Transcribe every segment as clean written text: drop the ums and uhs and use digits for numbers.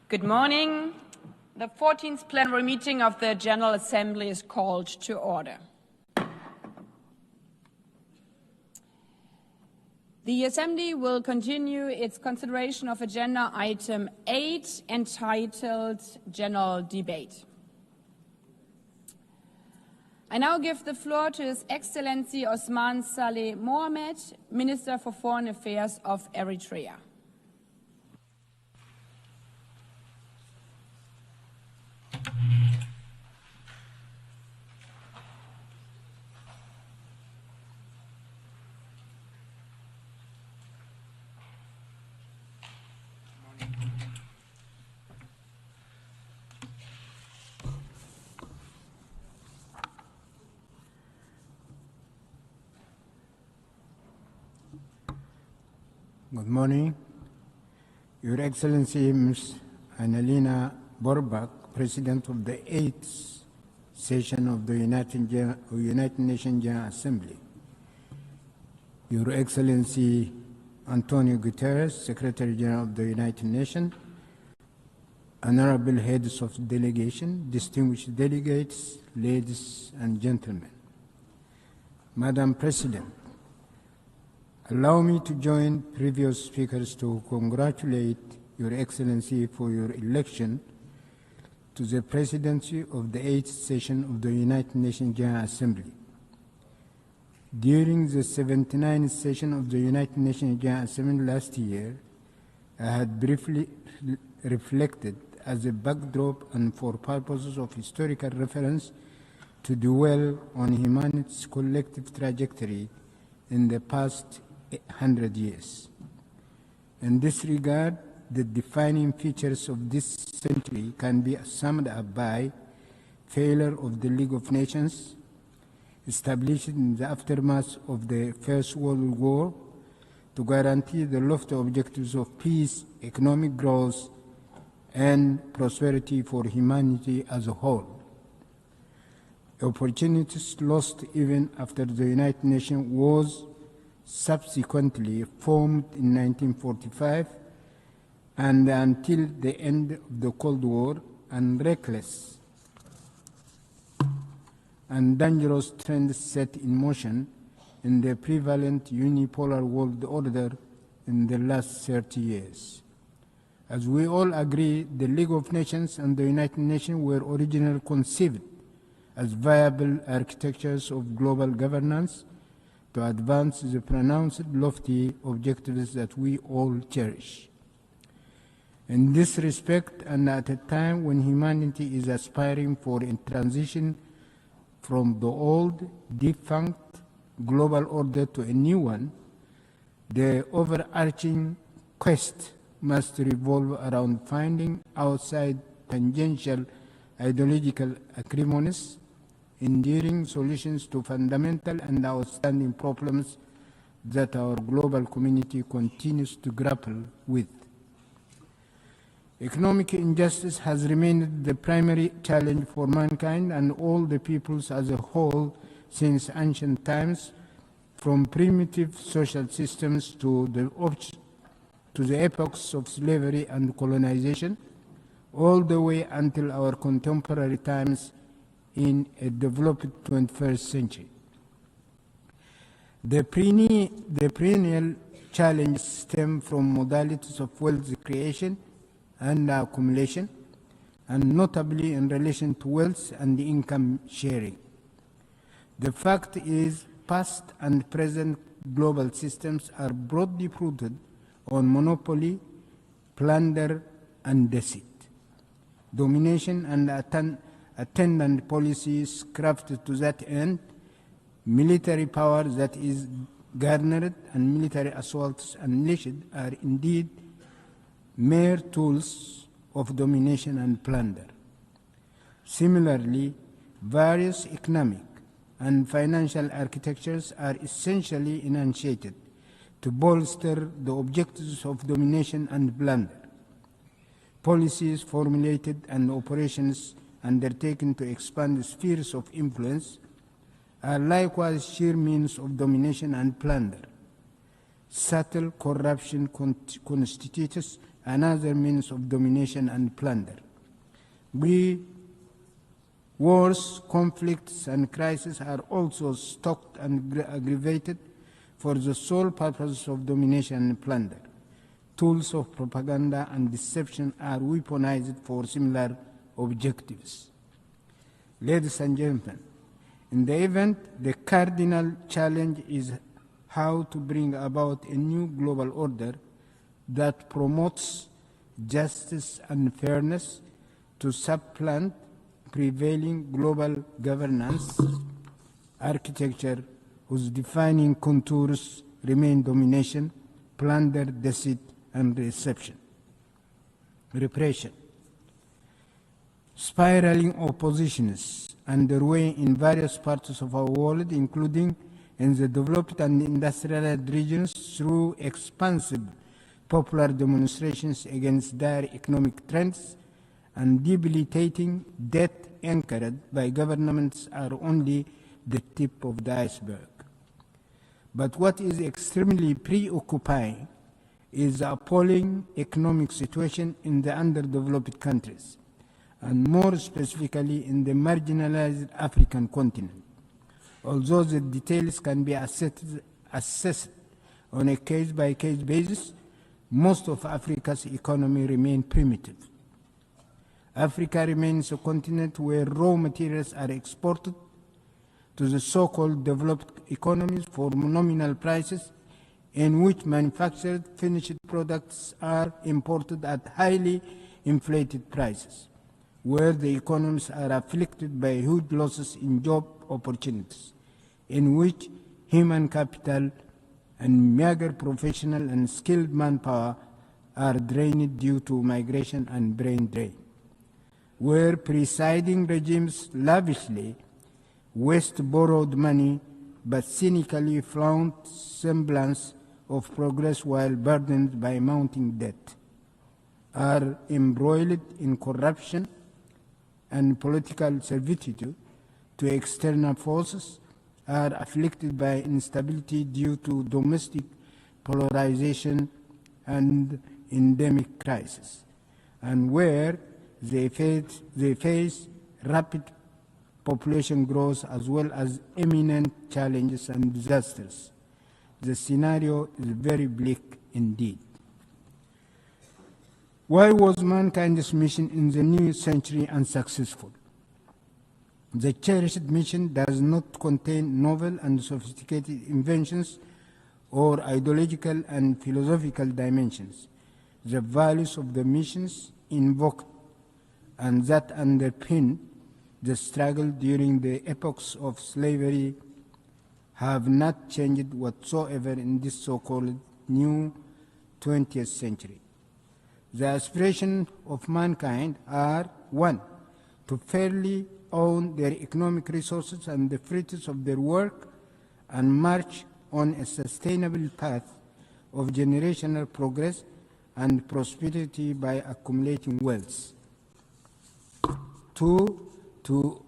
Good morning. The 14th plenary meeting of the General Assembly is called to order. The Assembly will continue its consideration of Agenda Item 8, entitled General Debate. I now give the floor to His Excellency Osman Saleh Mohamed, Minister for Foreign Affairs of Eritrea. Good morning. Your Excellency Ms. Annalena Borbak, President of the 8th session of the United Nations General Assembly. Your Excellency Antonio Guterres, Secretary General of the United Nations, Honorable Heads of Delegation, distinguished delegates, ladies and gentlemen. Madam President, allow me to join previous speakers to congratulate Your Excellency for your election to the presidency of the 8th session of the United Nations General Assembly. During the 79th session of the United Nations General Assembly last year, I had briefly reflected as a backdrop and for purposes of historical reference to dwell on humanity's collective trajectory in the past 100 years. In this regard, the defining features of this century can be summed up by failure of the League of Nations, established in the aftermath of the First World War to guarantee the lofty objectives of peace, economic growth, and prosperity for humanity as a whole. Opportunities lost even after the United Nations was subsequently formed in 1945 and until the end of the Cold War, and reckless and dangerous trends set in motion in the prevalent unipolar world order in the last 30 years. As we all agree, the League of Nations and the United Nations were originally conceived as viable architectures of global governance to advance the pronounced lofty objectives that we all cherish. In this respect, and at a time when humanity is aspiring for a transition from the old, defunct global order to a new one, the overarching quest must revolve around finding outside tangential ideological acrimonies enduring solutions to fundamental and outstanding problems that our global community continues to grapple with. Economic injustice has remained the primary challenge for mankind and all the peoples as a whole since ancient times, from primitive social systems to the epochs of slavery and colonization, all the way until our contemporary times in a developed 21st century. The perennial challenges stem from modalities of wealth creation and accumulation, and notably in relation to wealth and income sharing. The fact is, past and present global systems are broadly rooted on monopoly, plunder, and deceit. Domination and attendant policies crafted to that end, military power that is garnered, and military assaults unleashed are indeed mere tools of domination and plunder. Similarly, various economic and financial architectures are essentially enunciated to bolster the objectives of domination and plunder. Policies formulated and operations undertaken to expand the spheres of influence are likewise sheer means of domination and plunder. subtle corruption constitutes another means of domination and plunder. Wars, conflicts, and crises are also stoked and aggravated for the sole purpose of domination and plunder. Tools of propaganda and deception are weaponized for similar objectives. Ladies and gentlemen, in the event, the cardinal challenge is how to bring about a new global order that promotes justice and fairness to supplant prevailing global governance architecture whose defining contours remain domination, plunder, deceit, and repression. Spiraling oppositions underway in various parts of our world, including in the developed and industrialized regions, through expansive popular demonstrations against dire economic trends and debilitating debt anchored by governments, are only the tip of the iceberg. But what is extremely preoccupying is the appalling economic situation in the underdeveloped countries, and more specifically in the marginalized African continent. Although the details can be assessed on a case-by-case basis, most of Africa's economy remains primitive. Africa remains a continent where raw materials are exported to the so-called developed economies for nominal prices, in which manufactured finished products are imported at highly inflated prices, where the economies are afflicted by huge losses in job opportunities, in which human capital and meager professional and skilled manpower are drained due to migration and brain drain, where presiding regimes lavishly waste borrowed money but cynically flaunt semblance of progress while burdened by mounting debt, are embroiled in corruption and political servitude to external forces, are afflicted by instability due to domestic polarization and endemic crisis, and where they face rapid population growth as well as imminent challenges and disasters. The scenario is very bleak indeed. Why was mankind's mission in the new century unsuccessful? The cherished mission does not contain novel and sophisticated inventions or ideological and philosophical dimensions. The values of the missions invoked and that underpin the struggle during the epochs of slavery have not changed whatsoever in this so-called new 20th century. The aspirations of mankind are, 1, to fairly own their economic resources and the fruits of their work and march on a sustainable path of generational progress and prosperity by accumulating wealth. 2, to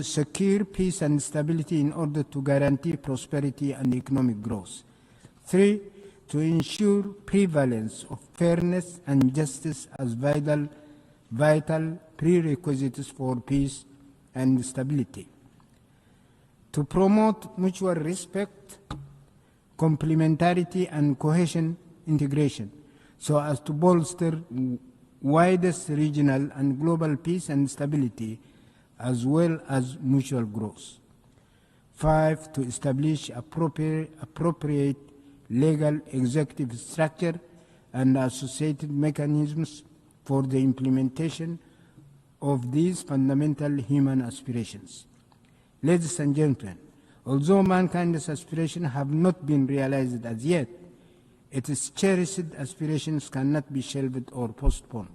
secure peace and stability in order to guarantee prosperity and economic growth. 3, to ensure prevalence of fairness and justice as vital prerequisites for peace and stability. To promote mutual respect, complementarity, and cohesion integration, so as to bolster widest regional and global peace and stability, as well as mutual growth. 5, to establish appropriate legal executive structure and associated mechanisms for the implementation of these fundamental human aspirations. Ladies and gentlemen, although mankind's aspirations have not been realized as yet, its cherished aspirations cannot be shelved or postponed.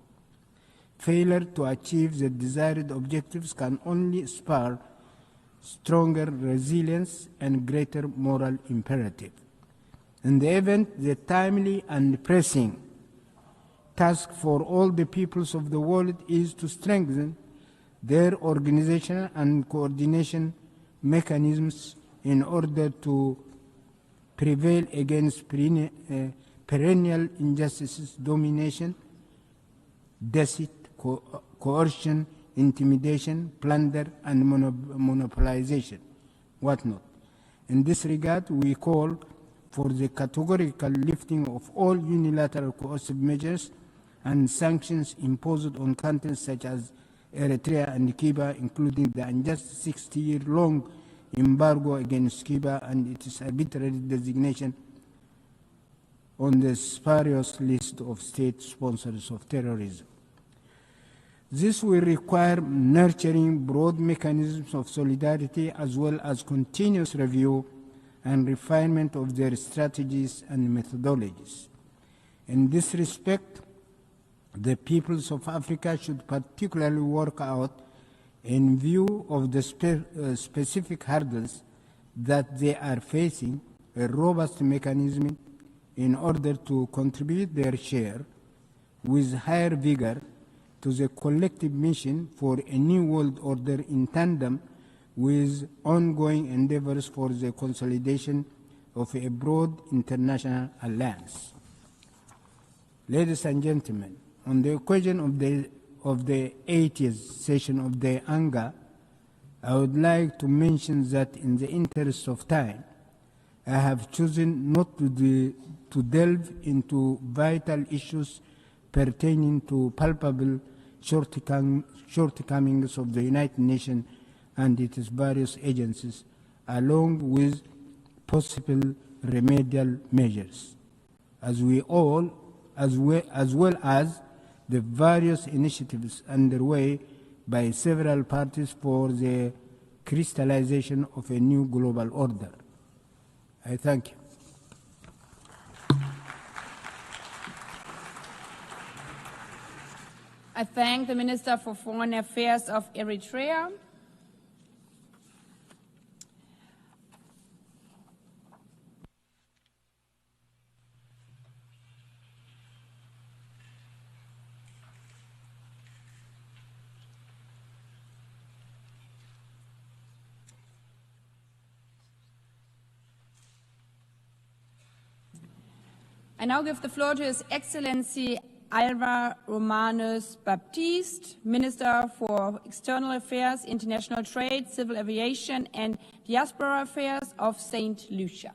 Failure to achieve the desired objectives can only spur stronger resilience and greater moral imperative. In the event, the timely and pressing task for all the peoples of the world is to strengthen their organizational and coordination mechanisms in order to prevail against perennial injustices, domination, deceit, coercion, intimidation, plunder, and monopolization, whatnot. In this regard, we call for the categorical lifting of all unilateral coercive measures and sanctions imposed on countries such as Eritrea and Cuba, including the unjust 60-year-long embargo against Cuba and its arbitrary designation on the spurious list of state sponsors of terrorism. This will require nurturing broad mechanisms of solidarity as well as continuous review and refinement of their strategies and methodologies. In this respect, the peoples of Africa should particularly work out, in view of the specific hurdles that they are facing, a robust mechanism in order to contribute their share with higher vigor to the collective mission for a new world order in tandem with ongoing endeavors for the consolidation of a broad international alliance. Ladies and gentlemen, on the occasion of the 80th session of the ANGA, I would like to mention that in the interest of time, I have chosen not to delve into vital issues pertaining to palpable shortcomings of the United Nations and its various agencies, along with possible remedial measures, as well as the various initiatives underway by several parties for the crystallization of a new global order. I thank you. I thank the Minister for Foreign Affairs of Eritrea. I now give the floor to His Excellency Alva Romanes Baptiste, Minister for External Affairs, International Trade, Civil Aviation and Diaspora Affairs of St. Lucia.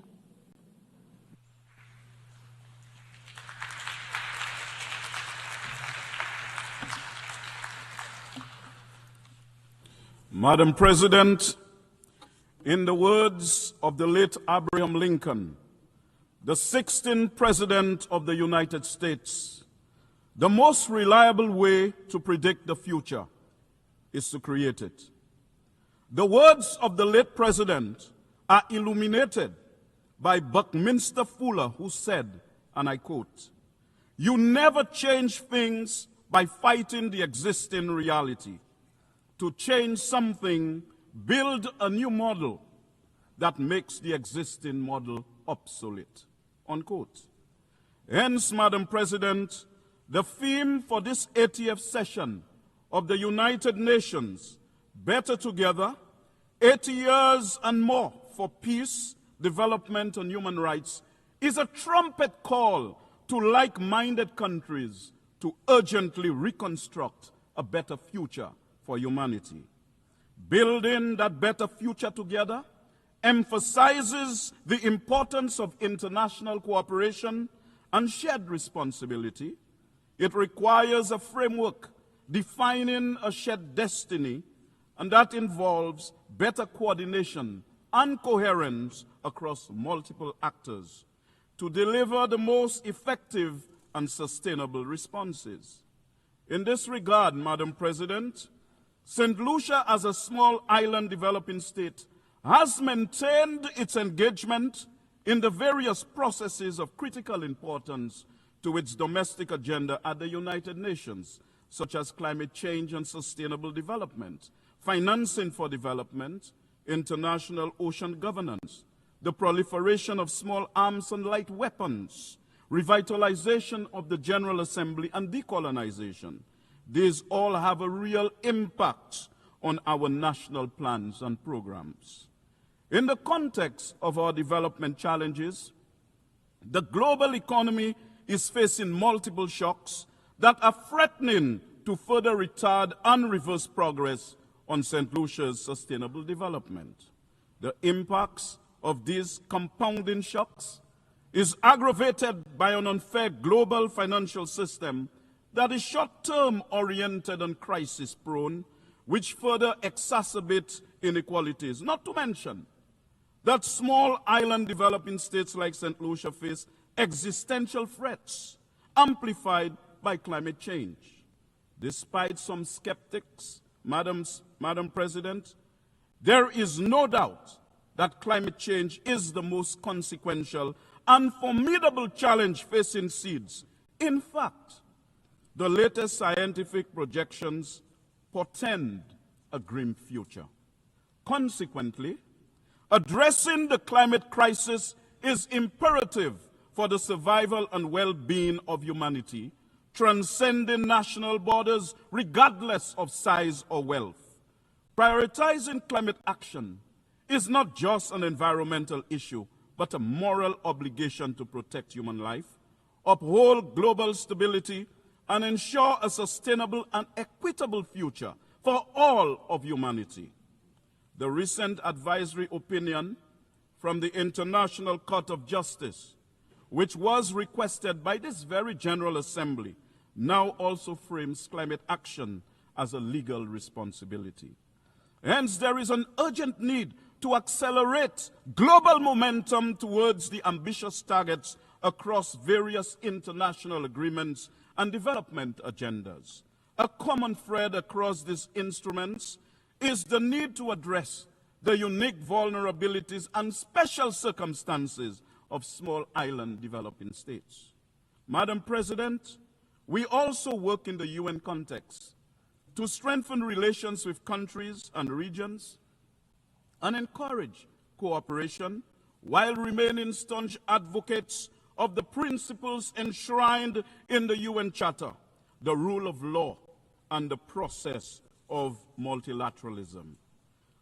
Madam President, in the words of the late Abraham Lincoln, the 16th President of the United States, the most reliable way to predict the future is to create it. The words of the late President are illuminated by Buckminster Fuller, who said, and I quote, "You never change things by fighting the existing reality. To change something, build a new model that makes the existing model obsolete." Unquote. Hence, Madam President, the theme for this 80th session of the United Nations, Better Together, 80 years and more for peace, development, and human rights, is a trumpet call to like-minded countries to urgently reconstruct a better future for humanity. Building that better future together emphasizes the importance of international cooperation and shared responsibility. It requires a framework defining a shared destiny, and that involves better coordination and coherence across multiple actors to deliver the most effective and sustainable responses. In this regard, Madam President, St. Lucia, as a small island developing state, has maintained its engagement in the various processes of critical importance to its domestic agenda at the United Nations, such as climate change and sustainable development, financing for development, international ocean governance, the proliferation of small arms and light weapons, revitalization of the General Assembly, and decolonization. These all have a real impact on our national plans and programs. In the context of our development challenges, the global economy is facing multiple shocks that are threatening to further retard and reverse progress on St. Lucia's sustainable development. The impacts of these compounding shocks is aggravated by an unfair global financial system that is short-term oriented and crisis-prone, which further exacerbates inequalities. Not to mention that small island developing states like St. Lucia face existential threats amplified by climate change. Despite some skeptics, Madam President, there is no doubt that climate change is the most consequential and formidable challenge facing seeds. In fact, the latest scientific projections portend a grim future. Consequently, addressing the climate crisis is imperative for the survival and well-being of humanity, transcending national borders regardless of size or wealth. Prioritizing climate action is not just an environmental issue, but a moral obligation to protect human life, uphold global stability, and ensure a sustainable and equitable future for all of humanity. The recent advisory opinion from the International Court of Justice, which was requested by this very General Assembly, now also frames climate action as a legal responsibility. Hence, there is an urgent need to accelerate global momentum towards the ambitious targets across various international agreements and development agendas. A common thread across these instruments is the need to address the unique vulnerabilities and special circumstances of small island developing states. Madam President, we also work in the UN context to strengthen relations with countries and regions and encourage cooperation while remaining staunch advocates of the principles enshrined in the UN Charter, the rule of law, and the process of multilateralism.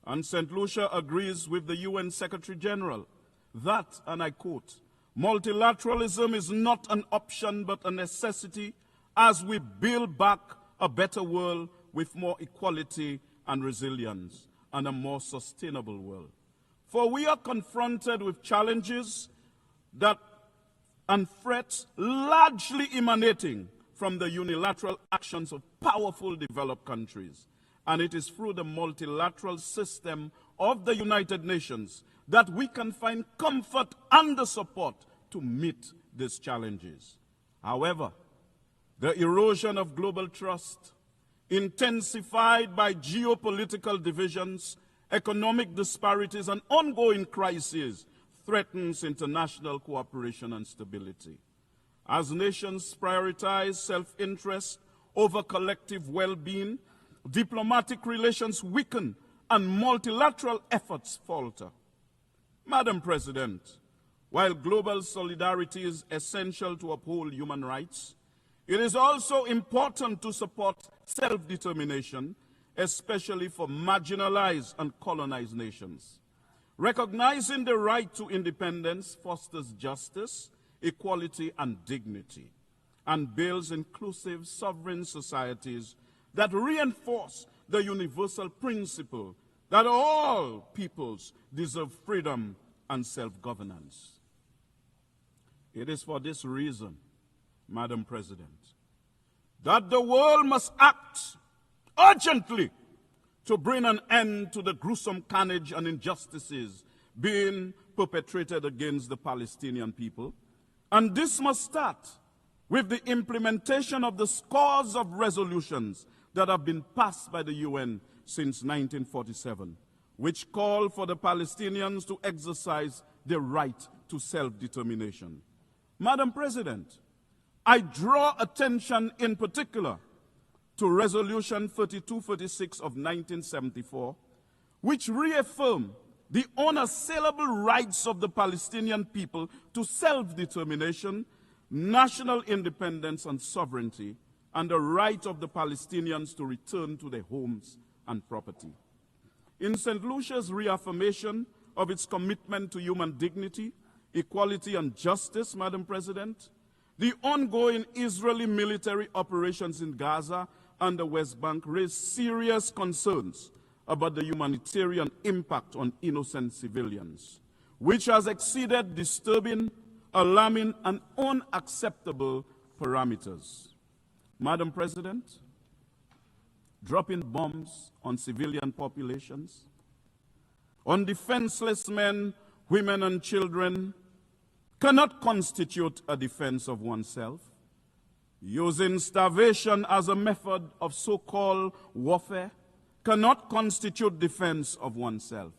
And St. Lucia agrees with the UN Secretary General that, and I quote, multilateralism is not an option but a necessity as we build back a better world with more equality and resilience and a more sustainable world. For we are confronted with challenges and threats largely emanating from the unilateral actions of powerful developed countries. And it is through the multilateral system of the United Nations that we can find comfort and the support to meet these challenges. However, the erosion of global trust, intensified by geopolitical divisions, economic disparities, and ongoing crises, threatens international cooperation and stability. As nations prioritize self-interest over collective well-being, diplomatic relations weaken and multilateral efforts falter. Madam President, while global solidarity is essential to uphold human rights, it is also important to support self-determination, especially for marginalized and colonized nations. Recognizing the right to independence fosters justice, equality, and dignity, and builds inclusive, sovereign societies that reinforce the universal principle that all peoples deserve freedom and self-governance. It is for this reason, Madam President, that the world must act urgently to bring an end to the gruesome carnage and injustices being perpetrated against the Palestinian people. And this must start with the implementation of the scores of resolutions that have been passed by the UN since 1947, which call for the Palestinians to exercise their right to self-determination. Madam President, I draw attention in particular to Resolution 3246 of 1974, which reaffirmed the unassailable rights of the Palestinian people to self-determination, national independence and sovereignty, and the right of the Palestinians to return to their homes and property. In St. Lucia's reaffirmation of its commitment to human dignity, equality, and justice, Madam President, the ongoing Israeli military operations in Gaza and the West Bank raise serious concerns about the humanitarian impact on innocent civilians, which has exceeded disturbing, alarming, and unacceptable parameters. Madam President, dropping bombs on civilian populations, on defenseless men, women, and children cannot constitute a defense of oneself. Using starvation as a method of so-called warfare cannot constitute defense of oneself.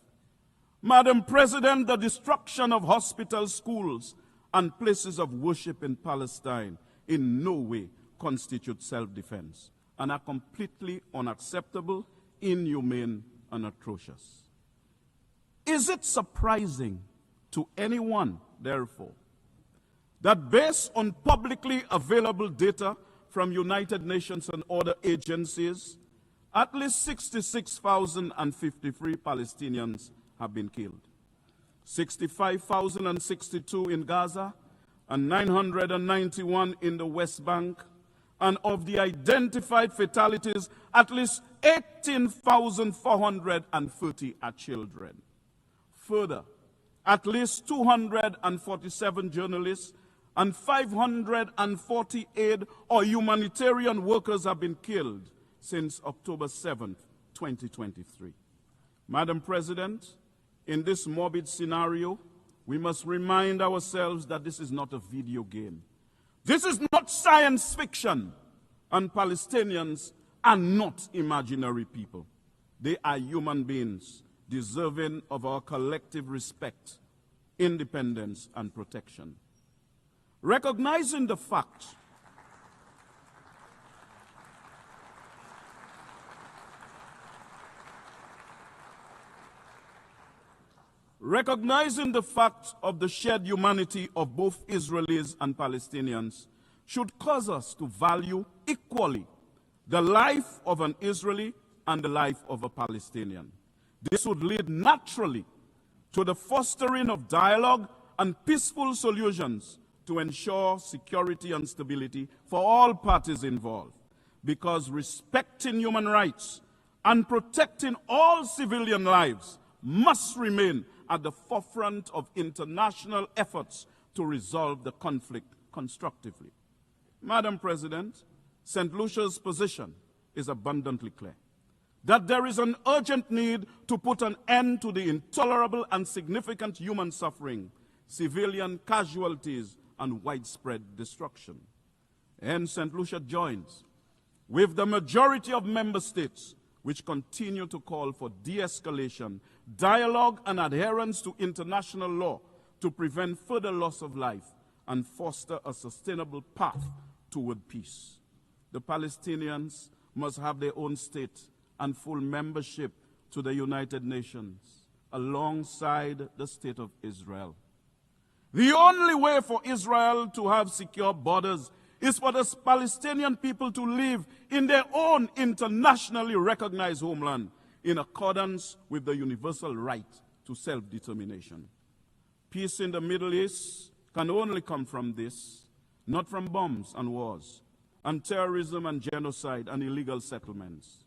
Madam President, the destruction of hospitals, schools, and places of worship in Palestine in no way constitute self-defense and are completely unacceptable, inhumane, and atrocious. Is it surprising to anyone, therefore, that based on publicly available data from United Nations and other agencies, at least 66,053 Palestinians have been killed, 65,062 in Gaza, and 991 in the West Bank, and of the identified fatalities, at least 18,430 are children. Further, at least 247 journalists and 548 or humanitarian workers have been killed since October 7th, 2023. Madam President, in this morbid scenario, we must remind ourselves that this is not a video game. This is not science fiction, and Palestinians are not imaginary people. They are human beings deserving of our collective respect, independence, and protection. Recognizing the fact of the shared humanity of both Israelis and Palestinians should cause us to value equally the life of an Israeli and the life of a Palestinian. This would lead naturally to the fostering of dialogue and peaceful solutions to ensure security and stability for all parties involved, because respecting human rights and protecting all civilian lives must remain at the forefront of international efforts to resolve the conflict constructively. Madam President, St. Lucia's position is abundantly clear that there is an urgent need to put an end to the intolerable and significant human suffering, civilian casualties, and widespread destruction. And St. Lucia joins with the majority of member states which continue to call for de-escalation, dialogue, and adherence to international law to prevent further loss of life and foster a sustainable path toward peace. The Palestinians must have their own state and full membership to the United Nations alongside the state of Israel. The only way for Israel to have secure borders is for the Palestinian people to live in their own internationally recognized homeland in accordance with the universal right to self-determination. Peace in the Middle East can only come from this, not from bombs and wars, and terrorism and genocide and illegal settlements.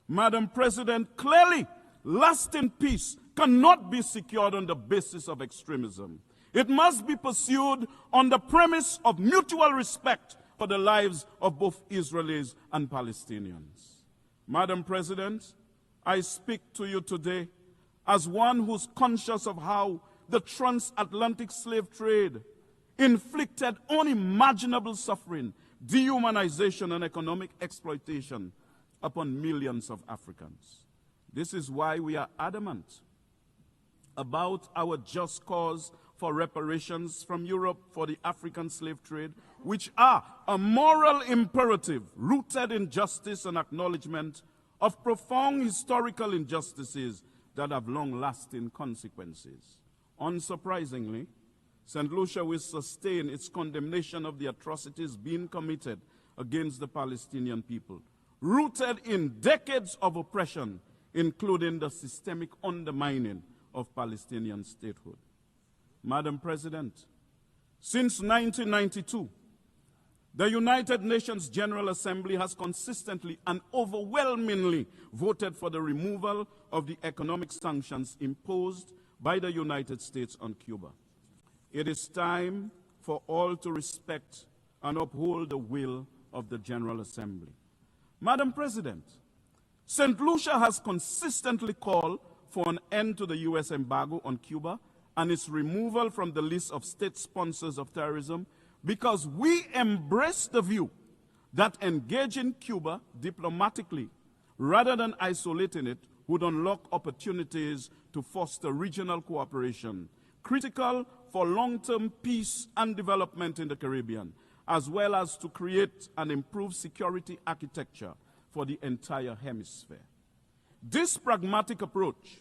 Madam President, clearly, lasting peace cannot be secured on the basis of extremism. It must be pursued on the premise of mutual respect for the lives of both Israelis and Palestinians. Madam President, I speak to you today as one who's conscious of how the transatlantic slave trade inflicted unimaginable suffering, dehumanization, and economic exploitation upon millions of Africans. This is why we are adamant about our just cause for reparations from Europe for the African slave trade, which are a moral imperative rooted in justice and acknowledgement of profound historical injustices that have long-lasting consequences. Unsurprisingly, St. Lucia will sustain its condemnation of the atrocities being committed against the Palestinian people, rooted in decades of oppression, including the systemic undermining of Palestinian statehood. Madam President, since 1992, the United Nations General Assembly has consistently and overwhelmingly voted for the removal of the economic sanctions imposed by the United States on Cuba. It is time for all to respect and uphold the will of the General Assembly. Madam President, St. Lucia has consistently called for an end to the U.S. embargo on Cuba and its removal from the list of state sponsors of terrorism, because we embrace the view that engaging Cuba diplomatically rather than isolating it would unlock opportunities to foster regional cooperation, critical for long-term peace and development in the Caribbean, as well as to create an improved security architecture for the entire hemisphere. This pragmatic approach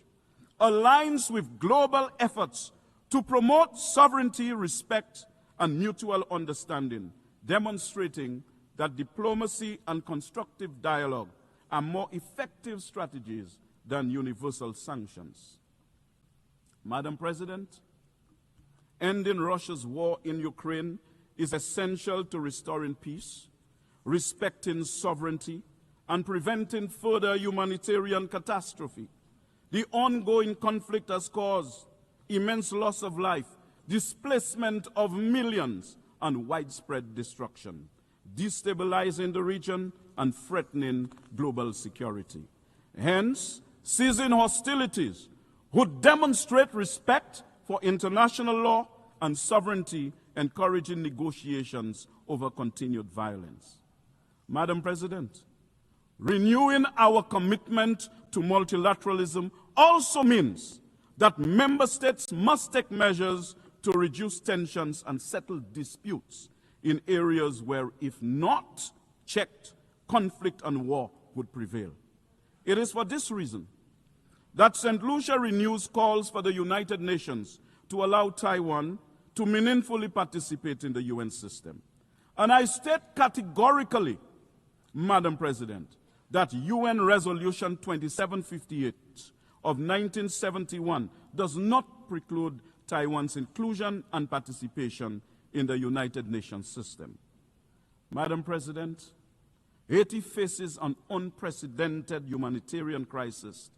aligns with global efforts to promote sovereignty, respect, and mutual understanding, demonstrating that diplomacy and constructive dialogue are more effective strategies than universal sanctions. Madam President, ending Russia's war in Ukraine is essential to restoring peace, respecting sovereignty, and preventing further humanitarian catastrophe. The ongoing conflict has caused immense loss of life, displacement of millions, and widespread destruction, destabilizing the region and threatening global security. Hence, ceasing hostilities would demonstrate respect for international law and sovereignty, encouraging negotiations over continued violence. Madam President, renewing our commitment to multilateralism also means that member states must take measures to reduce tensions and settle disputes in areas where, if not checked, conflict and war would prevail. It is for this reason that St. Lucia renews calls for the United Nations to allow Taiwan to meaningfully participate in the UN system. And I state categorically, Madam President, that UN Resolution 2758 of 1971 does not preclude Taiwan's inclusion and participation in the United Nations system. Madam President, Haiti faces an unprecedented humanitarian crisis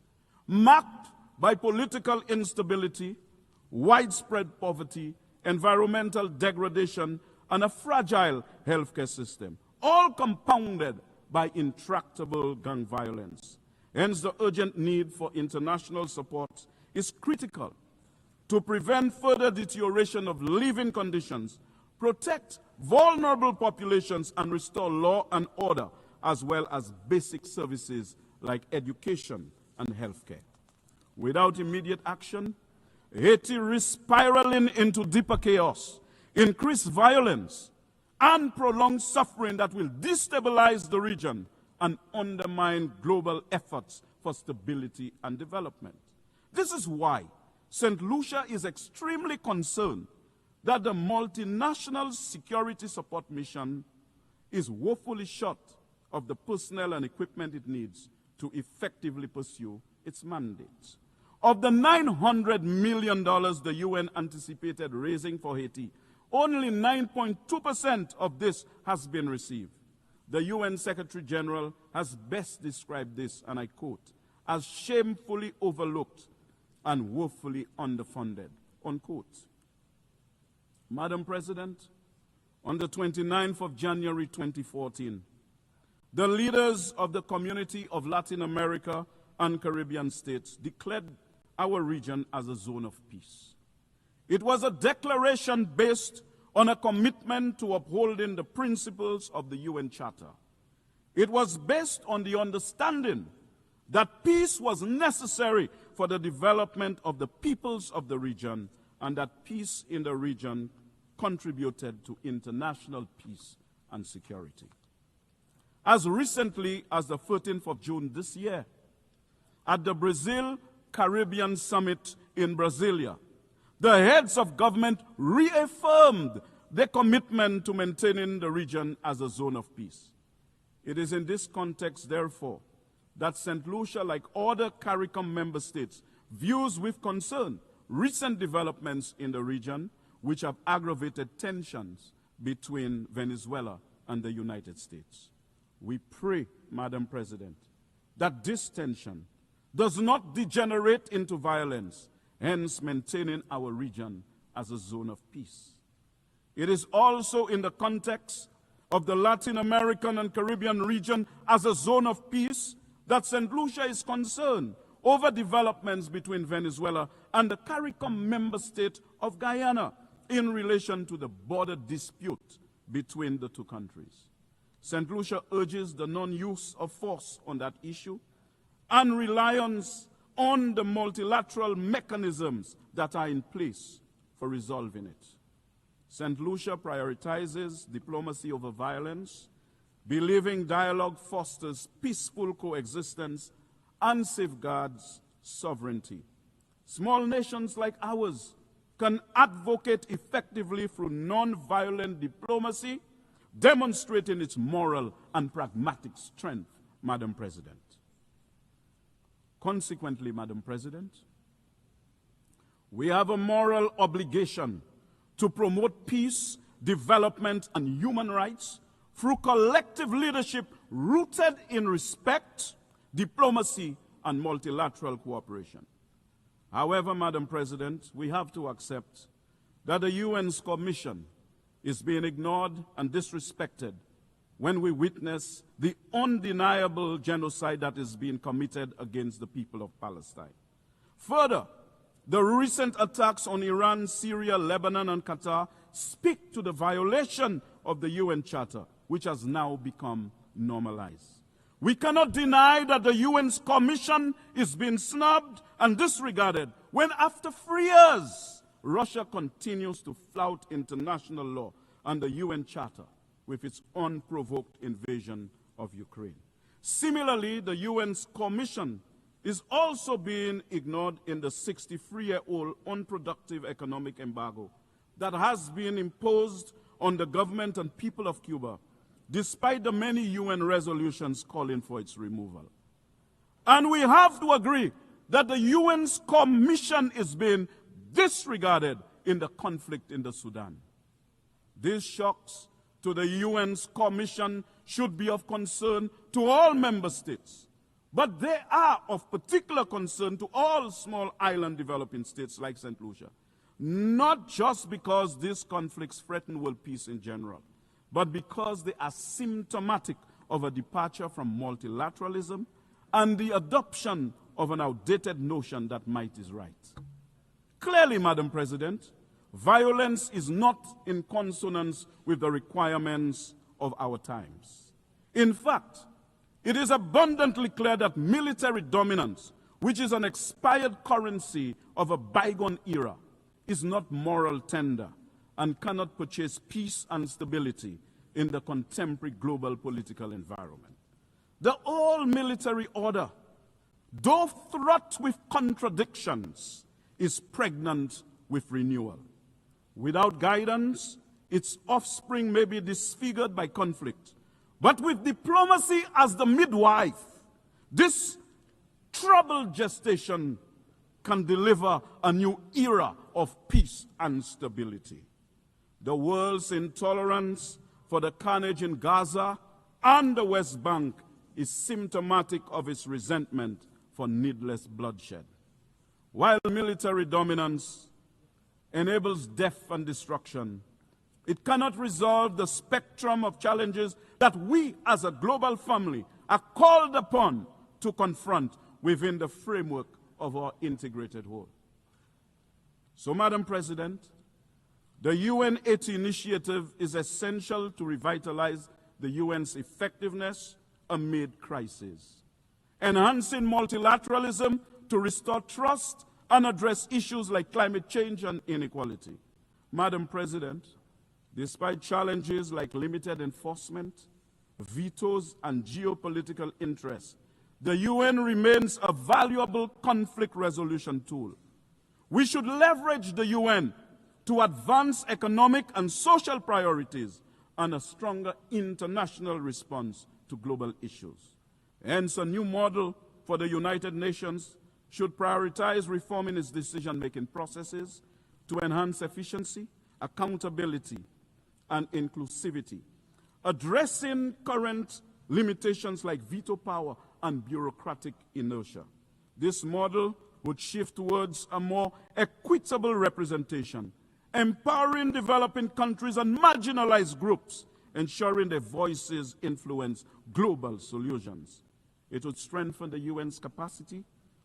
marked by political instability, widespread poverty, environmental degradation, and a fragile healthcare system, all compounded by intractable gang violence. Hence, the urgent need for international support is critical to prevent further deterioration of living conditions, protect vulnerable populations, and restore law and order, as well as basic services like education and healthcare. Without immediate action, Haiti risks spiraling into deeper chaos, increased violence, and prolonged suffering that will destabilize the region and undermine global efforts for stability and development. This is why St. Lucia is extremely concerned that the multinational security support mission is woefully short of the personnel and equipment it needs to effectively pursue its mandates. Of the $900 million the UN anticipated raising for Haiti, only 9.2% of this has been received. The UN Secretary General has best described this, and I quote, as shamefully overlooked and woefully underfunded, unquote. Madam President, on the 29th of January 2014, the leaders of the Community of Latin America and Caribbean states declared our region as a zone of peace. It was a declaration based on a commitment to upholding the principles of the UN Charter. It was based on the understanding that peace was necessary for the development of the peoples of the region, and that peace in the region contributed to international peace and security. As recently as the 13th of June this year, at the Brazil-Caribbean Summit in Brasilia, the heads of government reaffirmed their commitment to maintaining the region as a zone of peace. It is in this context, therefore, that St. Lucia, like other CARICOM member states, views with concern recent developments in the region which have aggravated tensions between Venezuela and the United States. We pray, Madam President, that this tension does not degenerate into violence, hence maintaining our region as a zone of peace. It is also in the context of the Latin American and Caribbean region as a zone of peace that St. Lucia is concerned over developments between Venezuela and the CARICOM member state of Guyana in relation to the border dispute between the two countries. St. Lucia urges the non-use of force on that issue and reliance on the multilateral mechanisms that are in place for resolving it. St. Lucia prioritizes diplomacy over violence, believing dialogue fosters peaceful coexistence and safeguards sovereignty. Small nations like ours can advocate effectively through non-violent diplomacy, demonstrating its moral and pragmatic strength, Madam President. Consequently, Madam President, we have a moral obligation to promote peace, development, and human rights through collective leadership rooted in respect, diplomacy, and multilateral cooperation. However, Madam President, we have to accept that the UN's commission is being ignored and disrespected when we witness the undeniable genocide that is being committed against the people of Palestine. Further, the recent attacks on Iran, Syria, Lebanon, and Qatar speak to the violation of the UN Charter, which has now become normalized. We cannot deny that the UN's commission is being snubbed and disregarded when after 3 years, Russia continues to flout international law and the UN Charter with its unprovoked invasion of Ukraine. Similarly, the UN's commission is also being ignored in the 63-year-old unproductive economic embargo that has been imposed on the government and people of Cuba, despite the many UN resolutions calling for its removal. And we have to agree that the UN's commission is being disregarded in the conflict in the Sudan. These shocks to the UN's commission should be of concern to all member states, but they are of particular concern to all small island developing states like St. Lucia, not just because these conflicts threaten world peace in general, but because they are symptomatic of a departure from multilateralism and the adoption of an outdated notion that might is right. Clearly, Madam President, violence is not in consonance with the requirements of our times. In fact, it is abundantly clear that military dominance, which is an expired currency of a bygone era, is not moral tender and cannot purchase peace and stability in the contemporary global political environment. The old military order, though fraught with contradictions, is pregnant with renewal. Without guidance, its offspring may be disfigured by conflict. But with diplomacy as the midwife, this troubled gestation can deliver a new era of peace and stability. The world's intolerance for the carnage in Gaza and the West Bank is symptomatic of its resentment for needless bloodshed. While military dominance enables death and destruction, it cannot resolve the spectrum of challenges that we as a global family are called upon to confront within the framework of our integrated whole. So, Madam President, the UN 80 initiative is essential to revitalize the UN's effectiveness amid crisis, enhancing multilateralism to restore trust and address issues like climate change and inequality. Madam President, despite challenges like limited enforcement, vetoes, and geopolitical interests, the UN remains a valuable conflict resolution tool. We should leverage the UN to advance economic and social priorities and a stronger international response to global issues. Hence, a new model for the United Nations should prioritize reforming its decision-making processes to enhance efficiency, accountability, and inclusivity, addressing current limitations like veto power and bureaucratic inertia. This model would shift towards a more equitable representation, empowering developing countries and marginalized groups, ensuring their voices influence global solutions. It would strengthen the UN's capacity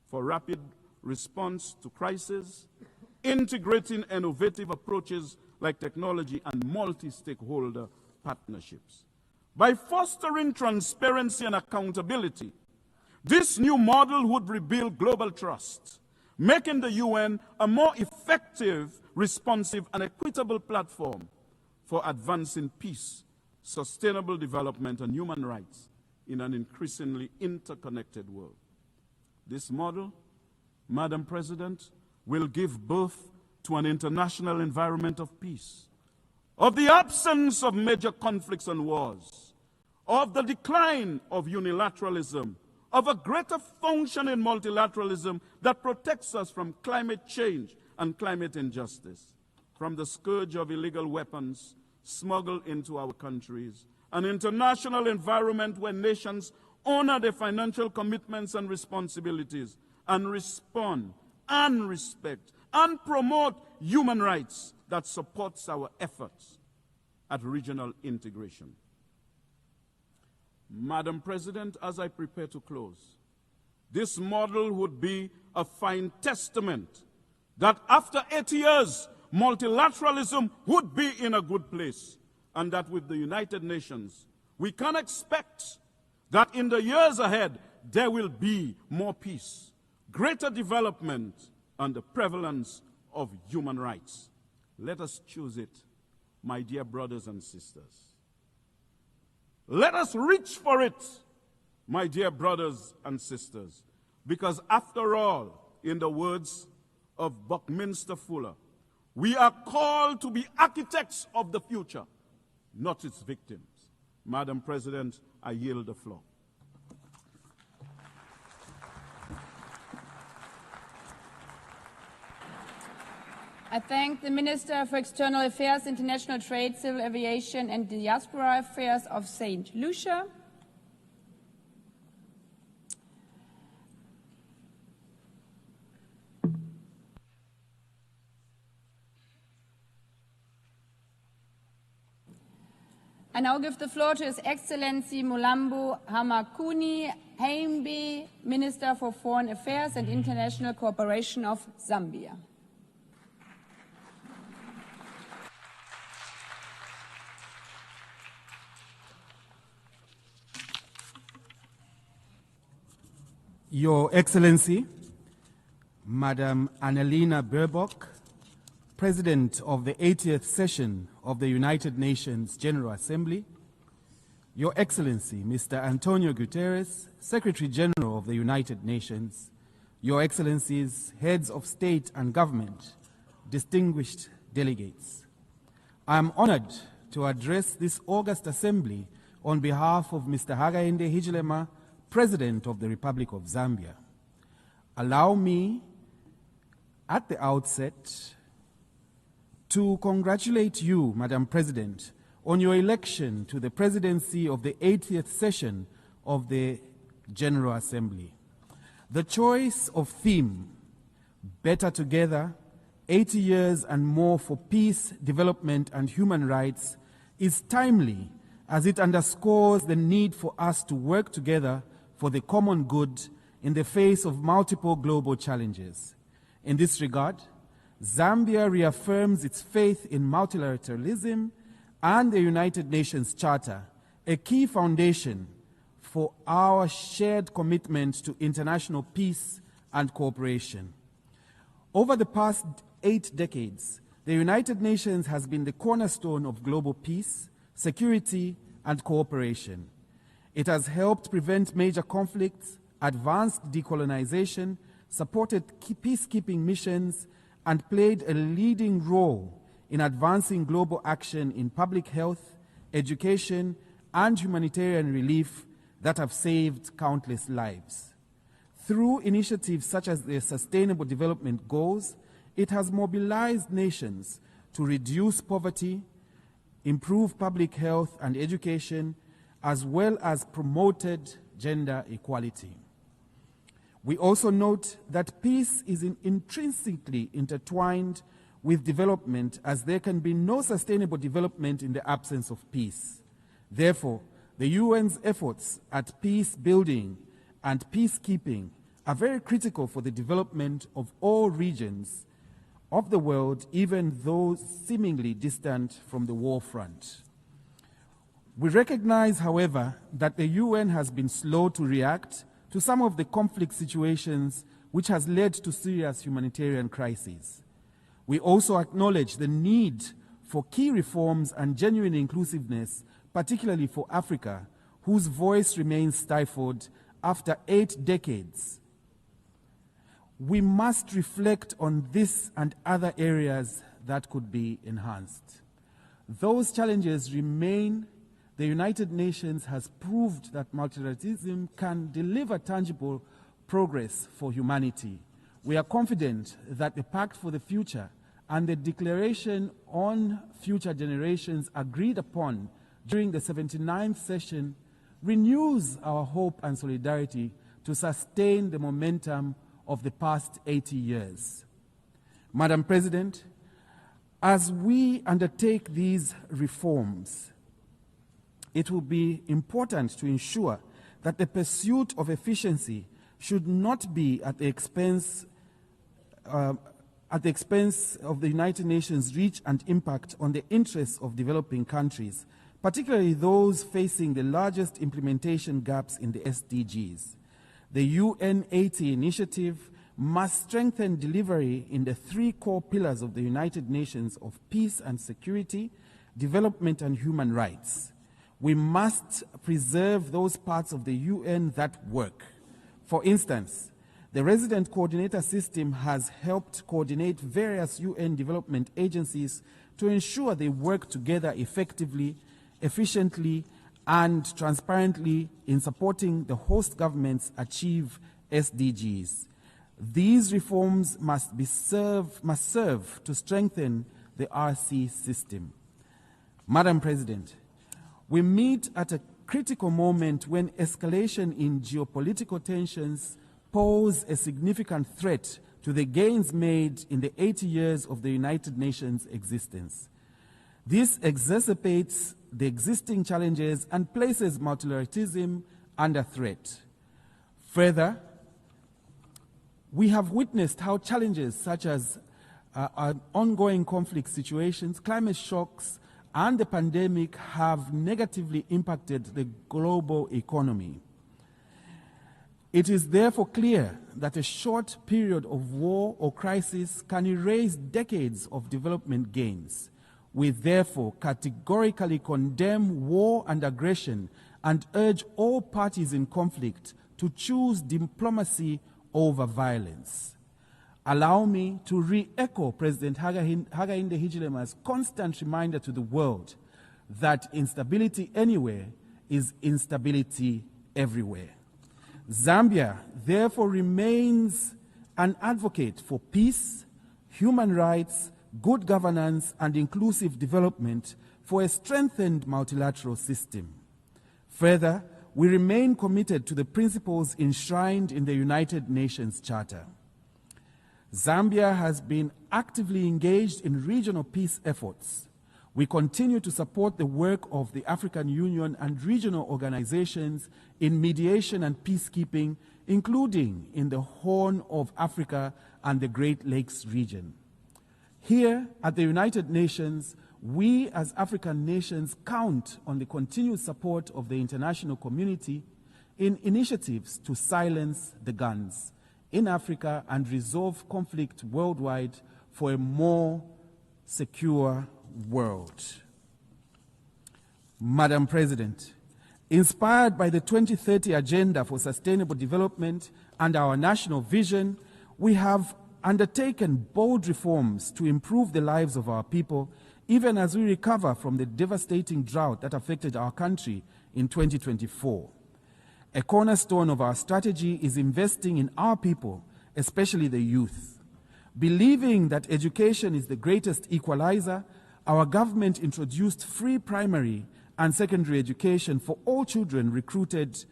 for rapid response to crises, integrating innovative approaches like technology and multi-stakeholder partnerships. By fostering transparency and accountability, this new model would rebuild global trust, making the UN a more effective, responsive, and equitable platform for advancing peace, sustainable development, and human rights in an increasingly interconnected world. This model, Madam President, will give birth to an international environment of peace, of the absence of major conflicts and wars, of the decline of unilateralism, of a greater function in multilateralism that protects us from climate change and climate injustice, from the scourge of illegal weapons smuggled into our countries, an international environment where nations honor their financial commitments and responsibilities and respond and respect and promote human rights that supports our efforts at regional integration. Madam President, as I prepare to close, this model would be a fine testament that after 80 years, multilateralism would be in a good place, and that with the United Nations, we can expect that in the years ahead, there will be more peace, greater development, and the prevalence of human rights. Let us choose it, my dear brothers and sisters. Let us reach for it, my dear brothers and sisters, because after all, in the words of Buckminster Fuller, we are called to be architects of the future, not its victims. Madam President, I yield the floor. I thank the Minister for External Affairs, International Trade, Civil Aviation and Diaspora Affairs of St. Lucia. I now give the floor to His Excellency Mulambo Hamakuni Haimbe, Minister for Foreign Affairs and International Cooperation of Zambia. Your Excellency, Madam Annalena Baerbock, President of the 80th session of the United Nations General Assembly, Your Excellency, Mr. Antonio Guterres, Secretary General of the United Nations, Your Excellencies, Heads of State and Government, distinguished delegates. I am honored to address this August Assembly on behalf of Mr. Hakainde Hichilema, President of the Republic of Zambia. Allow me, at the outset, to congratulate you, Madam President, on your election to the presidency of the 80th session of the General Assembly. The choice of theme, Better Together, 80 years and more for peace, development, and human rights, is timely as it underscores the need for us to work together for the common good in the face of multiple global challenges. In this regard, Zambia reaffirms its faith in multilateralism and the United Nations Charter, a key foundation for our shared commitment to international peace and cooperation. Over the past 8 decades, the United Nations has been the cornerstone of global peace, security, and cooperation. It has helped prevent major conflicts, advanced decolonization, supported peacekeeping missions, and played a leading role in advancing global action in public health, education, and humanitarian relief that have saved countless lives. Through initiatives such as the Sustainable Development Goals, it has mobilized nations to reduce poverty, improve public health and education, as well as promoted gender equality. We also note that peace is intrinsically intertwined with development, as there can be no sustainable development in the absence of peace. Therefore, the UN's efforts at peace building and peacekeeping are very critical for the development of all regions of the world, even those seemingly distant from the war front. We recognize, however, that the UN has been slow to react to some of the conflict situations which has led to serious humanitarian crises. We also acknowledge the need for key reforms and genuine inclusiveness, particularly for Africa, whose voice remains stifled after 8 decades. We must reflect on this and other areas that could be enhanced. Those challenges remain. The United Nations has proved that multilateralism can deliver tangible progress for humanity. We are confident that the Pact for the Future and the Declaration on Future Generations agreed upon during the 79th session renews our hope and solidarity to sustain the momentum of the past 80 years. Madam President, as we undertake these reforms, it will be important to ensure that the pursuit of efficiency should not be at the expense of the United Nations' reach and impact on the interests of developing countries, particularly those facing the largest implementation gaps in the SDGs. The UN 80 initiative must strengthen delivery in the 3 core pillars of the United Nations of peace and security, development and human rights. We must preserve those parts of the UN that work. For instance, the resident coordinator system has helped coordinate various UN development agencies to ensure they work together effectively, efficiently, and transparently in supporting the host governments achieve SDGs. These reforms must serve to strengthen the RC system. Madam President, we meet at a critical moment when escalation in geopolitical tensions pose a significant threat to the gains made in the 80 years of the United Nations' existence. This exacerbates the existing challenges and places multilateralism under threat. Further, we have witnessed how challenges such as ongoing conflict situations, climate shocks, and the pandemic have negatively impacted the global economy. It is therefore clear that a short period of war or crisis can erase decades of development gains. We therefore categorically condemn war and aggression and urge all parties in conflict to choose diplomacy over violence. Allow me to re-echo President Hakainde Hichilema's constant reminder to the world that instability anywhere is instability everywhere. Zambia therefore remains an advocate for peace, human rights, good governance, and inclusive development for a strengthened multilateral system. Further, we remain committed to the principles enshrined in the United Nations Charter. Zambia has been actively engaged in regional peace efforts. We continue to support the work of the African Union and regional organizations in mediation and peacekeeping, including in the Horn of Africa and the Great Lakes region. Here at the United Nations, we as African nations count on the continued support of the international community in initiatives to silence the guns in Africa and resolve conflict worldwide for a more secure world. Madam President, inspired by the 2030 Agenda for Sustainable Development and our national vision, we have undertaken bold reforms to improve the lives of our people, even as we recover from the devastating drought that affected our country in 2024. A cornerstone of our strategy is investing in our people, especially the youth. Believing that education is the greatest equalizer, our government introduced free primary and secondary education for all children, recruited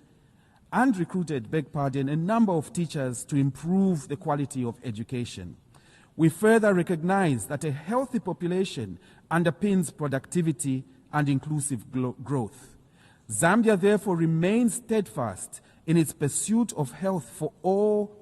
a number of teachers to improve the quality of education. We further recognize that a healthy population underpins productivity and inclusive growth. Zambia therefore remains steadfast in its pursuit of health for all,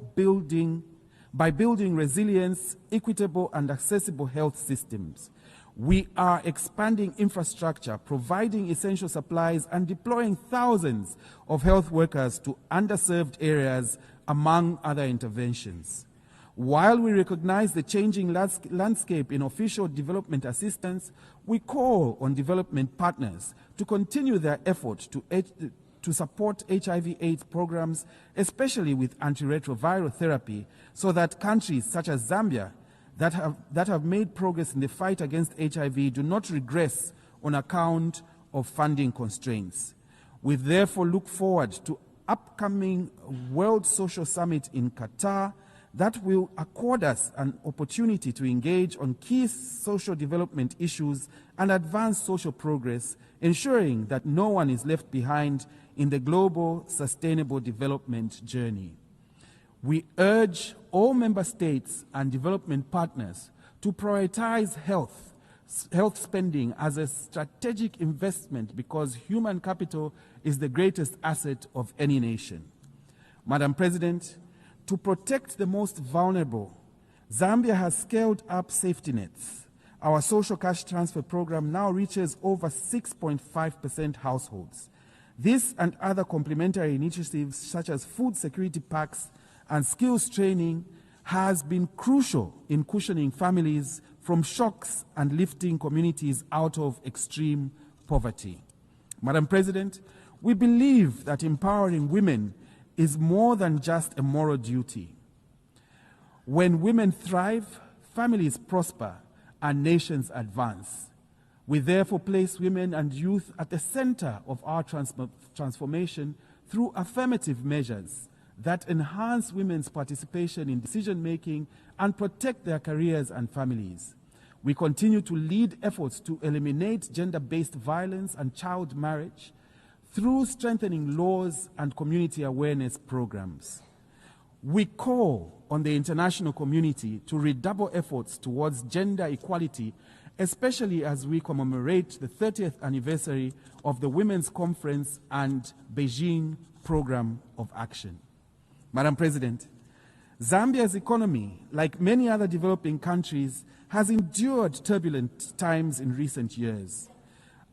by building resilience, equitable and accessible health systems. We are expanding infrastructure, providing essential supplies, and deploying thousands of health workers to underserved areas, among other interventions. While we recognize the changing landscape in official development assistance, we call on development partners to continue their effort to support HIV/AIDS programs, especially with antiretroviral therapy, so that countries such as Zambia that have made progress in the fight against HIV do not regress on account of funding constraints. We therefore look forward to upcoming World Social Summit in Qatar that will accord us an opportunity to engage on key social development issues and advance social progress, ensuring that no one is left behind in the global sustainable development journey. We urge all member states and development partners to prioritize health spending as a strategic investment, because human capital is the greatest asset of any nation. Madam President, to protect the most vulnerable, Zambia has scaled up safety nets. Our social cash transfer program now reaches over 6.5% households. This and other complementary initiatives such as food security packs and skills training has been crucial in cushioning families from shocks and lifting communities out of extreme poverty. Madam President, we believe that empowering women is more than just a moral duty. When women thrive, families prosper and nations advance. We therefore place women and youth at the center of our transformation through affirmative measures that enhance women's participation in decision-making and protect their careers and families. We continue to lead efforts to eliminate gender-based violence and child marriage through strengthening laws and community awareness programs. We call on the international community to redouble efforts towards gender equality, especially as we commemorate the 30th anniversary of the Women's Conference and Beijing Program of Action. Madam President, Zambia's economy, like many other developing countries, has endured turbulent times in recent years.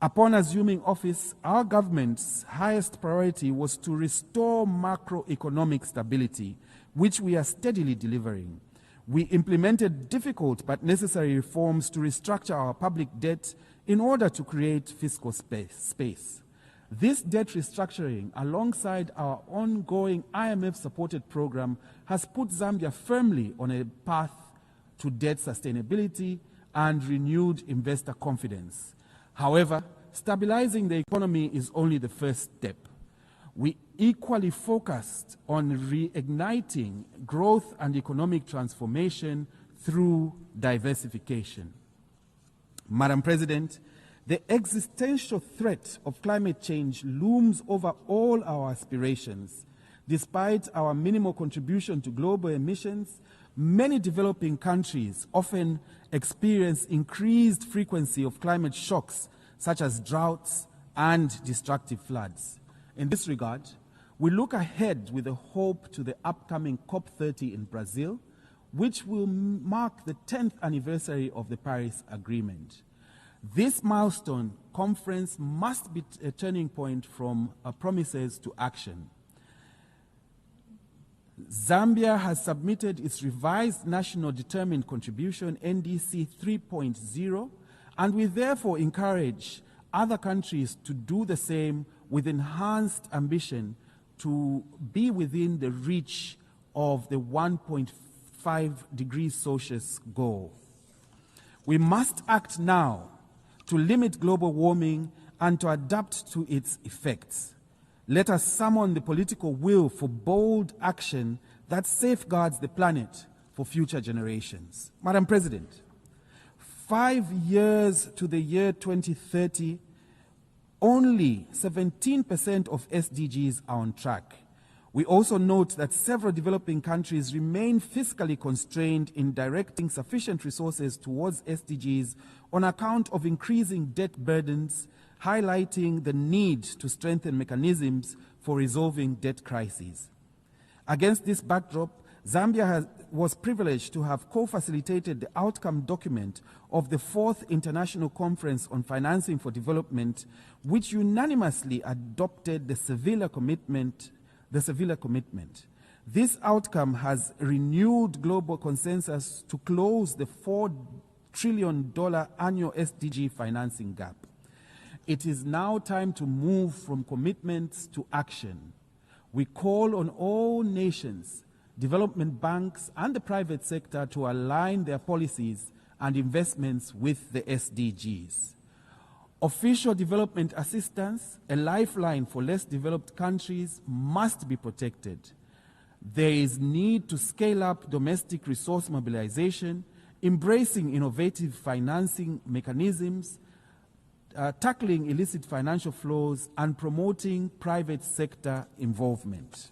Upon assuming office, our government's highest priority was to restore macroeconomic stability, which we are steadily delivering. We implemented difficult but necessary reforms to restructure our public debt in order to create fiscal space. This debt restructuring, alongside our ongoing IMF-supported program, has put Zambia firmly on a path to debt sustainability and renewed investor confidence. However, stabilizing the economy is only the first step. We equally focused on reigniting growth and economic transformation through diversification. Madam President, the existential threat of climate change looms over all our aspirations. Despite our minimal contribution to global emissions, many developing countries often experience increased frequency of climate shocks, such as droughts and destructive floods. In this regard, we look ahead with a hope to the upcoming COP30 in Brazil, which will mark the 10th anniversary of the Paris Agreement. This milestone conference must be a turning point from promises to action. Zambia has submitted its revised National Determined Contribution, NDC 3.0, and we therefore encourage other countries to do the same with enhanced ambition to be within the reach of the 1.5 degrees Celsius goal. We must act now to limit global warming and to adapt to its effects. Let us summon the political will for bold action that safeguards the planet for future generations. Madam President, 5 years to the year 2030, only 17% of SDGs are on track. We also note that several developing countries remain fiscally constrained in directing sufficient resources towards SDGs on account of increasing debt burdens, highlighting the need to strengthen mechanisms for resolving debt crises. Against this backdrop, Zambia was privileged to have co-facilitated the outcome document of the 4th International Conference on Financing for Development, which unanimously adopted the Seville commitment. This outcome has renewed global consensus to close the $4 trillion annual SDG financing gap. It is now time to move from commitments to action. We call on all nations, development banks, and the private sector to align their policies and investments with the SDGs. Official development assistance, a lifeline for less developed countries, must be protected. There is need to scale up domestic resource mobilization, embracing innovative financing mechanisms, tackling illicit financial flows, and promoting private sector involvement.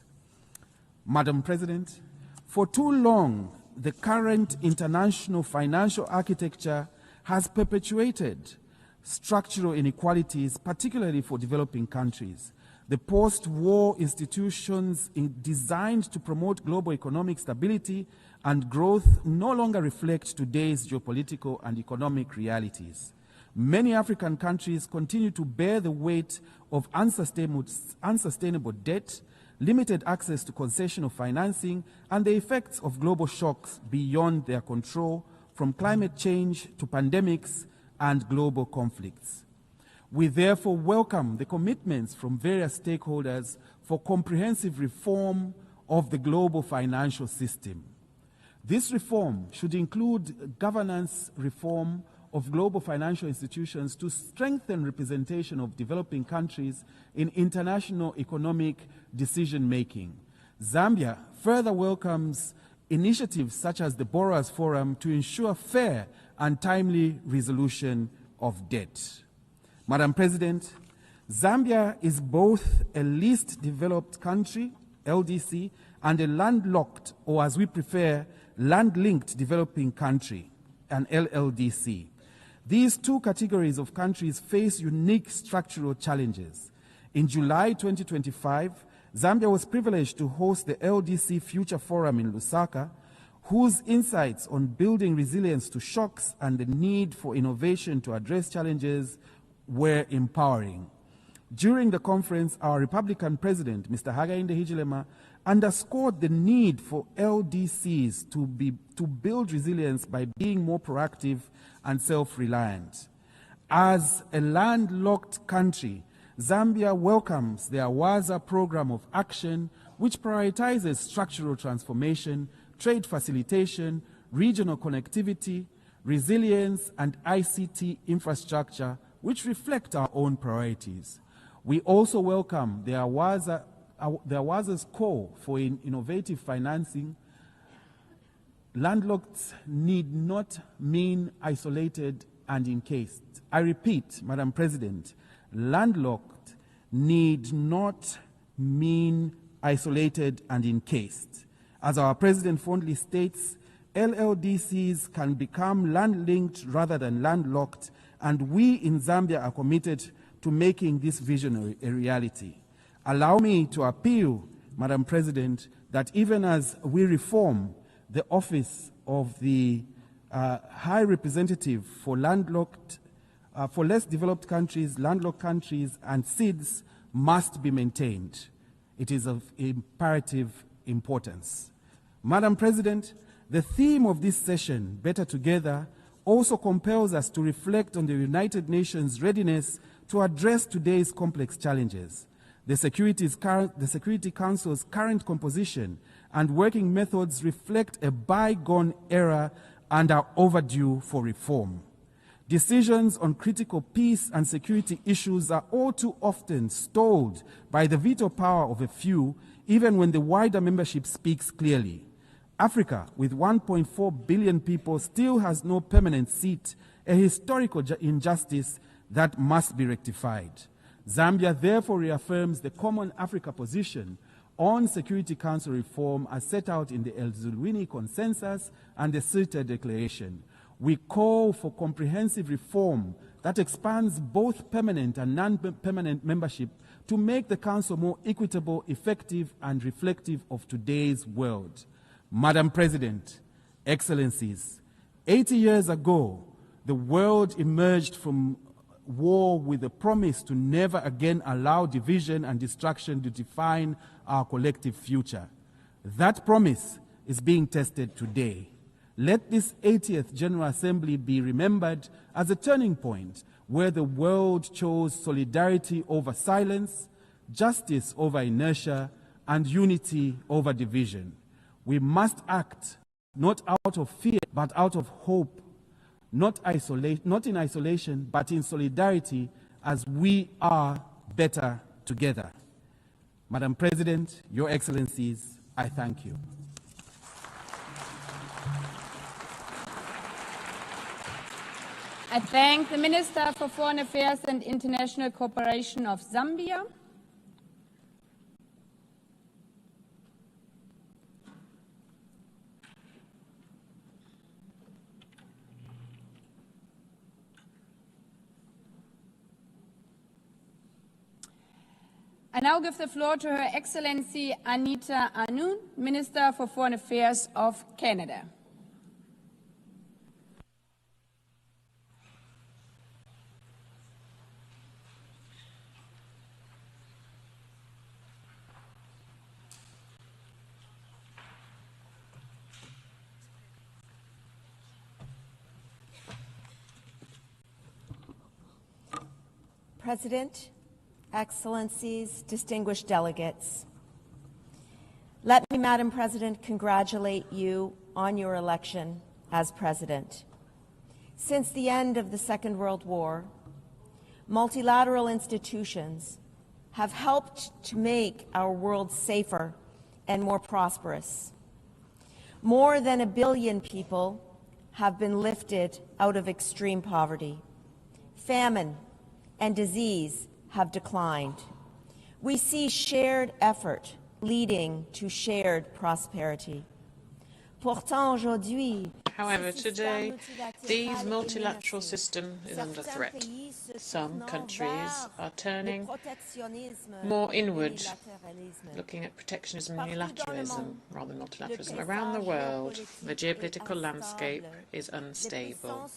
Madam President, for too long, the current international financial architecture has perpetuated structural inequalities, particularly for developing countries. The post-war institutions designed to promote global economic stability and growth no longer reflect today's geopolitical and economic realities. Many African countries continue to bear the weight of unsustainable debt, limited access to concessional financing, and the effects of global shocks beyond their control, from climate change to pandemics and global conflicts. We therefore welcome the commitments from various stakeholders for comprehensive reform of the global financial system. This reform should include governance reform of global financial institutions to strengthen representation of developing countries in international economic decision-making. Zambia further welcomes initiatives such as the Borrowers Forum to ensure fair and timely resolution of debt. Madam President, Zambia is both a least developed country, LDC, and a landlocked, or as we prefer, land-linked developing country, an LLDC. These two categories of countries face unique structural challenges. In July 2025, Zambia was privileged to host the LDC Future Forum in Lusaka, whose insights on building resilience to shocks and the need for innovation to address challenges were empowering. During the conference, our Republican President, Mr. Hakainde Hichilema, underscored the need for LDCs to build resilience by being more proactive and self-reliant. As a landlocked country, Zambia welcomes the Awaza program of action, which prioritizes structural transformation, trade facilitation, regional connectivity, resilience, and ICT infrastructure, which reflect our own priorities. We also welcome the Awaza's call for innovative financing. Landlocked need not mean isolated and encased. I repeat, Madam President, landlocked need not mean isolated and encased. As our President fondly states, LLDCs can become land-linked rather than landlocked, and we in Zambia are committed to making this vision a reality. Allow me to appeal, Madam President, that even as we reform the office of the High Representative for landlocked, for less developed countries, landlocked countries, and SIDS must be maintained. It is of imperative importance. Madam President, the theme of this session, Better Together, also compels us to reflect on the United Nations' readiness to address today's complex challenges. The Security Council's current composition and working methods reflect a bygone era and are overdue for reform. Decisions on critical peace and security issues are all too often stalled by the veto power of a few, even when the wider membership speaks clearly. Africa, with 1.4 billion people, still has no permanent seat, a historical injustice that must be rectified. Zambia therefore reaffirms the Common Africa position on Security Council reform as set out in the El Zulwini Consensus and the Sirte Declaration. We call for comprehensive reform that expands both permanent and non-permanent membership to make the Council more equitable, effective, and reflective of today's world. Madam President, Excellencies, 80 years ago, the world emerged from war with a promise to never again allow division and destruction to define our collective future. That promise is being tested today. Let this 80th General Assembly be remembered as a turning point where the world chose solidarity over silence, justice over inertia, and unity over division. We must act not out of fear, but out of hope, not in isolation, but in solidarity, as we are better together. Madam President, Your Excellencies, I thank you. I thank the Minister for Foreign Affairs and International Cooperation of Zambia. I now give the floor to Her Excellency Anita Anund, Minister for Foreign Affairs of Canada. President, Excellencies, distinguished delegates, let me, Madam President, congratulate you on your election as President. Since the end of the Second World War, multilateral institutions have helped to make our world safer and more prosperous. More than 1 billion people have been lifted out of extreme poverty. Famine and disease have declined. We see shared effort leading to shared prosperity. However, today, the multilateral system is under threat. Some countries are turning more inward, looking at protectionism and unilateralism rather than multilateralism. Around the world, the geopolitical landscape is unstable.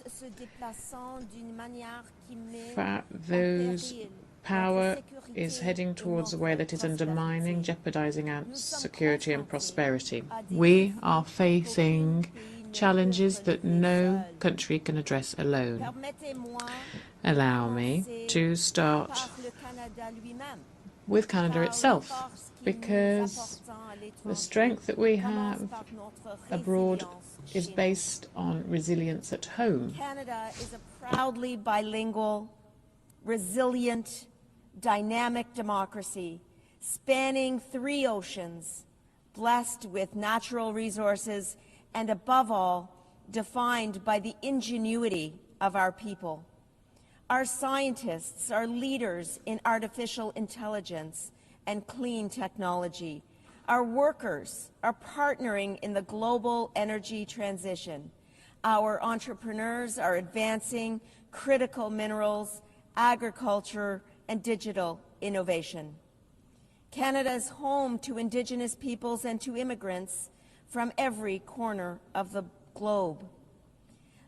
Power is heading towards a way that is undermining, jeopardizing our security and prosperity. We are facing challenges that no country can address alone. Allow me to start with Canada itself, because the strength that we have abroad is based on resilience at home. Canada is a proudly bilingual, resilient, dynamic democracy spanning 3 oceans, blessed with natural resources, and above all, defined by the ingenuity of our people. Our scientists are leaders in artificial intelligence and clean technology. Our workers are partnering in the global energy transition. Our entrepreneurs are advancing critical minerals, agriculture, and digital innovation. Canada is home to Indigenous peoples and to immigrants from every corner of the globe.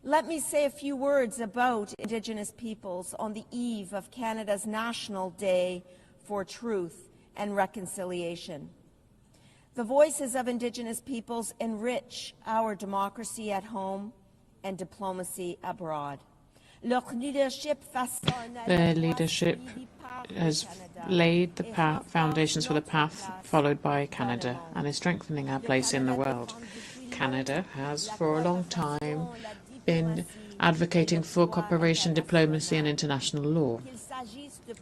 Let me say a few words about Indigenous peoples on the eve of Canada's National Day for Truth and Reconciliation. The voices of Indigenous peoples enrich our democracy at home and diplomacy abroad. Their leadership has laid the foundations for the path followed by Canada and is strengthening our place in the world. Canada has for a long time been advocating for cooperation, diplomacy and international law,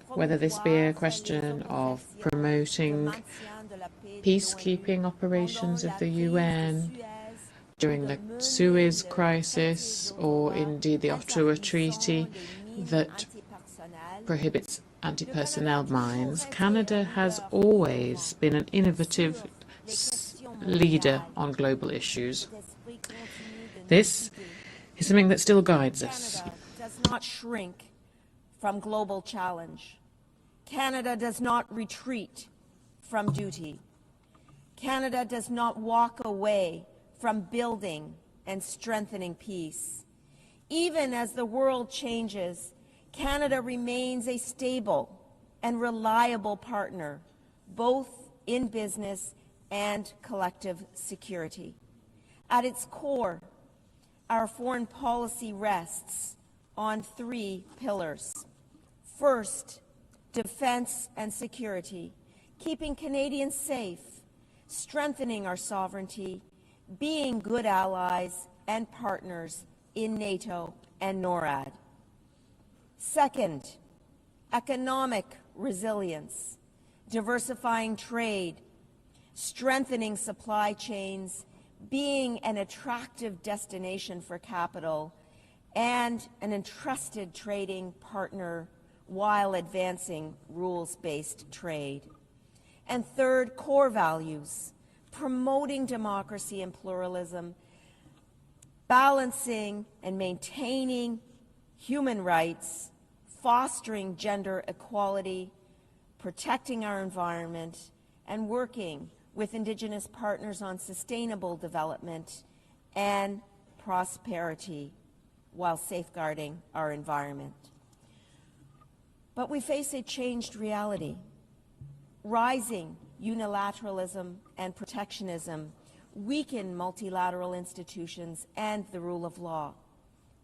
whether this be a question of promoting peacekeeping operations of the UN during the Suez crisis, or indeed the Ottawa Treaty that prohibits anti-personnel mines. Canada has always been an innovative leader on global issues. This is something that still guides us. Canada does not shrink from global challenge. Canada does not retreat from duty. Canada does not walk away from building and strengthening peace. Even as the world changes, Canada remains a stable and reliable partner, both in business and collective security. At its core, our foreign policy rests on three pillars. First, defense and security, keeping Canadians safe, strengthening our sovereignty, being good allies and partners in NATO and NORAD. Second, economic resilience, diversifying trade, strengthening supply chains, being an attractive destination for capital, and an entrusted trading partner while advancing rules-based trade. And third, core values, promoting democracy and pluralism, balancing and maintaining human rights, fostering gender equality, protecting our environment, and working with Indigenous partners on sustainable development and prosperity while safeguarding our environment. But we face a changed reality. Rising unilateralism and protectionism weaken multilateral institutions and the rule of law,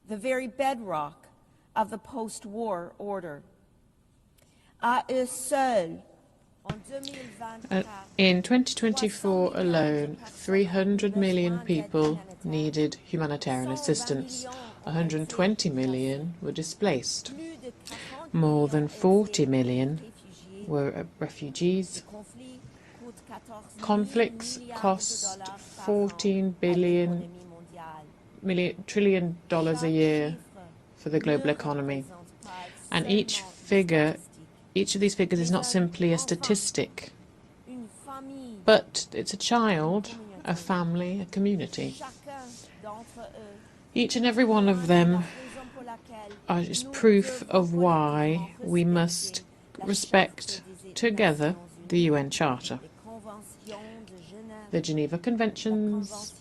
the very bedrock of the post-war order. À eux seuls, in 2024 alone, 300 million people needed humanitarian assistance. 120 million were displaced. More than 40 million were refugees. Conflicts cost $14 trillion a year for the global economy. And each of these figures is not simply a statistic, but it's a child, a family, a community. Each and every one of them is proof of why we must respect together the UN Charter, the Geneva Conventions,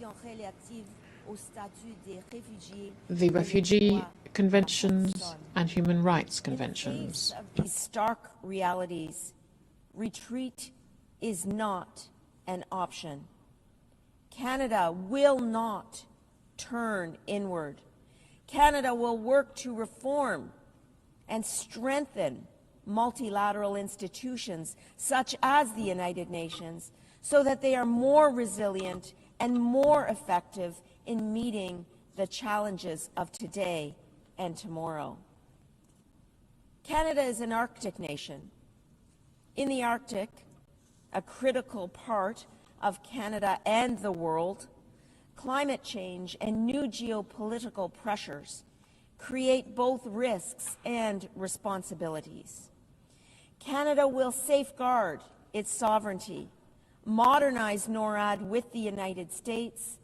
the Refugee Conventions, and Human Rights Conventions. These stark realities, retreat is not an option. Canada will not turn inward. Canada will work to reform and strengthen multilateral institutions such as the United Nations so that they are more resilient and more effective in meeting the challenges of today and tomorrow. Canada is an Arctic nation. In the Arctic, a critical part of Canada and the world, climate change and new geopolitical pressures create both risks and responsibilities. Canada will safeguard its sovereignty, modernize NORAD with the United States,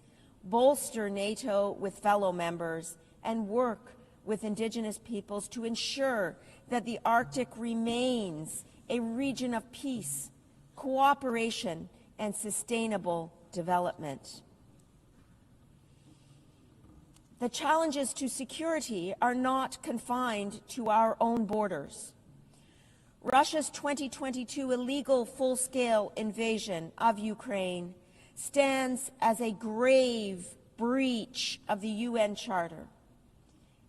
bolster NATO with fellow members, and work with Indigenous peoples to ensure that the Arctic remains a region of peace, cooperation, and sustainable development. The challenges to security are not confined to our own borders. Russia's 2022 illegal full-scale invasion of Ukraine stands as a grave breach of the UN Charter.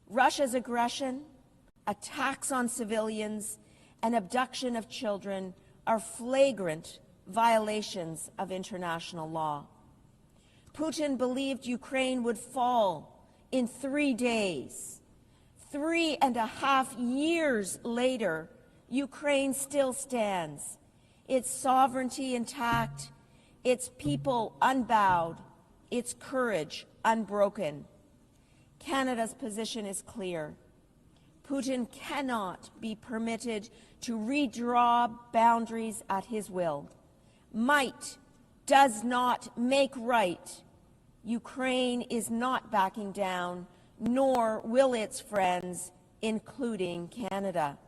Russia's aggression, attacks on civilians, and abduction of children are flagrant violations of international law. Putin believed Ukraine would fall in 3 days. 3.5 years later, Ukraine still stands, its sovereignty intact, its people unbowed, its courage unbroken. Canada's position is clear. Putin cannot be permitted to redraw boundaries at his will. Might does not make right. Ukraine is not backing down, nor will its friends, including Canada.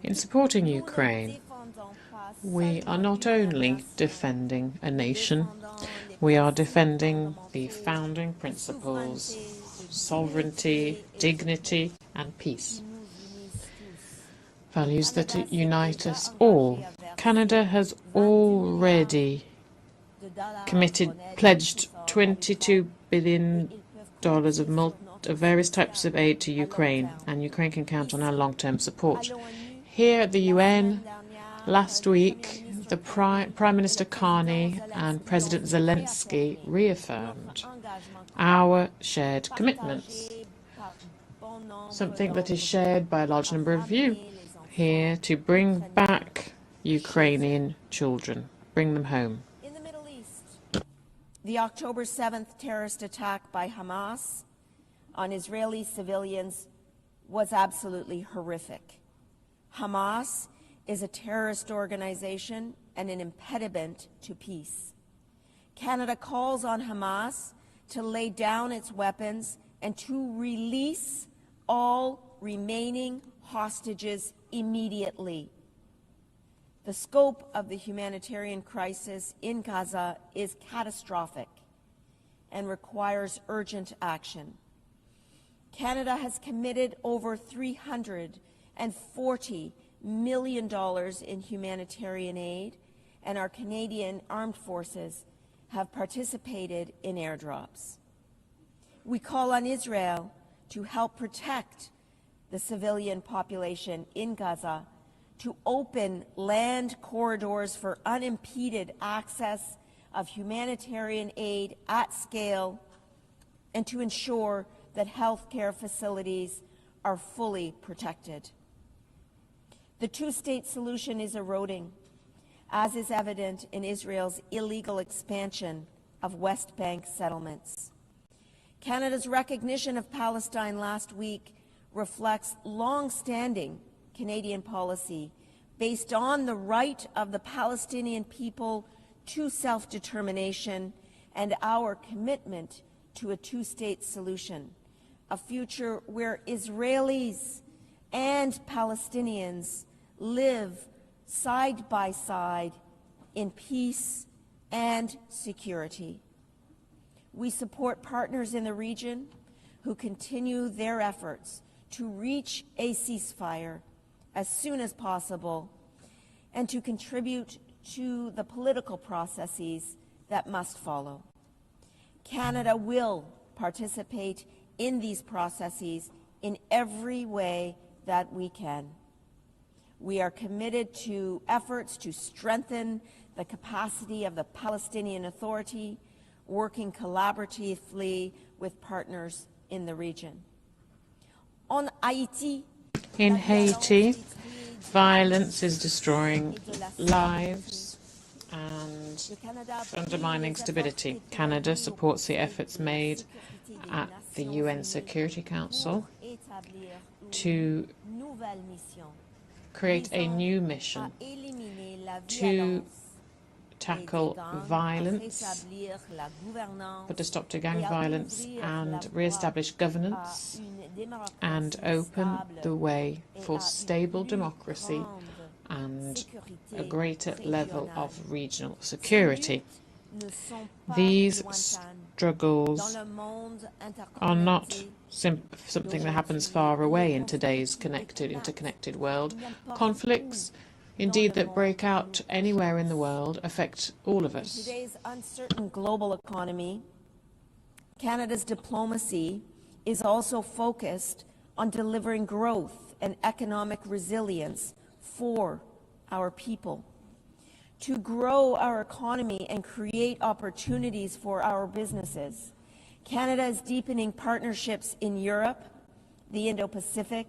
In supporting Ukraine, we are not only defending a nation, we are defending the founding principles, sovereignty, dignity, and peace. Values that unite us all. Canada has already pledged $22 billion of various types of aid to Ukraine, and Ukraine can count on our long-term support. Here at the UN, last week, the Prime Minister Carney and President Zelensky reaffirmed our shared commitments, something that is shared by a large number of you here, to bring back Ukrainian children, bring them home. In the Middle East, the October 7th terrorist attack by Hamas on Israeli civilians was absolutely horrific. Hamas is a terrorist organization and an impediment to peace. Canada calls on Hamas to lay down its weapons and to release all remaining hostages immediately. The scope of the humanitarian crisis in Gaza is catastrophic and requires urgent action. Canada has committed over $340 million in humanitarian aid, and our Canadian armed forces have participated in airdrops. We call on Israel to help protect the civilian population in Gaza, to open land corridors for unimpeded access of humanitarian aid at scale, and to ensure that healthcare facilities are fully protected. The two-state solution is eroding, as is evident in Israel's illegal expansion of West Bank settlements. Canada's recognition of Palestine last week reflects long-standing Canadian policy based on the right of the Palestinian people to self-determination and our commitment to a two-state solution, a future where Israelis and Palestinians live side by side in peace and security. We support partners in the region who continue their efforts to reach a ceasefire as soon as possible and to contribute to the political processes that must follow. Canada will participate in these processes in every way that we can. We are committed to efforts to strengthen the capacity of the Palestinian Authority, working collaboratively with partners in the region. On Haiti, in Haiti, violence is destroying lives and undermining stability. Canada supports the efforts made at the UN Security Council to create a new mission to tackle violence, put a stop to gang violence, and re-establish governance and open the way for stable democracy and a greater level of regional security. These struggles are not something that happens far away in today's interconnected world. Conflicts, indeed, that break out anywhere in the world affect all of us. In today's uncertain global economy, Canada's diplomacy is also focused on delivering growth and economic resilience for our people, to grow our economy and create opportunities for our businesses. Canada is deepening partnerships in Europe, the Indo-Pacific,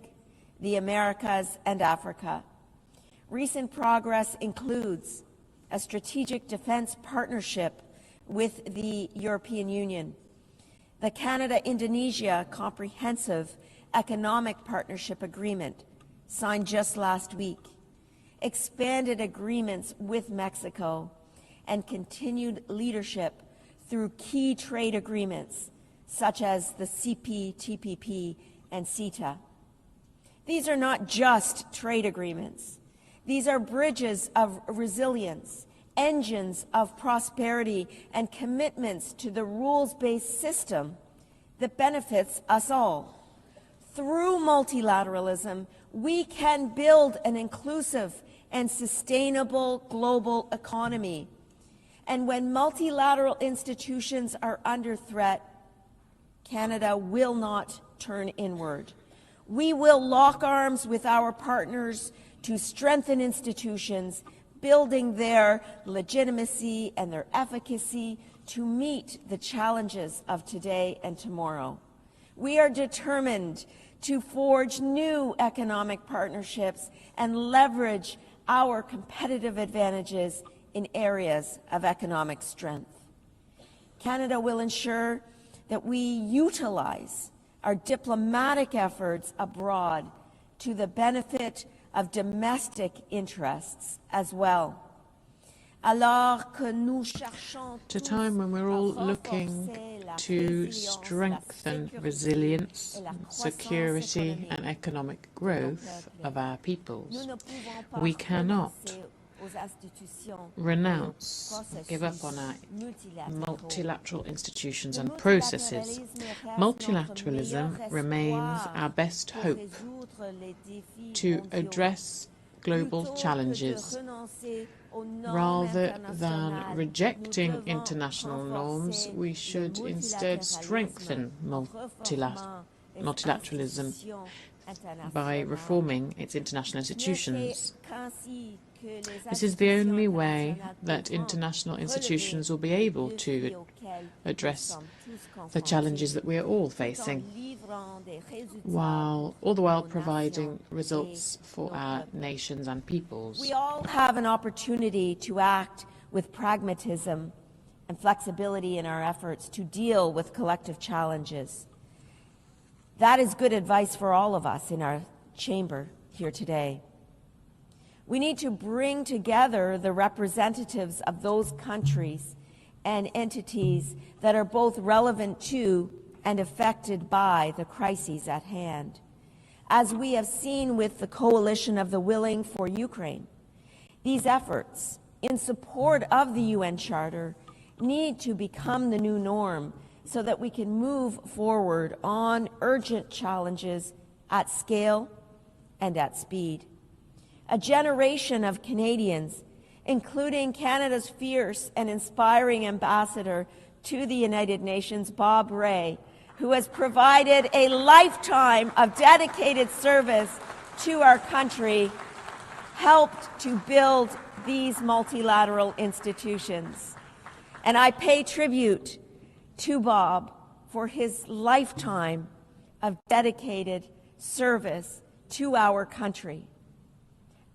the Americas, and Africa. Recent progress includes a strategic defense partnership with the European Union, the Canada-Indonesia Comprehensive Economic Partnership Agreement, signed just last week, expanded agreements with Mexico, and continued leadership through key trade agreements such as the CPTPP and CETA. These are not just trade agreements. These are bridges of resilience, engines of prosperity, and commitments to the rules-based system that benefits us all. Through multilateralism, we can build an inclusive and sustainable global economy. And when multilateral institutions are under threat, Canada will not turn inward. We will lock arms with our partners to strengthen institutions, building their legitimacy and their efficacy to meet the challenges of today and tomorrow. We are determined to forge new economic partnerships and leverage our competitive advantages in areas of economic strength. Canada will ensure that we utilize our diplomatic efforts abroad to the benefit of domestic interests as well. At a time when we're all looking to strengthen resilience, security and economic growth of our peoples, we cannot renounce, give up on our multilateral institutions and processes. Multilateralism remains our best hope to address global challenges. Rather than rejecting international norms, we should instead strengthen multilateralism by reforming its international institutions. This is the only way that international institutions will be able to address the challenges that we are all facing, while all the while providing results for our nations and peoples. We all have an opportunity to act with pragmatism and flexibility in our efforts to deal with collective challenges. That is good advice for all of us in our chamber here today. We need to bring together the representatives of those countries and entities that are both relevant to and affected by the crises at hand. As we have seen with the Coalition of the Willing for Ukraine, these efforts in support of the UN Charter need to become the new norm so that we can move forward on urgent challenges at scale and at speed. A generation of Canadians, including Canada's fierce and inspiring ambassador to the United Nations, Bob Rae, who has provided a lifetime of dedicated service to our country, helped to build these multilateral institutions. And I pay tribute to Bob for his lifetime of dedicated service to our country.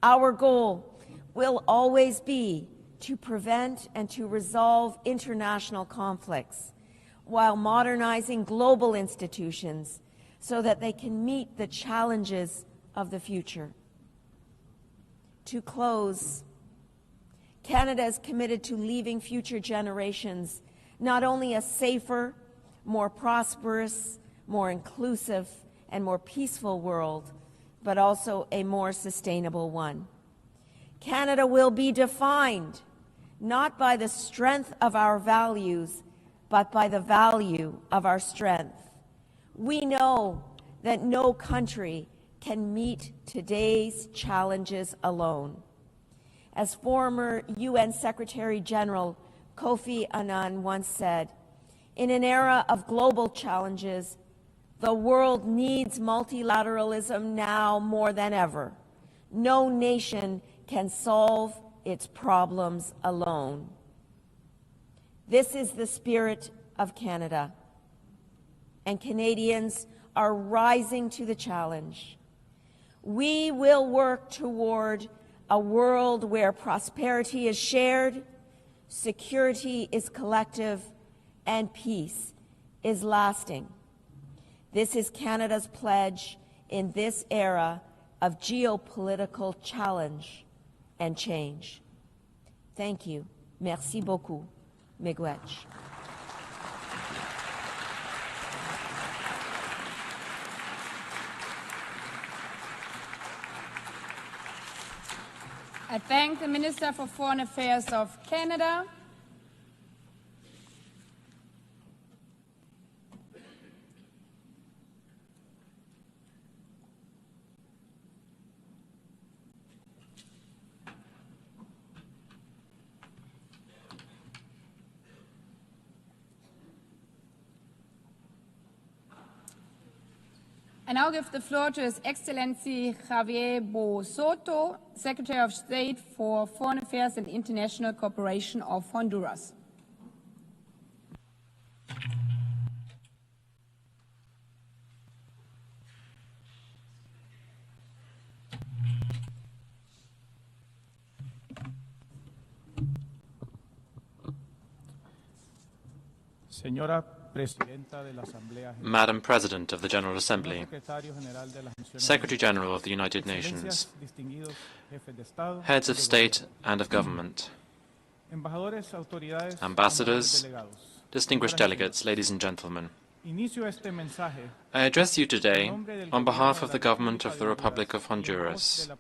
Our goal will always be to prevent and to resolve international conflicts while modernizing global institutions so that they can meet the challenges of the future. To close, Canada is committed to leaving future generations not only a safer, more prosperous, more inclusive, and more peaceful world, but also a more sustainable one. Canada will be defined not by the strength of our values, but by the value of our strength. We know that no country can meet today's challenges alone. As former UN Secretary General Kofi Annan once said, in an era of global challenges, The world needs multilateralism now more than ever. No nation can solve its problems alone. This is the spirit of Canada, and Canadians are rising to the challenge. We will work toward a world where prosperity is shared, security is collective, and peace is lasting. This is Canada's pledge in this era of geopolitical challenge and change. Thank you. Merci beaucoup. Miigwech. I thank the Minister for Foreign Affairs of Canada. I now give the floor to His Excellency Javier Bosoto, Secretary of State for Foreign Affairs and International Cooperation of Honduras. Madam President of the General Assembly, Secretary General of the United Nations, Heads of State and of Government, Ambassadors, distinguished delegates, ladies and gentlemen. I address you today on behalf of the Government of the Republic of Honduras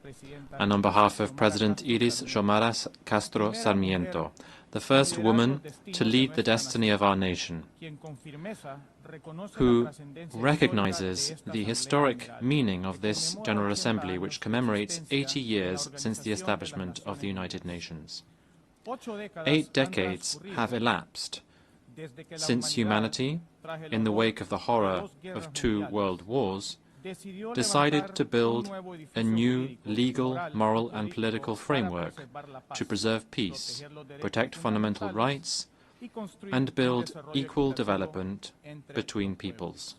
and on behalf of President Iris Xiomara Castro Sarmiento, the first woman to lead the destiny of our nation, who recognizes the historic meaning of this General Assembly, which commemorates 80 years since the establishment of the United Nations. 8 decades have elapsed since humanity, in the wake of the horror of 2 world wars, decided to build a new legal, moral and political framework to preserve peace, protect fundamental rights, and build equal development between peoples.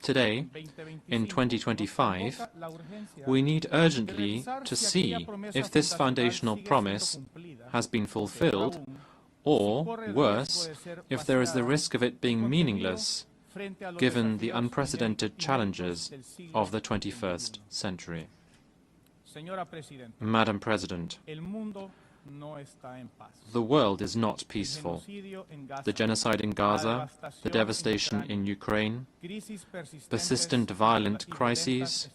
Today, in 2025, we need urgently to see if this foundational promise has been fulfilled, or, worse, if there is the risk of it being meaningless given the unprecedented challenges of the 21st century. Madam President, the world is not peaceful. The genocide in Gaza, the devastation in Ukraine, persistent violent crises,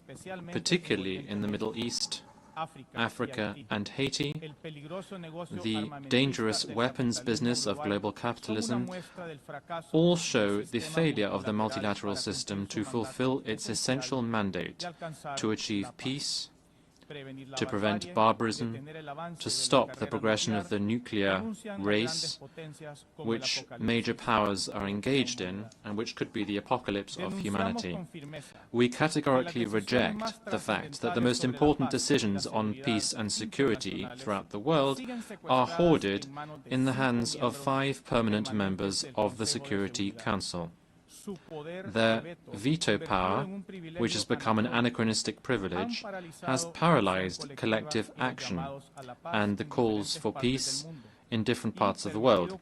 particularly in the Middle East, Africa and Haiti, the dangerous weapons business of global capitalism, all show the failure of the multilateral system to fulfill its essential mandate to achieve peace, to prevent barbarism, to stop the progression of the nuclear race, which major powers are engaged in, and which could be the apocalypse of humanity. We categorically reject the fact that the most important decisions on peace and security throughout the world are hoarded in the hands of 5 permanent members of the Security Council. Their veto power, which has become an anachronistic privilege, has paralyzed collective action and the calls for peace in different parts of the world,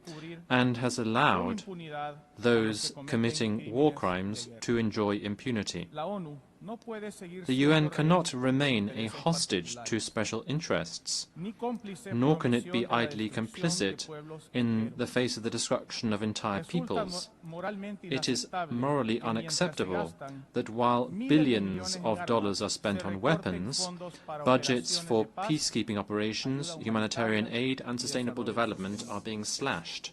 and has allowed those committing war crimes to enjoy impunity. The UN cannot remain a hostage to special interests, nor can it be idly complicit in the face of the destruction of entire peoples. It is morally unacceptable that while billions of dollars are spent on weapons, budgets for peacekeeping operations, humanitarian aid and sustainable development are being slashed.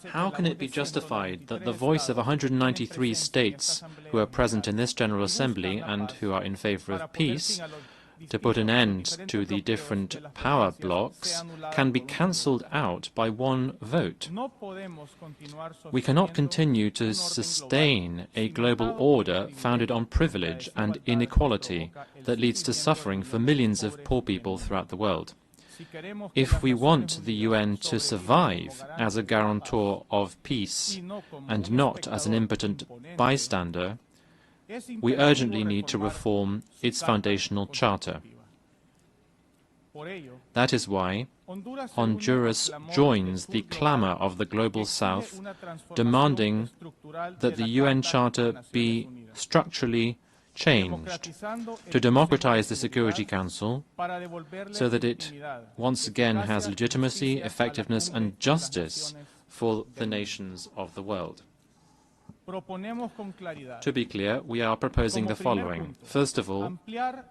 How can it be justified that the voice of 193 states who are present in this General Assembly and who are in favor of peace to put an end to the different power blocs can be cancelled out by one vote. We cannot continue to sustain a global order founded on privilege and inequality that leads to suffering for millions of poor people throughout the world. If we want the UN to survive as a guarantor of peace and not as an impotent bystander, we urgently need to reform its foundational charter. That is why Honduras joins the clamor of the Global South, demanding that the UN Charter be structurally changed to democratize the Security Council so that it once again has legitimacy, effectiveness and justice for the nations of the world. To be clear, we are proposing the following. First of all,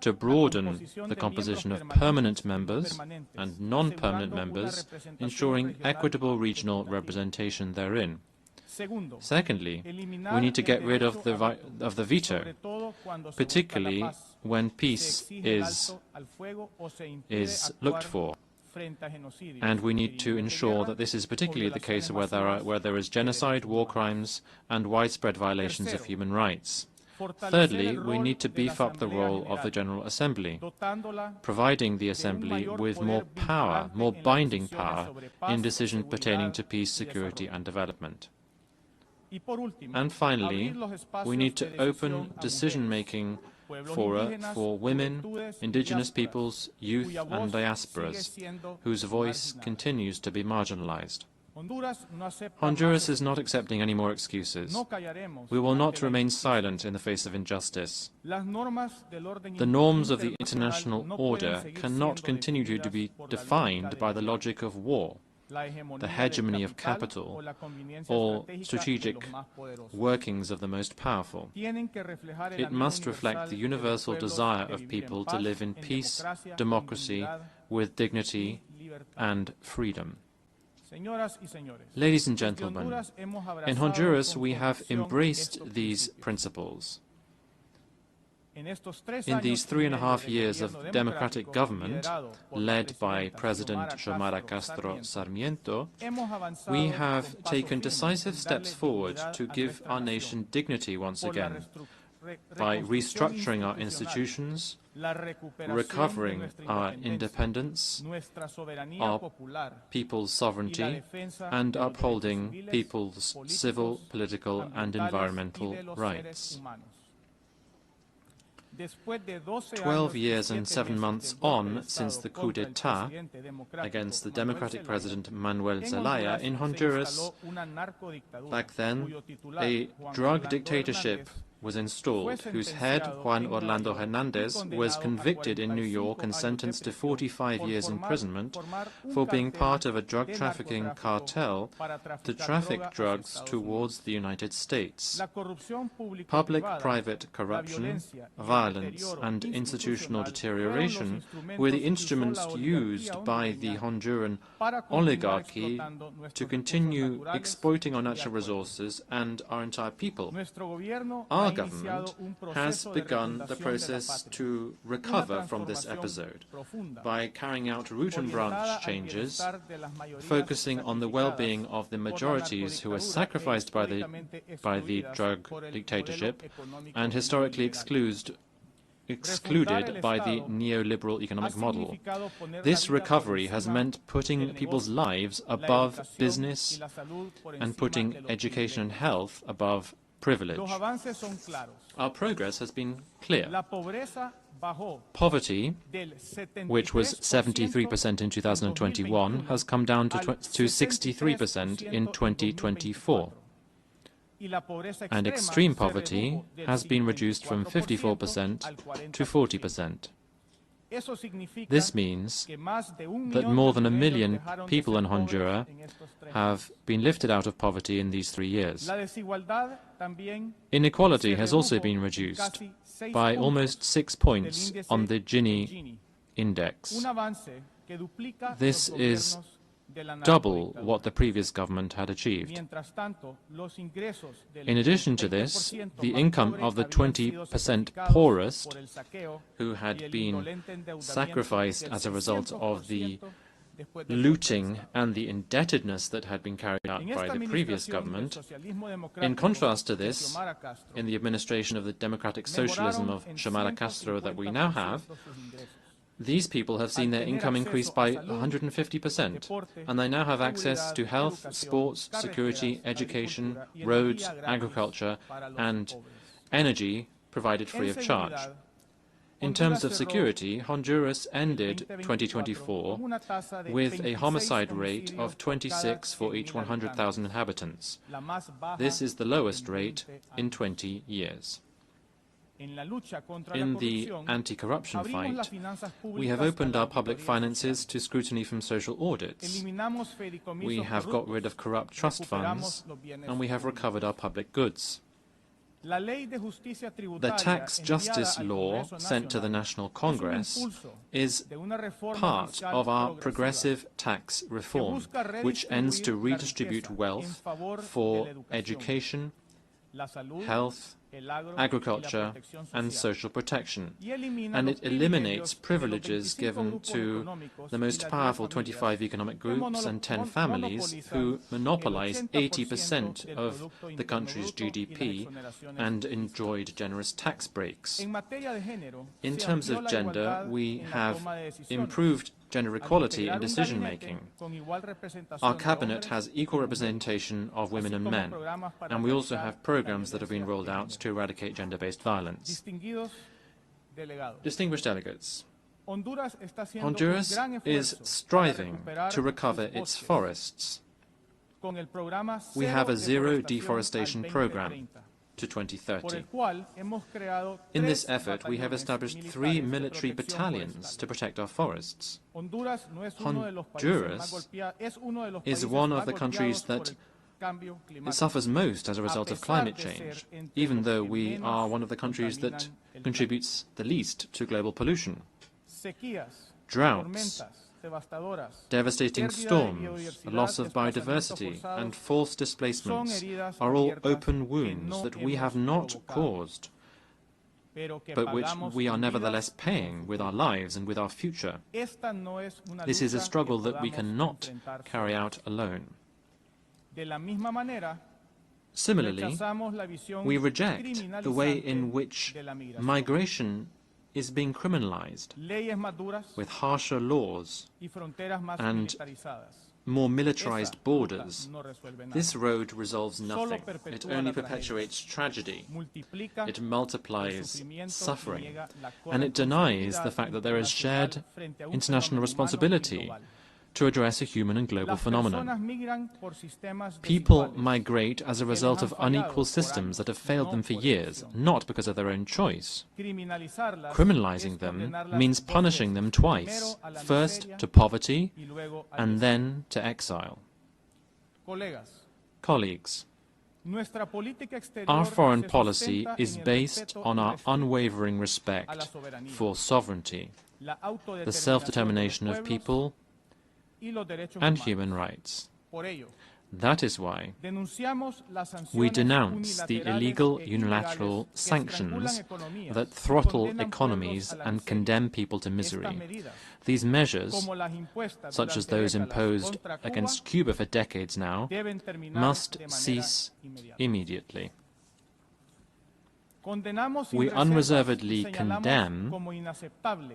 to broaden the composition of permanent members and non-permanent members, ensuring equitable regional representation therein. Secondly, we need to get rid of the veto, particularly when peace is looked for. And we need to ensure that this is particularly the case where there is genocide, war crimes, and widespread violations of human rights. Thirdly, we need to beef up the role of the General Assembly, providing the Assembly with more power, more binding power, in decisions pertaining to peace, security, and development. And finally, we need to open decision-making fora for women, indigenous peoples, youth and diasporas, whose voice continues to be marginalized. Honduras is not accepting any more excuses. We will not remain silent in the face of injustice. The norms of the international order cannot continue to be defined by the logic of war, the hegemony of capital, or strategic workings of the most powerful. It must reflect the universal desire of people to live in peace, democracy, with dignity and freedom. Ladies and gentlemen, in Honduras we have embraced these principles. In these 3.5 years of democratic government, led by President Xiomara Castro Sarmiento, we have taken decisive steps forward to give our nation dignity once again, by restructuring our institutions, recovering our independence, our people's sovereignty, and upholding people's civil, political, and environmental rights. 12 years and 7 months on since the coup d'etat against the democratic president Manuel Zelaya in Honduras, back then, a drug dictatorship was installed, whose head, Juan Orlando Hernandez, was convicted in New York and sentenced to 45 years imprisonment for being part of a drug trafficking cartel to traffic drugs towards the United States. Public-private corruption, violence, and institutional deterioration were the instruments used by the Honduran oligarchy to continue exploiting our natural resources and our entire people. Our government has begun the process to recover from this episode by carrying out root and branch changes, focusing on the well-being of the majorities who were sacrificed by the drug dictatorship and historically excluded by the neoliberal economic model. This recovery has meant putting people's lives above business and putting education and health above privilege. Our progress has been clear. Poverty, which was 73% in 2021, has come down to 63% in 2024. And extreme poverty has been reduced from 54% to 40%. This means that more than 1 million people in Honduras have been lifted out of poverty in these 3 years. Inequality has also been reduced by almost 6 points on the Gini index. This is double what the previous government had achieved. In addition to this, the income of the 20% poorest, who had been sacrificed as a result of the looting and the indebtedness that had been carried out by the previous government. In contrast to this, in the administration of the democratic socialism of Xiomara Castro that we now have, these people have seen their income increase by 150%, and they now have access to health, sports, security, education, roads, agriculture, and energy provided free of charge. In terms of security, Honduras ended 2024 with a homicide rate of 26 for each 100,000 inhabitants. This is the lowest rate in 20 years. In the anti-corruption fight, we have opened our public finances to scrutiny from social audits. We have got rid of corrupt trust funds, and we have recovered our public goods. The tax justice law sent to the National Congress is part of our progressive tax reform, which aims to redistribute wealth for education, health, agriculture, and social protection, and it eliminates privileges given to the most powerful 25 economic groups and 10 families who monopolize 80% of the country's GDP and enjoyed generous tax breaks. In terms of gender, we have improved gender equality in decision-making. Our cabinet has equal representation of women and men, and we also have programs that have been rolled out to eradicate gender-based violence. Distinguished delegates, Honduras is striving to recover its forests. We have a zero deforestation program to 2030. In this effort, we have established 3 military battalions to protect our forests. Honduras is one of the countries that suffers most as a result of climate change, even though we are one of the countries that contributes the least to global pollution. Droughts, devastating storms, loss of biodiversity, and forced displacements are all open wounds that we have not caused, but which we are nevertheless paying with our lives and with our future. This is a struggle that we cannot carry out alone. Similarly, we reject the way in which migration is being criminalized, with harsher laws and more militarized borders. This road resolves nothing. It only perpetuates tragedy. It multiplies suffering, and it denies the fact that there is shared international responsibility to address a human and global phenomenon. People migrate as a result of unequal systems that have failed them for years, not because of their own choice. Criminalizing them means punishing them twice, first to poverty and then to exile. Colleagues, our foreign policy is based on our unwavering respect for sovereignty, the self-determination of people, and human rights. That is why we denounce the illegal unilateral sanctions that throttle economies and condemn people to misery. These measures, such as those imposed against Cuba for decades now, must cease immediately. We unreservedly condemn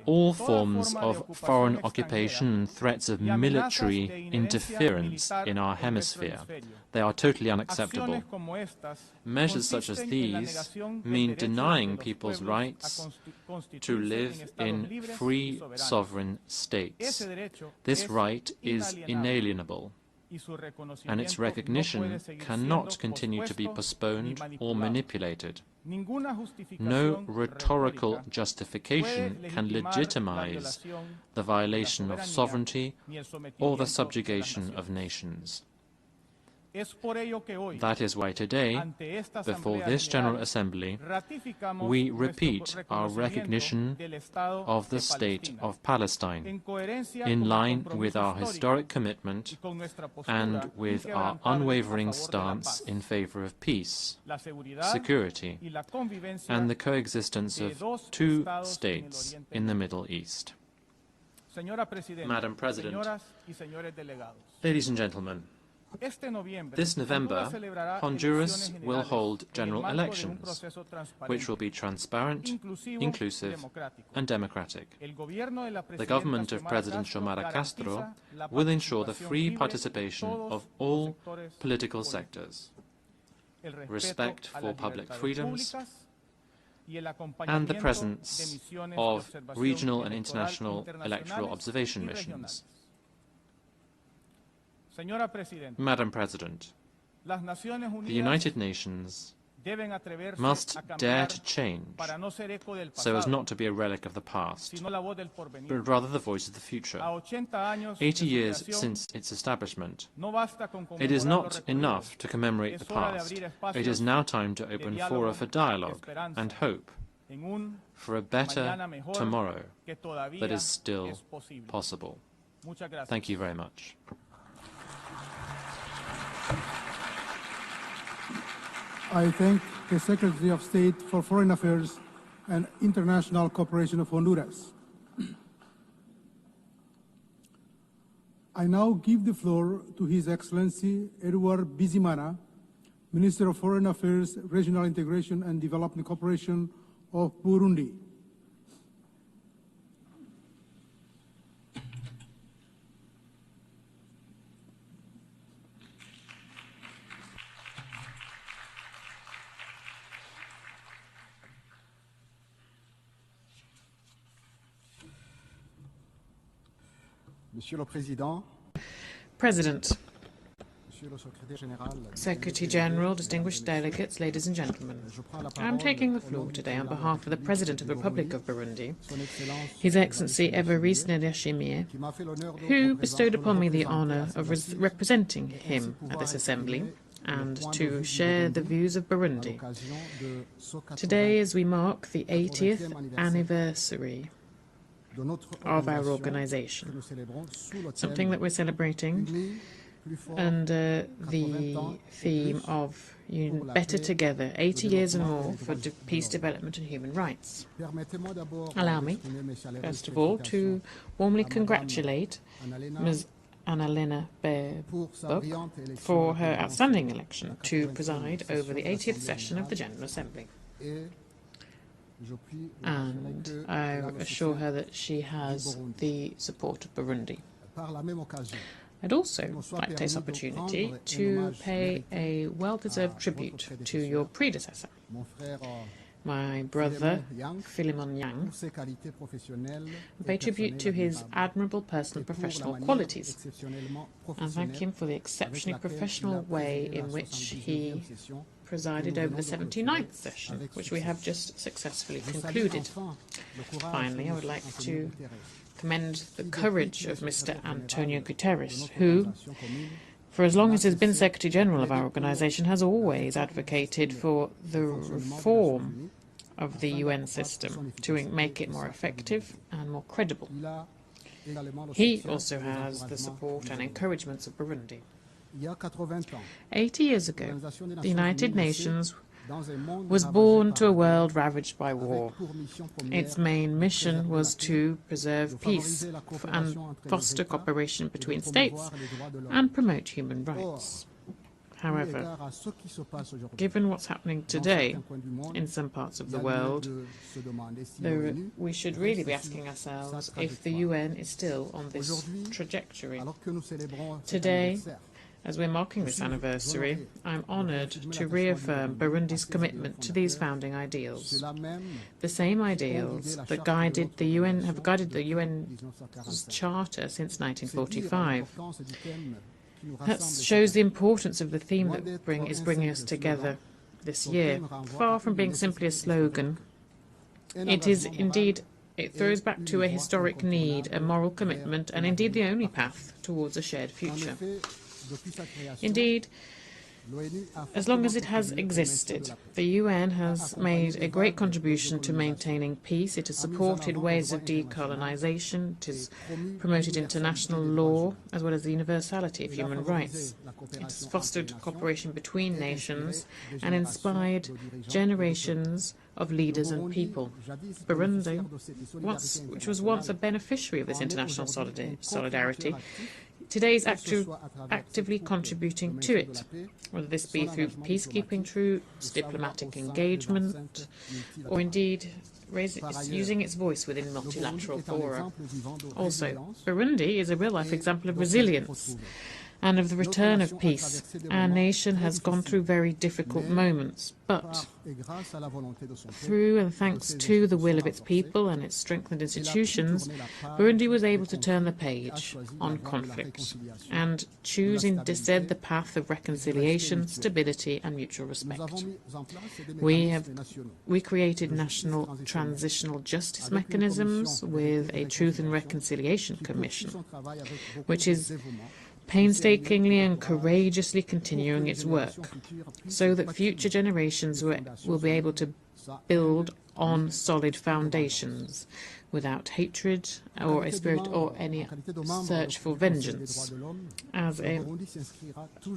all forms of foreign occupation and threats of military interference in our hemisphere. They are totally unacceptable. Measures such as these mean denying people's rights to live in free sovereign states. This right is inalienable, and its recognition cannot continue to be postponed or manipulated. No rhetorical justification can legitimize the violation of sovereignty or the subjugation of nations. That is why today, before this General Assembly, we repeat our recognition of the State of Palestine, in line with our historic commitment and with our unwavering stance in favor of peace, security, and the coexistence of two states in the Middle East. Madam President, ladies and gentlemen, this November, Honduras will hold general elections, which will be transparent, inclusive, and democratic. The government of President Xiomara Castro will ensure the free participation of all political sectors, respect for public freedoms, and the presence of regional and international electoral observation missions. Madam President, the United Nations must dare to change so as not to be a relic of the past, but rather the voice of the future. 80 years since its establishment, it is not enough to commemorate the past. It is now time to open fora for dialogue and hope for a better tomorrow that is still possible. Thank you very much. I thank the Secretary of State for Foreign Affairs and International Cooperation of Honduras. I now give the floor to His Excellency Edouard Bizimana, Minister of Foreign Affairs, Regional Integration and Development Cooperation of Burundi. Monsieur le Président, President, Monsieur le Secrétaire Général, Secretary General, distinguished delegates, ladies and gentlemen, I am taking the floor today on behalf of the President of the Republic of Burundi, His Excellency Evariste Ndayishimiye, who bestowed upon me the honour of representing him at this Assembly and to share the views of Burundi. Today, as we mark the 80th anniversary of our organization, something that we're celebrating under the theme of Better Together, 80 years and more for peace, development and human rights. Allow me, first of all, to warmly congratulate Ms. Annalena Baerbock for her outstanding election to preside over the 80th session of the General Assembly. And I assure her that she has the support of Burundi. I'd also like to take this opportunity to pay a well-deserved tribute to your predecessor, my brother, Philemon Yang, and pay tribute to his admirable personal and professional qualities, and thank him for the exceptionally professional way in which he presided over the 79th session, which we have just successfully concluded. Finally, I would like to commend the courage of Mr. Antonio Guterres, who, for as long as he's been Secretary General of our organisation, has always advocated for the reform of the UN system to make it more effective and more credible. He also has the support and encouragement of Burundi. 80 years ago, the United Nations was born to a world ravaged by war. Its main mission was to preserve peace and foster cooperation between states and promote human rights. However, given what's happening today in some parts of the world, we should really be asking ourselves if the UN is still on this trajectory. Today, as we're marking this anniversary, I'm honoured to reaffirm Burundi's commitment to these founding ideals. The same ideals that have guided the UN's Charter since 1945. That shows the importance of the theme that is bringing us together this year. Far from being simply a slogan, it is indeed, it throws back to a historic need, a moral commitment, and indeed the only path towards a shared future. Indeed, as long as it has existed. The UN has made a great contribution to maintaining peace. It has supported ways of decolonization. It has promoted international law as well as the universality of human rights. It has fostered cooperation between nations and inspired generations of leaders and people. Burundi, which was once a beneficiary of this international solidarity, today is actively contributing to it, whether this be through peacekeeping troops, diplomatic engagement, or indeed using its voice within multilateral fora. Also, Burundi is a real-life example of resilience and of the return of peace. Our nation has gone through very difficult moments, but through and thanks to the will of its people and its strengthened institutions, Burundi was able to turn the page on conflict and choose instead the path of reconciliation, stability and mutual respect. We created national transitional justice mechanisms with a Truth and Reconciliation Commission, which is painstakingly and courageously continuing its work, so that future generations will be able to build on solid foundations without hatred or a spirit or any search for vengeance. As a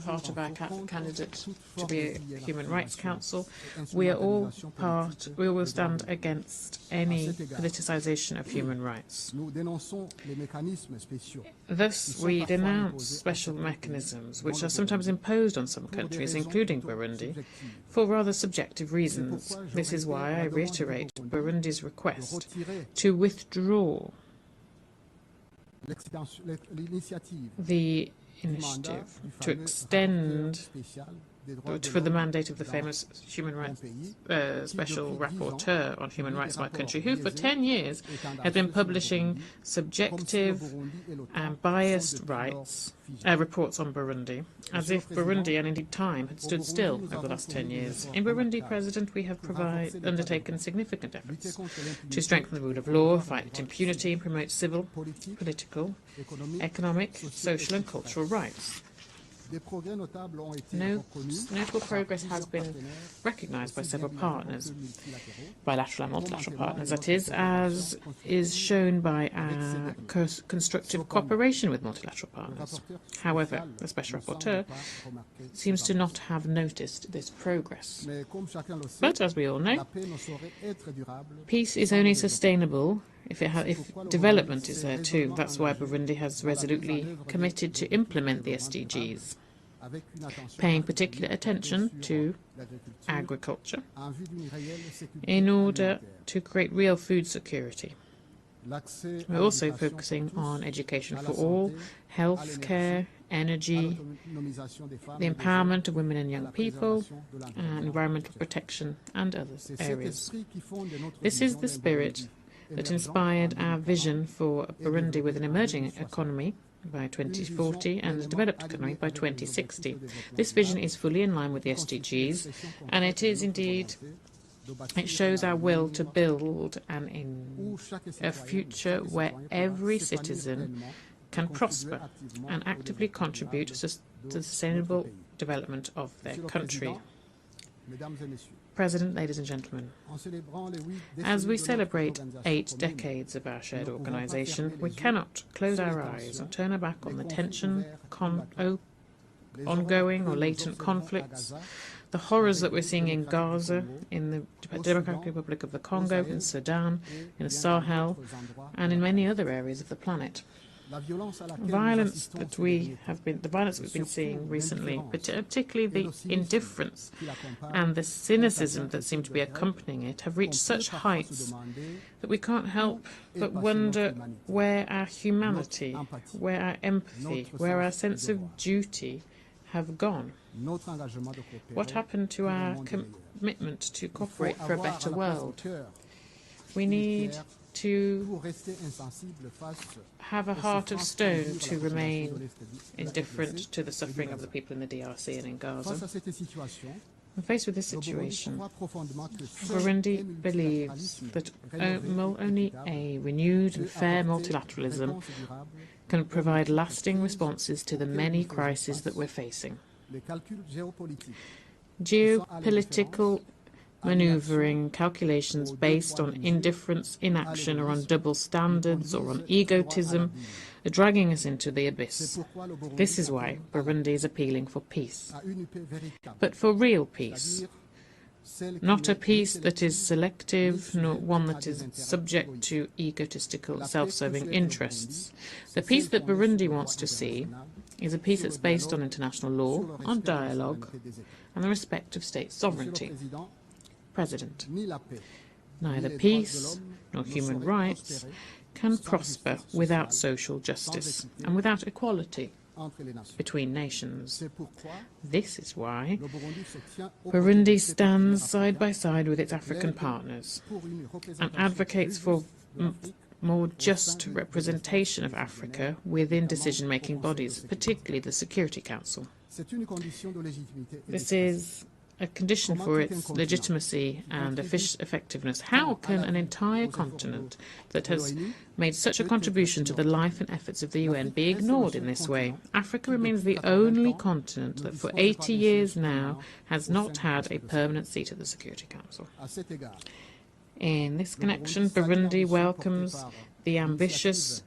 part of our candidate to be a Human Rights Council, we will stand against any politicization of human rights. Thus, we denounce special mechanisms which are sometimes imposed on some countries, including Burundi, for rather subjective reasons. This is why I reiterate Burundi's request to withdraw the initiative to extend for the mandate of the famous human rights special rapporteur on human rights in my country, who for 10 years has been publishing subjective and biased reports on Burundi, as if Burundi and indeed time had stood still over the last 10 years. In Burundi, President, we have undertaken significant efforts to strengthen the rule of law, fight impunity and promote civil, political, economic, social and cultural rights. Notable progress has been recognised by several partners, bilateral and multilateral partners, that is, as is shown by our constructive cooperation with multilateral partners. However, the Special Rapporteur seems to not have noticed this progress. But, as we all know, peace is only sustainable if development is there too. That's why Burundi has resolutely committed to implement the SDGs, paying particular attention to agriculture in order to create real food security. We're also focusing on education for all, health care, energy, the empowerment of women and young people, and environmental protection and other areas. This is the spirit that inspired our vision for Burundi with an emerging economy by 2040 and a developed economy by 2060. This vision is fully in line with the SDGs, and it is indeed, it shows our will to build a future where every citizen can prosper and actively contribute to the sustainable development of their country. President, ladies and gentlemen, as we celebrate 8 decades of our shared organisation, we cannot close our eyes and turn our back on the tension, ongoing or latent conflicts, the horrors that we're seeing in Gaza, in the Democratic Republic of the Congo, in Sudan, in the Sahel, and in many other areas of the planet. The violence that we've been seeing recently, particularly the indifference and the cynicism that seem to be accompanying it, have reached such heights that we can't help but wonder where our humanity, where our empathy, where our sense of duty have gone. What happened to our commitment to cooperate for a better world? We need to have a heart of stone to remain indifferent to the suffering of the people in the DRC and in Gaza. Faced with this situation, Burundi believes that only a renewed and fair multilateralism can provide lasting responses to the many crises that we're facing. Geopolitical manoeuvring calculations based on indifference, inaction, or on double standards, or on egotism, are dragging us into the abyss. This is why Burundi is appealing for peace. But for real peace. Not a peace that is selective, nor one that is subject to egotistical, self-serving interests. The peace that Burundi wants to see is a peace that's based on international law, on dialogue, and the respect of state sovereignty. President, neither peace nor human rights can prosper without social justice and without equality between nations. This is why Burundi stands side by side with its African partners and advocates for more just representation of Africa within decision-making bodies, particularly the Security Council. This is a condition for its legitimacy and effectiveness. How can an entire continent that has made such a contribution to the life and efforts of the UN be ignored in this way? Africa remains the only continent that for 80 years now has not had a permanent seat at the Security Council. In this connection, Burundi welcomes the ambitious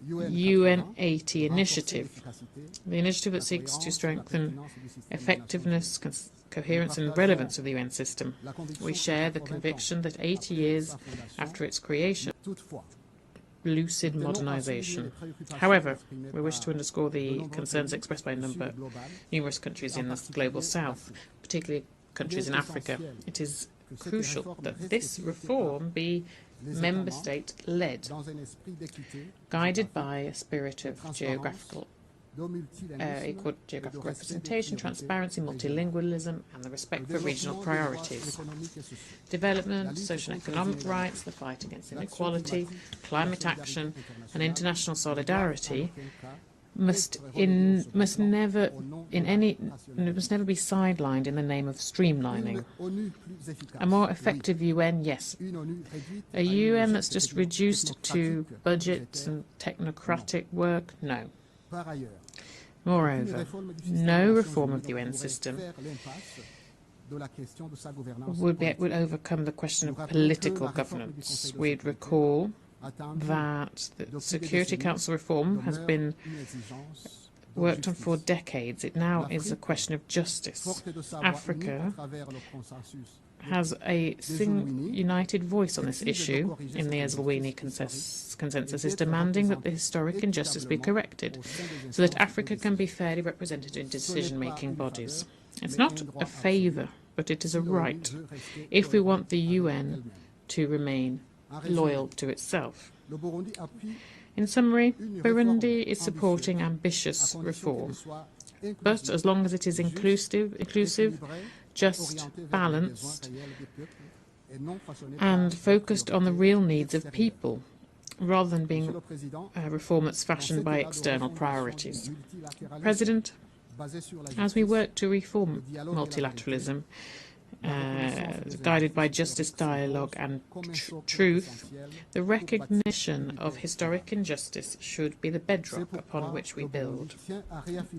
UN 80 initiative, the initiative that seeks to strengthen effectiveness, coherence and relevance of the UN system. We share the conviction that 80 years after its creation, lucid modernization. However, we wish to underscore the concerns expressed by numerous countries in the global south, particularly countries in Africa. It is crucial that this reform be member state-led, guided by a spirit of equal geographical representation, transparency, multilingualism, and the respect for regional priorities. Development, social and economic rights, the fight against inequality, climate action, and international solidarity must never be sidelined in the name of streamlining. A more effective UN, yes. A UN that's just reduced to budgets and technocratic work, no. Moreover, no reform of the UN system would overcome the question of political governance. We'd recall that the Security Council reform has been worked on for decades. It now is a question of justice. Africa has a united voice on this issue in the Eswatini consensus, is demanding that the historic injustice be corrected so that Africa can be fairly represented in decision-making bodies. It's not a favour, but it is a right, if we want the UN to remain loyal to itself. In summary, Burundi is supporting ambitious reform, but as long as it is inclusive, just, balanced, and focused on the real needs of people, rather than being a reform that's fashioned by external priorities. President, as we work to reform multilateralism, guided by justice, dialogue and truth, the recognition of historic injustice should be the bedrock upon which we build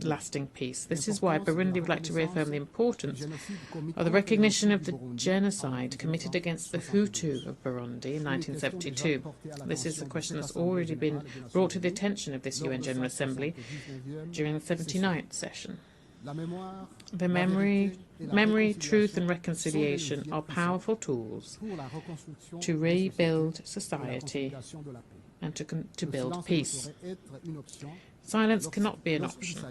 lasting peace. This is why Burundi would like to reaffirm the importance of the recognition of the genocide committed against the Hutu of Burundi in 1972. This is a question that's already been brought to the attention of this UN General Assembly during the 79th session. The memory, truth and reconciliation are powerful tools to rebuild society and to build peace. Silence cannot be an option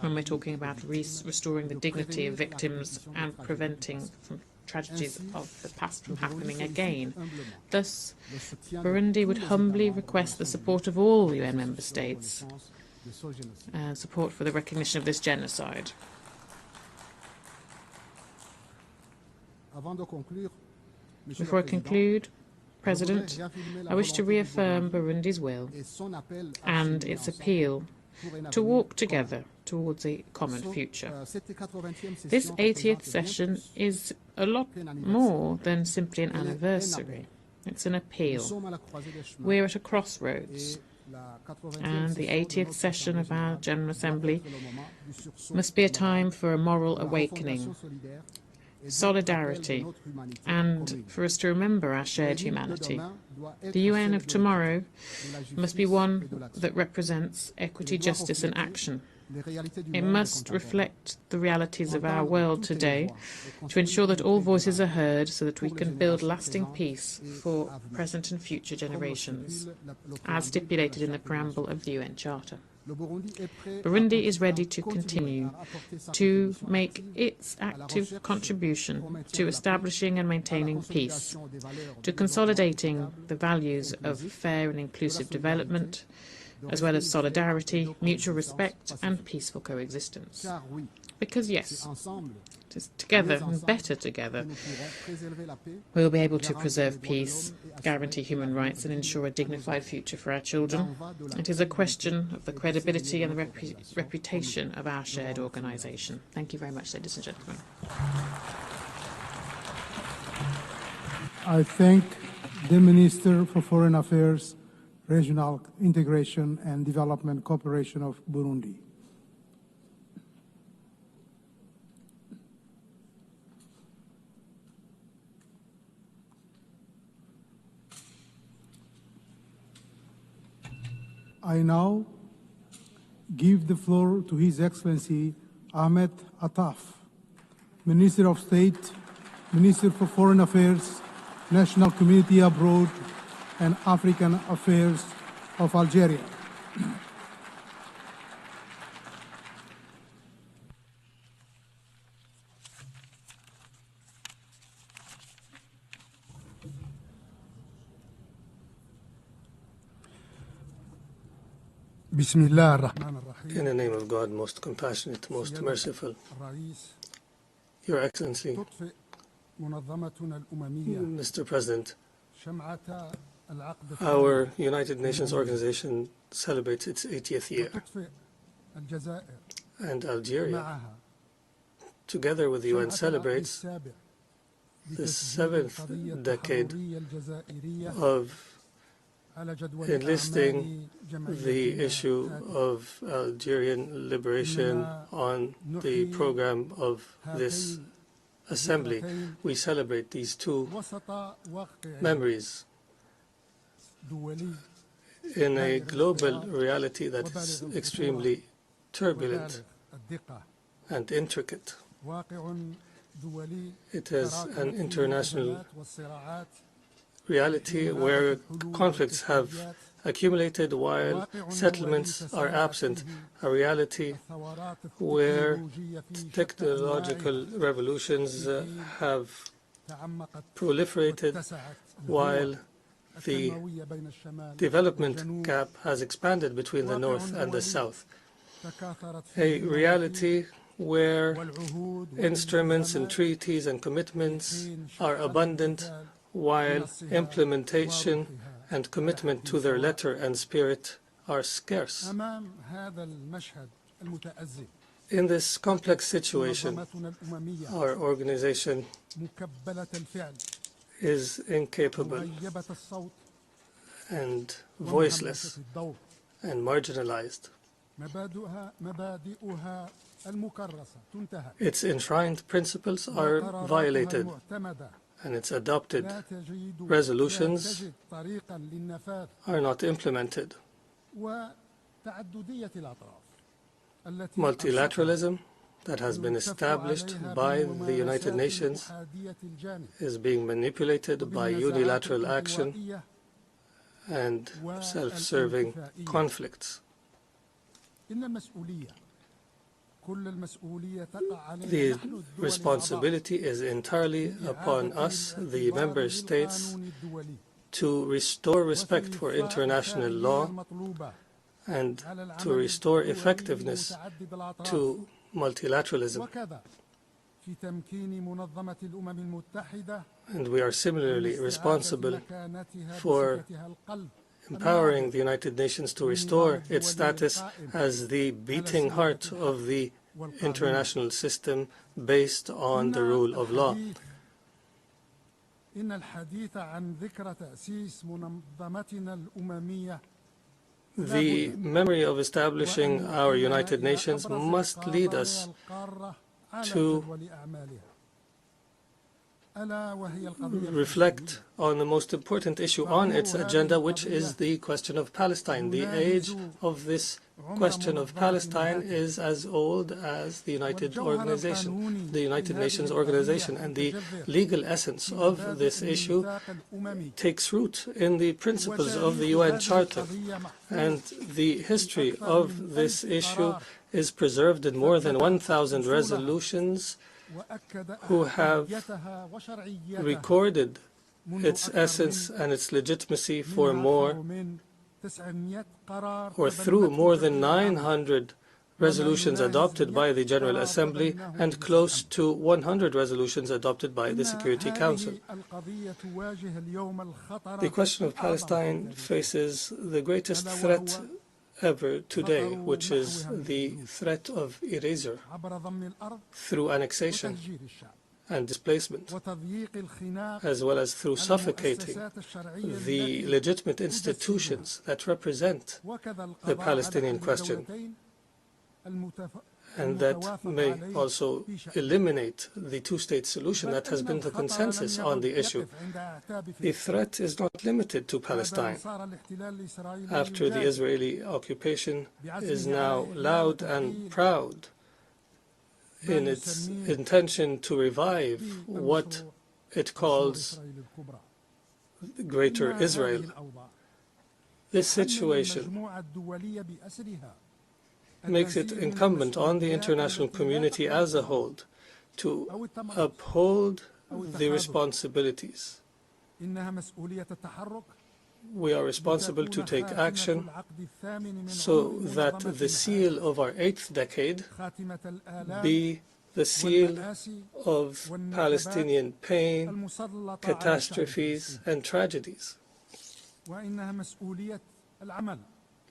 when we're talking about restoring the dignity of victims and preventing tragedies of the past from happening again. Thus, Burundi would humbly request the support of all UN member states and support for the recognition of this genocide. Before I conclude, President, I wish to reaffirm Burundi's will and its appeal to walk together towards a common future. This 80th session is a lot more than simply an anniversary. It's an appeal. We're at a crossroads. and the 80th session of our General Assembly must be a time for a moral awakening, solidarity, and for us to remember our shared humanity. The UN of tomorrow must be one that represents equity, justice and action. It must reflect the realities of our world today to ensure that all voices are heard so that we can build lasting peace for present and future generations, as stipulated in the preamble of the UN Charter. Burundi is ready to continue to make its active contribution to establishing and maintaining peace, to consolidating the values of fair and inclusive development, as well as solidarity, mutual respect and peaceful coexistence. Because yes, just together and better together, we will be able to preserve peace, guarantee human rights and ensure a dignified future for our children. It is a question of the credibility and the reputation of our shared organisation. Thank you very much, ladies and gentlemen. I thank the Minister for Foreign Affairs, Regional Integration and Development Cooperation of Burundi. I now give the floor to His Excellency Ahmed Attaf, Minister of State, Minister for Foreign Affairs, National Community Abroad, and African Affairs of Algeria. In the name of God, most compassionate, most merciful, Your Excellency, Mr. President, our United Nations organization celebrates its 80th year, and Algeria, together with the UN, celebrates the 7th decade of enlisting the issue of Algerian liberation on the program of this assembly. We celebrate these two memories in a global reality that is extremely turbulent and intricate. It is an international reality where conflicts have accumulated while settlements are absent, a reality where technological revolutions have proliferated while the development gap has expanded between the North and the South. A reality where instruments and treaties and commitments are abundant while implementation and commitment to their letter and spirit are scarce. In this complex situation, our organization is incapable and voiceless and marginalized. Its enshrined principles are violated, and its adopted resolutions are not implemented. Multilateralism that has been established by the United Nations is being manipulated by unilateral action and self-serving conflicts. The responsibility is entirely upon us, the member states, to restore respect for international law and to restore effectiveness to multilateralism. And we are similarly responsible for empowering the United Nations to restore its status as the beating heart of the international system based on the rule of law. The memory of establishing our United Nations must lead us to reflect on the most important issue on its agenda, which is the question of Palestine. The age of this question of Palestine is as old as the United Nations organization, and the legal essence of this issue takes root in the principles of the UN Charter, and the history of this issue is preserved in more than 1,000 resolutions who have recorded its essence and its legitimacy for through more than 900 resolutions adopted by the General Assembly and close to 100 resolutions adopted by the Security Council. The question of Palestine faces the greatest threat ever today, which is the threat of erasure through annexation and displacement, as well as through suffocating the legitimate institutions that represent the Palestinian question, and that may also eliminate the two-state solution that has been the consensus on the issue. The threat is not limited to Palestine. After the Israeli occupation is now loud and proud in its intention to revive what it calls Greater Israel. This situation makes it incumbent on the international community as a whole to uphold the responsibilities. We are responsible to take action so that the seal of our 8th decade be the seal of Palestinian pain, catastrophes, and tragedies.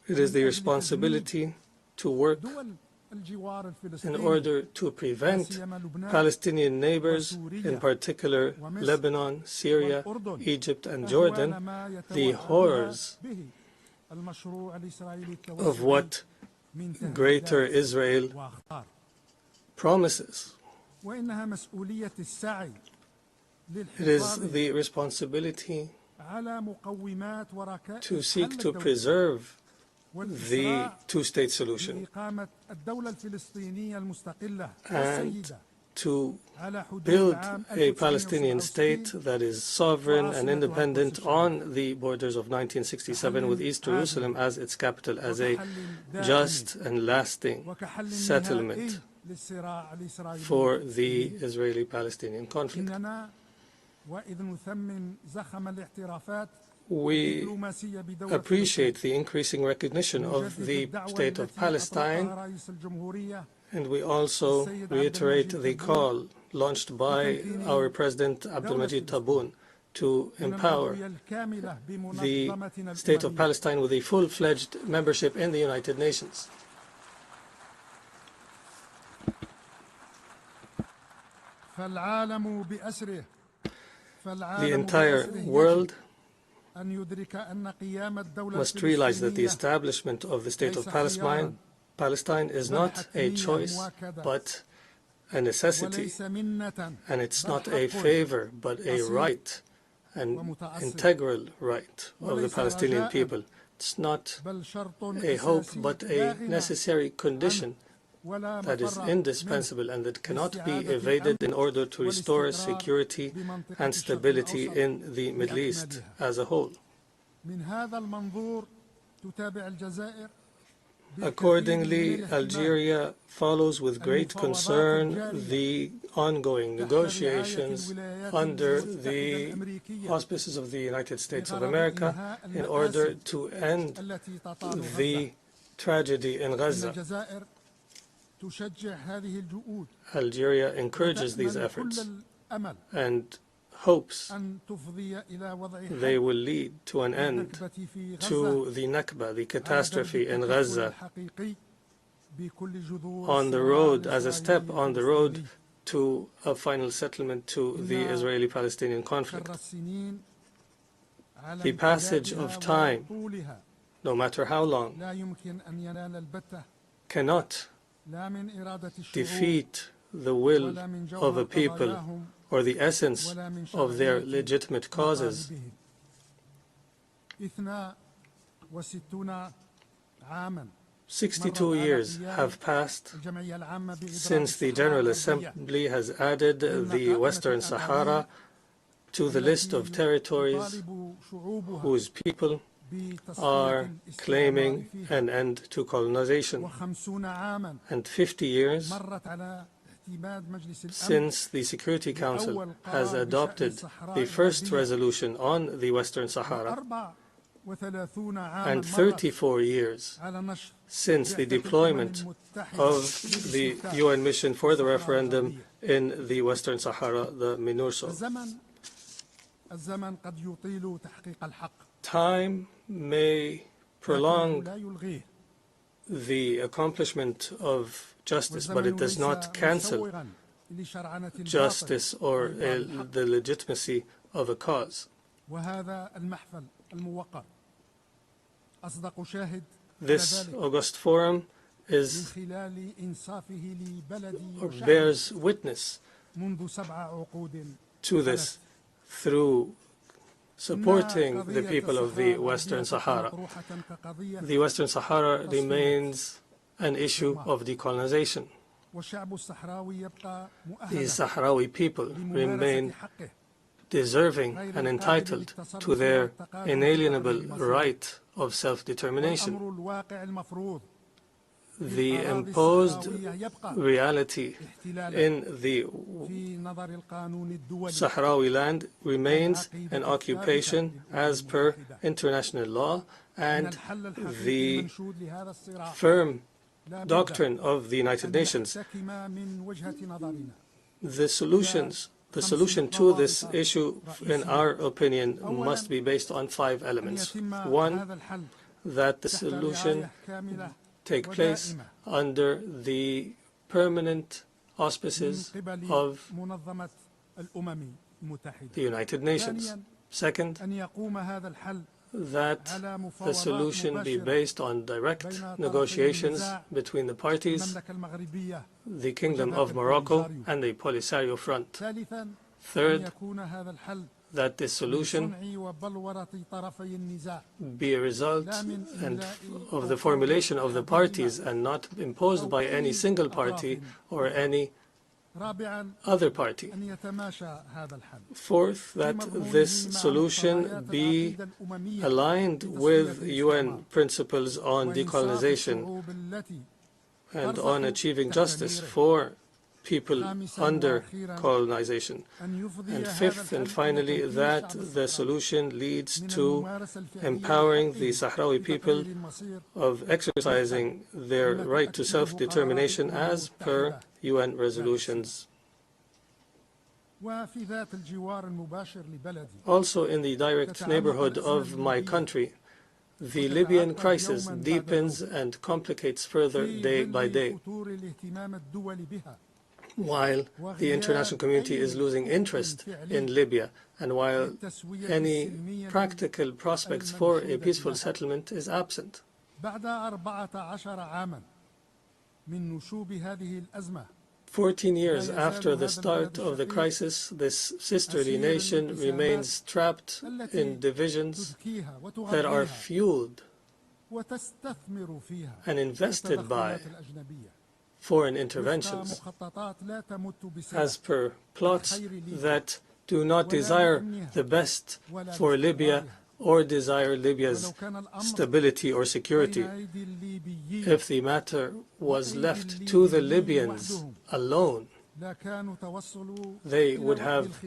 It is the responsibility to work in order to prevent Palestinian neighbors, in particular Lebanon, Syria, Egypt, and Jordan, the horrors of what Greater Israel promises. It is the responsibility to seek to preserve the two-state solution and to build a Palestinian state that is sovereign and independent on the borders of 1967, with East Jerusalem as its capital, as a just and lasting settlement for the Israeli-Palestinian conflict. We appreciate the increasing recognition of the State of Palestine, and we also reiterate the call launched by our President Abdelmajid Tebboune to empower the State of Palestine with a full-fledged membership in the United Nations. The entire world must realize that the establishment of the State of Palestine is not a choice, but a necessity, and it's not a favor, but a right, an integral right of the Palestinian people. It's not a hope, but a necessary condition that is indispensable and that cannot be evaded in order to restore security and stability in the Middle East as a whole. Accordingly, Algeria follows with great concern the ongoing negotiations under the auspices of the United States of America in order to end the tragedy in Gaza. Algeria encourages these efforts and hopes they will lead to an end to the Nakba, the catastrophe in Gaza, on the road, as a step on the road to a final settlement to the Israeli-Palestinian conflict. The passage of time no matter how long, cannot defeat the will of a people or the essence of their legitimate causes. 62 years have passed since the General Assembly has added the Western Sahara to the list of territories whose people are claiming an end to colonization. And 50 years since the Security Council has adopted the first resolution on the Western Sahara, and 34 years since the deployment of the UN mission for the referendum in the Western Sahara, the MINURSO. Time may prolong the accomplishment of justice, but it does not cancel justice or the legitimacy of a cause. This August Forum bears witness to this through supporting the people of the Western Sahara. The Western Sahara remains an issue of decolonization. The Sahrawi people remain deserving and entitled to their inalienable right of self-determination. The imposed reality in the Sahrawi land remains an occupation as per international law and the firm doctrine of the United Nations. The solution to this issue, in our opinion, must be based on 5 elements. One, that the solution take place under the permanent auspices of the United Nations. Second, that the solution be based on direct negotiations between the parties, the Kingdom of Morocco and the Polisario Front. Third, that this solution be a result of the formulation of the parties and not imposed by any single party or any other party. Fourth, that this solution be aligned with UN principles on decolonization and on achieving justice for people under colonization. And fifth and finally, that the solution leads to empowering the Sahrawi people of exercising their right to self-determination as per UN resolutions. Also, in the direct neighborhood of my country, the Libyan crisis deepens and complicates further day by day. While the international community is losing interest in Libya, and while any practical prospects for a peaceful settlement is absent. 14 years after the start of the crisis, this sisterly nation remains trapped in divisions that are fueled and invested by foreign interventions, as per plots that do not desire the best for Libya or desire Libya's stability or security. If the matter was left to the Libyans alone, they would have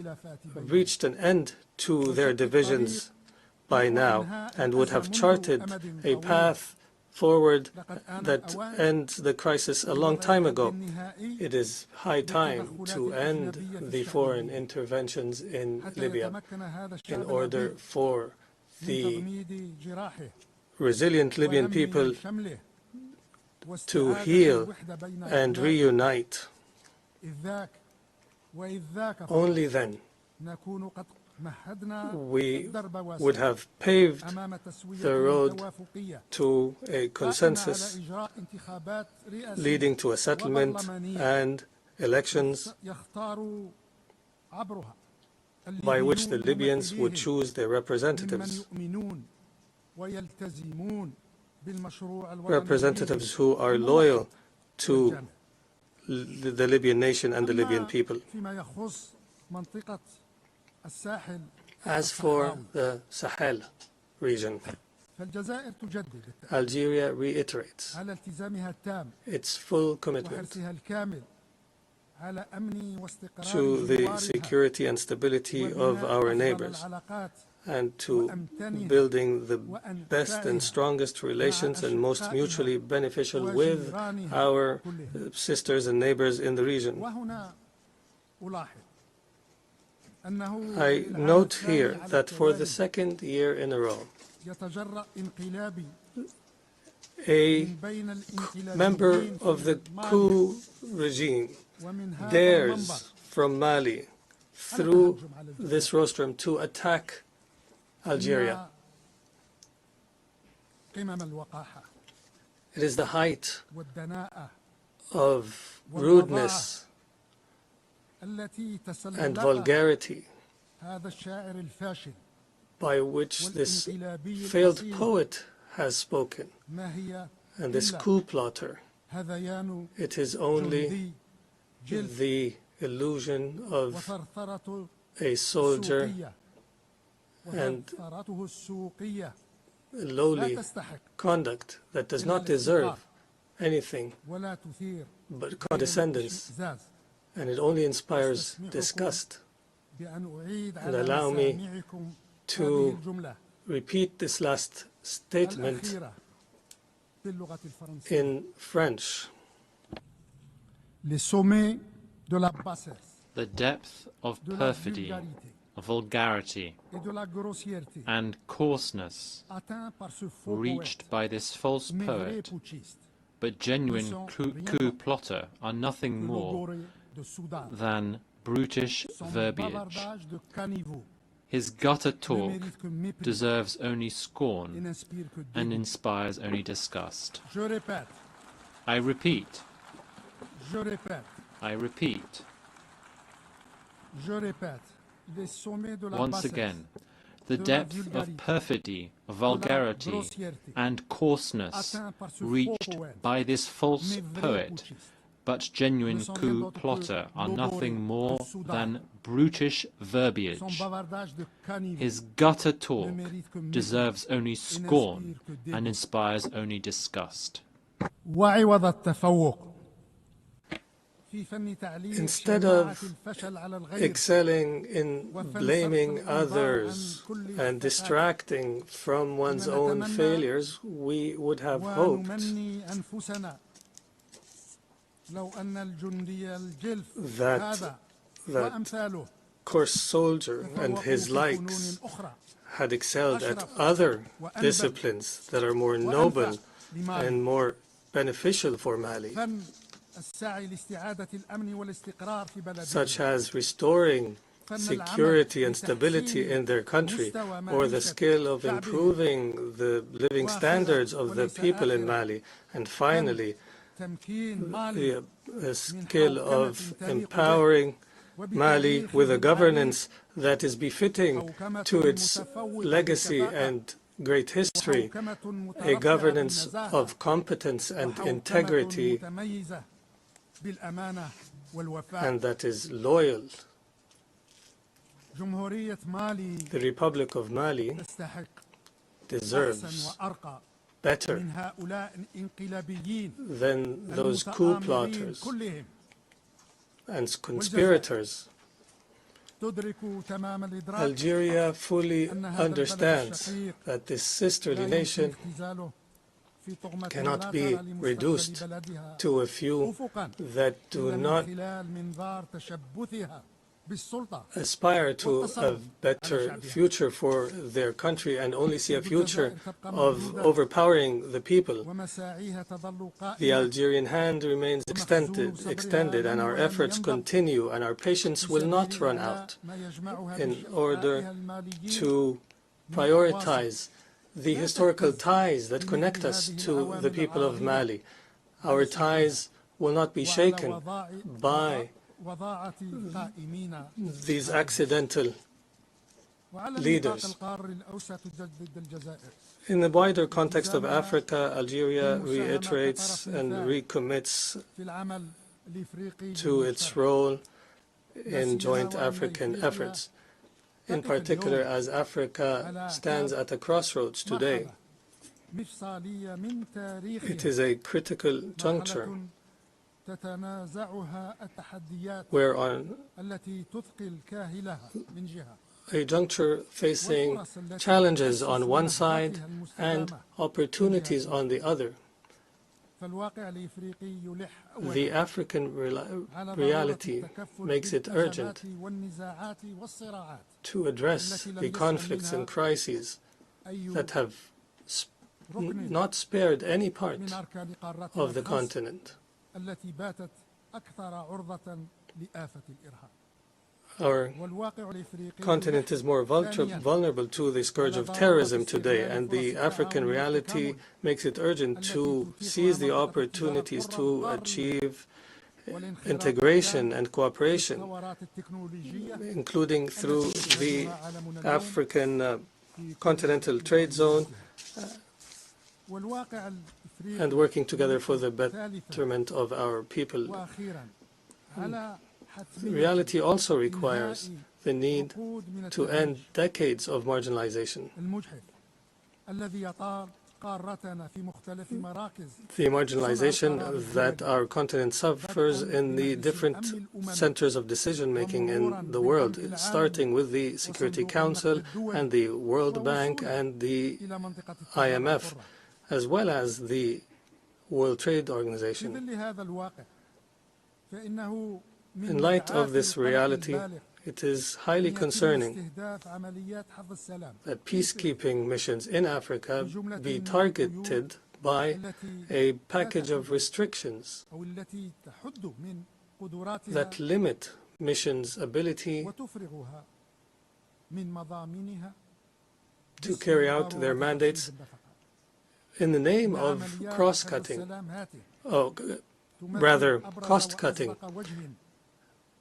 reached an end to their divisions by now and would have charted a path forward that ends the crisis a long time ago. It is high time to end the foreign interventions in Libya in order for the resilient Libyan people to heal and reunite. Only then we would have paved the road to a consensus leading to a settlement and elections by which the Libyans would choose their representatives, representatives who are loyal to the Libyan nation and the Libyan people. As for the Sahel region, Algeria reiterates its full commitment to the security and stability of our neighbors and to building the best and strongest relations and most mutually beneficial with our sisters and neighbors in the region. I note here that for the second year in a row, a member of the coup regime dares from Mali through this rostrum to attack Algeria. It is the height of rudeness and vulgarity by which this failed poet has spoken, and this coup plotter. It is only the illusion of a soldier and lowly conduct that does not deserve anything but condescendence, and it only inspires disgust. And allow me to repeat this last statement in French. The depth of perfidy, vulgarity, and coarseness reached by this false poet, but genuine coup plotter, are nothing more than brutish verbiage. His gutter talk deserves only scorn and inspires only disgust. I repeat. I repeat. Once again, the depth of perfidy, vulgarity, and coarseness reached by this false poet, but genuine coup plotter, are nothing more than brutish verbiage. His gutter talk deserves only scorn and inspires only disgust. Instead of excelling in blaming others and distracting from one's own failures, we would have hoped that coarse soldier and his likes had excelled at other disciplines that are more noble and more beneficial for Mali, such as restoring security and stability in their country, or the skill of improving the living standards of the people in Mali, and finally, the skill of empowering Mali with a governance that is befitting to its legacy and great history, a governance of competence and integrity, and that is loyal. The Republic of Mali deserves better than those coup plotters and conspirators. Algeria fully understands that this sisterly nation cannot be reduced to a few that do not aspire to a better future for their country and only see a future of overpowering the people. The Algerian hand remains extended, and our efforts continue, and our patience will not run out in order to prioritize the historical ties that connect us to the people of Mali. Our ties will not be shaken by these accidental leaders. In the wider context of Africa, Algeria reiterates and recommits to its role in joint African efforts, in particular as Africa stands at a crossroads today. It is a critical juncture where a juncture facing challenges on one side and opportunities on the other. The African reality makes it urgent to address the conflicts and crises that have not spared any part of the continent. Our continent is more vulnerable to the scourge of terrorism today, and the African reality makes it urgent to seize the opportunities to achieve integration and cooperation, including through the African Continental Trade Zone, and working together for the betterment of our people. Reality also requires the need to end decades of marginalization. The marginalization that our continent suffers in the different centers of decision-making in the world, starting with the Security Council and the World Bank and the IMF, as well as the World Trade Organization. In light of this reality, it is highly concerning that peacekeeping missions in Africa be targeted by a package of restrictions that limit missions' ability to carry out their mandates in the name of cross-cutting, rather cost-cutting.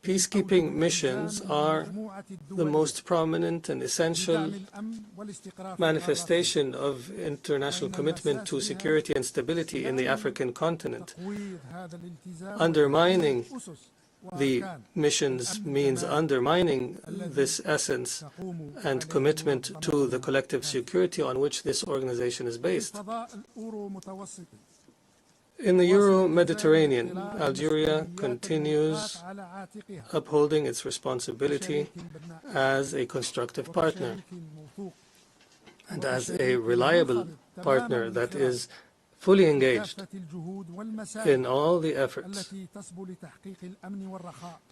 Peacekeeping missions are the most prominent and essential manifestation of international commitment to security and stability in the African continent. Undermining the missions means undermining this essence and commitment to the collective security on which this organization is based. In the Euro-Mediterranean, Algeria continues upholding its responsibility as a constructive partner and as a reliable partner that is fully engaged in all the efforts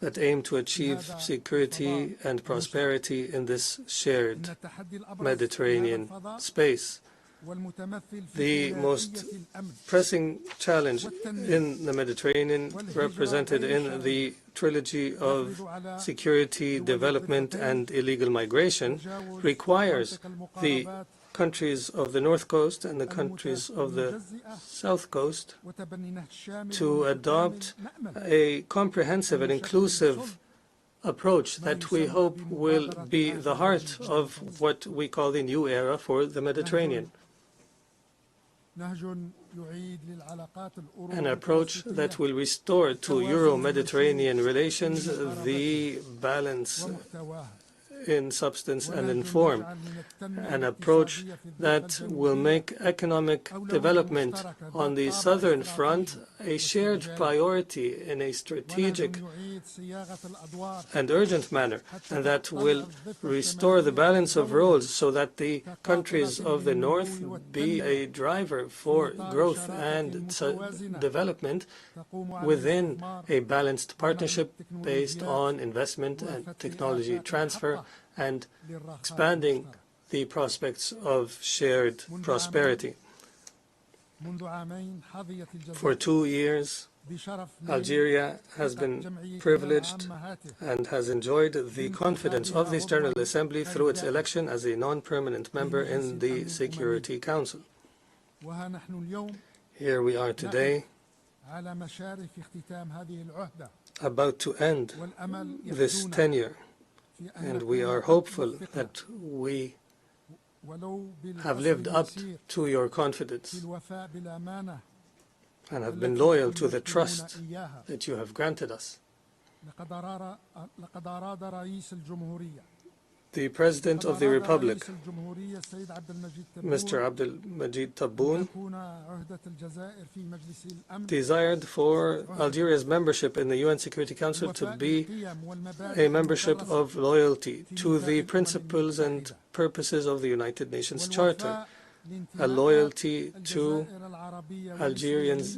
that aim to achieve security and prosperity in this shared Mediterranean space. The most pressing challenge in the Mediterranean, represented in the trilogy of security, development, and illegal migration, requires the countries of the North Coast and the countries of the South Coast to adopt a comprehensive and inclusive approach that we hope will be the heart of what we call the new era for the Mediterranean. An approach that will restore to Euro-Mediterranean relations the balance in substance and in form. An approach that will make economic development on the southern front a shared priority in a strategic and urgent manner, and that will restore the balance of roles so that the countries of the North be a driver for growth and development within a balanced partnership based on investment and technology transfer and expanding the prospects of shared prosperity. For 2 years, Algeria has been privileged and has enjoyed the confidence of this General Assembly through its election as a non-permanent member in the Security Council. Here we are today, about to end this tenure, and we are hopeful that we have lived up to your confidence and have been loyal to the trust that you have granted us. The President of the Republic, Mr. Abdelmajid Tebboune, desired for Algeria's membership in the UN Security Council to be a membership of loyalty to the principles and purposes of the United Nations Charter, a loyalty to Algerians'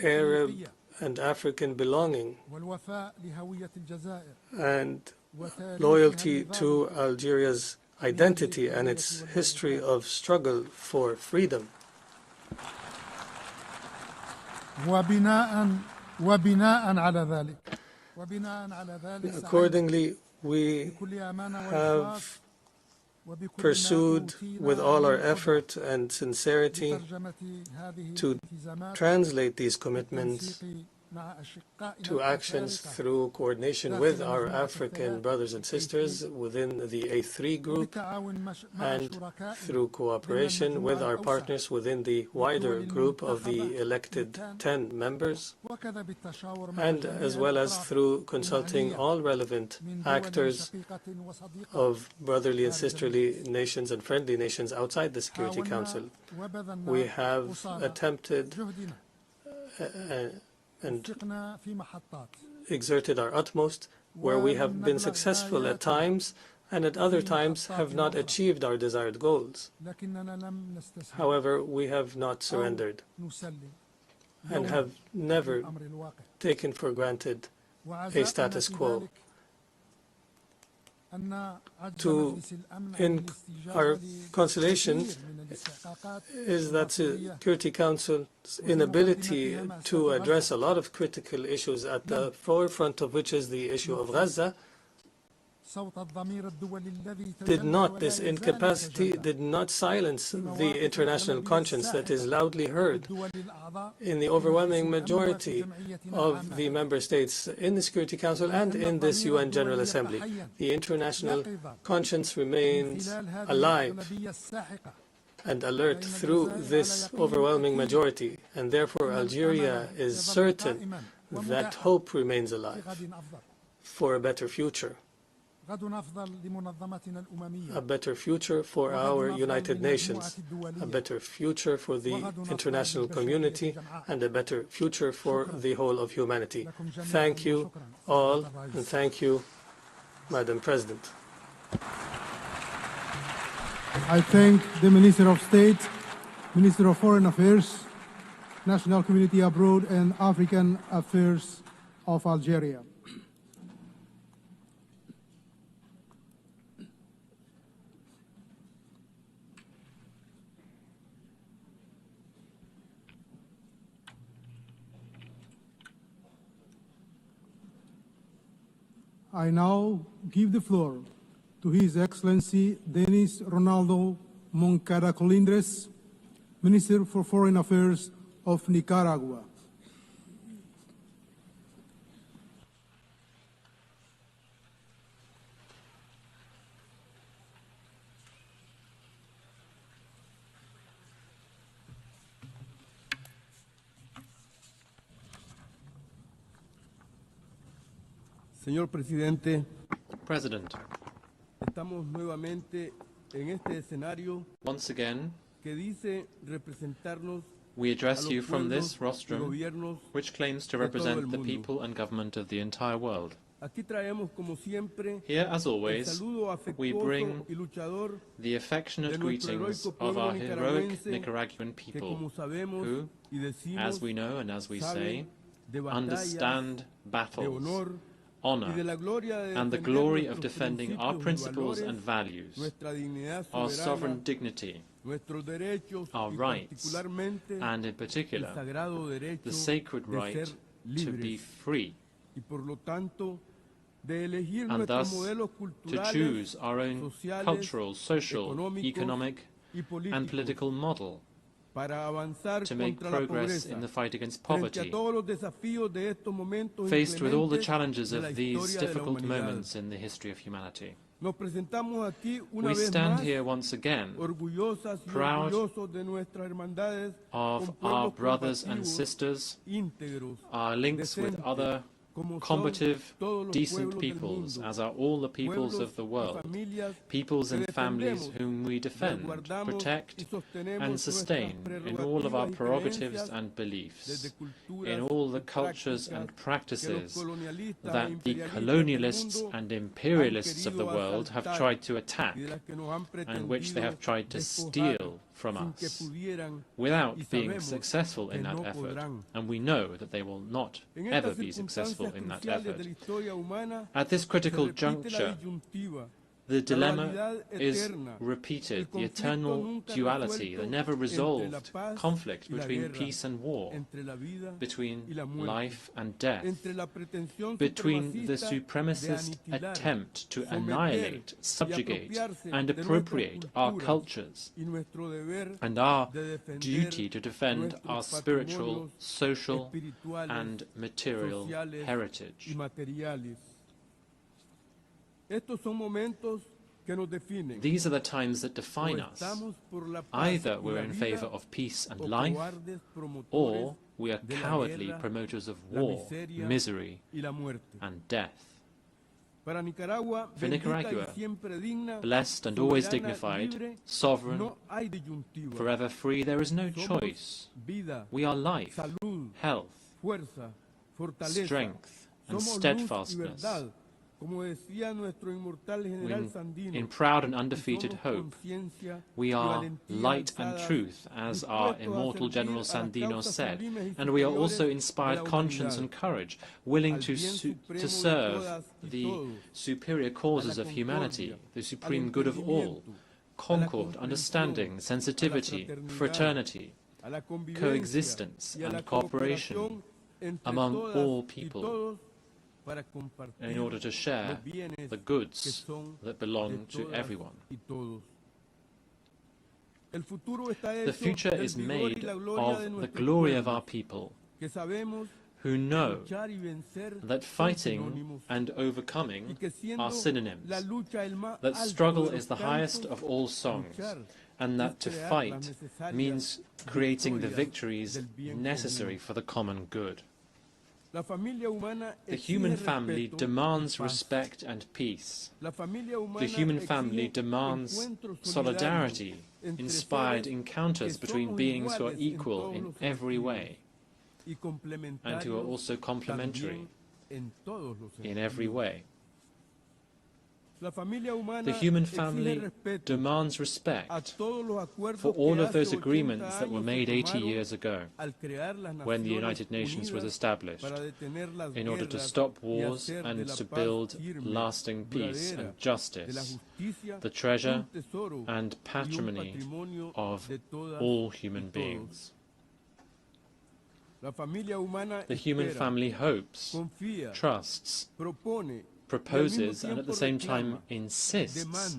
Arab and African belonging, and loyalty to Algeria's identity and its history of struggle for freedom. Accordingly, we have pursued with all our effort and sincerity to translate these commitments to actions through coordination with our African brothers and sisters within the A3 group and through cooperation with our partners within the wider group of the elected 10 members, and as well as through consulting all relevant actors of brotherly and sisterly nations and friendly nations outside the Security Council. We have attempted and exerted our utmost, where we have been successful at times and at other times have not achieved our desired goals. However, we have not surrendered and have never taken for granted a status quo. Our consolation is that the Security Council's inability to address a lot of critical issues, at the forefront of which is the issue of Gaza, this incapacity did not silence the international conscience that is loudly heard in the overwhelming majority of the member states in the Security Council and in this UN General Assembly. The international conscience remains alive and alert through this overwhelming majority, and therefore Algeria is certain that hope remains alive for a better future. A better future for our United Nations, a better future for the international community, and a better future for the whole of humanity. Thank you all, and thank you, Madam President. I thank the Minister of State, Minister of Foreign Affairs, National Community Abroad, and African Affairs of Algeria. I now give the floor to His Excellency Denis Ronaldo Moncada Colindres, Minister for Foreign Affairs of Nicaragua. Señor Presidente, President, estamos nuevamente en este escenario once again, que dice representarnos We address you from this rostrum, which claims to represent the people and government of the entire world. Here, as always, we bring the affectionate greetings of our heroic Nicaraguan people, who, as we know and as we say, understand battles, honor, and the glory of defending our principles and values, our sovereign dignity, our rights, and in particular, the sacred right to be free, and thus to choose our own cultural, social, economic, and political model to make progress in the fight against poverty, faced with all the challenges of these difficult moments in the history of humanity. We stand here once again, proud of our brothers and sisters, our links with other combative, decent peoples, as are all the peoples of the world, peoples and families whom we defend, protect, and sustain in all of our prerogatives and beliefs, in all the cultures and practices that the colonialists and imperialists of the world have tried to attack, and which they have tried to steal from us, without being successful in that effort, and we know that they will not ever be successful in that effort. At this critical juncture, the dilemma is repeated, the eternal duality, the never-resolved conflict between peace and war, between life and death, between the supremacist attempt to annihilate, subjugate, and appropriate our cultures, and our duty to defend our spiritual, social, and material heritage. These are the times that define us. Either we're in favor of peace and life, or we are cowardly promoters of war, misery, and death. For Nicaragua, blessed and always dignified, sovereign, forever free, there is no choice. We are life, health, strength, and steadfastness. In proud and undefeated hope, we are light and truth, as our immortal General Sandino said, and we are also inspired conscience and courage, willing to serve the superior causes of humanity, the supreme good of all, concord, understanding, sensitivity, fraternity, coexistence, and cooperation among all people, in order to share the goods that belong to everyone. The future is made of the glory of our people, who know that fighting and overcoming are synonyms, that struggle is the highest of all songs, and that to fight means creating the victories necessary for the common good. The human family demands respect and peace. The human family demands solidarity, inspired encounters between beings who are equal in every way, and who are also complementary in every way. The human family demands respect for all of those agreements that were made 80 years ago, when the United Nations was established, in order to stop wars and to build lasting peace and justice, the treasure and patrimony of all human beings. The human family hopes, trusts, proposes, and at the same time insists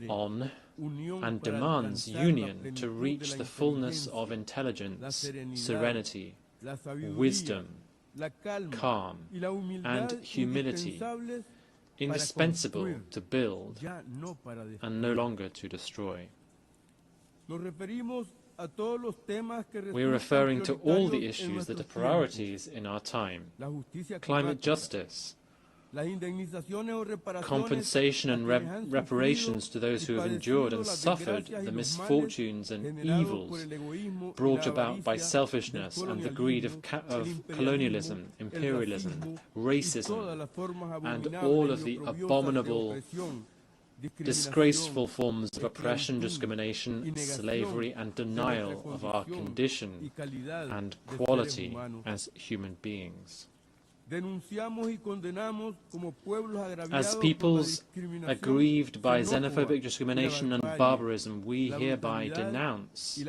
on and demands union to reach the fullness of intelligence, serenity, wisdom, calm, and humility, indispensable to build and no longer to destroy. We are referring to all the issues that are priorities in our time: climate justice, compensation and reparations to those who have endured and suffered the misfortunes and evils brought about by selfishness and the greed of colonialism, imperialism, racism, and all of the abominable, disgraceful forms of oppression, discrimination, slavery, and denial of our condition and quality as human beings. As peoples aggrieved by xenophobic discrimination and barbarism, we hereby denounce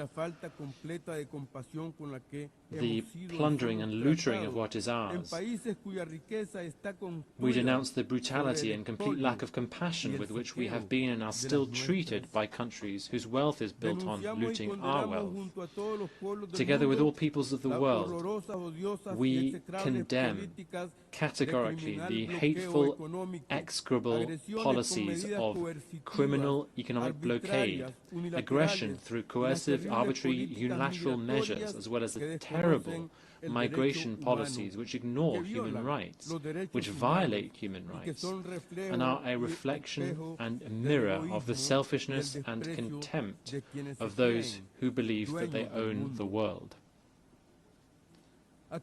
the plundering and looting of what is ours. We denounce the brutality and complete lack of compassion with which we have been and are still treated by countries whose wealth is built on looting our wealth. Together with all peoples of the world, we condemn categorically the hateful, execrable policies of criminal economic blockade, aggression through coercive, arbitrary, unilateral measures, as well as the terrible migration policies which ignore human rights, which violate human rights, and are a reflection and a mirror of the selfishness and contempt of those who believe that they own the world.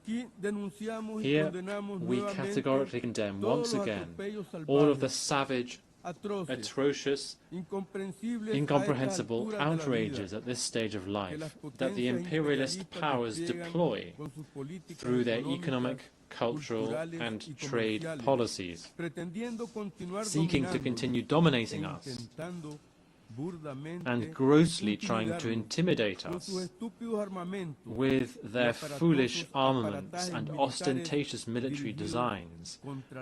Here we categorically condemn once again all of the savage, atrocious, incomprehensible outrages at this stage of life that the imperialist powers deploy through their economic, cultural and trade policies, seeking to continue dominating us and grossly trying to intimidate us with their foolish armaments and ostentatious military designs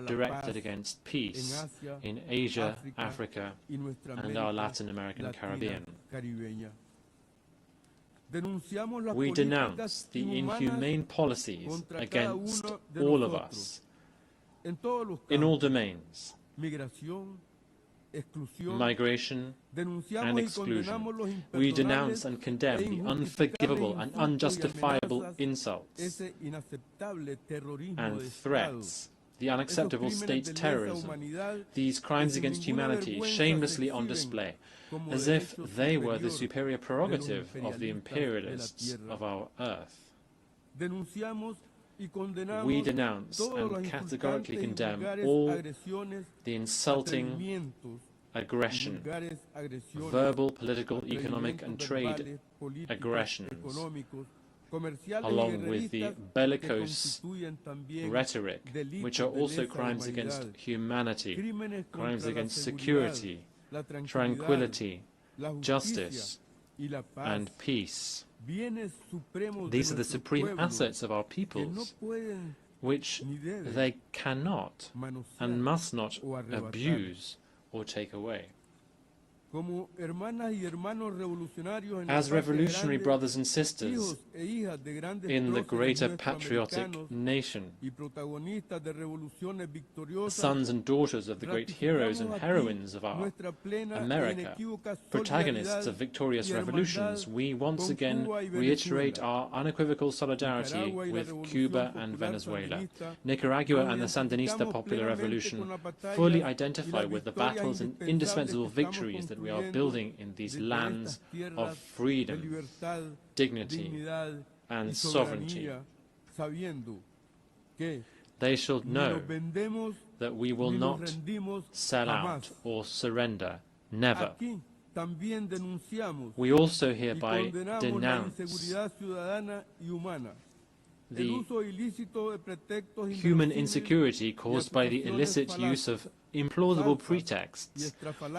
directed against peace in Asia, Africa, and our Latin American Caribbean. We denounce the inhumane policies against all of us in all domains: migration and exclusion. We denounce and condemn the unforgivable and unjustifiable insults and threats, the unacceptable state terrorism, these crimes against humanity shamelessly on display, as if they were the superior prerogative of the imperialists of our earth. We denounce and categorically condemn all the insulting aggression, verbal, political, economic and trade aggressions, along with the bellicose rhetoric, which are also crimes against humanity, crimes against security, tranquility, justice and peace. These are the supreme assets of our peoples, which they cannot and must not abuse or take away. As revolutionary brothers and sisters in the greater patriotic nation, sons and daughters of the great heroes and heroines of our America, protagonists of victorious revolutions, we once again reiterate our unequivocal solidarity with Cuba and Venezuela. Nicaragua and the Sandinista Popular Revolution fully identify with the battles and indispensable victories that we are building in these lands of freedom, dignity, and sovereignty. They shall know that we will not sell out or surrender, never. We also hereby denounce the human insecurity caused by the illicit use of implausible pretexts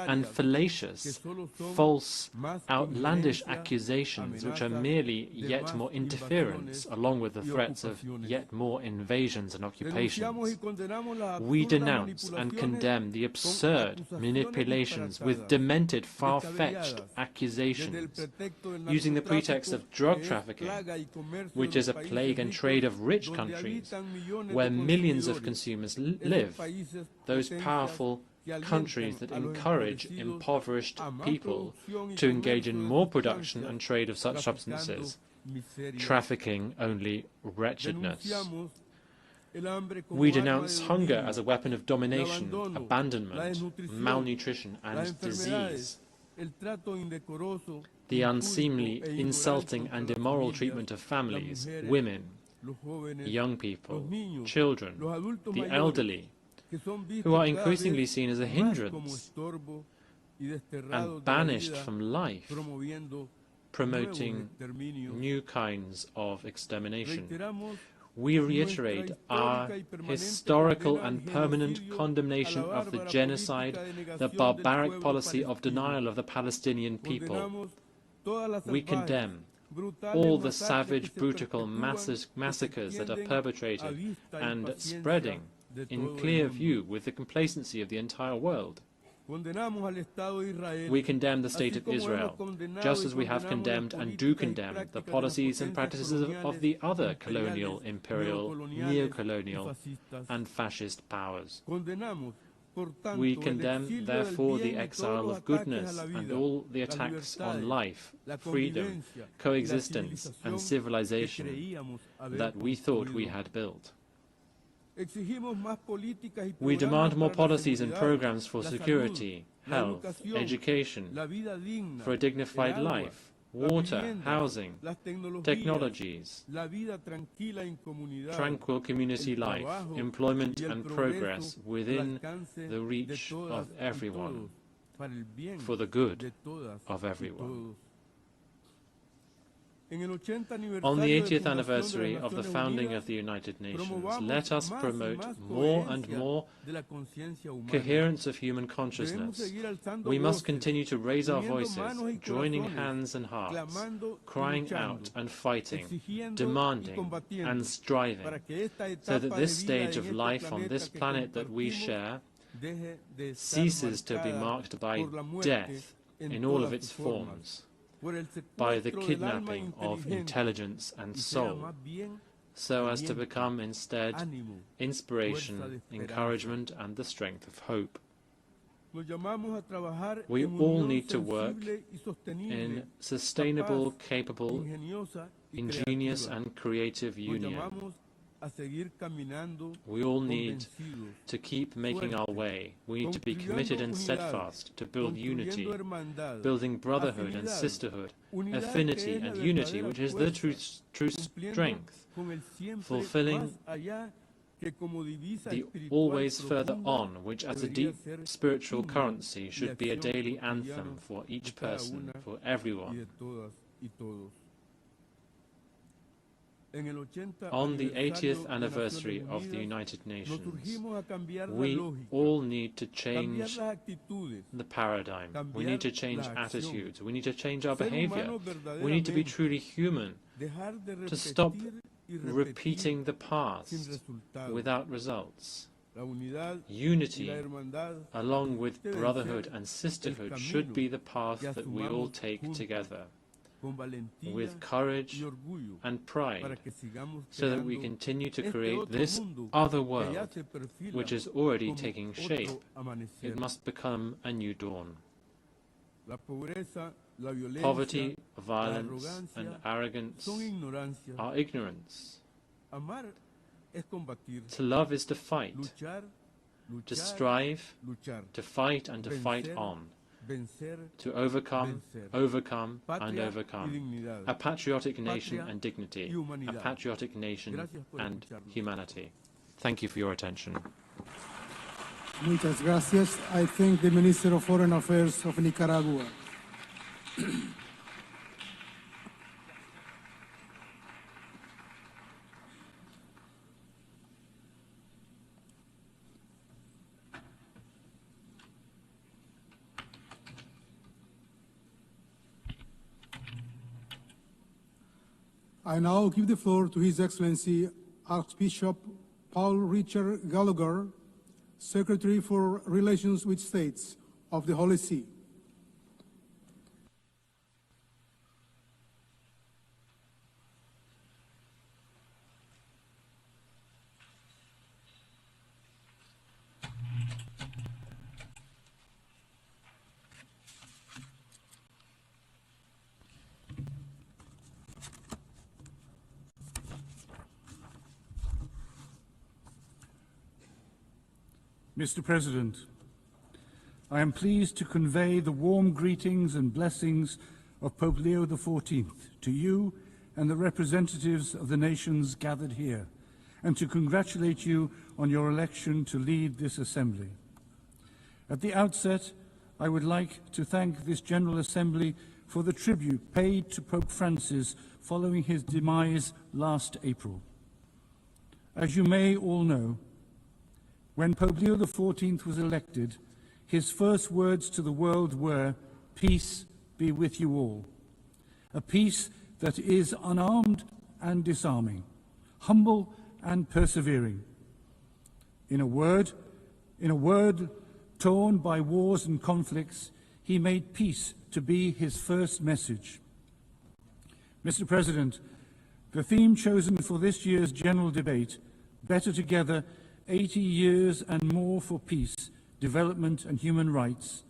and fallacious, false, outlandish accusations which are merely yet more interference, along with the threats of yet more invasions and occupations. We denounce and condemn the absurd manipulations with demented, far-fetched accusations, using the pretext of drug trafficking, which is a plague and trade of rich countries where millions of consumers live, those powerful countries that encourage impoverished people to engage in more production and trade of such substances, trafficking only wretchedness. We denounce hunger as a weapon of domination, abandonment, malnutrition, and disease. The unseemly, insulting, and immoral treatment of families, women, young people, children, the elderly, who are increasingly seen as a hindrance and banished from life, promoting new kinds of extermination. We reiterate our historical and permanent condemnation of the genocide, the barbaric policy of denial of the Palestinian people. We condemn all the savage, brutal massacres that are perpetrated and spreading in clear view with the complacency of the entire world. We condemn the State of Israel, just as we have condemned and do condemn the policies and practices of the other colonial, imperial, neo-colonial and fascist powers. We condemn, therefore, the exile of goodness and all the attacks on life, freedom, coexistence and civilization that we thought we had built. We demand more policies and programs for security, health, education, for a dignified life, water, housing, technologies, tranquil community life, employment and progress within the reach of everyone, for the good of everyone. On the 80th anniversary of the founding of the United Nations, let us promote more and more coherence of human consciousness. We must continue to raise our voices, joining hands and hearts, crying out and fighting, demanding and striving, so that this stage of life on this planet that we share ceases to be marked by death in all of its forms, by the kidnapping of intelligence and soul, so as to become instead inspiration, encouragement, and the strength of hope. We all need to work in sustainable, capable, ingenious, and creative union. We all need to keep making our way. We need to be committed and steadfast to build unity, building brotherhood and sisterhood, affinity and unity, which is the true strength, fulfilling the always further on, which as a deep spiritual currency should be a daily anthem for each person, for everyone. On the 80th anniversary of the United Nations, we all need to change the paradigm. We need to change attitudes. We need to change our behavior. We need to be truly human, to stop repeating the past without resules. Unity, along with brotherhood and sisterhood, should be the path that we all take together, with courage and pride, so that we continue to create this other world, which is already taking shape. It must become a new dawn. Poverty, violence, and arrogance are ignorance. To love is to fight, to strive, to fight and to fight on, to overcome, overcome, and overcome. A patriotic nation and dignity, a patriotic nation and humanity. Thank you for your attention. Muchas gracias. I thank the Minister of Foreign Affairs of Nicaragua. I now give the floor to His Excellency Archbishop Paul Richard Gallagher, Secretary for Relations with States of the Holy See. Mr. President, I am pleased to convey the warm greetings and blessings of Pope Leo XIV to you and the representatives of the nations gathered here, and to congratulate you on your election to lead this assembly. At the outset, I would like to thank this General Assembly for the tribute paid to Pope Francis following his demise last April. As you may all know, when Pope Leo XIV was elected, his first words to the world were, "Peace be with you all." A peace that is unarmed and disarming, humble and persevering. In a word torn by wars and conflicts, he made peace to be his first message. Mr. President, the theme chosen for this year's general debate, Better Together, 80 Years and More for Peace, Development and Human Rights,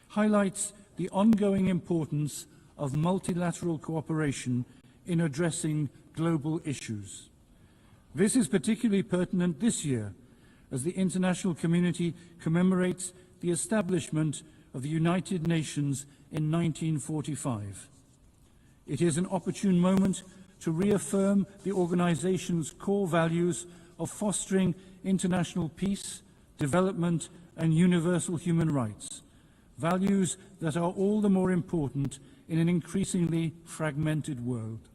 highlights the ongoing importance of multilateral cooperation in addressing global issues. This is particularly pertinent this year, as the international community commemorates the establishment of the United Nations in 1945. It is an opportune moment to reaffirm the organization's core values of fostering international peace, development, and universal human rights, values that are all the more important in an increasingly fragmented world.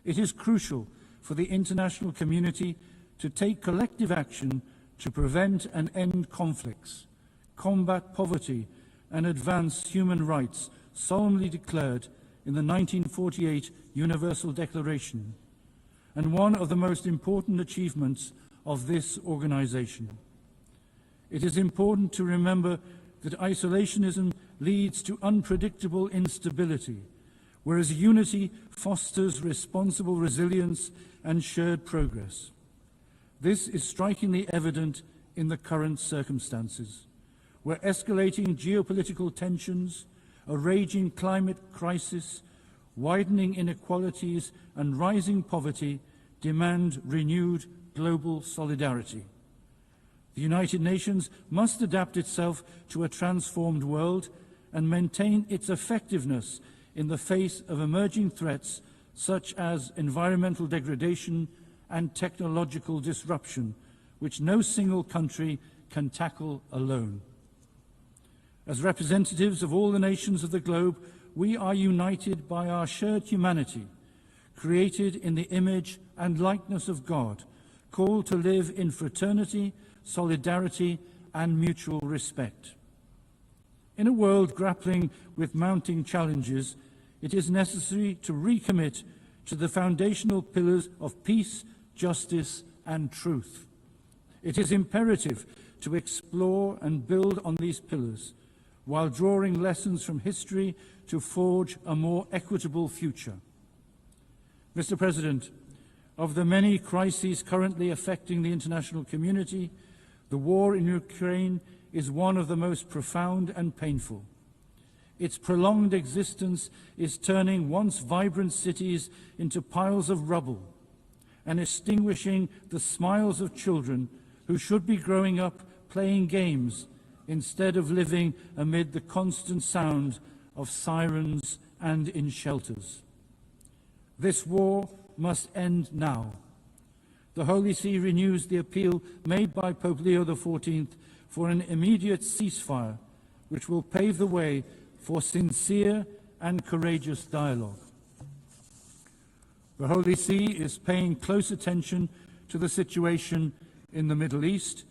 It is crucial for the international community to take collective action to prevent and end conflicts, combat poverty, and advance human rights solemnly declared in the 1948 Universal Declaration, and one of the most important achievements of this organization. It is important to remember that isolationism leads to unpredictable instability, whereas unity fosters responsible resilience and shared progress. This is strikingly evident in the current circumstances, where escalating geopolitical tensions, a raging climate crisis, widening inequalities, and rising poverty demand renewed global solidarity. The United Nations must adapt itself to a transformed world and maintain its effectiveness in the face of emerging threats such as environmental degradation and technological disruption, which no single country can tackle alone. As representatives of all the nations of the globe, we are united by our shared humanity, created in the image and likeness of God, called to live in fraternity, solidarity, and mutual respect. In a world grappling with mounting challenges, it is necessary to recommit to the foundational pillars of peace, justice, and truth. It is imperative to explore and build on these pillars, while drawing lessons from history to forge a more equitable future. Mr. President, of the many crises currently affecting the international community, the war in Ukraine is one of the most profound and painful. Its prolonged existence is turning once vibrant cities into piles of rubble and extinguishing the smiles of children who should be growing up playing games instead of living amid the constant sound of sirens and in shelters. This war must end now. The Holy See renews the appeal made by Pope Leo XIV for an immediate ceasefire, which will pave the way for sincere and courageous dialogue. The Holy See is paying close attention to the situation in the Middle East,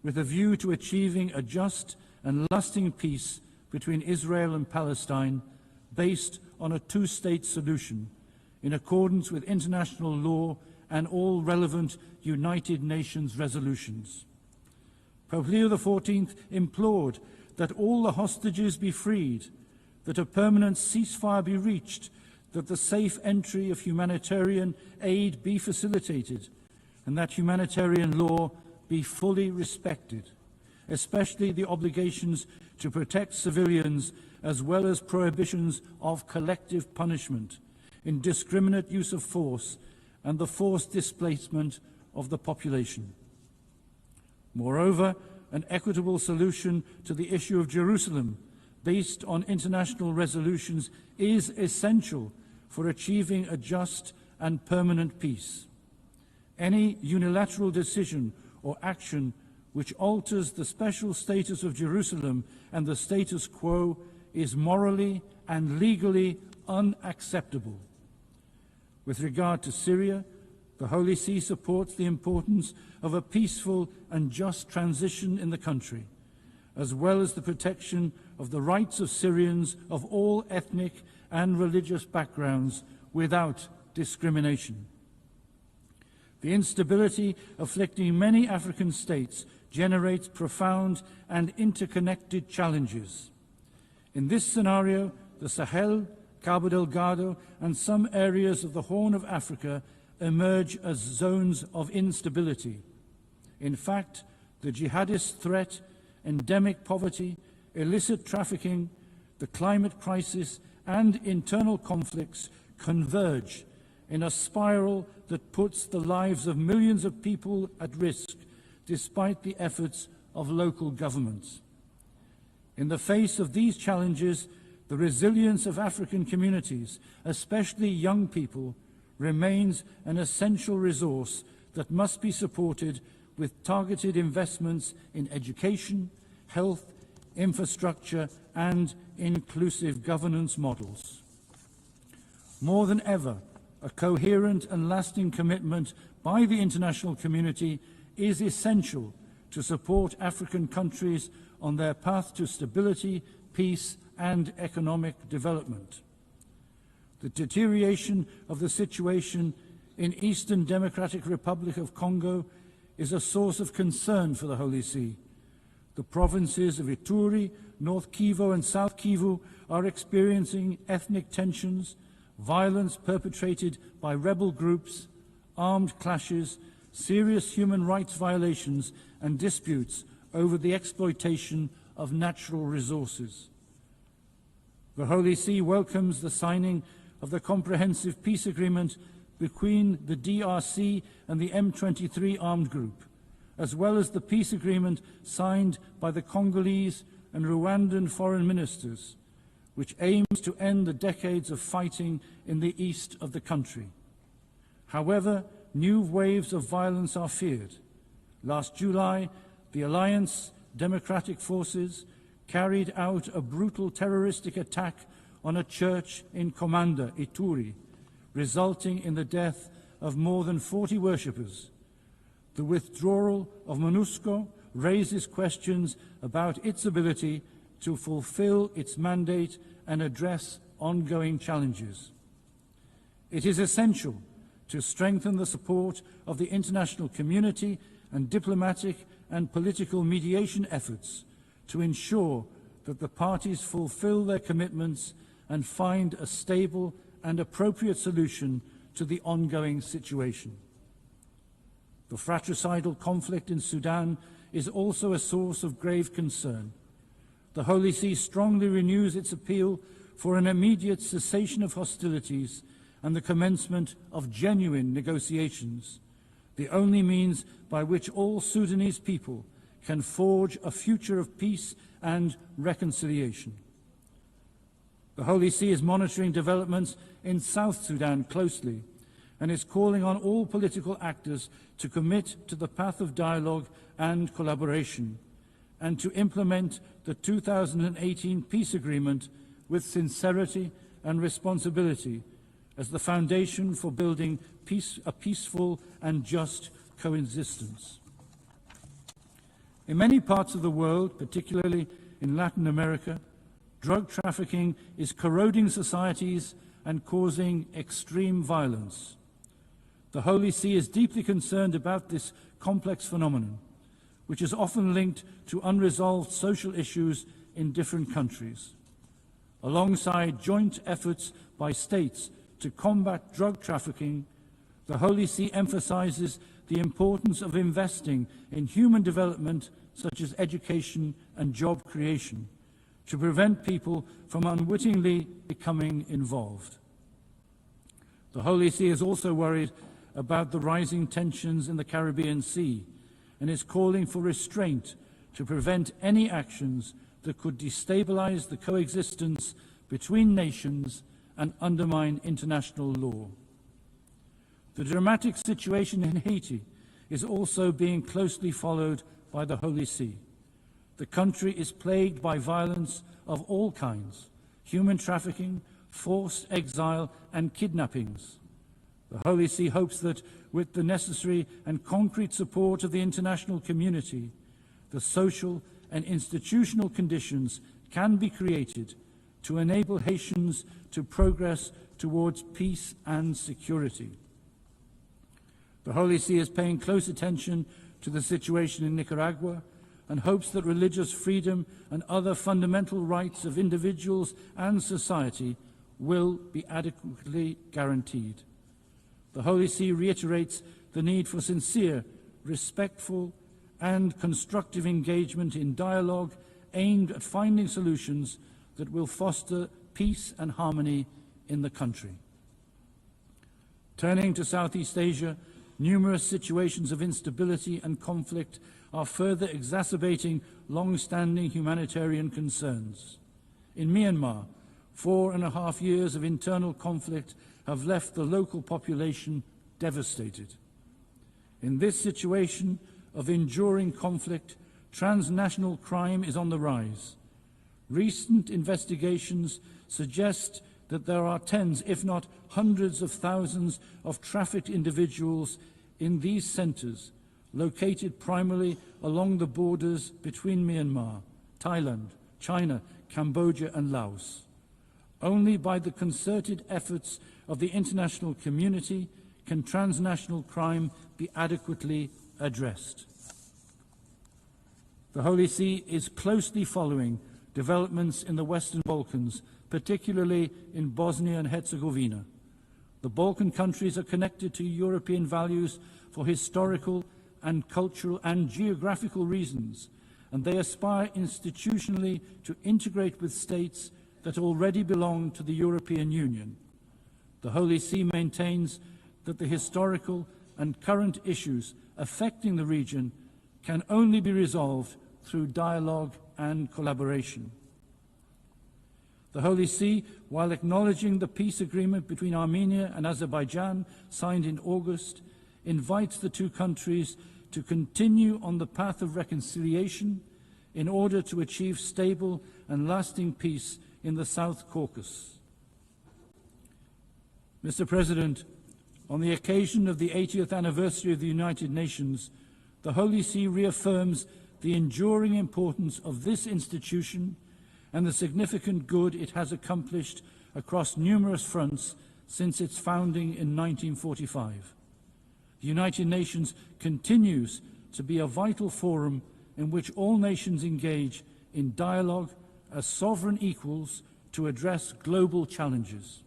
with a view to achieving a just and lasting peace between Israel and Palestine based on a two-state solution in accordance with international law and all relevant United Nations resolutions. Pope Leo XIV implored that all the hostages be freed, that a permanent ceasefire be reached, that the safe entry of humanitarian aid be facilitated, and that humanitarian law be fully respected, especially the obligations to protect civilians as well as prohibitions of collective punishment, indiscriminate use of force, and the forced displacement of the population. Moreover, an equitable solution to the issue of Jerusalem based on international resolutions is essential for achieving a just and permanent peace. Any unilateral decision or action which alters the special status of Jerusalem and the status quo is morally and legally unacceptable. With regard to Syria, the Holy See supports the importance of a peaceful and just transition in the country, as well as the protection of the rights of Syrians of all ethnic and religious backgrounds without discrimination. The instability afflicting many African states generates profound and interconnected challenges. In this scenario, the Sahel, Cabo Delgado, and some areas of the Horn of Africa emerge as zones of instability. In fact, the jihadist threat, endemic poverty, illicit trafficking, the climate crisis, and internal conflicts converge in a spiral that puts the lives of millions of people at risk, despite the efforts of local governments. In the face of these challenges, the resilience of African communities, especially young people, remains an essential resource that must be supported with targeted investments in education, health, infrastructure, and inclusive governance models. More than ever, a coherent and lasting commitment by the international community is essential to support African countries on their path to stability, peace, and economic development. The deterioration of the situation in Eastern Democratic Republic of Congo is a source of concern for the Holy See. The provinces of Ituri, North Kivu, and South Kivu are experiencing ethnic tensions, violence perpetrated by rebel groups, armed clashes, serious human rights violations, and disputes over the exploitation of natural resources. The Holy See welcomes the signing of the Comprehensive Peace Agreement between the DRC and the M23 armed group, as well as the peace agreement signed by the Congolese and Rwandan foreign ministers, which aims to end the decades of fighting in the east of the country. However, new waves of violence are feared. Last July, the Alliance Democratic Forces carried out a brutal terroristic attack on a church in Komanda, Ituri, resulting in the death of more than 40 worshippers. The withdrawal of MONUSCO raises questions about its ability to fulfill its mandate and address ongoing challenges. It is essential to strengthen the support of the international community and diplomatic and political mediation efforts to ensure that the parties fulfill their commitments and find a stable and appropriate solution to the ongoing situation. The fratricidal conflict in Sudan is also a source of grave concern. The Holy See strongly renews its appeal for an immediate cessation of hostilities and the commencement of genuine negotiations, the only means by which all Sudanese people can forge a future of peace and reconciliation. The Holy See is monitoring developments in South Sudan closely and is calling on all political actors to commit to the path of dialogue and collaboration and to implement the 2018 peace agreement with sincerity and responsibility as the foundation for building a peaceful and just coexistence. In many parts of the world, particularly in Latin America, drug trafficking is corroding societies and causing extreme violence. The Holy See is deeply concerned about this complex phenomenon, which is often linked to unresolved social issues in different countries. Alongside joint efforts by states to combat drug trafficking, the Holy See emphasizes the importance of investing in human development such as education and job creation to prevent people from unwittingly becoming involved. The Holy See is also worried about the rising tensions in the Caribbean Sea and is calling for restraint to prevent any actions that could destabilize the coexistence between nations and undermine international law. The dramatic situation in Haiti is also being closely followed by the Holy See. The country is plagued by violence of all kinds, human trafficking, forced exile, and kidnappings. The Holy See hopes that with the necessary and concrete support of the international community, the social and institutional conditions can be created to enable Haitians to progress towards peace and security. The Holy See is paying close attention to the situation in Nicaragua and hopes that religious freedom and other fundamental rights of individuals and society will be adequately guaranteed. The Holy See reiterates the need for sincere, respectful, and constructive engagement in dialogue aimed at finding solutions that will foster peace and harmony in the country. Turning to Southeast Asia, numerous situations of instability and conflict are further exacerbating long-standing humanitarian concerns. In Myanmar, 4.5 years of internal conflict have left the local population devastated. In this situation of enduring conflict, transnational crime is on the rise. Recent investigations suggest that there are tens, if not hundreds of thousands of trafficked individuals in these centres, located primarily along the borders between Myanmar, Thailand, China, Cambodia and Laos. Only by the concerted efforts of the international community can transnational crime be adequately addressed. The Holy See is closely following developments in the Western Balkans, particularly in Bosnia and Herzegovina. The Balkan countries are connected to European values for historical and cultural and geographical reasons, and they aspire institutionally to integrate with states that already belong to the European Union. The Holy See maintains that the historical and current issues affecting the region can only be resolved through dialogue and collaboration. The Holy See, while acknowledging the peace agreement between Armenia and Azerbaijan signed in August, invites the two countries to continue on the path of reconciliation in order to achieve stable and lasting peace in the South Caucasus. Mr. President, on the occasion of the 80th anniversary of the United Nations, the Holy See reaffirms the enduring importance of this institution and the significant good it has accomplished across numerous fronts since its founding in 1945. The United Nations continues to be a vital forum in which all nations engage in dialogue as sovereign equals to address global challenges.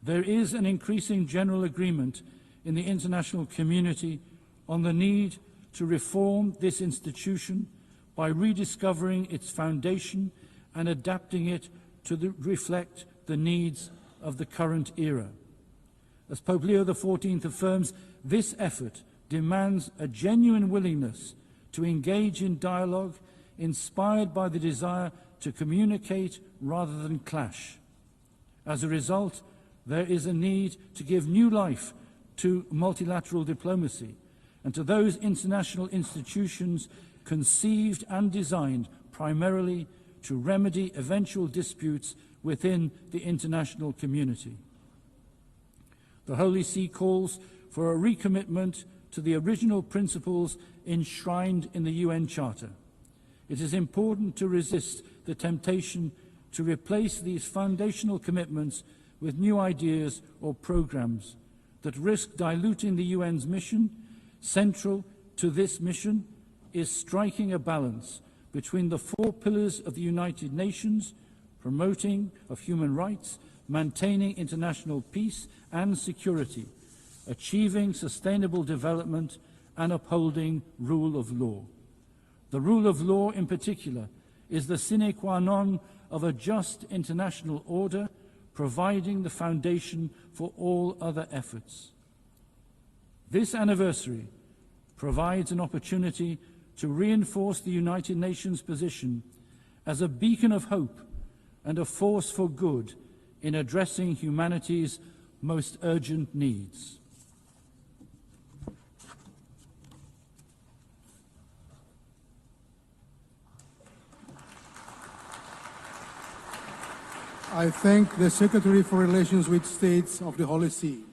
There is an increasing general agreement in the international community on the need to reform this institution by rediscovering its foundation and adapting it to reflect the needs of the current era. As Pope Leo XIV affirms, this effort demands a genuine willingness to engage in dialogue inspired by the desire to communicate rather than clash. As a result, there is a need to give new life to multilateral diplomacy and to those international institutions conceived and designed primarily to remedy eventual disputes within the international community. The Holy See calls for a recommitment to the original principles enshrined in the UN Charter. It is important to resist the temptation to replace these foundational commitments with new ideas or programs that risk diluting the UN's mission. Central to this mission is striking a balance between the four pillars of the United Nations: promoting of human rights, maintaining international peace and security, achieving sustainable development, and upholding rule of law. The rule of law in particular is the sine qua non of a just international order, providing the foundation for all other efforts. This anniversary provides an opportunity to reinforce the United Nations position as a beacon of hope and a force for good in addressing humanity's most urgent needs. I thank the Secretary for Relations with States of the Holy See.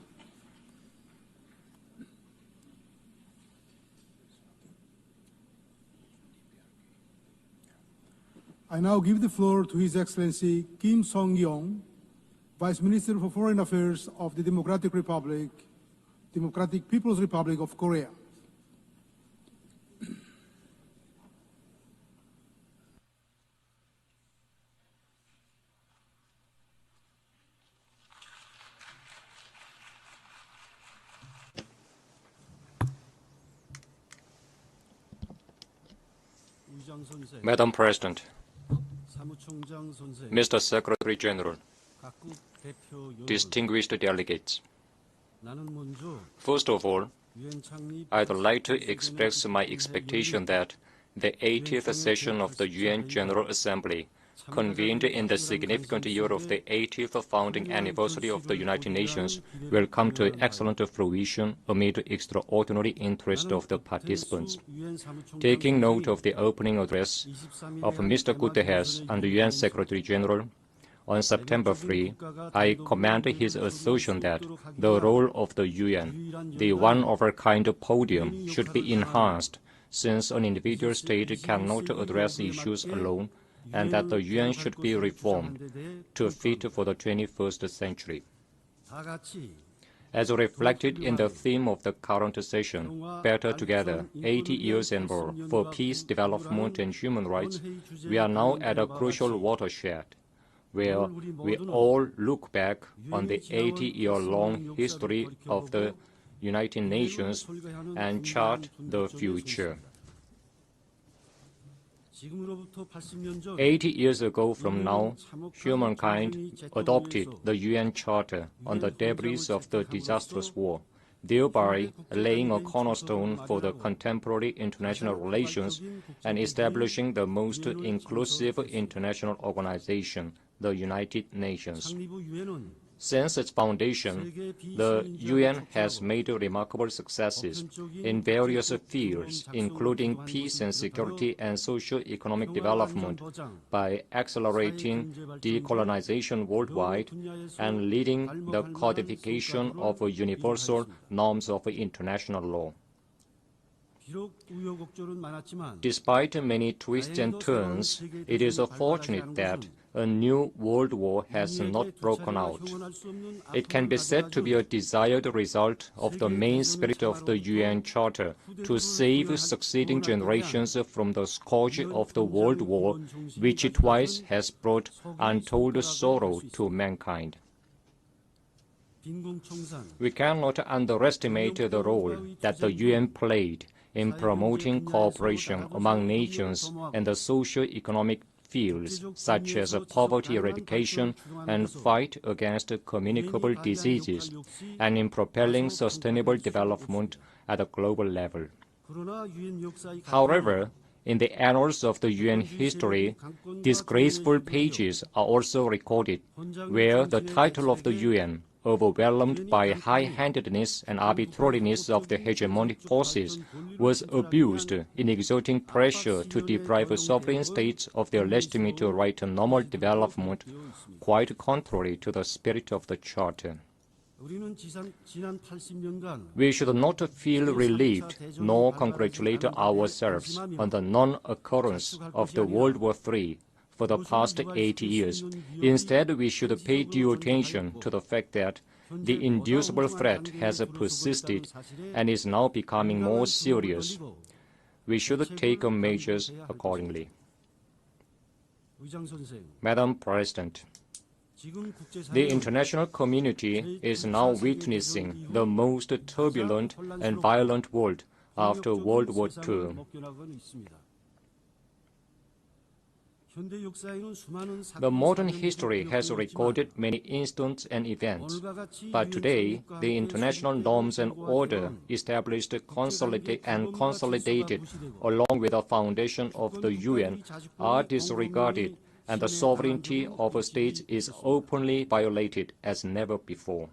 I now give the floor to His Excellency Kim Song-yong, Vice Minister for Foreign Affairs of the Democratic People's Republic of Korea. Madam President, Mr. Secretary General, distinguished delegates, first of all, I'd like to express my expectation that the 80th session of the UN General Assembly, convened in the significant year of the 80th founding anniversary of the United Nations, will come to excellent fruition amid extraordinary interest of the participants. Taking note of the opening address of Mr. Guterres and the UN Secretary General, on September 3, I commend his assertion that the role of the UN, the one-of-a-kind podium, should be enhanced, since an individual state cannot address issues alone, and that the UN should be reformed to fit for the 21st century. As reflected in the theme of the current session, Better Together, 80 years and more, for peace, development, and human rights, we are now at a crucial watershed, where we all look back on the 80-year-long history of the United Nations and chart the future. 80 years ago from now, humankind adopted the UN Charter on the debris of the disastrous war, thereby laying a cornerstone for the contemporary international relations and establishing the most inclusive international organization, the United Nations. Since its foundation, the UN has made remarkable successes in various fields, including peace and security and socio-economic development, by accelerating decolonization worldwide and leading the codification of universal norms of international law. Despite many twists and turns, it is fortunate that a new world war has not broken out. It can be said to be a desired result of the main spirit of the UN Charter to save succeeding generations from the scourge of the World War, which twice has brought untold sorrow to mankind. We cannot underestimate the role that the UN played in promoting cooperation among nations and the socio-economic fields such as poverty eradication and fight against communicable diseases, and in propelling sustainable development at a global level. However, in the annals of the UN history, disgraceful pages are also recorded, where the title of the UN, overwhelmed by high-handedness and arbitrariness of the hegemonic forces, was abused in exerting pressure to deprive sovereign states of their legitimate right to normal development, quite contrary to the spirit of the Charter. We should not feel relieved nor congratulate ourselves on the non-occurrence of the World War III for the past 80 years. Instead, we should pay due attention to the fact that the inducible threat has persisted and is now becoming more serious. We should take measures accordingly. Madam President, the international community is now witnessing the most turbulent and violent world after World War II. The modern history has recorded many incidents and events, but today the international norms and order established and consolidated along with the foundation of the UN are disregarded, and the sovereignty of states is openly violated as never before.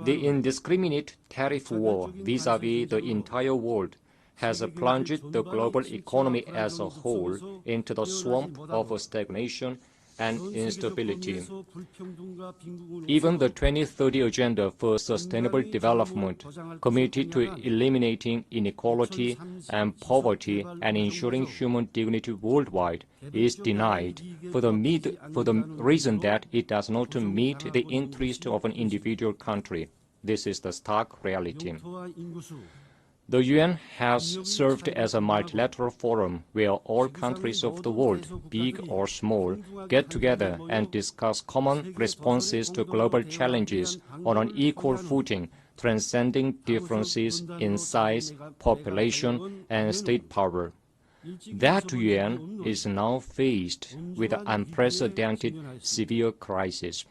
The indiscriminate tariff war vis-à-vis the entire world has plunged the global economy as a whole into the swamp of stagnation and instability. Even the 2030 Agenda for Sustainable Development, committed to eliminating inequality and poverty and ensuring human dignity worldwide, is denied for the reason that it does not meet the interest of an individual country. This is the stark reality. The UN has served as a multilateral forum where all countries of the world, big or small, get together and discuss common responses to global challenges on an equal footing, transcending differences in size, population, and state power. That UN is now faced with an unprecedented severe crisis.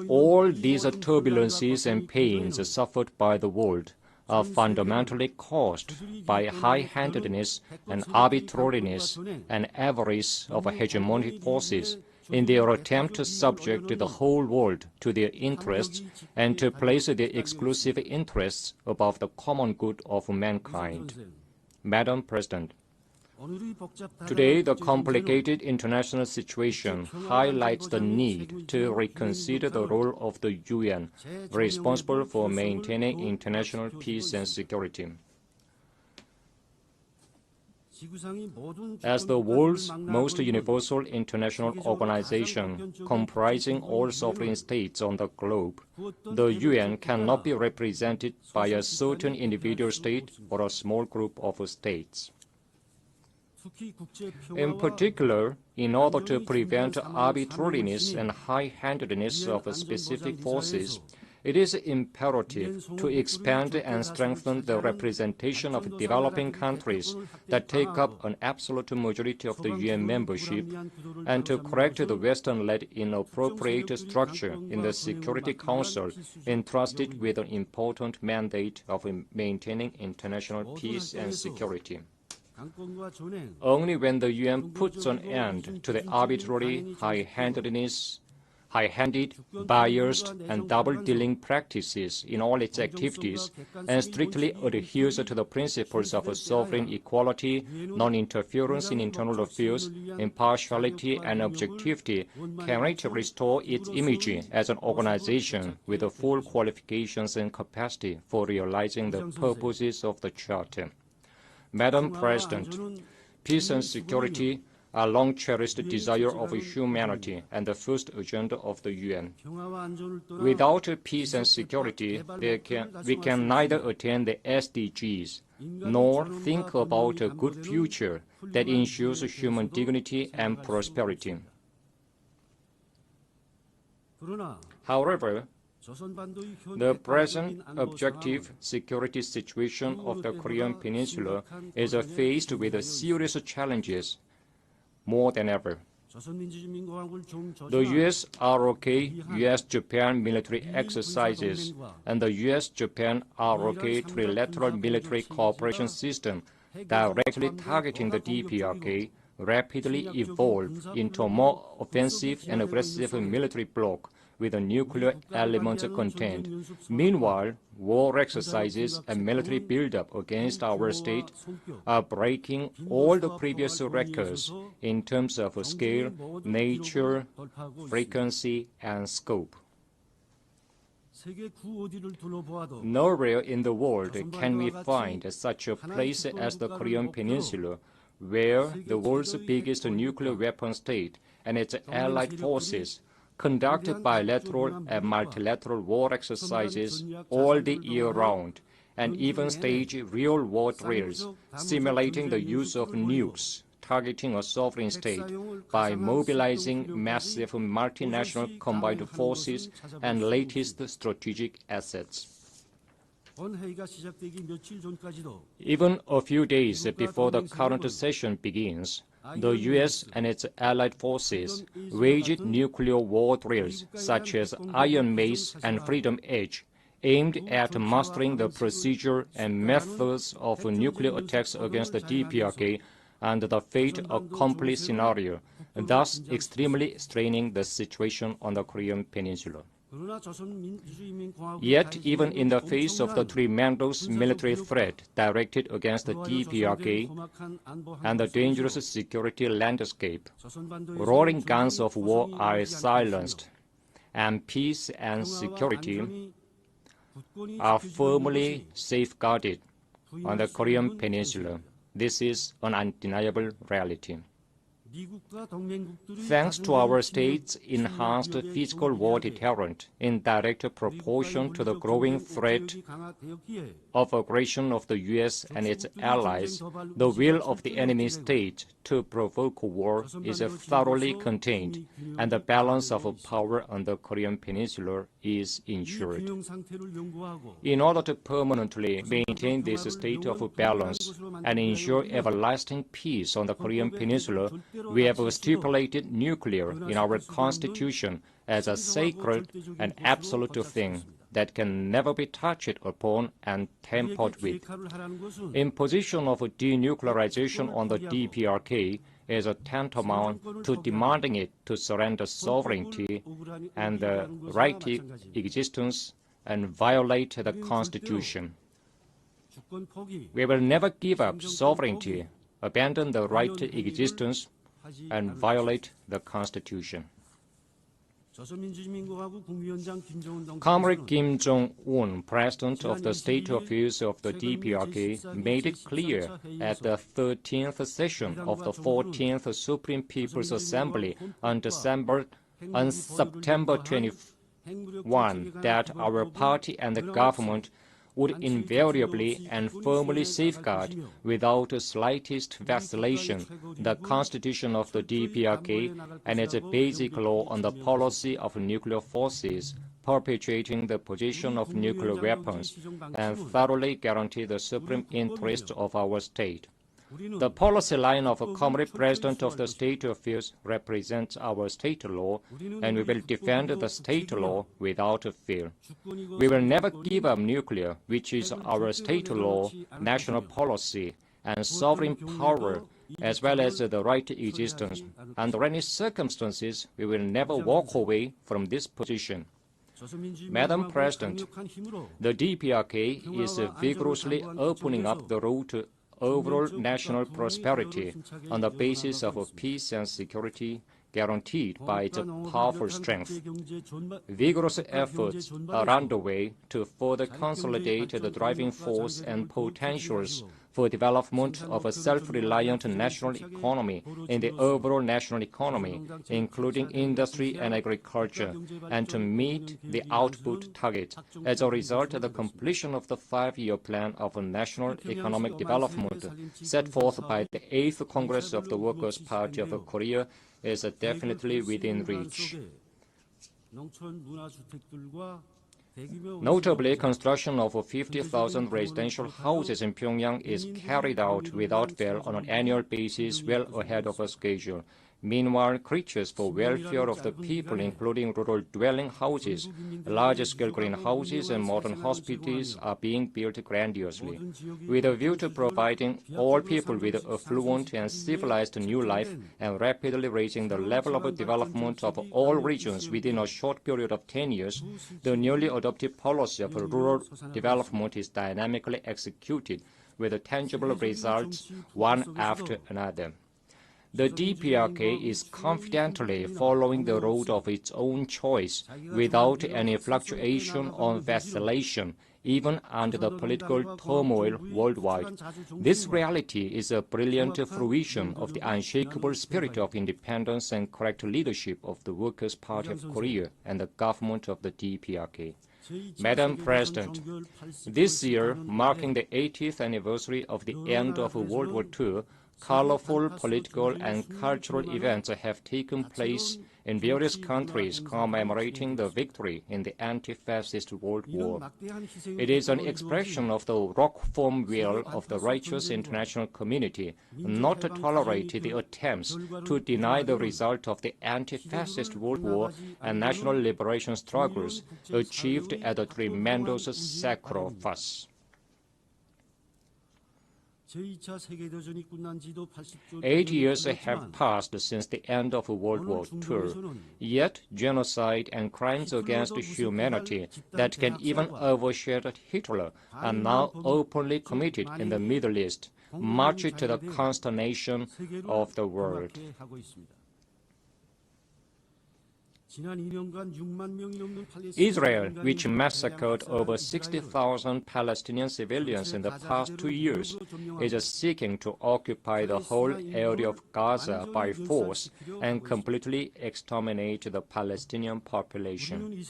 All these turbulences and pains suffered by the world are fundamentally caused by high-handedness and arbitrariness and avarice of hegemonic forces in their attempt to subject the whole world to their interests and to place their exclusive interests above the common good of mankind. Madam President, today, the complicated international situation highlights the need to reconsider the role of the UN, responsible for maintaining international peace and security. As the world's most universal international organization, comprising all sovereign states on the globe, the UN cannot be represented by a certain individual state or a small group of states. In particular, in order to prevent arbitrariness and high-handedness of specific forces, it is imperative to expand and strengthen the representation of developing countries that take up an absolute majority of the UN membership, and to correct the Western-led inappropriate structure in the Security Council entrusted with an important mandate of maintaining international peace and security. Only when the UN puts an end to the arbitrary, high-handed, biased, and double-dealing practices in all its activities and strictly adheres to the principles of sovereign equality, non-interference in internal affairs, impartiality, and objectivity, can it restore its image as an organization with the full qualifications and capacity for realizing the purposes of the Charter. Madam President, peace and security are long-cherished desire of humanity and the first agenda of the UN. Without peace and security, we can neither attain the SDGs nor think about a good future that ensures human dignity and prosperity. However, the present objective security situation of the Korean Peninsula is faced with serious challenges more than ever. The US-ROK, US-Japan military exercises, and the US-Japan ROK trilateral military cooperation system directly targeting the DPRK rapidly evolved into a more offensive and aggressive military bloc with a nuclear element content. Meanwhile, war exercises and military buildup against our state are breaking all the previous records in terms of scale, nature, frequency, and scope. Nowhere in the world can we find such a place as the Korean Peninsula, where the world's biggest nuclear weapon state and its allied forces conduct bilateral and multilateral war exercises all the year round, and even stage real war drills simulating the use of nukes targeting a sovereign state by mobilizing massive multinational combined forces and latest strategic assets. Even a few days before the current session begins, the U.S. and its allied forces waged nuclear war drills such as Iron Mace and Freedom Edge, aimed at mastering the procedure and methods of nuclear attacks against the DPRK and the fait accompli scenario, thus extremely straining the situation on the Korean Peninsula. Yet, even in the face of the tremendous military threat directed against the DPRK and the dangerous security landscape, roaring guns of war are silenced, and peace and security are firmly safeguarded on the Korean Peninsula. This is an undeniable reality. Thanks to our state's enhanced physical war deterrent in direct proportion to the growing threat of aggression of the U.S. and its allies, the will of the enemy state to provoke war is thoroughly contained, and the balance of power on the Korean Peninsula is ensured. In order to permanently maintain this state of balance and ensure everlasting peace on the Korean Peninsula, we have stipulated nuclear in our Constitution as a sacred and absolute thing that can never be touched upon and tampered with. Imposition of denuclearization on the DPRK is tantamount to demanding it to surrender sovereignty and the right to existence and violate the Constitution. We will never give up sovereignty, abandon the right to existence, and violate the Constitution. Comrade Kim Jong-un, President of the State Affairs of the DPRK, made it clear at the 13th session of the 14th Supreme People's Assembly on September 21 that our party and the government would invariably and firmly safeguard, without the slightest vacillation, the Constitution of the DPRK and its basic law on the policy of nuclear forces, perpetuating the possession of nuclear weapons, and thoroughly guarantee the supreme interest of our state. The policy line of a Comrade President of the State Affairs represents our state law, and we will defend the state law without fear. We will never give up nuclear, which is our state law, national policy, and sovereign power, as well as the right to existence. Under any circumstances, we will never walk away from this position. Madam President, the DPRK is vigorously opening up the road to overall national prosperity on the basis of peace and security guaranteed by its powerful strength. Vigorous efforts are underway to further consolidate the driving force and potentials for development of a self-reliant national economy in the overall national economy, including industry and agriculture, and to meet the output target. As a result, the completion of the 5-year plan of national economic development set forth by the 8th Congress of the Workers' Party of Korea is definitely within reach. Notably, construction of 50,000 residential houses in Pyongyang is carried out without fail on an annual basis, well ahead of schedule. Meanwhile, creatures for welfare of the people, including rural dwelling houses, large-scale greenhouses, and modern hospitals, are being built grandiosely. With a view to providing all people with a fluent and civilized new life and rapidly raising the level of development of all regions within a short period of 10 years, the newly adopted policy of rural development is dynamically executed with tangible results one after another. The DPRK is confidently following the road of its own choice without any fluctuation or vacillation, even under the political turmoil worldwide. This reality is a brilliant fruition of the unshakable spirit of independence and correct leadership of the Workers' Party of Korea and the government of the DPRK. Madam President, this year, marking the 80th anniversary of the end of World War II, colorful political and cultural events have taken place in various countries commemorating the victory in the anti-fascist World War. It is an expression of the rock-firm will of the righteous international community not to tolerate the attempts to deny the result of the anti-fascist World War and national liberation struggles achieved at a tremendous sacrifice. 8 years have passed since the end of World War II, yet genocide and crimes against humanity that can even overshadow Hitler are now openly committed in the Middle East, much to the consternation of the world. Israel, which massacred over 60,000 Palestinian civilians in the past 2 years, is seeking to occupy the whole area of Gaza by force and completely exterminate the Palestinian population.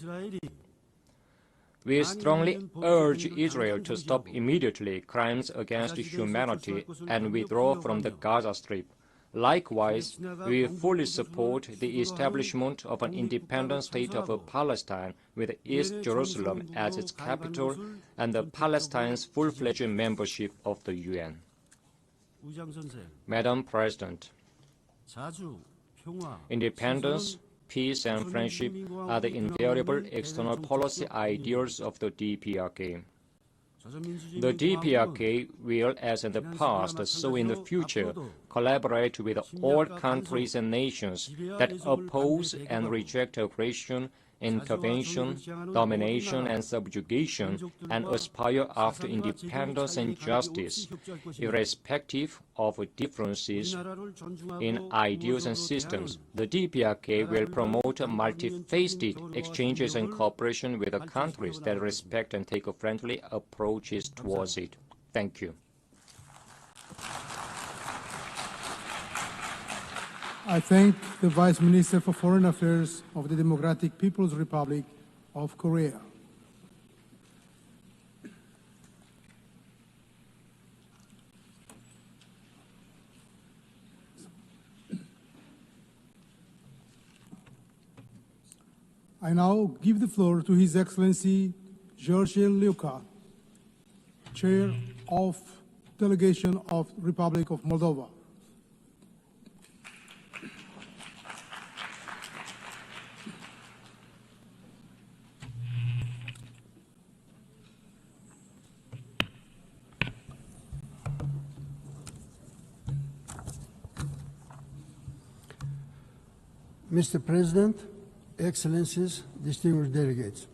We strongly urge Israel to stop immediately crimes against humanity and withdraw from the Gaza Strip. Likewise, we fully support the establishment of an independent state of Palestine with East Jerusalem as its capital and Palestine's full-fledged membership of the UN. Madam President, independence, peace, and friendship are the invariable external policy ideals of the DPRK. The DPRK will, as in the past, so in the future, collaborate with all countries and nations that oppose and reject aggression, intervention, domination, and subjugation, and aspire after independence and justice, irrespective of differences in ideals and systems. The DPRK will promote multifaceted exchanges and cooperation with the countries that respect and take friendly approaches towards it. Thank you. I thank the Vice Minister for Foreign Affairs of the Democratic People's Republic of Korea. I now give the floor to His Excellency George Lucia, Chair of Delegation of Republic of Moldova. Mr. President, Excellencies, distinguished delegates.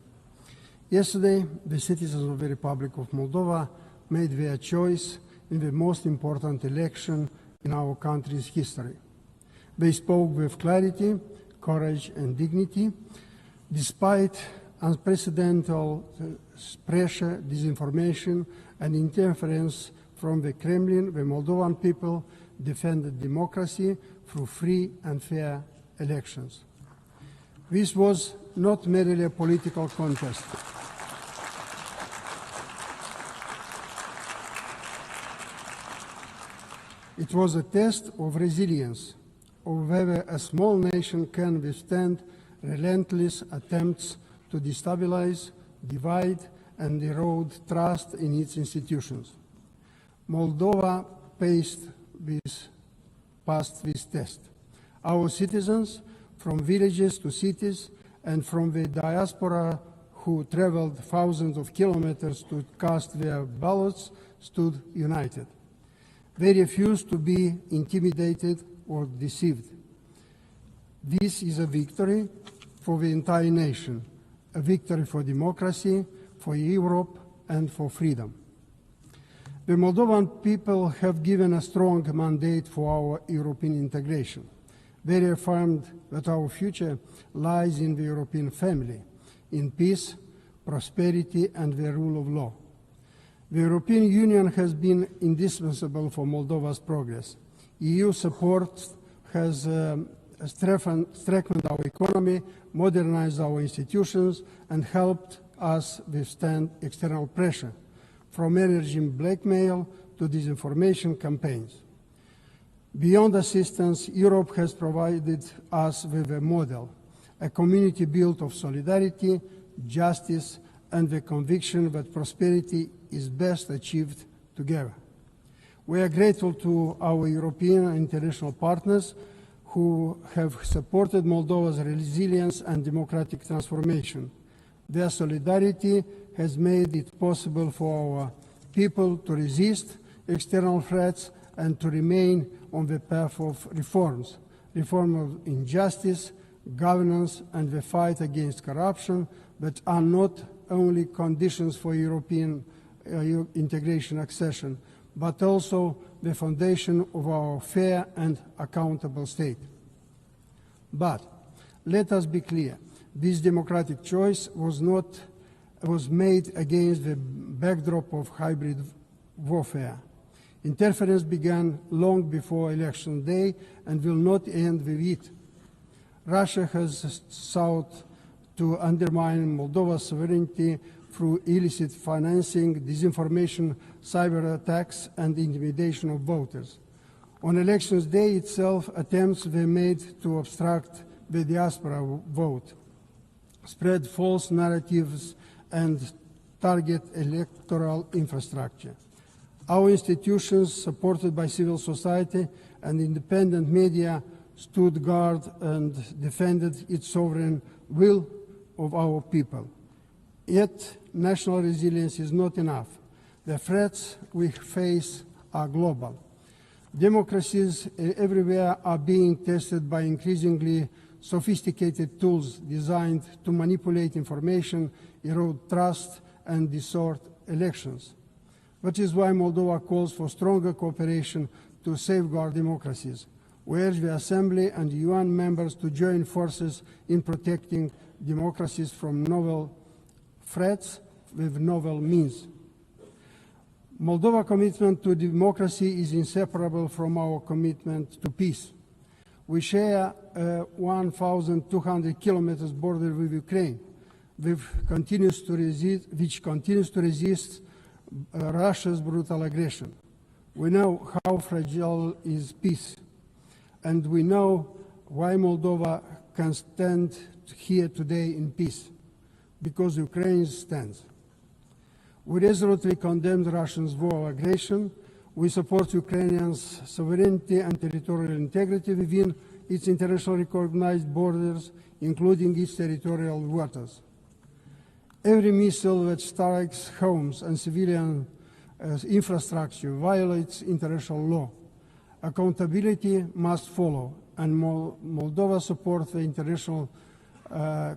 Yesterday, the citizens of the Republic of Moldova made their choice in the most important election in our country's history. They spoke with clarity, courage, and dignity, despite unprecedented pressure, disinformation, and interference from the Kremlin. The Moldovan people defended democracy through free and fair elections. This was not merely a political contest. It was a test of resilience, of whether a small nation can withstand relentless attempts to destabilize, divide, and erode trust in its institutions. Moldova passed this test. Our citizens, from villages to cities, and from the diaspora who traveled thousands of kilometers to cast their ballots, stood united. They refused to be intimidated or deceived. This is a victory for the entire nation, a victory for democracy, for Europe, and for freedom. The Moldovan people have given a strong mandate for our European integration. They affirmed that our future lies in the European family, in peace, prosperity, and the rule of law. The European Union has been indispensable for Moldova's progress. EU support has strengthened our economy, modernized our institutions, and helped us withstand external pressure, from energy blackmail to disinformation campaigns. Beyond assistance, Europe has provided us with a model, a community built of solidarity, justice, and the conviction that prosperity is best achieved together. We are grateful to our European and international partners who have supported Moldova's resilience and democratic transformation. Their solidarity has made it possible for our people to resist external threats and to remain on the path of reforms, reform of injustice, governance, and the fight against corruption, that are not only conditions for European integration accession, but also the foundation of our fair and accountable state. But let us be clear, this democratic choice was made against the backdrop of hybrid warfare. Interference began long before election day and will not end with it. Russia has sought to undermine Moldova's sovereignty through illicit financing, disinformation, cyber attacks, and intimidation of voters. On elections day itself, attempts were made to obstruct the diaspora vote, spread false narratives, and target electoral infrastructure. Our institutions, supported by civil society and independent media, stood guard and defended its sovereign will of our people. Yet, national resilience is not enough. The threats we face are global. Democracies everywhere are being tested by increasingly sophisticated tools designed to manipulate information, erode trust, and distort elections. That is why Moldova calls for stronger cooperation to safeguard democracies. We urge the Assembly and UN members to join forces in protecting democracies from novel threats with novel means. Moldova's commitment to democracy is inseparable from our commitment to peace. We share a 1,200 kilometers border with Ukraine, which continues to resist Russia's brutal aggression. We know how fragile is peace, and we know why Moldova can stand here today in peace, because Ukraine stands. We resolutely condemn Russia's war of aggression. We support Ukrainians' sovereignty and territorial integrity within its internationally recognized borders, including its territorial waters. Every missile that strikes homes and civilian infrastructure violates international law. Accountability must follow, and Moldova supports the international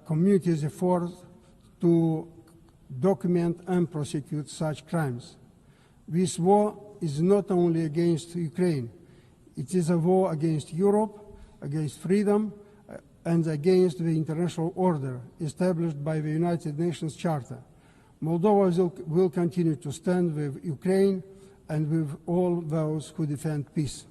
community's effort to document and prosecute such crimes. This war is not only against Ukraine, it is a war against Europe, against freedom, and against the international order established by the United Nations Charter. Moldova will continue to stand with Ukraine and with all those who defend peace.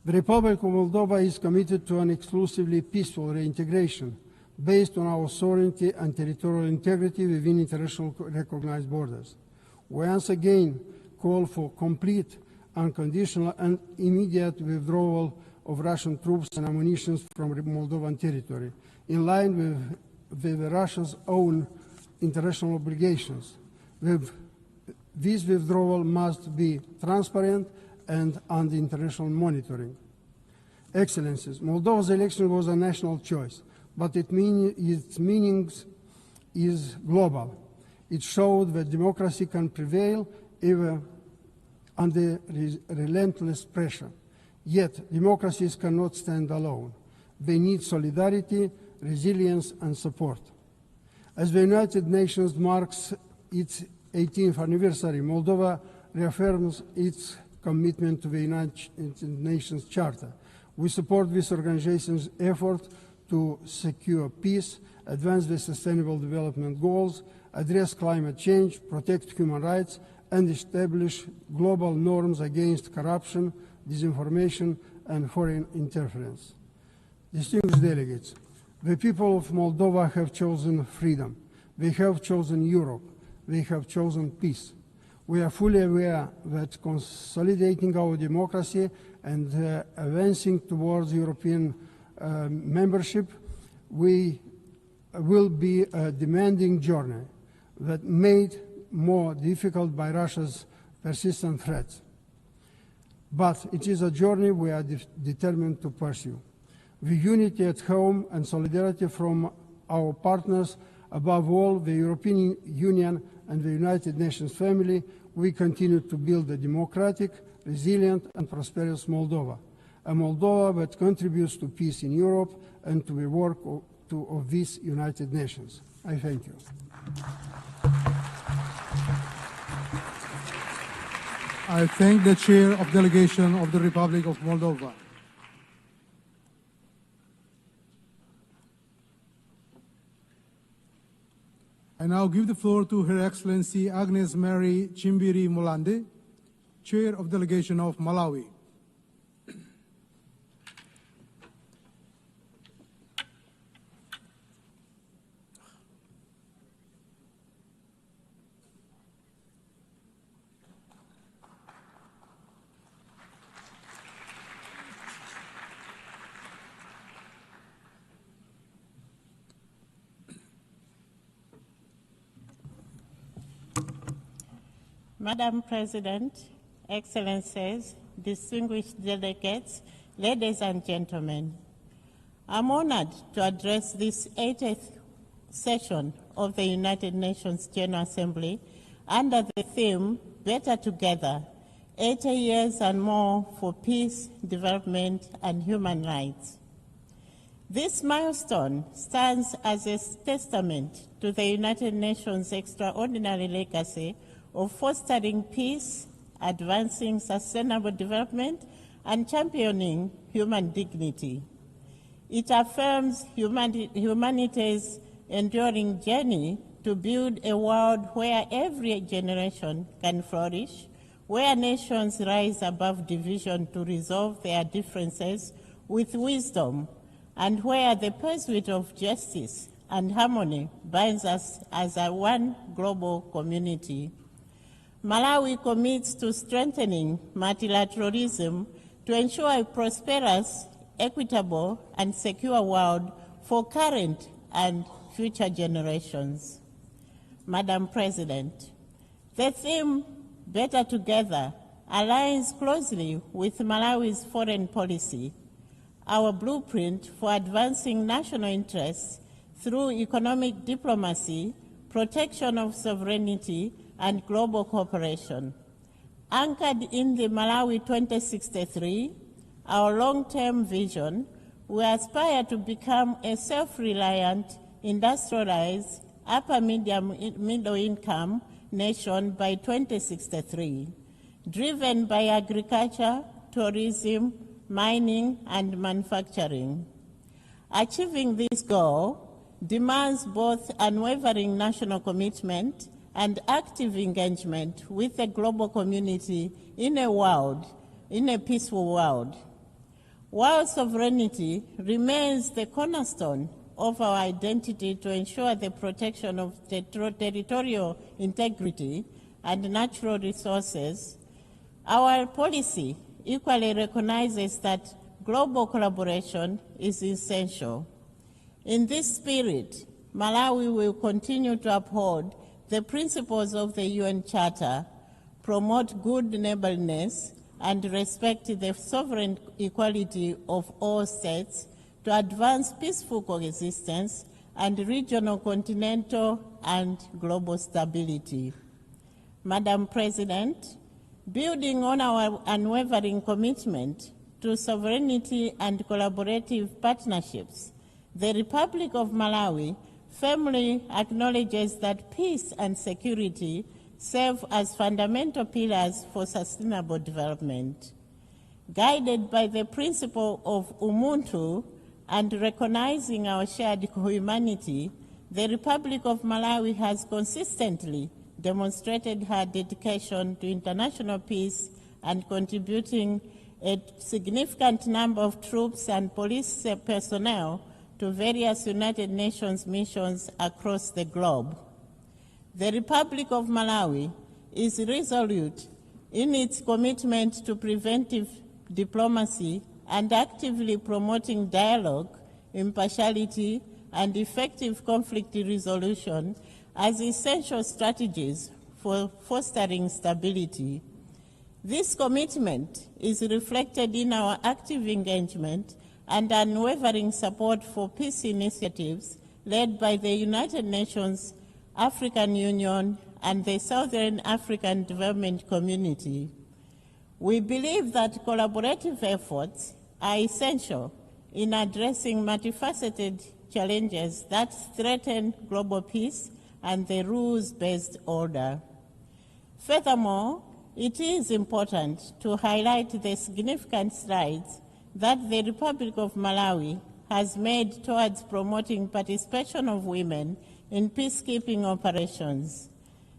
The Republic of Moldova is committed to an exclusively peaceful reintegration based on our sovereignty and territorial integrity within international recognized borders. We once again call for complete, unconditional, and immediate withdrawal of Russian troops and ammunition from Moldovan territory, in line with Russia's own international obligations. This withdrawal must be transparent and under international monitoring. Excellencies, Moldova's election was a national choice, but its meaning is global. It showed that democracy can prevail even under relentless pressure. Yet, democracies cannot stand alone. They need solidarity, resilience, and support. As the United Nations marks its 18th anniversary, Moldova reaffirms its commitment to the United Nations Charter. We support this organization's effort to secure peace, advance the Sustainable Development Goals, address climate change, protect human rights, and establish global norms against corruption, disinformation, and foreign interference. Distinguished delegates, the people of Moldova have chosen freedom. They have chosen Europe. They have chosen peace. We are fully aware that consolidating our democracy and advancing towards European membership will be a demanding journey that made more difficult by Russia's persistent threats. But it is a journey we are determined to pursue. With unity at home and solidarity from our partners, above all the European Union and the United Nations family, we continue to build a democratic, resilient and prosperous Moldova, a Moldova that contributes to peace in Europe and to the work of these United Nations. I thank you. I thank the Chair of Delegation of the Republic of Moldova. I now give the floor to Her Excellency Agnes Mary Chimbiri Mulande, Chair of Delegation of Malawi. Madam President, Excellencies, distinguished delegates, ladies and gentlemen, I'm honored to address this 80th session of the United Nations General Assembly under the theme, Better Together, 80 years and more for peace, development, and human rights. This milestone stands as a testament to the United Nations' extraordinary legacy of fostering peace, advancing sustainable development, and championing human dignity. It affirms humanity's enduring journey to build a world where every generation can flourish, where nations rise above division to resolve their differences with wisdom, and where the pursuit of justice and harmony binds us as a one global community. Malawi commits to strengthening multilateralism to ensure a prosperous, equitable, and secure world for current and future generations. Madam President, the theme, Better Together, aligns closely with Malawi's foreign policy, our blueprint for advancing national interests through economic diplomacy, protection of sovereignty, and global cooperation. Anchored in the Malawi 2063, our long-term vision, we aspire to become a self-reliant, industrialized, middle-income nation by 2063, driven by agriculture, tourism, mining, and manufacturing. Achieving this goal demands both unwavering national commitment and active engagement with the global community in a peaceful world. While sovereignty remains the cornerstone of our identity to ensure the protection of territorial integrity and natural resources, our policy equally recognizes that global collaboration is essential. In this spirit, Malawi will continue to uphold the principles of the UN Charter, promote good neighborliness, and respect the sovereign equality of all states to advance peaceful coexistence and regional, continental, and global stability. Madam President, building on our unwavering commitment to sovereignty and collaborative partnerships, the Republic of Malawi firmly acknowledges that peace and security serve as fundamental pillars for sustainable development. Guided by the principle of Ubuntu and recognizing our shared humanity, the Republic of Malawi has consistently demonstrated her dedication to international peace and contributing a significant number of troops and police personnel to various United Nations missions across the globe. The Republic of Malawi is resolute in its commitment to preventive diplomacy and actively promoting dialogue, impartiality, and effective conflict resolution as essential strategies for fostering stability. This commitment is reflected in our active engagement and unwavering support for peace initiatives led by the United Nations, African Union, and the Southern African Development Community. We believe that collaborative efforts are essential in addressing multifaceted challenges that threaten global peace and the rules-based order. Furthermore, it is important to highlight the significant strides that the Republic of Malawi has made towards promoting participation of women in peacekeeping operations.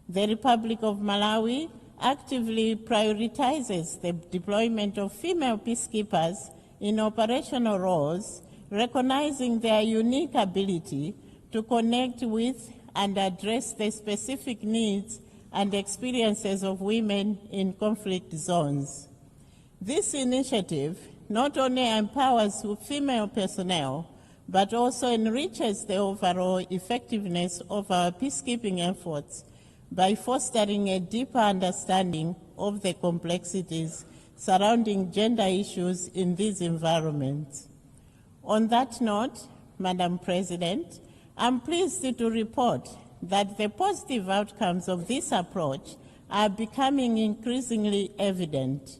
The Republic of Malawi actively prioritizes the deployment of female peacekeepers in operational roles, recognizing their unique ability to connect with and address the specific needs and experiences of women in conflict zones. This initiative not only empowers female personnel, but also enriches the overall effectiveness of our peacekeeping efforts by fostering a deeper understanding of the complexities surrounding gender issues in these environments. On that note, Madam President, I'm pleased to report that the positive outcomes of this approach are becoming increasingly evident.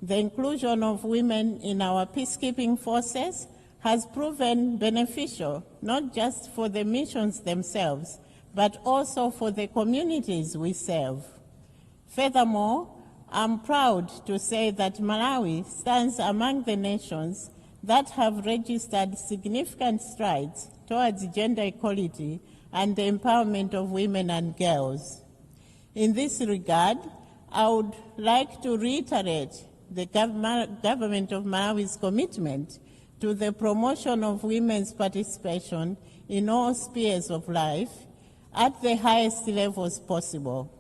The inclusion of women in our peacekeeping forces has proven beneficial not just for the missions themselves, but also for the communities we serve. Furthermore, I'm proud to say that Malawi stands among the nations that have registered significant strides towards gender equality and the empowerment of women and girls. In this regard, I would like to reiterate the government of Malawi's commitment to the promotion of women's participation in all spheres of life at the highest levels possible.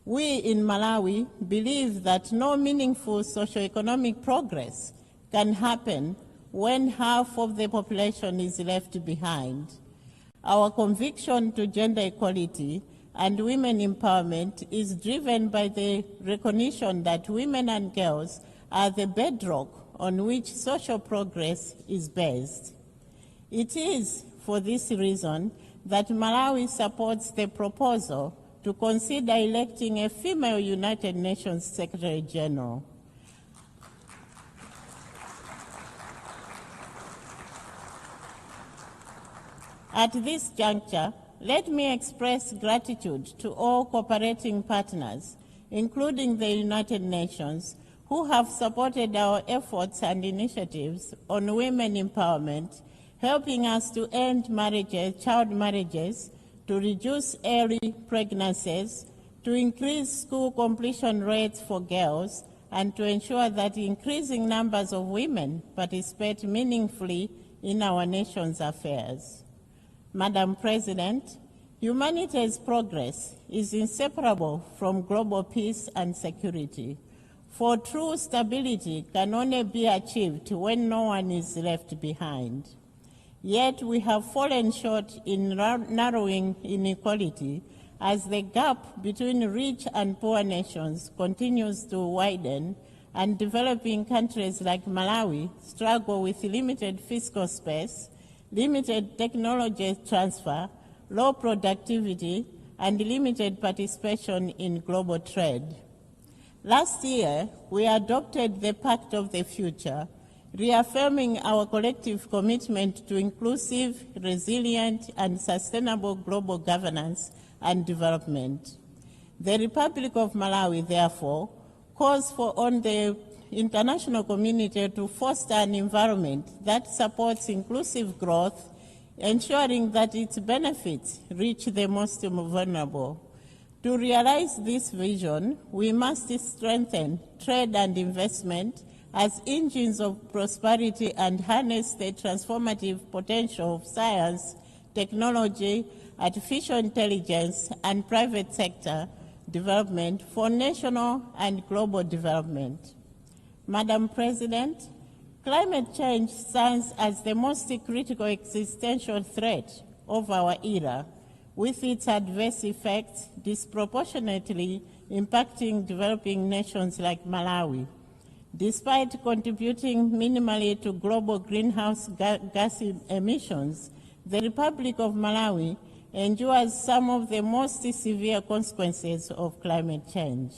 We in Malawi believe that no meaningful socioeconomic progress can happen when half of the population is left behind. Our conviction to gender equality and women empowerment is driven by the recognition that women and girls are the bedrock on which social progress is based. It is for this reason that Malawi supports the proposal to consider electing a female United Nations Secretary General. At this juncture, let me express gratitude to all cooperating partners, including the United Nations, who have supported our efforts and initiatives on women empowerment, helping us to end child marriages, to reduce early pregnancies, to increase school completion rates for girls, and to ensure that increasing numbers of women participate meaningfully in our nation's affairs. Madam President, humanity's progress is inseparable from global peace and security, for true stability can only be achieved when no one is left behind. Yet we have fallen short in narrowing inequality as the gap between rich and poor nations continues to widen, and developing countries like Malawi struggle with limited fiscal space, limited technology transfer, low productivity, and limited participation in global trade. Last year, we adopted the Pact of the Future, reaffirming our collective commitment to inclusive, resilient, and sustainable global governance and development. The Republic of Malawi, therefore, calls on the international community to foster an environment that supports inclusive growth, ensuring that its benefits reach the most vulnerable. To realize this vision, we must strengthen trade and investment as engines of prosperity and harness the transformative potential of science, technology, artificial intelligence, and private sector development for national and global development. Madam President, climate change stands as the most critical existential threat of our era, with its adverse effects disproportionately impacting developing nations like Malawi. Despite contributing minimally to global greenhouse gas emissions, the Republic of Malawi endures some of the most severe consequences of climate change.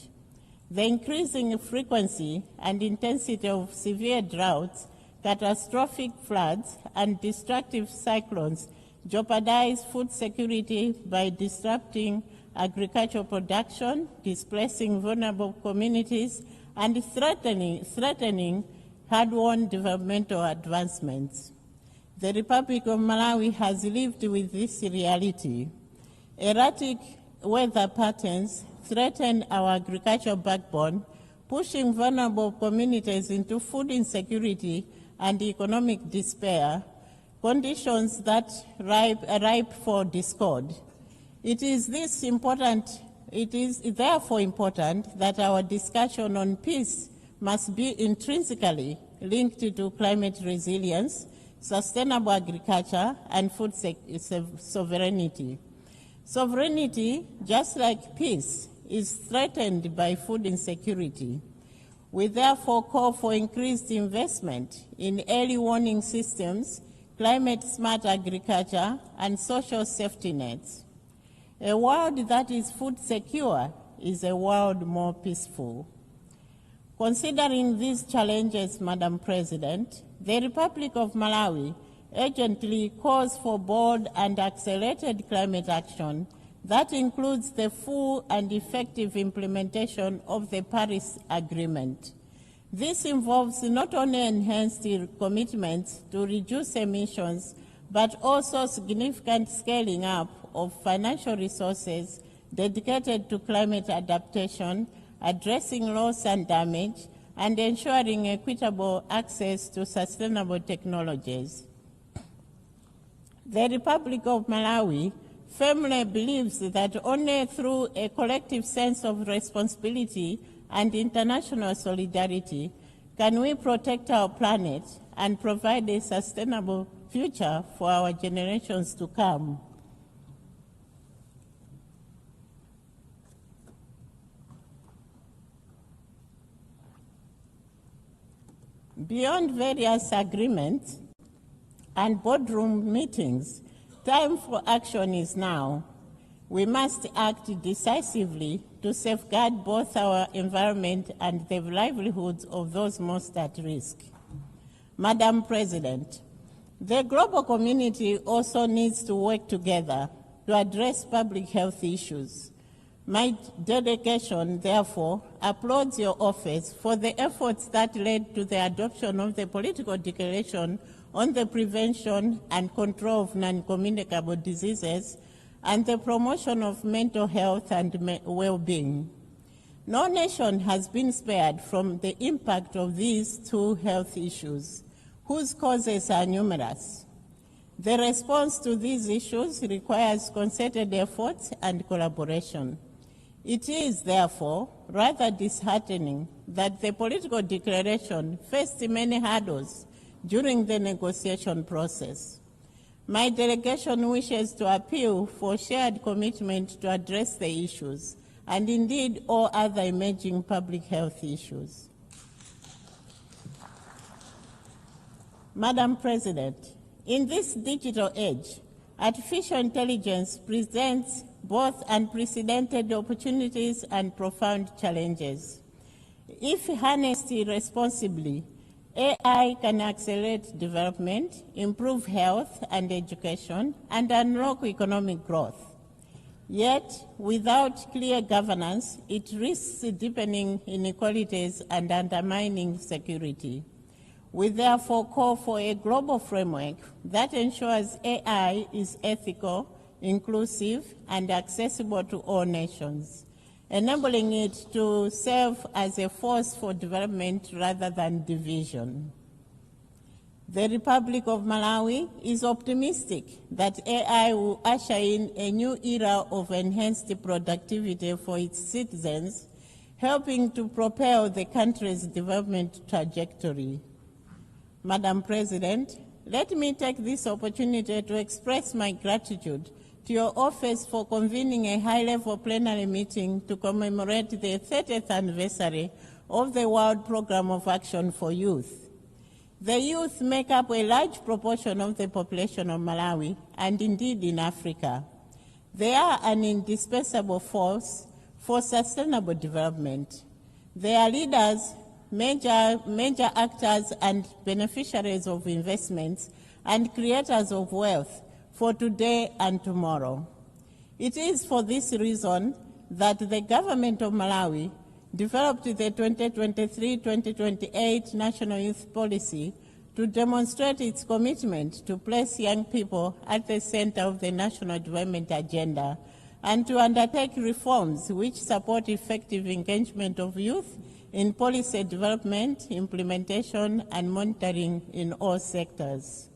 The increasing frequency and intensity of severe droughts, catastrophic floods, and destructive cyclones jeopardize food security by disrupting agricultural production, displacing vulnerable communities, and threatening hard-won developmental advancements. The Republic of Malawi has lived with this reality. Erratic weather patterns threaten our agricultural backbone, pushing vulnerable communities into food insecurity and economic despair, conditions that are ripe for discord. It is therefore important that our discussion on peace must be intrinsically linked to climate resilience, sustainable agriculture, and food sovereignty. Sovereignty, just like peace, is threatened by food insecurity. We therefore call for increased investment in early warning systems, climate-smart agriculture, and social safety nets. A world that is food secure is a world more peaceful. Considering these challenges, Madam President, the Republic of Malawi urgently calls for bold and accelerated climate action that includes the full and effective implementation of the Paris Agreement. This involves not only enhanced commitments to reduce emissions, but also significant scaling up of financial resources dedicated to climate adaptation, addressing loss and damage, and ensuring equitable access to sustainable technologies. The Republic of Malawi firmly believes that only through a collective sense of responsibility and international solidarity can we protect our planet and provide a sustainable future for our generations to come. Beyond various agreements and boardroom meetings, time for action is now. We must act decisively to safeguard both our environment and the livelihoods of those most at risk. Madam President, the global community also needs to work together to address public health issues. My delegation, therefore, applauds your office for the efforts that led to the adoption of the political declaration on the prevention and control of non-communicable diseases and the promotion of mental health and well-being. No nation has been spared from the impact of these two health issues, whose causes are numerous. The response to these issues requires concerted efforts and collaboration. It is, therefore, rather disheartening that the political declaration faced many hurdles during the negotiation process. My delegation wishes to appeal for shared commitment to address the issues, and indeed all other emerging public health issues. Madam President, in this digital age, artificial intelligence presents both unprecedented opportunities and profound challenges. If harnessed responsibly, AI can accelerate development, improve health and education, and unlock economic growth. Yet, without clear governance, it risks deepening inequalities and undermining security. We therefore call for a global framework that ensures AI is ethical, inclusive, and accessible to all nations, enabling it to serve as a force for development rather than division. The Republic of Malawi is optimistic that AI will usher in a new era of enhanced productivity for its citizens, helping to propel the country's development trajectory. Madam President, let me take this opportunity to express my gratitude to your office for convening a high-level plenary meeting to commemorate the 30th anniversary of the World Programme of Action for Youth. The youth make up a large proportion of the population of Malawi and indeed in Africa. They are an indispensable force for sustainable development. They are leaders, major actors and beneficiaries of investments and creators of wealth for today and tomorrow. It is for this reason that the government of Malawi developed the 2023-2028 National Youth Policy to demonstrate its commitment to place young people at the center of the national development agenda and to undertake reforms which support effective engagement of youth in policy development, implementation, and monitoring in all sectors.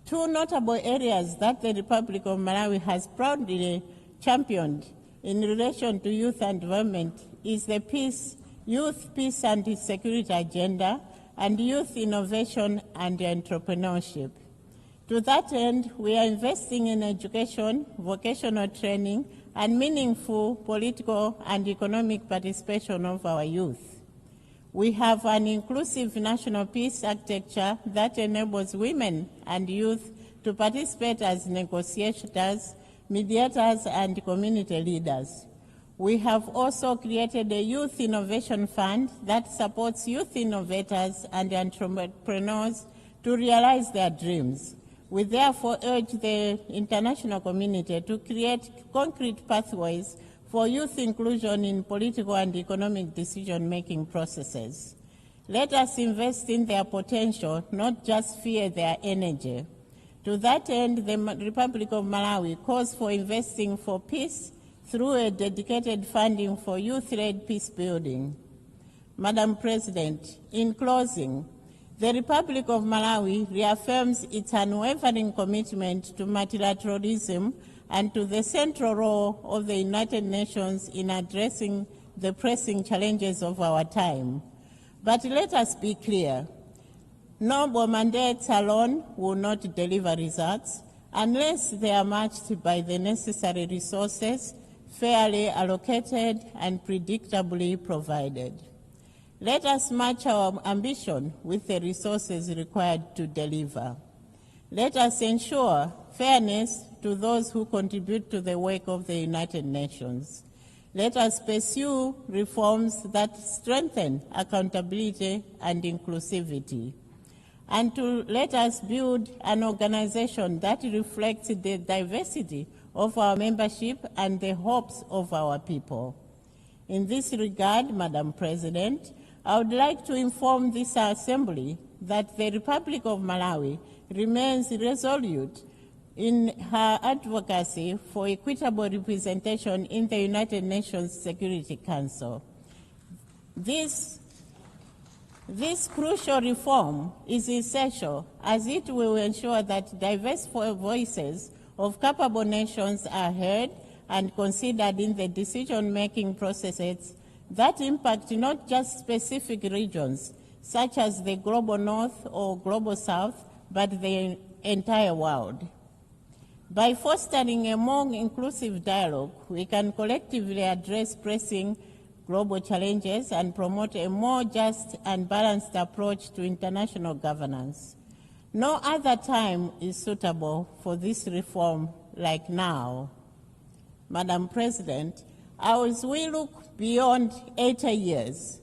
Two notable areas that the Republic of Malawi has proudly championed in relation to youth and development is the Youth Peace and Security Agenda and Youth Innovation and Entrepreneurship. To that end, we are investing in education, vocational training, and meaningful political and economic participation of our youth. We have an inclusive national peace architecture that enables women and youth to participate as negotiators, mediators, and community leaders. We have also created a Youth Innovation Fund that supports youth innovators and entrepreneurs to realize their dreams. We therefore urge the international community to create concrete pathways for youth inclusion in political and economic decision-making processes. Let us invest in their potential, not just fear their energy. To that end, the Republic of Malawi calls for investing for peace through a dedicated funding for youth-led peace building. Madam President, in closing, the Republic of Malawi reaffirms its unwavering commitment to multilateralism and to the central role of the United Nations in addressing the pressing challenges of our time. But let us be clear, noble mandates alone will not deliver results unless they are matched by the necessary resources, fairly allocated and predictably provided. Let us match our ambition with the resources required to deliver. Let us ensure fairness to those who contribute to the work of the United Nations. Let us pursue reforms that strengthen accountability and inclusivity. And let us build an organization that reflects the diversity of our membership and the hopes of our people. In this regard, Madam President, I would like to inform this Assembly that the Republic of Malawi remains resolute in her advocacy for equitable representation in the United Nations Security Council. This crucial reform is essential as it will ensure that diverse voices of capable nations are heard and considered in the decision-making processes that impact not just specific regions, such as the global north or global south, but the entire world. By fostering a more inclusive dialogue, we can collectively address pressing global challenges and promote a more just and balanced approach to international governance. No other time is suitable for this reform like now. Madam President, as we look beyond 80 years,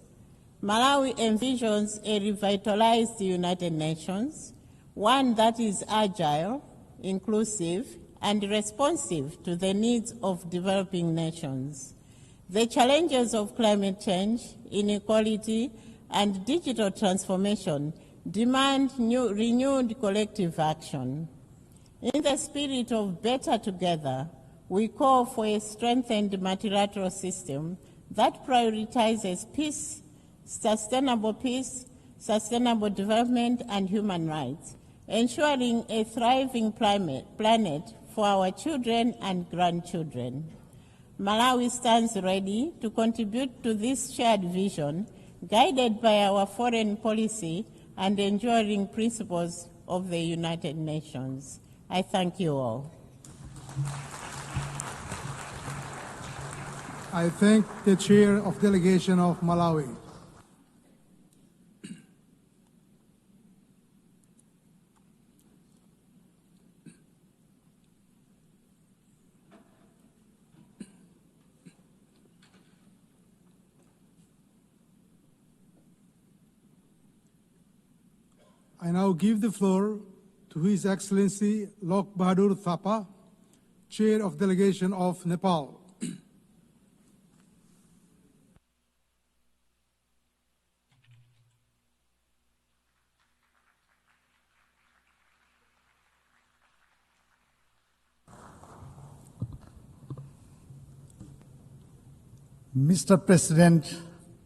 Malawi envisions a revitalized United Nations, one that is agile, inclusive, and responsive to the needs of developing nations. The challenges of climate change, inequality, and digital transformation demand renewed collective action. In the spirit of better together, we call for a strengthened multilateral system that prioritizes peace, sustainable peace, sustainable development, and human rights, ensuring a thriving planet for our children and grandchildren. Malawi stands ready to contribute to this shared vision, guided by our foreign policy and enduring principles of the United Nations. I thank you all. I thank the Chair of Delegation of Malawi. I now give the floor to His Excellency Lok Bahadur Thapa, Chair of Delegation of Nepal. Mr. President,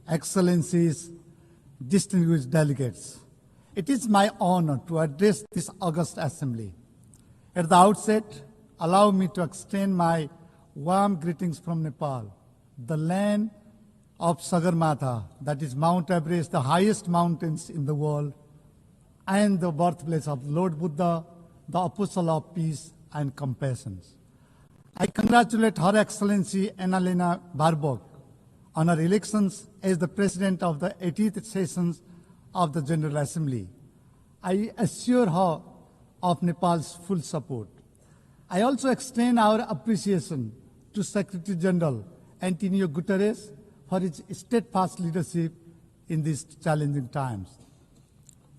Excellencies, distinguished delegates, it is my honor to address this august assembly. At the outset, allow me to extend my warm greetings from Nepal, the land of Sagarmatha, that is Mount Everest, the highest mountains in the world, and the birthplace of Lord Buddha, the apostle of peace and compassion. I congratulate Her Excellency Annalena Baerbock on her elections as the President of the 80th sessions of the General Assembly. I assure her of Nepal's full support. I also extend our appreciation to Secretary General Antonio Guterres for his steadfast leadership in these challenging times.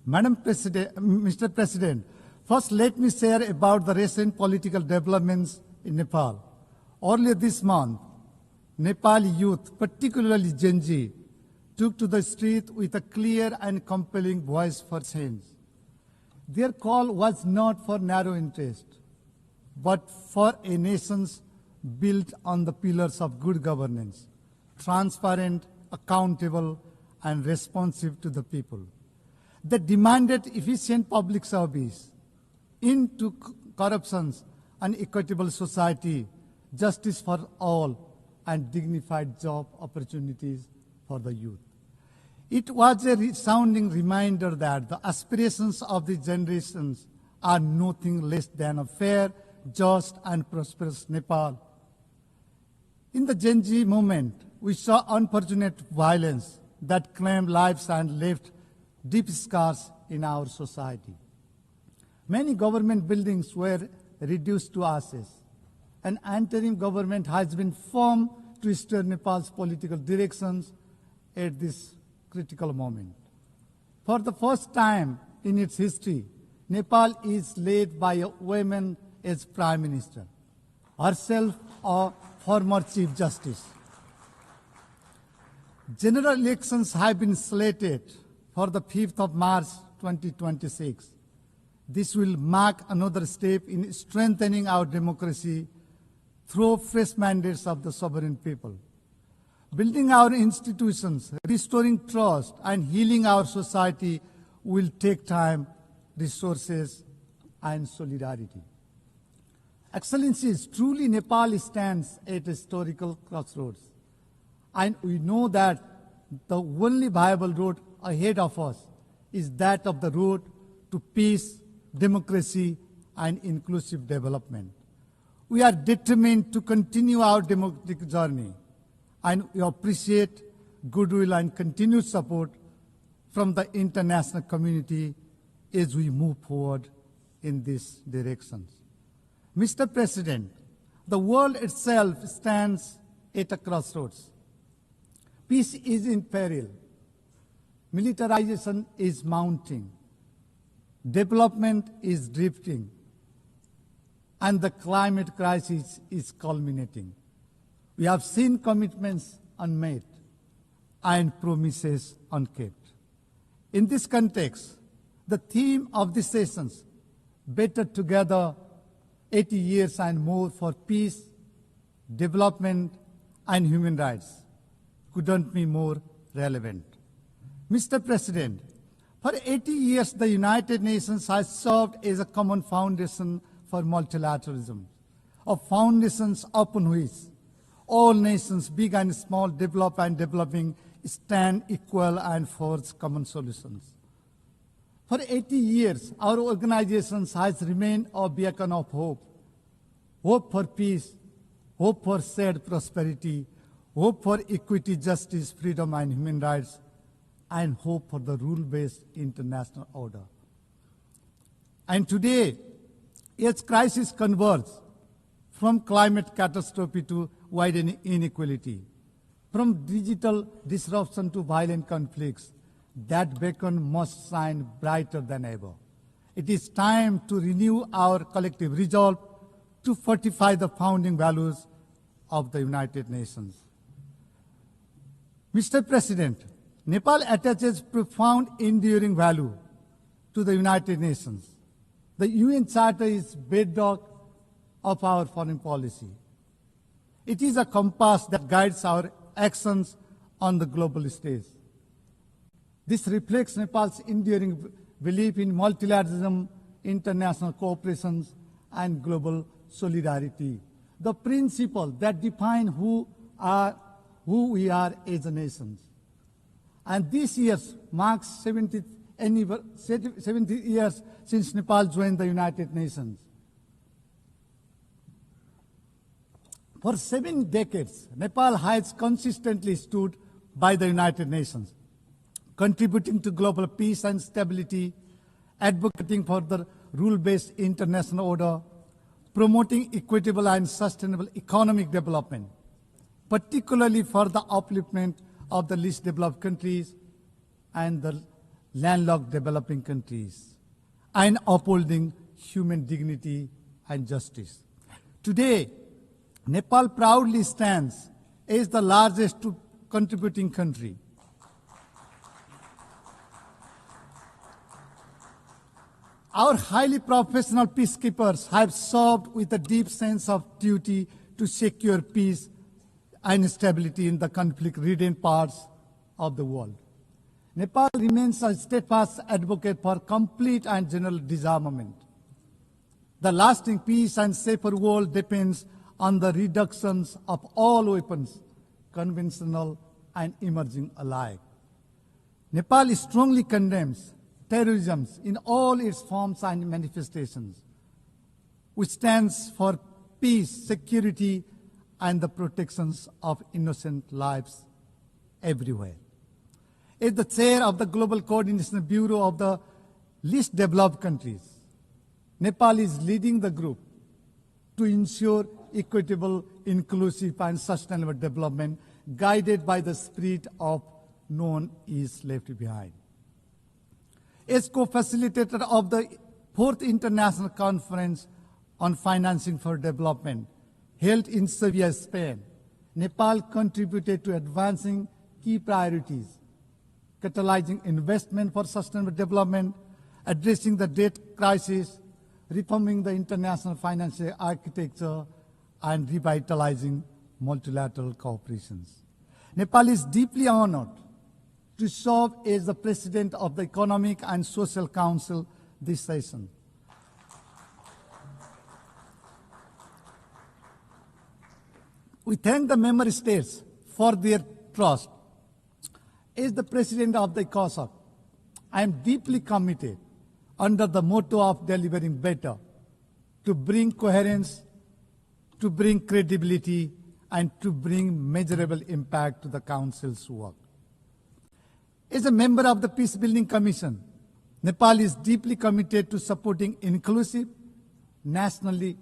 Mr. President, first let me share about the recent political developments in Nepal. Earlier this month, Nepali youth, particularly Gen Z, took to the street with a clear and compelling voice for change. Their call was not for narrow interest, but for a nation built on the pillars of good governance, transparent, accountable, and responsive to the people. They demanded efficient public service, end to corruption, an equitable society, justice for all, and dignified job opportunities for the youth. It was a resounding reminder that the aspirations of the generations are nothing less than a fair, just, and prosperous Nepal. In the Gen Z movement, we saw unfortunate violence that claimed lives and left deep scars in our society. Many government buildings were reduced to ashes. An interim government has been formed to steer Nepal's political directions at this critical moment. For the first time in its history, Nepal is led by a woman as Prime Minister, herself a former Chief Justice. General elections have been slated for the 5th of March 2026. This will mark another step in strengthening our democracy through fresh mandates of the sovereign people. Building our institutions, restoring trust, and healing our society will take time, resources, and solidarity. Excellencies, truly Nepal stands at a historical crossroads, and we know that the only viable road ahead of us is that of the road to peace, democracy, and inclusive development. We are determined to continue our democratic journey, and we appreciate goodwill and continued support from the international community as we move forward in these directions. Mr. President, the world itself stands at a crossroads. Peace is in peril. Militarization is mounting. Development is drifting. And the climate crisis is culminating. We have seen commitments unmet and promises unkept. In this context, the theme of this sessions, Better Together, 80 years and more for peace, development, and human rights, couldn't be more relevant. Mr. President, For 80 years, the United Nations has served as a common foundation for multilateralism, of foundations upon which all nations, big and small, developed and developing, stand equal and forge common solutions. For 80 years, our organization has remained a beacon of hope. Hope for peace, hope for shared prosperity, hope for equity, justice, freedom, and human rights, and hope for the rule-based international order. And today, as crisis converge from climate catastrophe to widening inequality, from digital disruption to violent conflicts, that beacon must shine brighter than ever. It is time to renew our collective resolve to fortify the founding values of the United Nations. Mr. President, Nepal attaches profound enduring value to the United Nations. The UN Charter is bedrock of our foreign policy. It is a compass that guides our actions on the global stage. This reflects Nepal's enduring belief in multilateralism, international cooperation, and global solidarity, the principle that define who we are as a nation. And this year marks 70 years since Nepal joined the United Nations. For 7 decades, Nepal has consistently stood by the United Nations, contributing to global peace and stability, advocating for the rule-based international order, promoting equitable and sustainable economic development, particularly for the upliftment of the least developed countries and the landlocked developing countries, and upholding human dignity and justice. Today, Nepal proudly stands as the largest contributing country. Our highly professional peacekeepers have served with a deep sense of duty to secure peace and stability in the conflict-ridden parts of the world. Nepal remains a steadfast advocate for complete and general disarmament. The lasting peace and safer world depends on the reductions of all weapons, conventional and emerging alike. Nepal strongly condemns terrorism in all its forms and manifestations, which stands for peace, security, and the protections of innocent lives everywhere. As the chair of the Global Coordination Bureau of the least developed countries, Nepal is leading the group to ensure equitable, inclusive, and sustainable development guided by the spirit of no one is left behind. As co-facilitator of the 4th International Conference on Financing for Development, held in Sevilla, Spain, Nepal contributed to advancing key priorities, catalyzing investment for sustainable development, addressing the debt crisis, reforming the international financial architecture, and revitalizing multilateral cooperations. Nepal is deeply honored to serve as the President of the Economic and Social Council this session. We thank the member states for their trust. As the President of the ECOSOC, I am deeply committed under the motto of delivering better, to bring coherence, to bring credibility, and to bring measurable impact to the Council's work. As a member of the Peacebuilding Commission, Nepal is deeply committed to supporting inclusive, nationally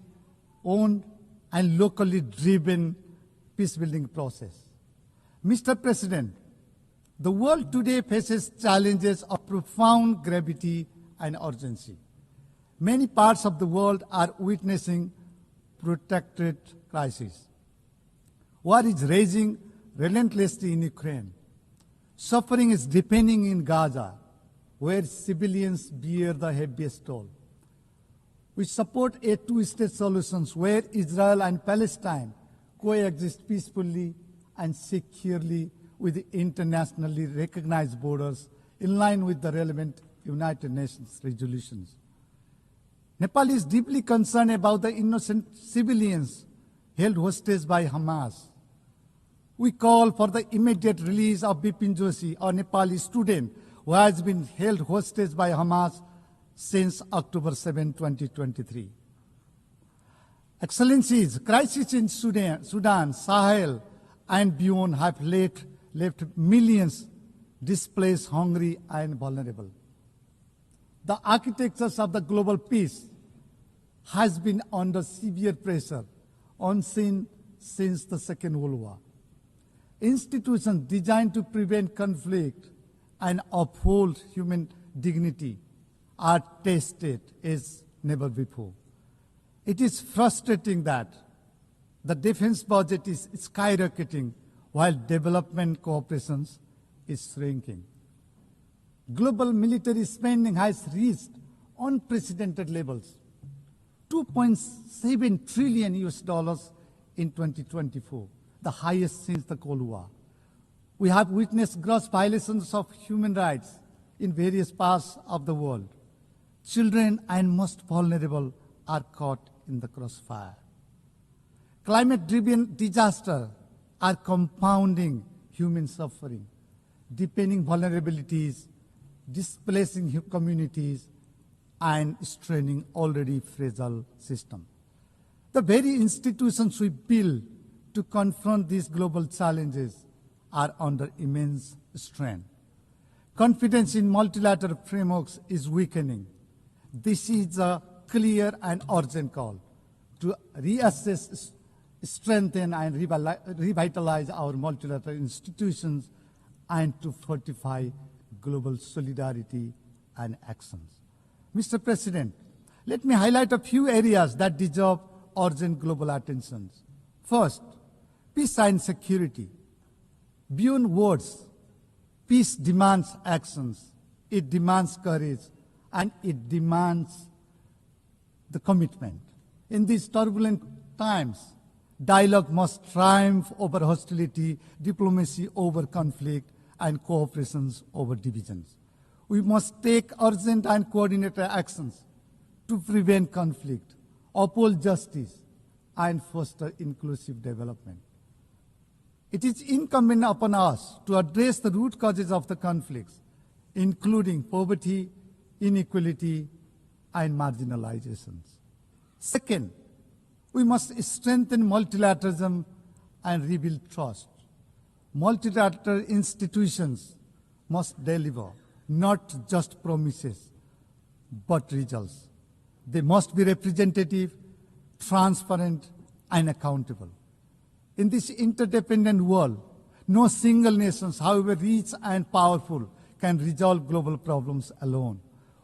owned, and locally driven peacebuilding process. Mr. President, the world today faces challenges of profound gravity and urgency. Many parts of the world are witnessing protracted crisis. War is raging relentlessly in Ukraine. Suffering is deepening in Gaza, where civilians bear the heaviest toll. We support a two-state solution where Israel and Palestine coexist peacefully and securely with internationally recognized borders in line with the relevant United Nations resolutions. Nepal is deeply concerned about the innocent civilians held hostage by Hamas. We call for the immediate release of Bipin Joshi, a Nepali student who has been held hostage by Hamas since October 7, 2023. Excellencies, crisis in Sudan, Sahel, and beyond have left millions displaced, hungry, and vulnerable. The architectures of the global peace has been under severe pressure, unseen since the Second World War. Institutions designed to prevent conflict and uphold human dignity are tested as never before. It is frustrating that the defense budget is skyrocketing while development cooperation is shrinking. Global military spending has reached unprecedented levels, $2.7 trillion in 2024, the highest since the Cold War. We have witnessed gross violations of human rights in various parts of the world. Children and most vulnerable are caught in the crossfire. Climate-driven disasters are compounding human suffering, deepening vulnerabilities, displacing communities, and straining already fragile systems. The very institutions we build to confront these global challenges are under immense strain. Confidence in multilateral frameworks is weakening. This is a clear and urgent call to reassess, strengthen, and revitalize our multilateral institutions and to fortify global solidarity and actions. Mr. President, let me highlight a few areas that deserve urgent global attention. First, peace and security. Beyond words, peace demands actions, it demands courage, and it demands the commitment. In these turbulent times, dialogue must triumph over hostility, diplomacy over conflict, and cooperation over divisions. We must take urgent and coordinated actions to prevent conflict, uphold justice, and foster inclusive development. It is incumbent upon us to address the root causes of the conflicts, including poverty, inequality, and marginalizations. Second, we must strengthen multilateralism and rebuild trust. Multilateral institutions must deliver not just promises, but results. They must be representative, transparent, and accountable. In this interdependent world, no single nation, however rich and powerful, can resolve global problems alone.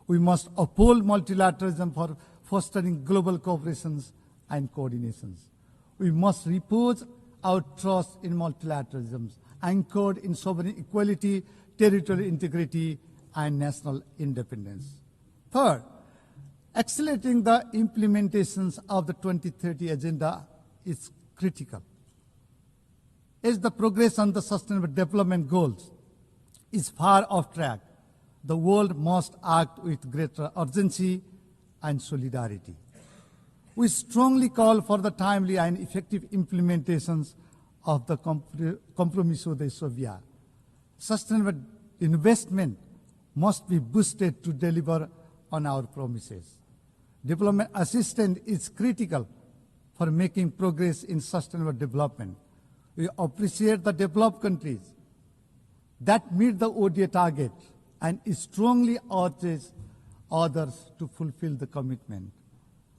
We must uphold multilateralism for fostering global cooperations and coordinations. We must repose our trust in multilateralism, anchored in sovereign equality, territorial integrity, and national independence. Third, accelerating the implementations of the 2030 Agenda is critical. As the progress on the Sustainable Development Goals is far off track, the world must act with greater urgency and solidarity. We strongly call for the timely and effective implementations of the Compromiso de Sovia. Sustainable investment must be boosted to deliver on our promises. Development assistance is critical for making progress in sustainable development. We appreciate the developed countries that meet the ODA target and strongly urges others to fulfill the commitment.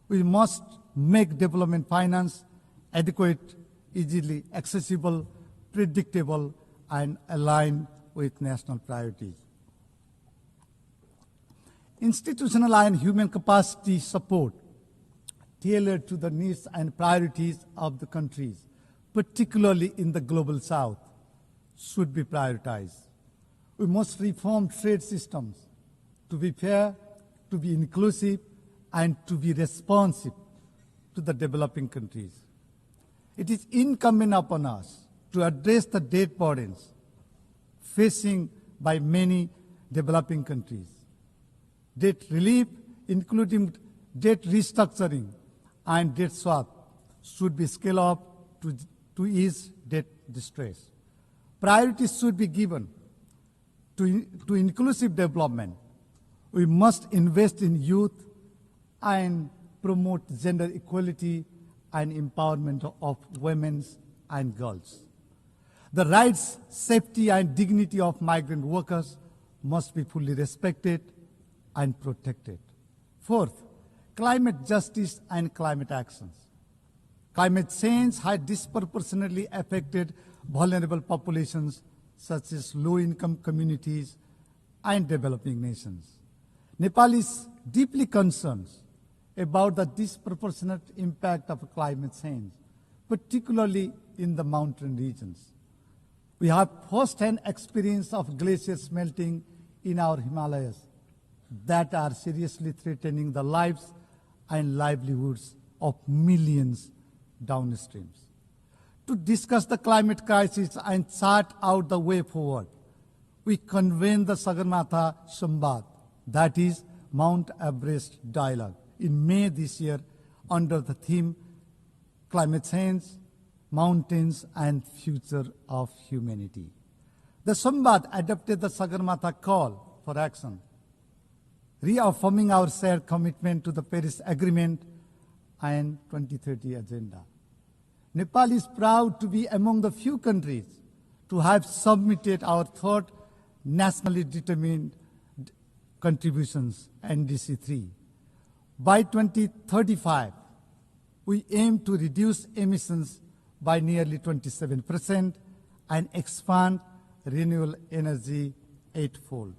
We must make development finance adequate, easily accessible, predictable, and aligned with national priorities. Institutional and human capacity support tailored to the needs and priorities of the countries, particularly in the global south, should be prioritized. We must reform trade systems to be fair, to be inclusive, and to be responsive to the developing countries. It is incumbent upon us to address the debt burdens facing by many developing countries. Debt relief, including debt restructuring and debt swap, should be scaled up to ease debt distress. Priorities should be given to inclusive development. We must invest in youth and promote gender equality and empowerment of women and girls. The rights, safety, and dignity of migrant workers must be fully respected and protected. Fourth, climate justice and climate actions. Climate change has disproportionately affected vulnerable populations such as low-income communities and developing nations. Nepal is deeply concerned about the disproportionate impact of climate change, particularly in the mountain regions. We have first-hand experience of glaciers melting in our Himalayas that are seriously threatening the lives and livelihoods of millions downstreams. To discuss the climate crisis and chart out the way forward, we convened the Sagarmatha Samvad, that is Mount Everest Dialogue, in May this year under the theme Climate Change, Mountains and Future of Humanity. The Samvad adopted the Sagarmatha call for action, reaffirming our shared commitment to the Paris Agreement and 2030 Agenda. Nepal is proud to be among the few countries to have submitted our third nationally determined contributions, NDC 3. By 2035, we aim to reduce emissions by nearly 27% and expand renewable energy eightfold.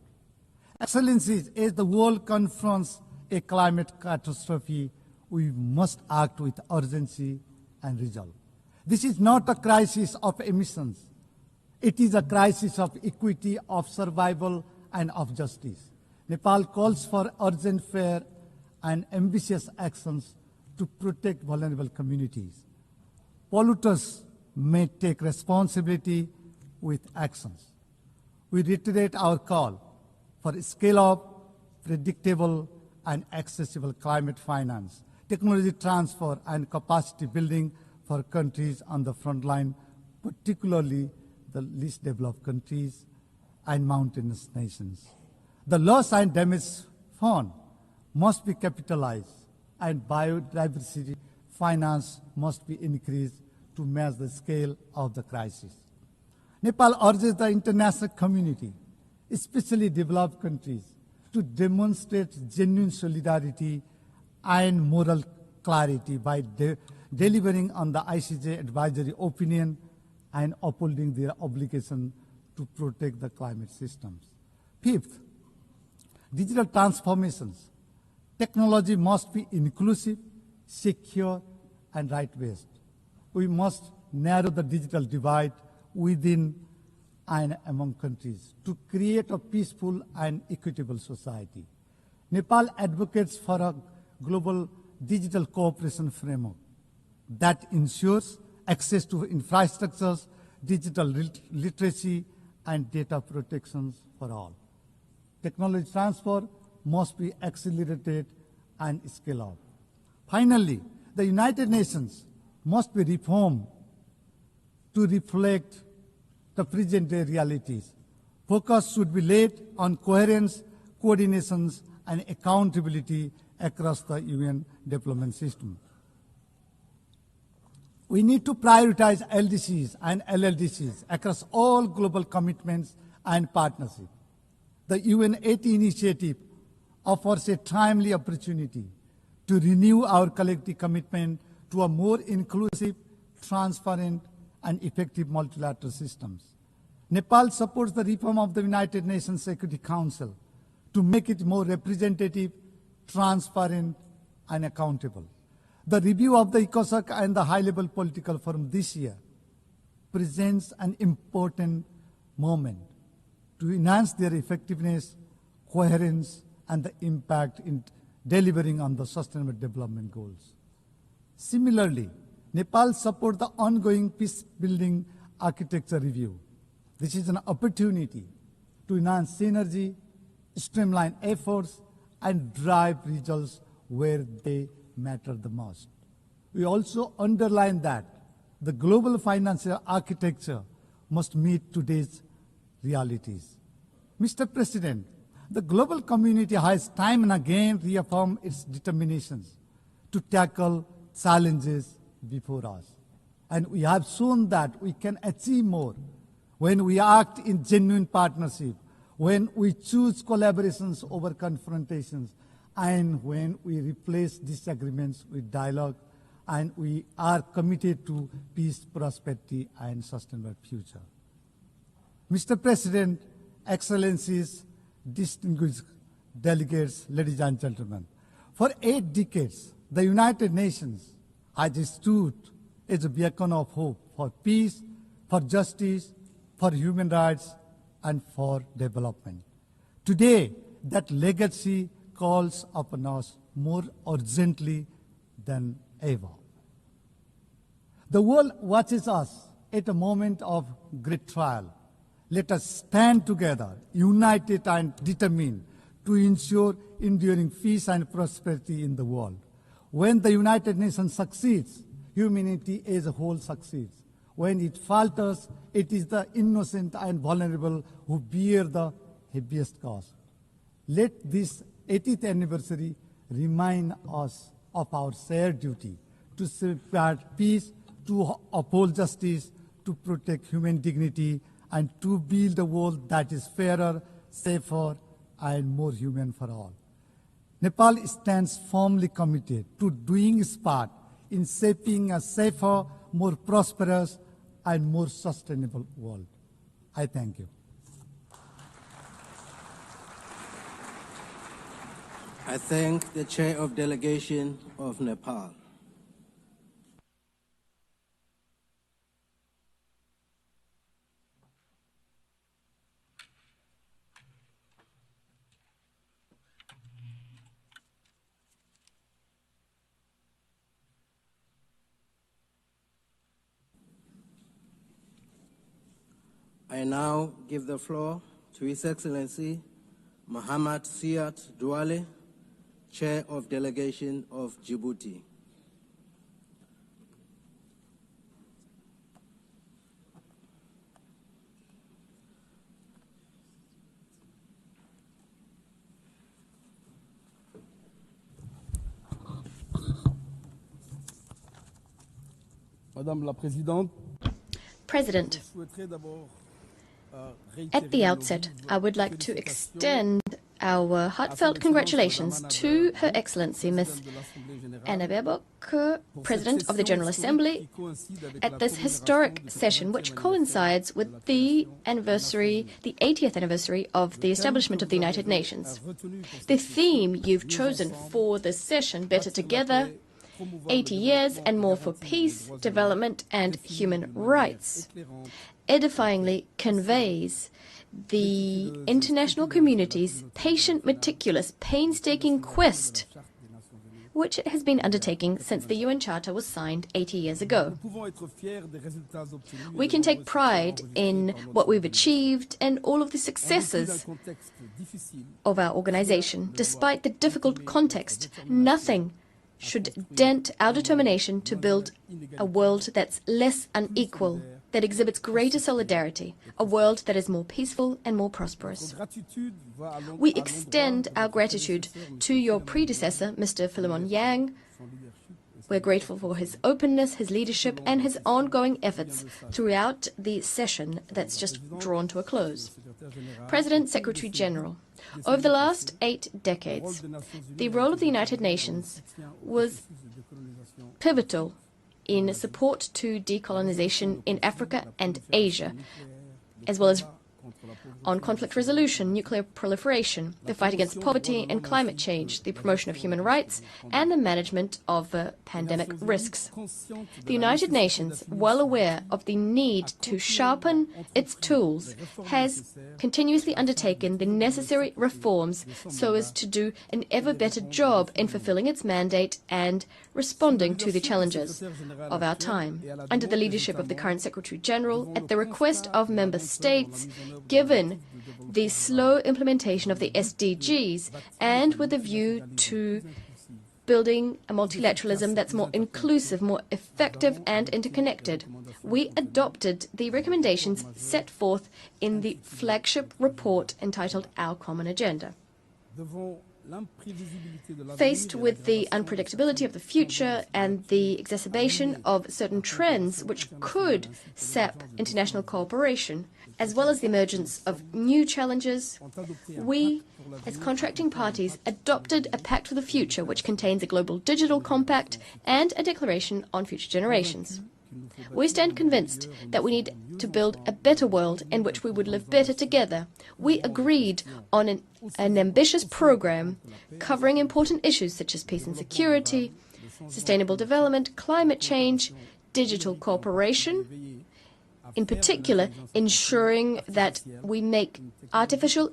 Excellencies, as the world confronts a climate catastrophe, we must act with urgency and resolve. This is not a crisis of emissions. It is a crisis of equity, of survival, and of justice. Nepal calls for urgent, fair, and ambitious actions to protect vulnerable communities. Polluters may take responsibility with actions. We reiterate our call for scale-up, predictable, and accessible climate finance, technology transfer, and capacity building for countries on the front line, particularly the least developed countries and mountainous nations. The loss and damage fund must be capitalized, and biodiversity finance must be increased to match the scale of the crisis. Nepal urges the international community, especially developed countries, to demonstrate genuine solidarity and moral clarity by delivering on the ICJ advisory opinion and upholding their obligation to protect the climate systems. Fifth, digital transformations. Technology must be inclusive, secure, and right-based. We must narrow the digital divide within and among countries to create a peaceful and equitable society. Nepal advocates for a global digital cooperation framework that ensures access to infrastructures, digital literacy, and data protections for all. Technology transfer must be accelerated and scaled up. Finally, the United Nations must be reformed to reflect the present-day realities. Focus should be laid on coherence, coordinations, and accountability across the UN development system. We need to prioritize LDCs and LLDCs across all global commitments and partnerships. The UN 80 initiative offers a timely opportunity to renew our collective commitment to a more inclusive, transparent, and effective multilateral systems. Nepal supports the reform of the United Nations Security Council to make it more representative, transparent, and accountable. The review of the ECOSOC and the high-level political forum this year presents an important moment to enhance their effectiveness, coherence, and the impact in delivering on the Sustainable Development Goals. Similarly, Nepal supports the ongoing peace-building architecture review. This is an opportunity to enhance synergy, streamline efforts, and drive results where they matter the most. We also underline that the global financial architecture must meet today's realities. Mr. President, the global community has time and again reaffirmed its determinations to tackle challenges before us. And we have shown that we can achieve more when we act in genuine partnership, when we choose collaborations over confrontations, and when we replace disagreements with dialogue, and we are committed to peace, prosperity, and sustainable future. Mr. President, Excellencies, distinguished delegates, ladies and gentlemen, for 8 decades, the United Nations has stood as a beacon of hope for peace, for justice, for human rights, and for development. Today, that legacy calls upon us more urgently than ever. The world watches us at a moment of great trial. Let us stand together, united and determined, to ensure enduring peace and prosperity in the world. When the United Nations succeeds, humanity as a whole succeeds. When it falters, it is the innocent and vulnerable who bear the heaviest cost. Let this 80th anniversary remind us of our shared duty to safeguard peace, to uphold justice, to protect human dignity, and to build a world that is fairer, safer, and more human for all. Nepal stands firmly committed to doing its part in shaping a safer, more prosperous, and more sustainable world. I thank you. I thank the Chair of Delegation of Nepal. I now give the floor to His Excellency Muhammad Siat Douale, Chair of Delegation of Djibouti. Madame la Présidente, President, at the outset, I would like to extend our heartfelt congratulations to Her Excellency Ms. Anna Baerbock, President of the General Assembly, at this historic session, which coincides with the 80th anniversary of the establishment of the United Nations. The theme you've chosen for this session, Better Together, 80 years and more for peace, development, and human rights, edifyingly conveys the international community's patient, meticulous, painstaking quest, which it has been undertaking since the UN Charter was signed 80 years ago. We can take pride in what we've achieved and all of the successes of our organization. Despite the difficult context, nothing should dent our determination to build a world that's less unequal, that exhibits greater solidarity, a world that is more peaceful and more prosperous. We extend our gratitude to your predecessor, Mr. Philemon Yang. We're grateful for his openness, his leadership, and his ongoing efforts throughout the session that's just drawn to a close. President, Secretary General, over the last 8 decades, the role of the United Nations was pivotal in support to decolonization in Africa and Asia, as well as on conflict resolution, nuclear proliferation, the fight against poverty and climate change, the promotion of human rights, and the management of pandemic risks. The United Nations, well aware of the need to sharpen its tools, has continuously undertaken the necessary reforms so as to do an ever better job in fulfilling its mandate and responding to the challenges of our time. Under the leadership of the current Secretary General, at the request of member states, given the slow implementation of the SDGs and with a view to building a multilateralism that's more inclusive, more effective and interconnected. We adopted the recommendations set forth in the flagship report entitled Our Common Agenda. Faced with the unpredictability of the future and the exacerbation of certain trends which could sap international cooperation, as well as the emergence of new challenges, we, as contracting parties, adopted a Pact for the Future which contains a global digital compact and a declaration on future generations. We stand convinced that we need to build a better world in which we would live better together. We agreed on an ambitious program covering important issues such as peace and security, sustainable development, climate change, digital cooperation, in particular ensuring that we make artificial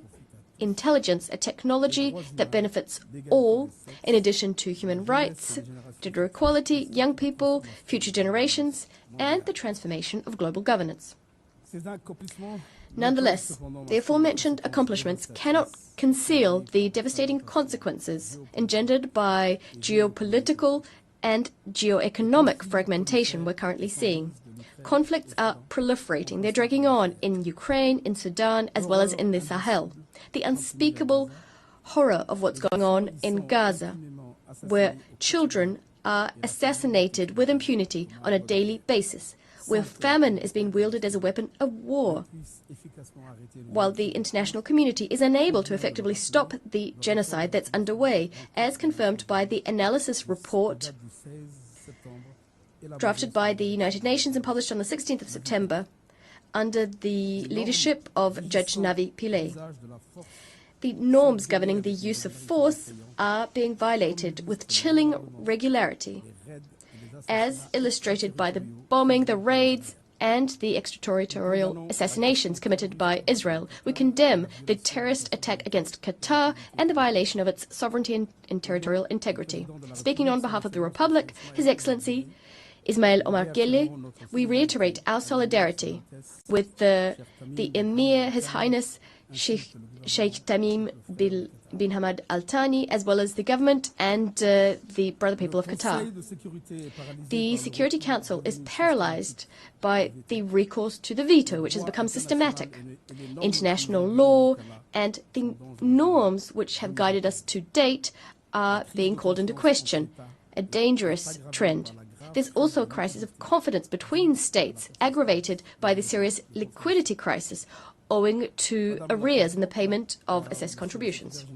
intelligence a technology that benefits all, in addition to human rights, gender equality, young people, future generations, and the transformation of global governance. Nonetheless, the aforementioned accomplishments cannot conceal the devastating consequences engendered by geopolitical and geoeconomic fragmentation we're currently seeing. Conflicts are proliferating. They're dragging on in Ukraine, in Sudan, as well as in the Sahel. The unspeakable horror of what's going on in Gaza, where children are assassinated with impunity on a daily basis, where famine is being wielded as a weapon of war, while the international community is unable to effectively stop the genocide that's underway, as confirmed by the analysis report drafted by the United Nations and published on the 16th of September under the leadership of Judge Navi Pillay. The norms governing the use of force are being violated with chilling regularity, as illustrated by the bombing, the raids, and the extraterritorial assassinations committed by Israel. We condemn the terrorist attack against Qatar and the violation of its sovereignty and territorial integrity. Speaking on behalf of the Republic, His Excellency Ismail Omar Guelleh, we reiterate our solidarity with the Emir, His Highness Sheikh Tamim bin Hamad Al Thani, as well as the government and the brother people of Qatar. The Security Council is paralyzed by the recourse to the veto, which has become systematic. International law and the norms which have guided us to date are being called into question, a dangerous trend. There's also a crisis of confidence between states, aggravated by the serious liquidity crisis owing to arrears in the payment of assessed contributions.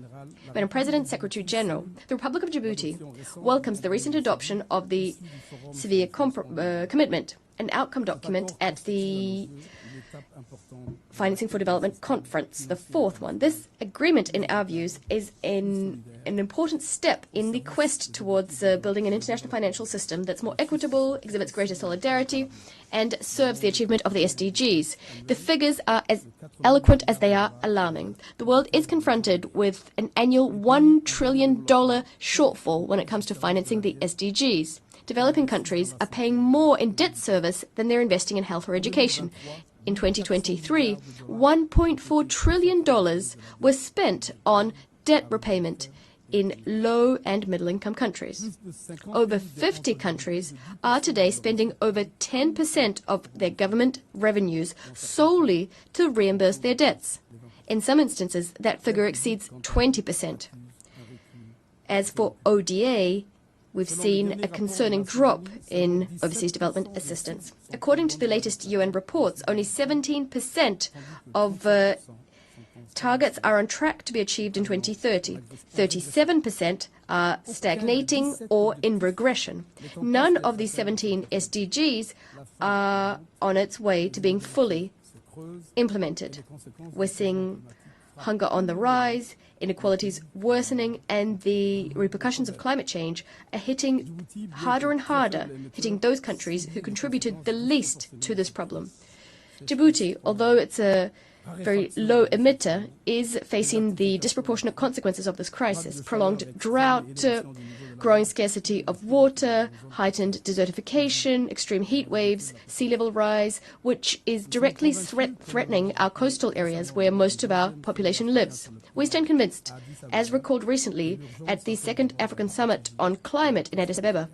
Madam President, Secretary General, the Republic of Djibouti welcomes the recent adoption of the Severe Commitment, an outcome document at the Financing for Development Conference, the fourth one. This agreement, in our views, is an important step in the quest towards building an international financial system that's more equitable, exhibits greater solidarity, and serves the achievement of the SDGs. The figures are as eloquent as they are alarming. The world is confronted with an annual $1 trillion shortfall when it comes to financing the SDGs. Developing countries are paying more in debt service than they're investing in health or education. In 2023, $1.4 trillion was spent on debt repayment in low and middle-income countries. Over 50 countries are today spending over 10% of their government revenues solely to reimburse their debts. In some instances, that figure exceeds 20%. As for ODA, we've seen a concerning drop in overseas development assistance. According to the latest UN reports, only 17% of targets are on track to be achieved in 2030. 37% are stagnating or in regression. None of these 17 SDGs are on its way to being fully implemented. We're seeing hunger on the rise, inequalities worsening, and the repercussions of climate change are hitting harder and harder, hitting those countries who contributed the least to this problem. Djibouti, although it's a very low emitter, is facing the disproportionate consequences of this crisis: prolonged drought, growing scarcity of water, heightened desertification, extreme heat waves, sea level rise, which is directly threatening our coastal areas where most of our population lives. We stand convinced, as recalled recently at the Second African Summit on Climate in Addis Ababa,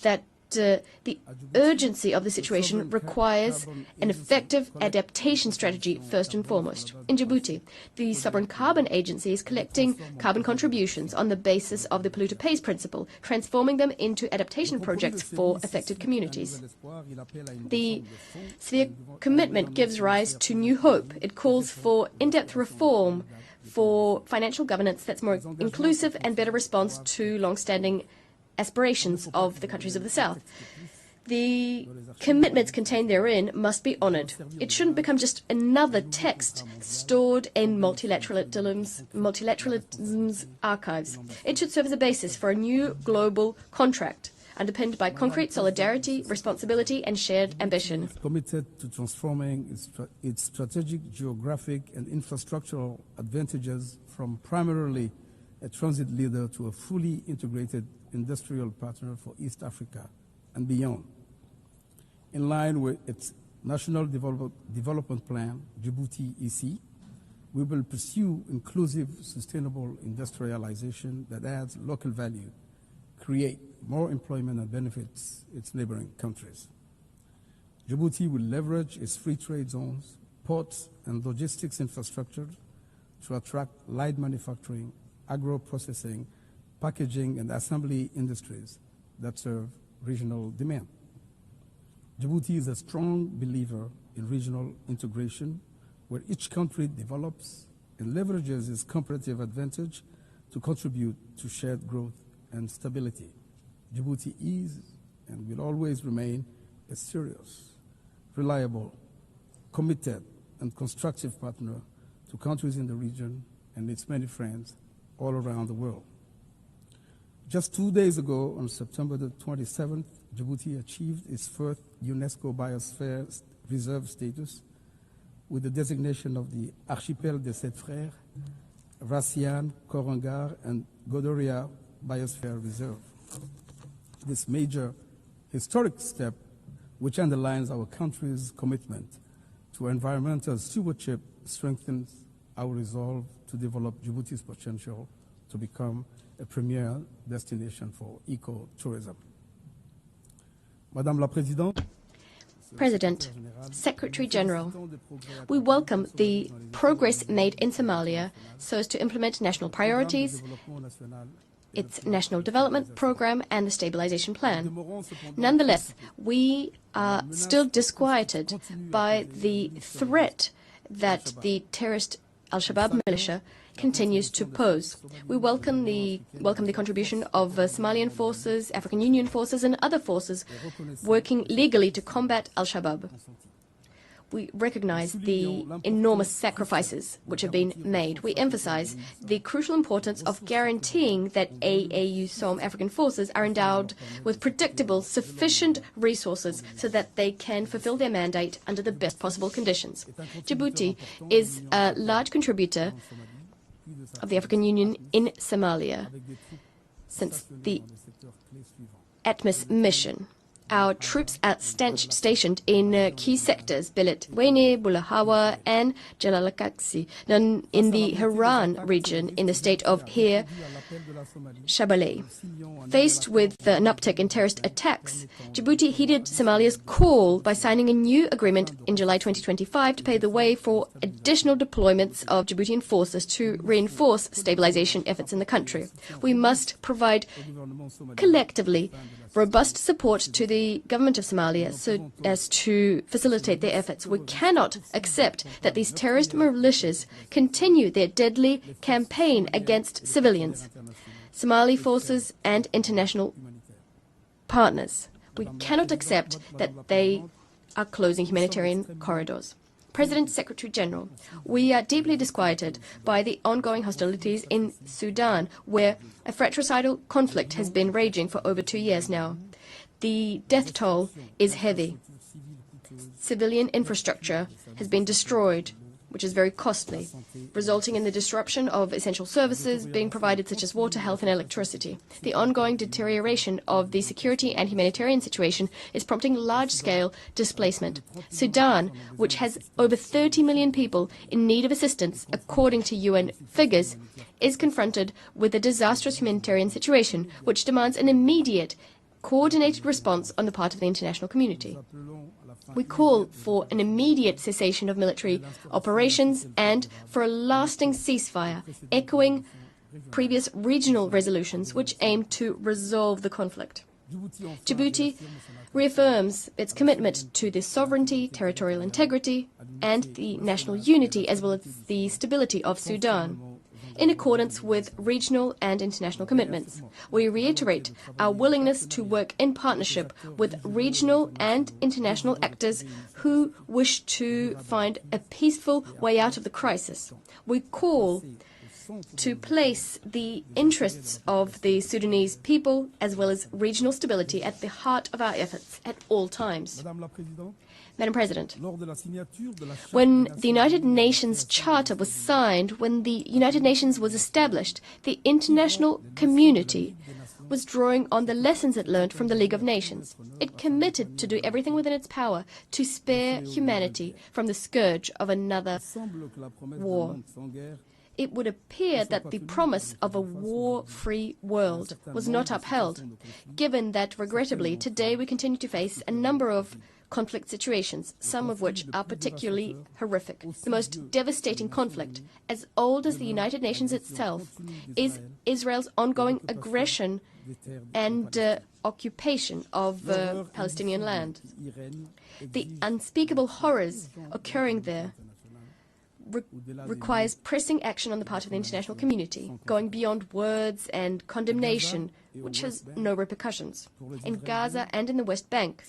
that the urgency of the situation requires an effective adaptation strategy first and foremost. In Djibouti, the Sovereign Carbon Agency is collecting carbon contributions on the basis of the polluter pays principle, transforming them into adaptation projects for affected communities. The severe commitment gives rise to new hope. It calls for in-depth reform for financial governance that's more inclusive and better response to long-standing aspirations of the countries of the South. The commitments contained therein must be honoured. It shouldn't become just another text stored in multilateralism's archives. It should serve as a basis for a new global contract underpinned by concrete solidarity, responsibility and shared ambition. Committed to transforming its strategic, geographic and infrastructural advantages from primarily a transit leader to a fully integrated industrial partner for East Africa and beyond. In line with its National Development Plan, Djibouti EC, we will pursue inclusive, sustainable industrialization that adds local value, create more employment and benefits its neighboring countries. Djibouti will leverage its free trade zones, ports and logistics infrastructure to attract light manufacturing, agro-processing, packaging and assembly industries that serve regional demand. Djibouti is a strong believer in regional integration, where each country develops and leverages its comparative advantage to contribute to shared growth and stability. Djibouti is and will always remain a serious, reliable, committed and constructive partner to countries in the region and its many friends all around the world. Just 2 days ago, on September the 27th, Djibouti achieved its first UNESCO Biosphere Reserve status with the designation of the Archipel des Sept Frères, Rassian, Korangar, and Godoria Biosphere Reserve. This major historic step, which underlines our country's commitment to environmental stewardship, strengthens our resolve to develop Djibouti's potential to become a premier destination for eco-tourism. Madame la Présidente, President, Secretary General, we welcome the progress made in Somalia so as to implement national priorities, its national development program and the stabilization plan. Nonetheless, we are still disquieted by the threat that the terrorist Al-Shabaab militia continues to pose. We welcome the contribution of Somalian forces, African Union forces and other forces working legally to combat Al-Shabaab. We recognize the enormous sacrifices which have been made. We emphasize the crucial importance of guaranteeing that AUSOM African forces are endowed with predictable, sufficient resources so that they can fulfill their mandate under the best possible conditions. Djibouti is a large contributor of the African Union in Somalia since the ATMIS mission. Our troops are stationed in key sectors, Belet-Wene, Bulahawa, and Jalalakaksi, in the Haran region in the state of Hir Shabelle. Faced with an uptick in terrorist attacks, Djibouti heeded Somalia's call by signing a new agreement in July 2025 to pave the way for additional deployments of Djiboutian forces to reinforce stabilization efforts in the country. We must provide collectively robust support to the government of Somalia so as to facilitate their efforts. We cannot accept that these terrorist militias continue their deadly campaign against civilians, Somali forces and international partners. We cannot accept that they are closing humanitarian corridors. President, Secretary General, we are deeply disquieted by the ongoing hostilities in Sudan, where a fratricidal conflict has been raging for over 2 years now. The death toll is heavy. Civilian infrastructure has been destroyed, which is very costly, resulting in the disruption of essential services being provided such as water, health and electricity. The ongoing deterioration of the security and humanitarian situation is prompting large-scale displacement. Sudan, which has over 30 million people in need of assistance, according to UN figures, is confronted with a disastrous humanitarian situation, which demands an immediate, coordinated response on the part of the international community. We call for an immediate cessation of military operations and for a lasting ceasefire, echoing previous regional resolutions which aim to resolve the conflict. Djibouti reaffirms its commitment to the sovereignty, territorial integrity, and the national unity, as well as the stability of Sudan, in accordance with regional and international commitments. We reiterate our willingness to work in partnership with regional and international actors who wish to find a peaceful way out of the crisis. We call to place the interests of the Sudanese people as well as regional stability at the heart of our efforts at all times. Madam President, when the United Nations Charter was signed, when the United Nations was established, the international community was drawing on the lessons it learned from the League of Nations. It committed to do everything within its power to spare humanity from the scourge of another war. It would appear that the promise of a war-free world was not upheld, given that, regrettably, today we continue to face a number of conflict situations, some of which are particularly horrific. The most devastating conflict, as old as the United Nations itself, is Israel's ongoing aggression and occupation of Palestinian land. The unspeakable horrors occurring there requires pressing action on the part of the international community, going beyond words and condemnation, which has no repercussions. In Gaza and in the West Bank,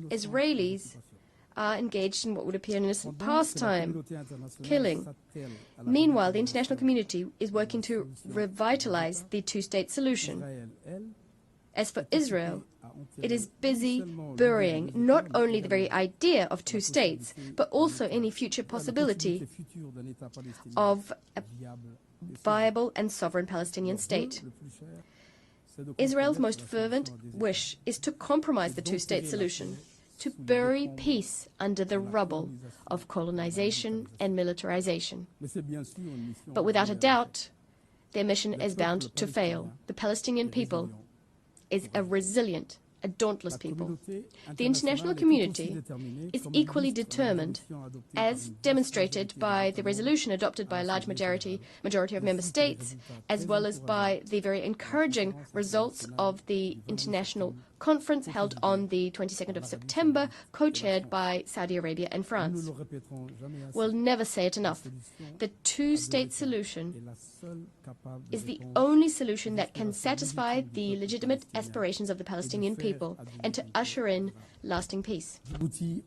Israelis are engaged in what would appear an innocent pastime, killing. Meanwhile, the international community is working to revitalize the two-state solution. As for Israel, it is busy burying not only the very idea of two states, but also any future possibility of a viable and sovereign Palestinian state. Israel's most fervent wish is to compromise the two-state solution, to bury peace under the rubble of colonization and militarization. But without a doubt, their mission is bound to fail. The Palestinian people is a resilient, a dauntless people. The international community is equally determined, as demonstrated by the resolution adopted by a large majority of member states, as well as by the very encouraging results of the international conference held on the 22nd of September, co-chaired by Saudi Arabia and France. We'll never say it enough. The two-state solution is the only solution that can satisfy the legitimate aspirations of the Palestinian people and to usher in lasting peace. Djibouti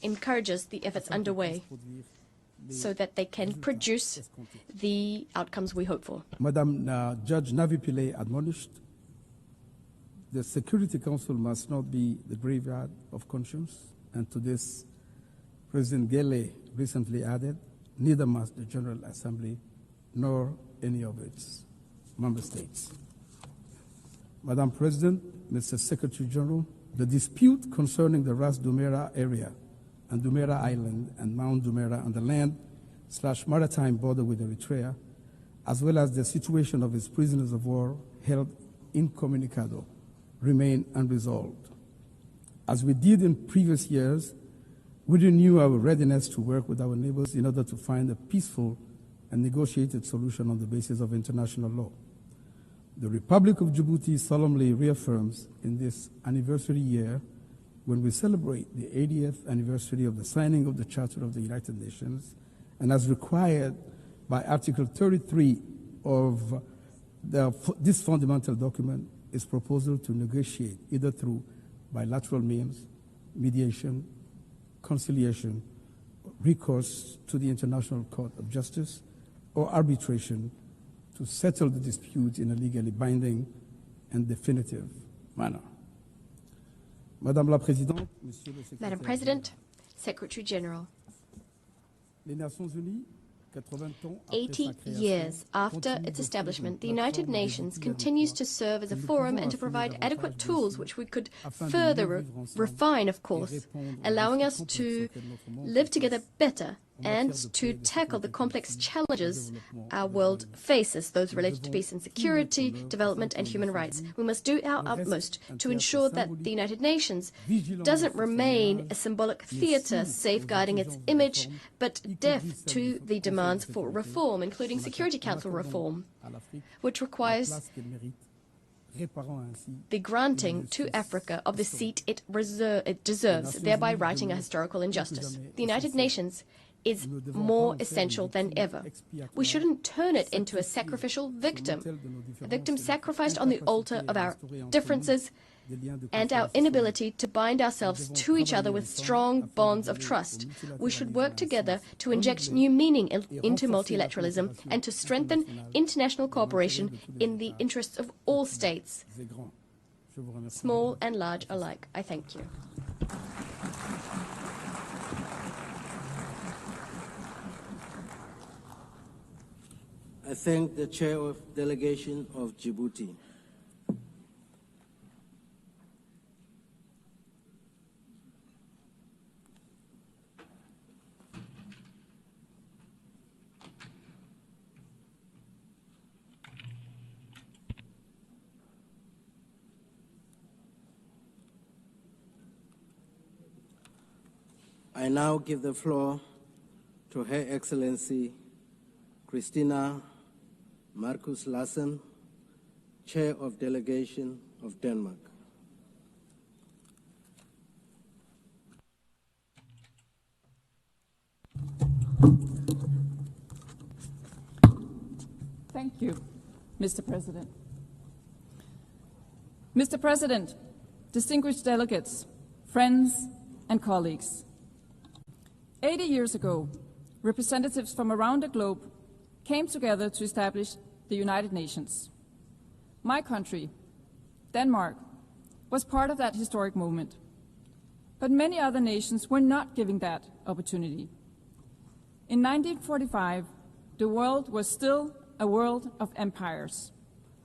encourages the efforts underway so that they can produce the outcomes we hope for. Madam Judge Navi Pillay admonished, the Security Council must not be the graveyard of conscience, and to this, President Gele recently added, neither must the General Assembly nor any of its member states. Madam President, Mr. Secretary General, the dispute concerning the Ras Dumera area and Dumera Island and Mount Dumera on the land/maritime border with Eritrea, as well as the situation of its prisoners of war held incommunicado, remain unresolved. As we did in previous years, we renew our readiness to work with our neighbors in order to find a peaceful and negotiated solution on the basis of international law. The Republic of Djibouti solemnly reaffirms in this anniversary year, when we celebrate the 80th anniversary of the signing of the Charter of the United Nations, and as required by Article 33 of this fundamental document, its proposal to negotiate either through bilateral means, mediation, conciliation, recourse to the International Court of Justice, or arbitration to settle the dispute in a legally binding and definitive manner. Madam President, Secretary General. Les Nations Unies, 80 years after its establishment, the United Nations continues to serve as a forum and to provide adequate tools which we could further refine, of course, allowing us to live together better and to tackle the complex challenges our world faces, those related to peace and security, development and human rights. We must do our utmost to ensure that the United Nations doesn't remain a symbolic theatre safeguarding its image, but deaf to the demands for reform, including Security Council reform, which requires the granting to Africa of the seat it deserves, thereby righting a historical injustice. The United Nations is more essential than ever. We shouldn't turn it into a sacrificial victim, a victim sacrificed on the altar of our differences and our inability to bind ourselves to each other with strong bonds of trust. We should work together to inject new meaning into multilateralism and to strengthen international cooperation in the interests of all states, small and large alike. I thank you. I thank the Chair of Delegation of Djibouti. I now give the floor to Her Excellency Christina Marcus Lassen, Chair of Delegation of Denmark. Thank you, Mr. President. Mr. President, distinguished delegates, friends, and colleagues. 80 years ago, representatives from around the globe came together to establish the United Nations. My country, Denmark, was part of that historic moment. But many other nations were not given that opportunity. In 1945, the world was still a world of empires,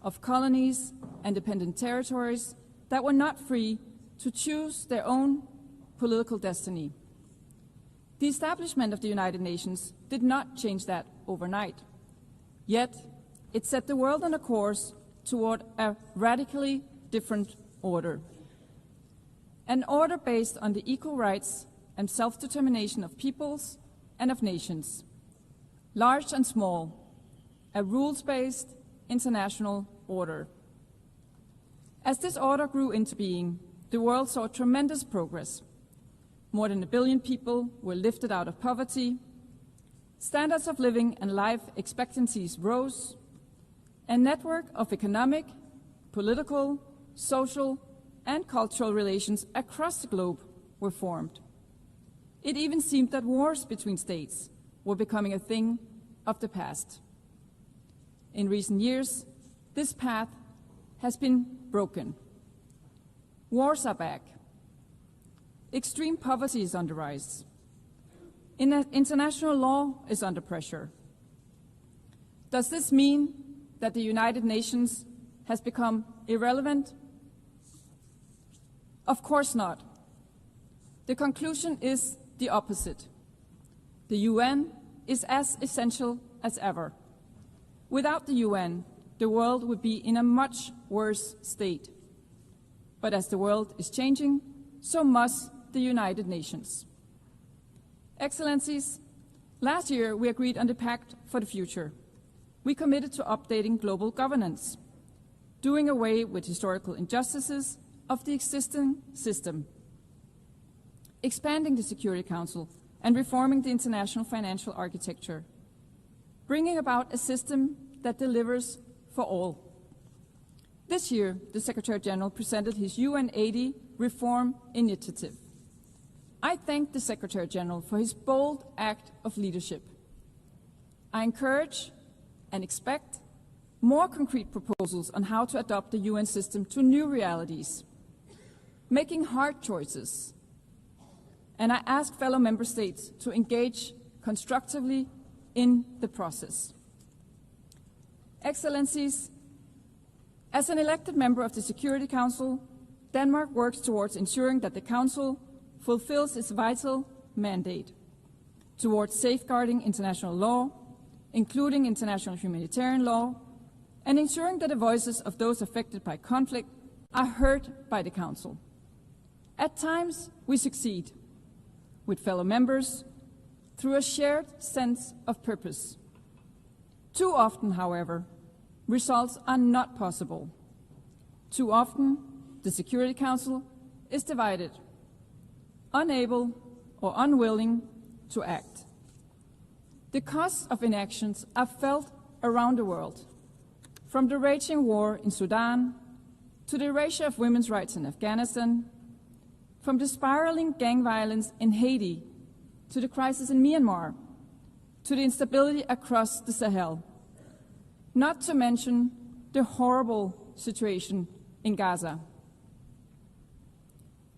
of colonies and dependent territories that were not free to choose their own political destiny. The establishment of the United Nations did not change that overnight. Yet, it set the world on a course toward a radically different order. An order based on the equal rights and self-determination of peoples and of nations, large and small, a rules-based international order. As this order grew into being, the world saw tremendous progress. More than 1 billion people were lifted out of poverty, standards of living and life expectancies rose, a network of economic, political, social, and cultural relations across the globe were formed. It even seemed that wars between states were becoming a thing of the past. In recent years, this path has been broken. Wars are back. Extreme poverty is on the rise. International law is under pressure. Does this mean that the United Nations has become irrelevant? Of course not. The conclusion is the opposite. The UN is as essential as ever. Without the UN, the world would be in a much worse state. But as the world is changing, so must the United Nations. Excellencies, last year we agreed on the Pact for the Future. We committed to updating global governance, doing away with historical injustices of the existing system, expanding the Security Council and reforming the international financial architecture, bringing about a system that delivers for all. This year, the Secretary General presented his UN 80 reform initiative. I thank the Secretary General for his bold act of leadership. I encourage and expect more concrete proposals on how to adapt the UN system to new realities, making hard choices, and I ask fellow member states to engage constructively in the process. Excellencies, as an elected member of the Security Council, Denmark works towards ensuring that the Council fulfills its vital mandate towards safeguarding international law, including international humanitarian law, and ensuring that the voices of those affected by conflict are heard by the Council. At times, we succeed with fellow members through a shared sense of purpose. Too often, however, results are not possible. Too often, the Security Council is divided, unable or unwilling to act. The costs of inactions are felt around the world, from the raging war in Sudan to the erasure of women's rights in Afghanistan, from the spiraling gang violence in Haiti to the crisis in Myanmar, to the instability across the Sahel, not to mention the horrible situation in Gaza.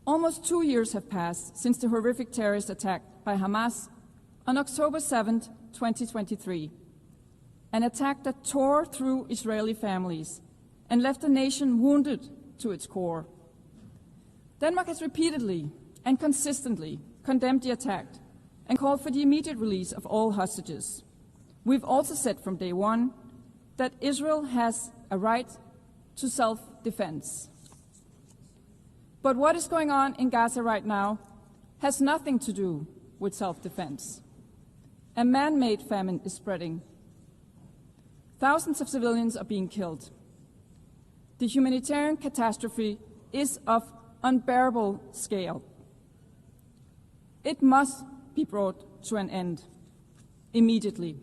Almost 2 years have passed since the horrific terrorist attack by Hamas on October 7, 2023, an attack that tore through Israeli families and left the nation wounded to its core. Denmark has repeatedly and consistently condemned the attack and called for the immediate release of all hostages. We've also said from day one that Israel has a right to self-defense. But what is going on in Gaza right now has nothing to do with self-defense. A man-made famine is spreading. Thousands of civilians are being killed. The humanitarian catastrophe is of unbearable scale. It must be brought to an end immediately.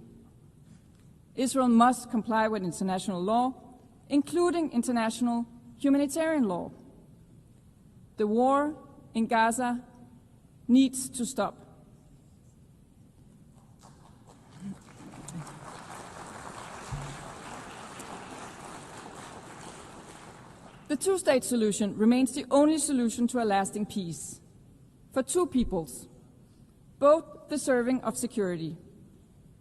Israel must comply with international law, including international humanitarian law. The war in Gaza needs to stop. The two-state solution remains the only solution to a lasting peace for two peoples, both deserving of security,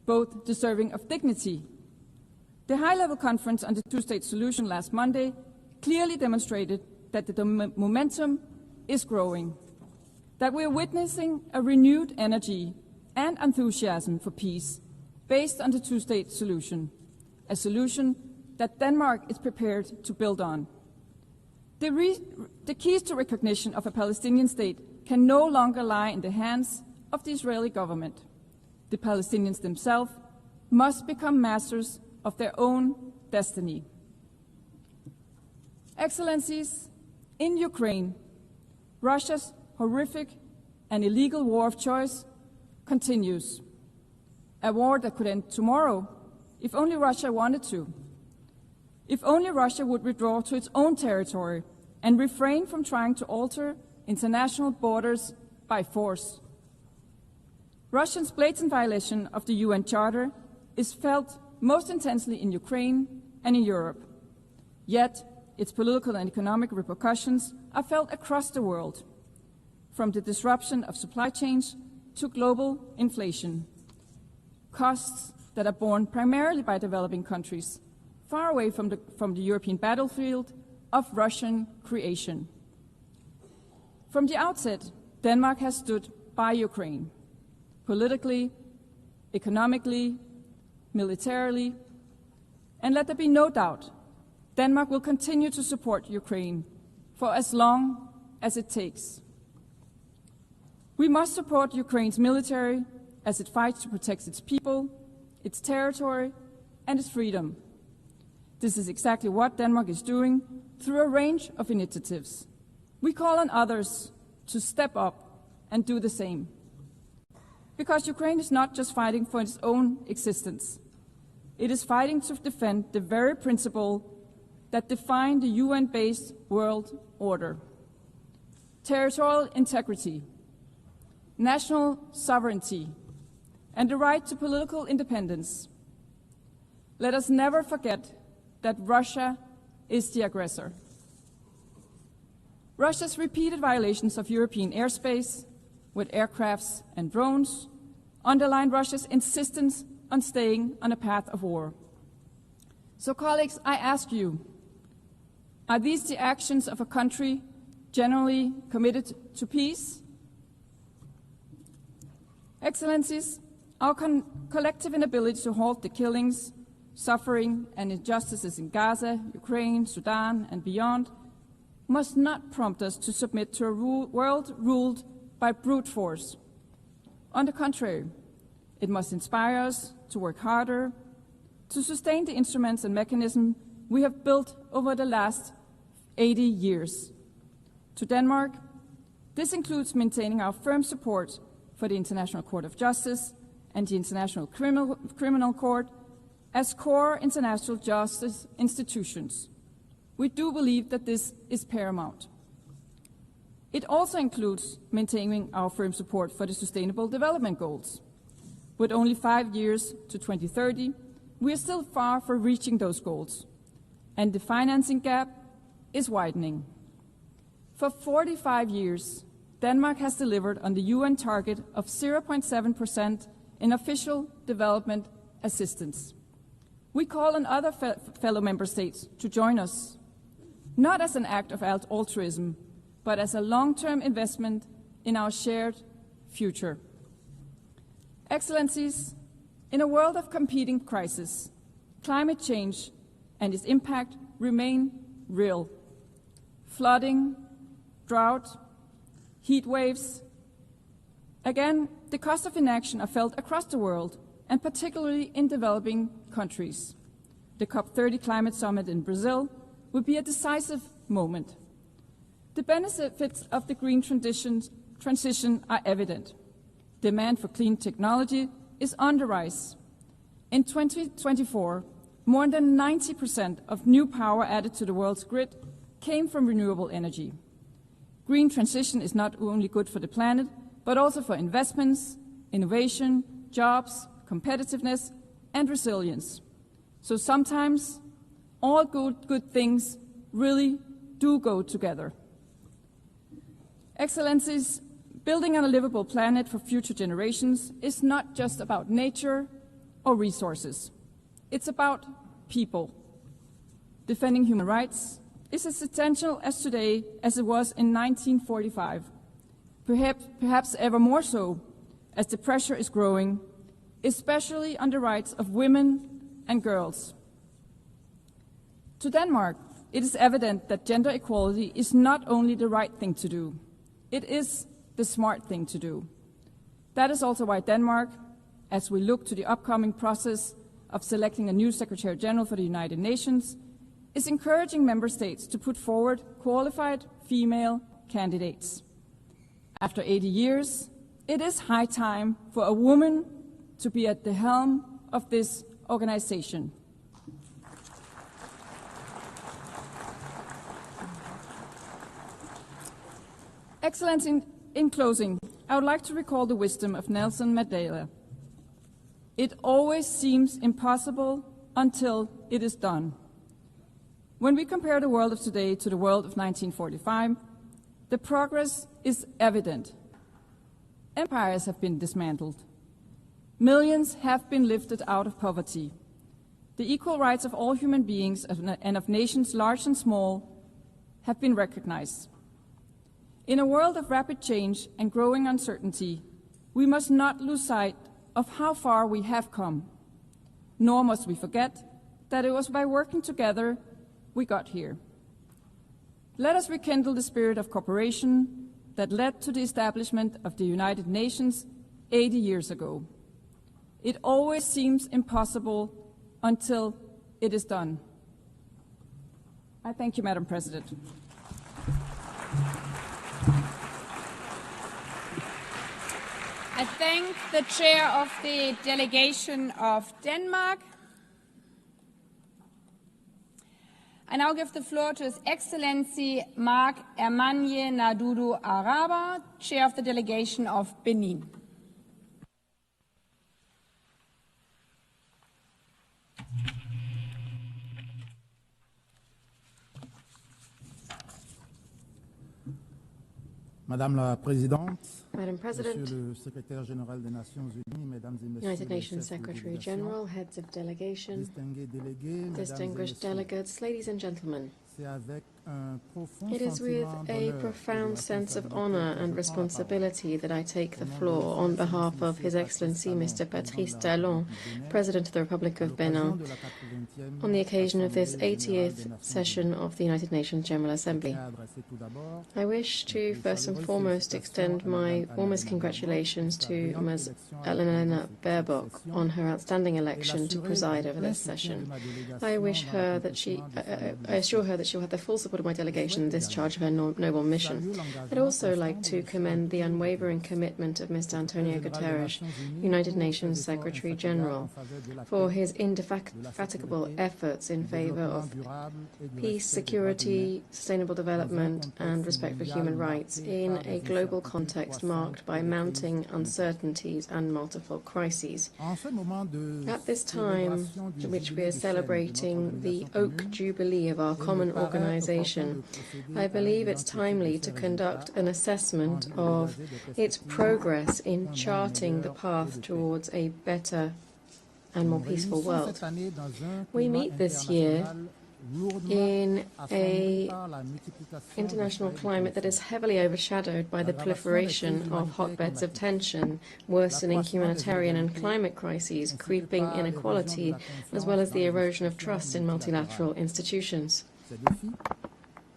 both deserving of dignity. The high-level conference on the two-state solution last Monday clearly demonstrated that the momentum is growing, that we are witnessing a renewed energy and enthusiasm for peace based on the two-state solution, a solution that Denmark is prepared to build on. The keys to recognition of a Palestinian state can no longer lie in the hands of the Israeli government. The Palestinians themselves must become masters of their own destiny. Excellencies, in Ukraine, Russia's horrific and illegal war of choice continues. A war that could end tomorrow if only Russia wanted to. If only Russia would withdraw to its own territory and refrain from trying to alter international borders by force. Russia's blatant violation of the UN Charter is felt most intensely in Ukraine and in Europe. Yet, its political and economic repercussions are felt across the world, from the disruption of supply chains to global inflation, costs that are borne primarily by developing countries, far away from the European battlefield of Russian creation. From the outset, Denmark has stood by Ukraine, politically, economically, militarily, and let there be no doubt, Denmark will continue to support Ukraine for as long as it takes. We must support Ukraine's military as it fights to protect its people, its territory, and its freedom. This is exactly what Denmark is doing through a range of initiatives. We call on others to step up and do the same. Because Ukraine is not just fighting for its own existence. It is fighting to defend the very principle that define the UN-based world order. Territorial integrity, national sovereignty, and the right to political independence. Let us never forget that Russia is the aggressor. Russia's repeated violations of European airspace, with aircrafts and drones, underlined Russia's insistence on staying on a path of war. So, colleagues, I ask you, are these the actions of a country generally committed to peace? Excellencies, our collective inability to halt the killings, suffering, and injustices in Gaza, Ukraine, Sudan, and beyond must not prompt us to submit to a world ruled by brute force. On the contrary, it must inspire us to work harder, to sustain the instruments and mechanisms we have built over the last 80 years. To Denmark, this includes maintaining our firm support for the International Court of Justice and the International Criminal Court as core international justice institutions. We do believe that this is paramount. It also includes maintaining our firm support for the Sustainable Development Goals. With only 5 years to 2030, we are still far from reaching those goals, and the financing gap is widening. For 45 years, Denmark has delivered on the UN target of 0.7% in official development assistance. We call on other fellow member states to join us, not as an act of altruism, but as a long-term investment in our shared future. Excellencies, in a world of competing crises, climate change and its impact remain real. Flooding, drought, heat waves. Again, the cost of inaction are felt across the world, and particularly in developing countries. The COP30 climate summit in Brazil will be a decisive moment. The benefits of the green transition are evident. Demand for clean technology is on the rise. In 2024, more than 90% of new power added to the world's grid came from renewable energy. Green transition is not only good for the planet, but also for investments, innovation, jobs, competitiveness, and resilience. So sometimes all good things really do go together. Excellencies, building on a livable planet for future generations is not just about nature or resources. It's about people. Defending human rights is as essential as today as it was in 1945. Perhaps ever more so as the pressure is growing, especially on the rights of women and girls. To Denmark, it is evident that gender equality is not only the right thing to do, it is the smart thing to do. That is also why Denmark, as we look to the upcoming process of selecting a new Secretary General for the United Nations, is encouraging member states to put forward qualified female candidates. After 80 years, it is high time for a woman to be at the helm of this organization. Excellency, in closing, I would like to recall the wisdom of Nelson Mandela. It always seems impossible until it is done. When we compare the world of today to the world of 1945, the progress is evident. Empires have been dismantled. Millions have been lifted out of poverty. The equal rights of all human beings and of nations large and small have been recognized. In a world of rapid change and growing uncertainty, we must not lose sight of how far we have come, nor must we forget that it was by working together we got here. Let us rekindle the spirit of cooperation that led to the establishment of the United Nations 80 years ago. It always seems impossible until it is done. I thank you, Madam President. I thank the chair of the delegation of Denmark. I now give the floor to His Excellency Mark Ermanye Nadudu Araba, chair of the delegation of Benin. Madame la Présidente, Madam President, Monsieur le Secrétaire Général des Nations Unies, Mesdames et Messieurs United Nations Secretary General, heads of delegation, distinguished delegates, ladies and gentlemen, it is with a profound sense of honor and responsibility that I take the floor on behalf of His Excellency Mr. Patrice Talon, President of the Republic of Benin, on the occasion of this 80th session of the United Nations General Assembly. I wish to first and foremost extend my warmest congratulations to Ms. Annalena Baerbock on her outstanding election to preside over this session. I assure her that she will have the full support of my delegation in discharge of her noble mission. I'd also like to commend the unwavering commitment of Mr. Antonio Guterres, United Nations Secretary General, for his indefatigable efforts in favor of peace, security, sustainable development, and respect for human rights in a global context marked by mounting uncertainties and multiple crises. At this time, in which we are celebrating the Oak Jubilee of our common organization, I believe it's timely to conduct an assessment of its progress in charting the path towards a better and more peaceful world. We meet this year in an international climate that is heavily overshadowed by the proliferation of hotbeds of tension, worsening humanitarian and climate crises, creeping inequality, as well as the erosion of trust in multilateral institutions.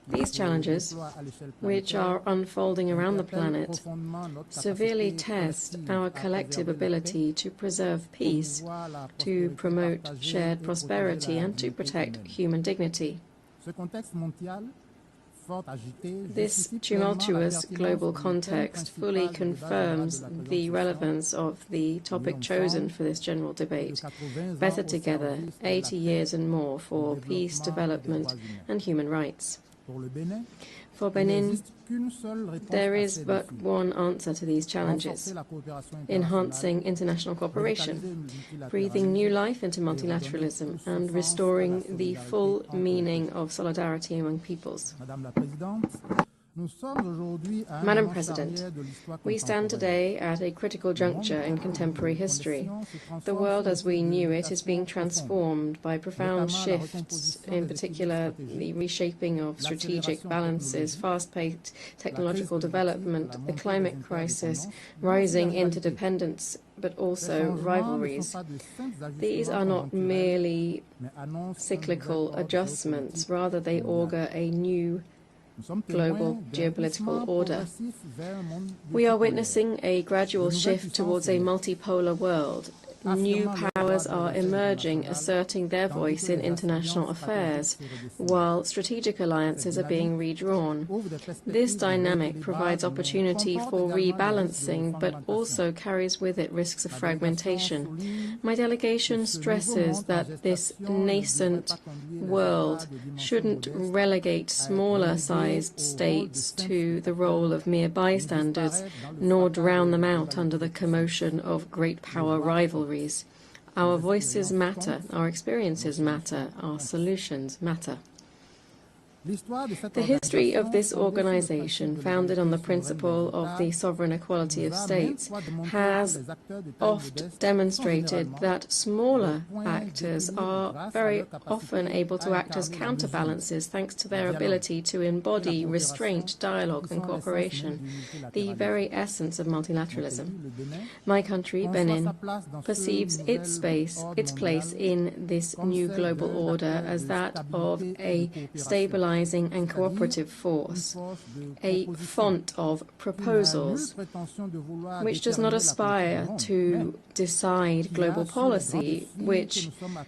These challenges, which are unfolding around the planet, severely test our collective ability to preserve peace, to promote shared prosperity, and to protect human dignity. This tumultuous global context fully confirms the relevance of the topic chosen for this general debate: Better Together, 80 years and more for peace, development, and human rights. For Benin, there is but one answer to these challenges: enhancing international cooperation, breathing new life into multilateralism, and restoring the full meaning of solidarity among peoples. Madam President, we stand today at a critical juncture in contemporary history. The world as we knew it is being transformed by profound shifts, in particular the reshaping of strategic balances, fast-paced technological development, the climate crisis, rising interdependence, but also rivalries. These are not merely cyclical adjustments, rather they augur a new global geopolitical order. We are witnessing a gradual shift towards a multipolar world. New powers are emerging, asserting their voice in international affairs, while strategic alliances are being redrawn. This dynamic provides opportunity for rebalancing, but also carries with it risks of fragmentation. My delegation stresses that this nascent world shouldn't relegate smaller-sized states to the role of mere bystanders, nor drown them out under the commotion of great power rivalry. Our voices matter, our experiences matter, our solutions matter. The history of this organization, founded on the principle of the sovereign equality of states, has oft demonstrated that smaller actors are very often able to act as counterbalances thanks to their ability to embody restraint, dialogue, and cooperation, the very essence of multilateralism. My country, Benin, perceives its place in this new global order as that of a stabilizing and cooperative force, a font of proposals which does not aspire to decide global policy,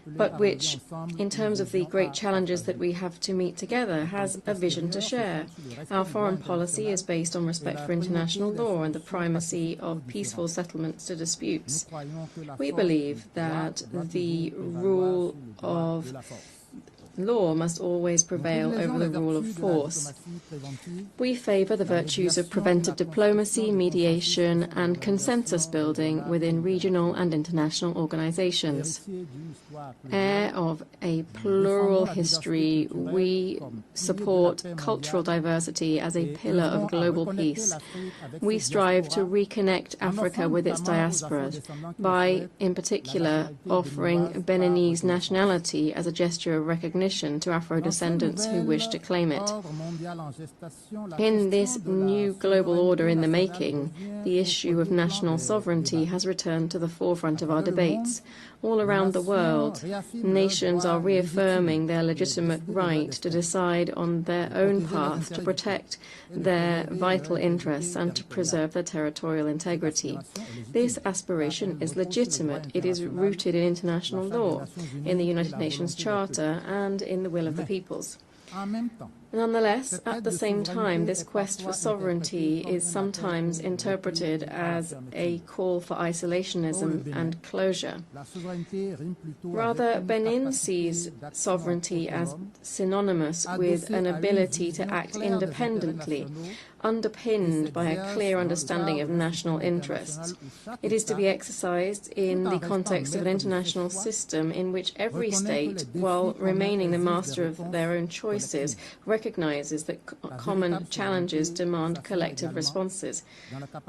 but which, in terms of the great challenges that we have to meet together, has a vision to share. Our foreign policy is based on respect for international law and the primacy of peaceful settlements to disputes. We believe that the rule of law must always prevail over the rule of force. We favour the virtues of preventive diplomacy, mediation and consensus building within regional and international organisations. Heir of a plural history, we support cultural diversity as a pillar of global peace. We strive to reconnect Africa with its diasporas by, in particular, offering Beninese nationality as a gesture of recognition to Afro-descendants who wish to claim it. In this new global order in the making, the issue of national sovereignty has returned to the forefront of our debates. All around the world, nations are reaffirming their legitimate right to decide on their own path, to protect their vital interests and to preserve their territorial integrity. This aspiration is legitimate. It is rooted in international law, in the United Nations Charter and in the will of the peoples. Nonetheless, at the same time, this quest for sovereignty is sometimes interpreted as a call for isolationism and closure. Rather, Benin sees sovereignty as synonymous with an ability to act independently, underpinned by a clear understanding of national interests. It is to be exercised in the context of an international system in which every state, while remaining the master of their own choices, recognizes that common challenges demand collective responses.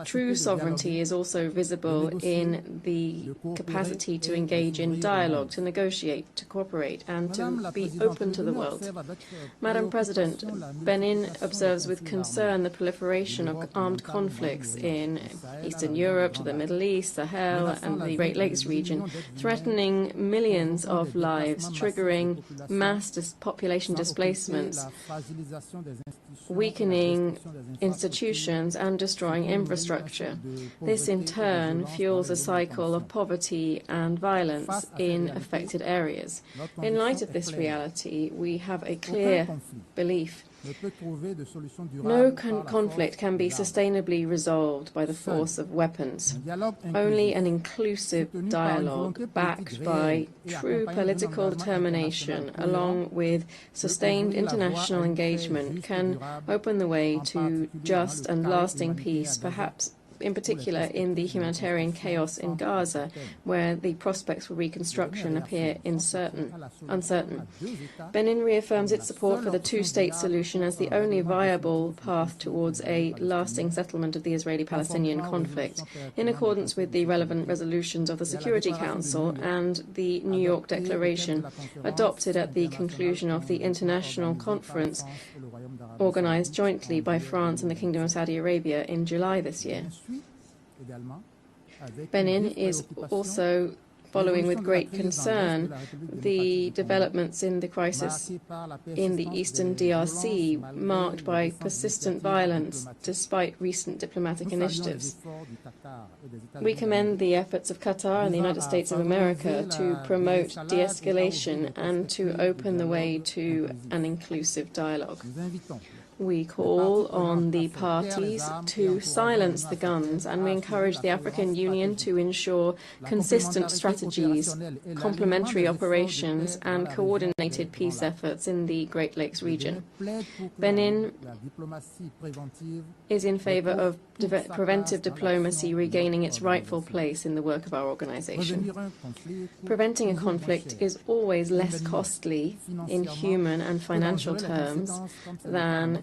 True sovereignty is also visible in the capacity to engage in dialogue, to negotiate, to cooperate, and to be open to the world. Madam President, Benin observes with concern the proliferation of armed conflicts in Eastern Europe, to the Middle East, Sahel, and the Great Lakes region, threatening millions of lives, triggering mass population displacements, weakening institutions and destroying infrastructure. This in turn fuels a cycle of poverty and violence in affected areas. In light of this reality, we have a clear belief. No conflict can be sustainably resolved by the force of weapons. Only an inclusive dialogue backed by true political determination along with sustained international engagement can open the way to just and lasting peace, perhaps in particular in the humanitarian chaos in Gaza, where the prospects for reconstruction appear uncertain. Benin reaffirms its support for the two-state solution as the only viable path towards a lasting settlement of the Israeli-Palestinian conflict, in accordance with the relevant resolutions of the Security Council and the New York Declaration, adopted at the conclusion of the international conference organized jointly by France and the Kingdom of Saudi Arabia in July this year. Benin is also following with great concern the developments in the crisis in the eastern DRC, marked by persistent violence despite recent diplomatic initiatives. We commend the efforts of Qatar and the United States of America to promote de-escalation and to open the way to an inclusive dialogue. We call on the parties to silence the guns, and we encourage the African Union to ensure consistent strategies, complementary operations, and coordinated peace efforts in the Great Lakes region. Benin is in favor of preventive diplomacy regaining its rightful place in the work of our organization. Preventing a conflict is always less costly in human and financial terms than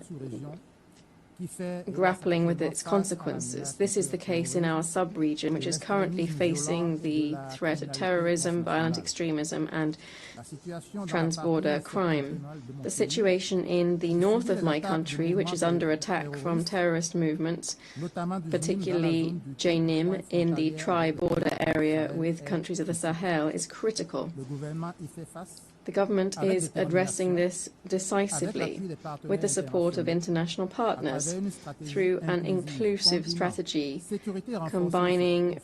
grappling with its consequences. This is the case in our sub-region, which is currently facing the threat of terrorism, violent extremism, and trans-border crime. The situation in the north of my country, which is under attack from terrorist movements, particularly Jenim in the tri-border area with countries of the Sahel, is critical. The government is addressing this decisively with the support of international partners through an inclusive strategy combining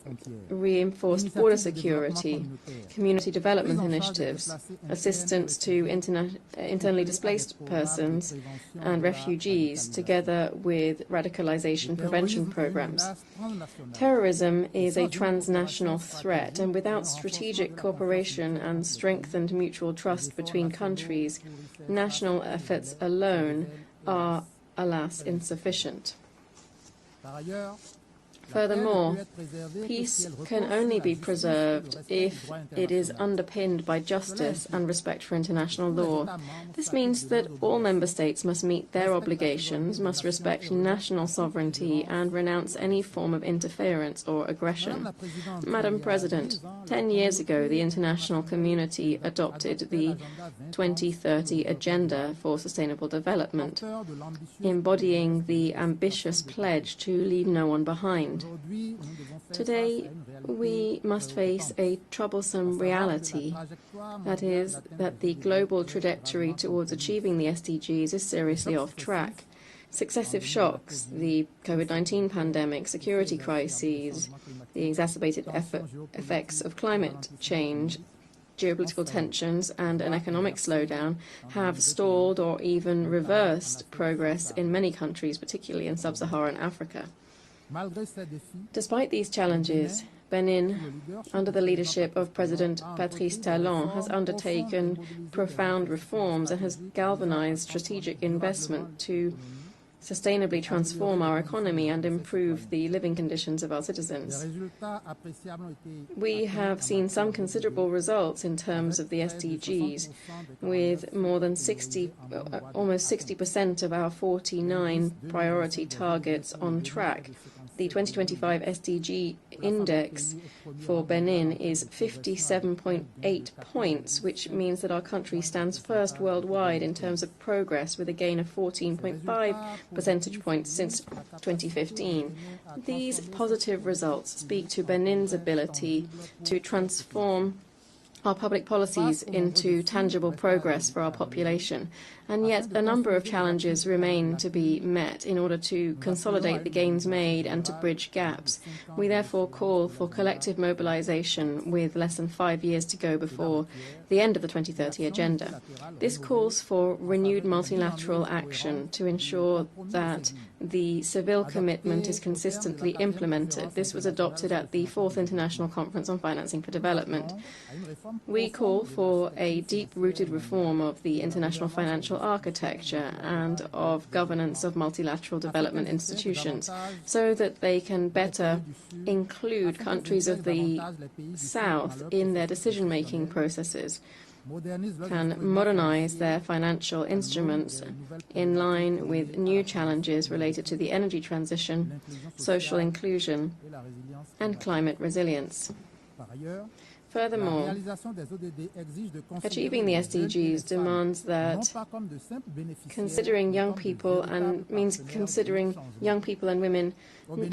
reinforced border security, community development initiatives, assistance to internally displaced persons and refugees, together with radicalization prevention programs. Terrorism is a transnational threat, and without strategic cooperation and strengthened mutual trust, trust between countries, national efforts alone are, alas, insufficient. Furthermore, peace can only be preserved if it is underpinned by justice and respect for international law. This means that all member states must meet their obligations, must respect national sovereignty, and renounce any form of interference or aggression. Madam President, 10 years ago, the international community adopted the 2030 Agenda for Sustainable Development, embodying the ambitious pledge to leave no one behind. Today, we must face a troublesome reality, that is, that the global trajectory towards achieving the SDGs is seriously off track. Successive shocks, the COVID-19 pandemic, security crises, the exacerbated effects of climate change, geopolitical tensions, and an economic slowdown have stalled or even reversed progress in many countries, particularly in sub-Saharan Africa. Despite these challenges, Benin, under the leadership of President Patrice Talon, has undertaken profound reforms and has galvanized strategic investment to sustainably transform our economy and improve the living conditions of our citizens. We have seen some considerable results in terms of the SDGs, with more than almost 60% of our 49 priority targets on track. The 2025 SDG index for Benin is 57.8 points, which means that our country stands first worldwide in terms of progress, with a gain of 14.5 percentage points since 2015. These positive results speak to Benin's ability to transform our public policies into tangible progress for our population. And yet a number of challenges remain to be met in order to consolidate the gains made and to bridge gaps. We therefore call for collective mobilization with less than 5 years to go before the end of the 2030 Agenda. This calls for renewed multilateral action to ensure that the Seville commitment is consistently implemented. This was adopted at the 4th International Conference on Financing for Development. We call for a deep-rooted reform of the international financial architecture and of governance of multilateral development institutions, so that they can better include countries of the South in their decision-making processes, can modernize their financial instruments in line with new challenges related to the energy transition, social inclusion, and climate resilience. Furthermore, achieving the SDGs demands that considering young people means considering young people and women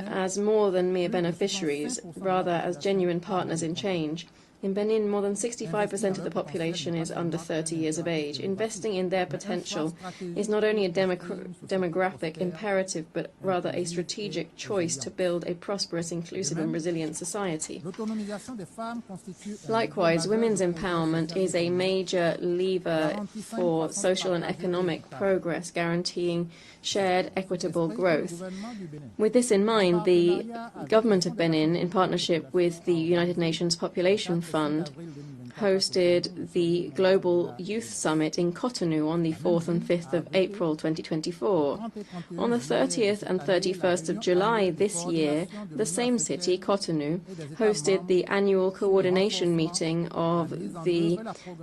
as more than mere beneficiaries, rather as genuine partners in change. In Benin, more than 65% of the population is under 30 years of age. Investing in their potential is not only a demographic imperative, but rather a strategic choice to build a prosperous, inclusive and resilient society. Likewise, women's empowerment is a major lever for social and economic progress, guaranteeing shared equitable growth. With this in mind, the government of Benin, in partnership with the United Nations Population Fund, hosted the Global Youth Summit in Cotonou on the 4th and 5th of April 2024. On the 30th and 31st of July this year, the same city, Cotonou, hosted the annual coordination meeting of the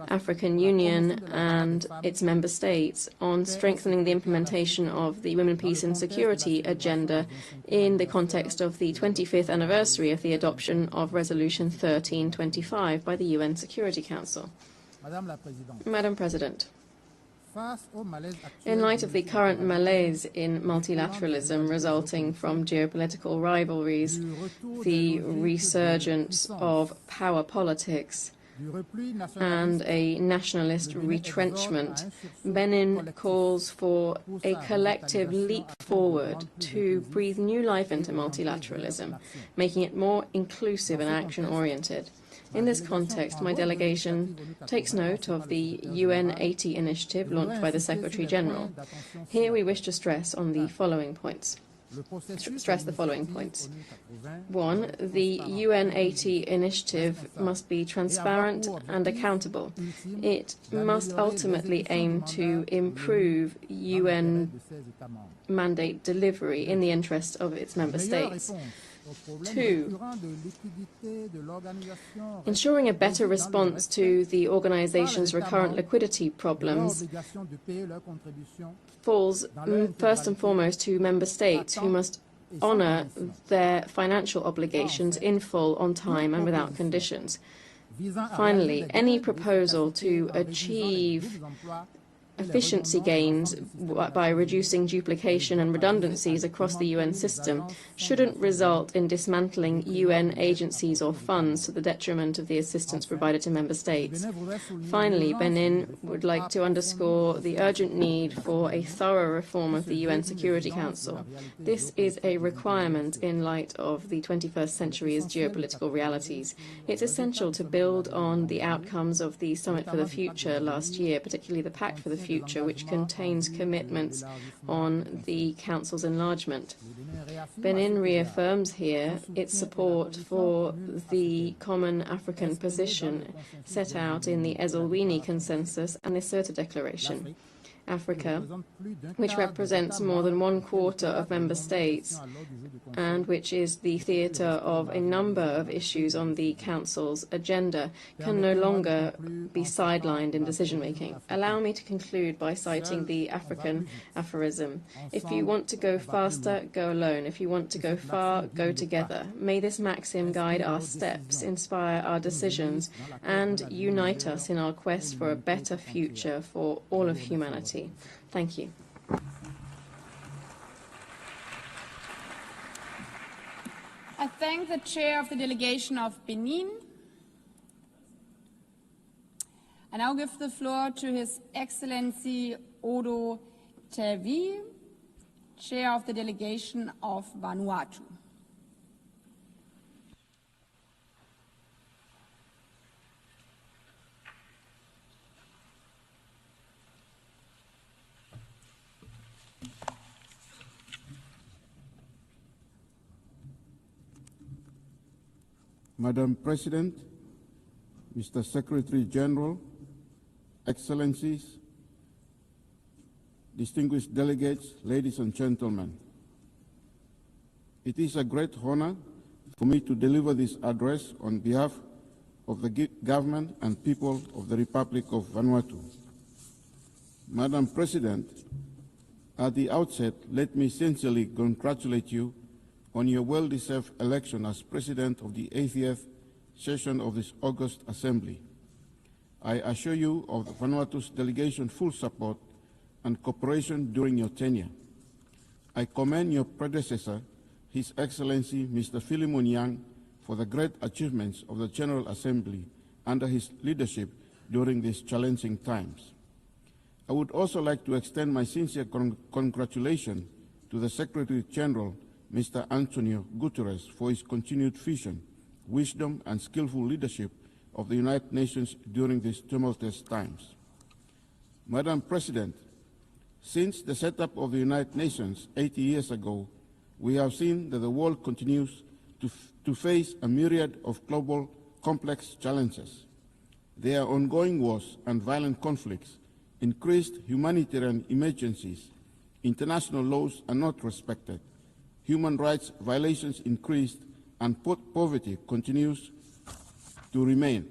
African Union and its member states on strengthening the implementation of the Women, Peace and Security agenda in the context of the 25th anniversary of the adoption of Resolution 1325 by the UN Security Council. Madam President, in light of the current malaise in multilateralism resulting from geopolitical rivalries, the resurgence of power politics, and a nationalist retrenchment, Benin calls for a collective leap forward to breathe new life into multilateralism, making it more inclusive and action-oriented. In this context, my delegation takes note of the UN 80 initiative launched by the Secretary-General. Here we wish to stress on the following points. stress the following points. 1. The UN 80 initiative must be transparent and accountable. It must ultimately aim to improve UN mandate delivery in the interest of its member states. 2. Ensuring a better response to the organization's recurrent liquidity problems falls first and foremost to member states, who must honor their financial obligations in full, on time and without conditions. Finally, any proposal to achieve efficiency gains by reducing duplication and redundancies across the UN system shouldn't result in dismantling UN agencies or funds to the detriment of the assistance provided to member states. Finally, Benin would like to underscore the urgent need for a thorough reform of the UN Security Council. This is a requirement in light of the 21st century's geopolitical realities. It's essential to build on the outcomes of the Summit for the Future last year, particularly the Pact for the Future, which contains commitments on the Council's enlargement. Benin reaffirms here its support for the common African position set out in the Esselwini Consensus and the Sirte Declaration. Africa, which represents more than 1/4 of member states and which is the theatre of a number of issues on the Council's agenda, can no longer be sidelined in decision-making. Allow me to conclude by citing the African aphorism: if you want to go faster, go alone. If you want to go far, go together. May this maxim guide our steps, inspire our decisions, and unite us in our quest for a better future for all of humanity. Thank you. I thank the chair of the delegation of Benin. I now give the floor to His Excellency Odo Tevi, chair of the delegation of Vanuatu. Madam President, Mr. Secretary General, Excellencies, distinguished delegates, ladies and gentlemen, it is a great honor for me to deliver this address on behalf of the government and people of the Republic of Vanuatu. Madam President, at the outset, let me sincerely congratulate you on your well-deserved election as President of the 80th session of this August Assembly. I assure you of Vanuatu's delegation full support and cooperation during your tenure. I commend your predecessor, His Excellency Mr. Philemon Yang, for the great achievements of the General Assembly under his leadership during these challenging times. I would also like to extend my sincere congratulations to the Secretary General, Mr. Antonio Guterres, for his continued vision, wisdom, and skillful leadership of the United Nations during these tumultuous times. Madam President, since the setup of the United Nations 80 years ago, we have seen that the world continues to face a myriad of global complex challenges. There are ongoing wars and violent conflicts, increased humanitarian emergencies, international laws are not respected, human rights violations increased, and poverty continues to remain.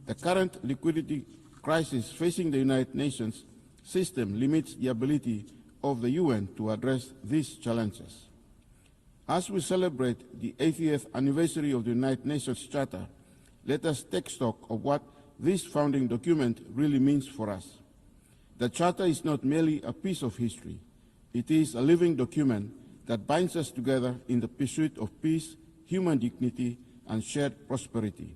The current liquidity crisis facing the United Nations system limits the ability of the UN to address these challenges. As we celebrate the 80th anniversary of the United Nations Charter, let us take stock of what this founding document really means for us. The Charter is not merely a piece of history. It is a living document that binds us together in the pursuit of peace, human dignity, and shared prosperity.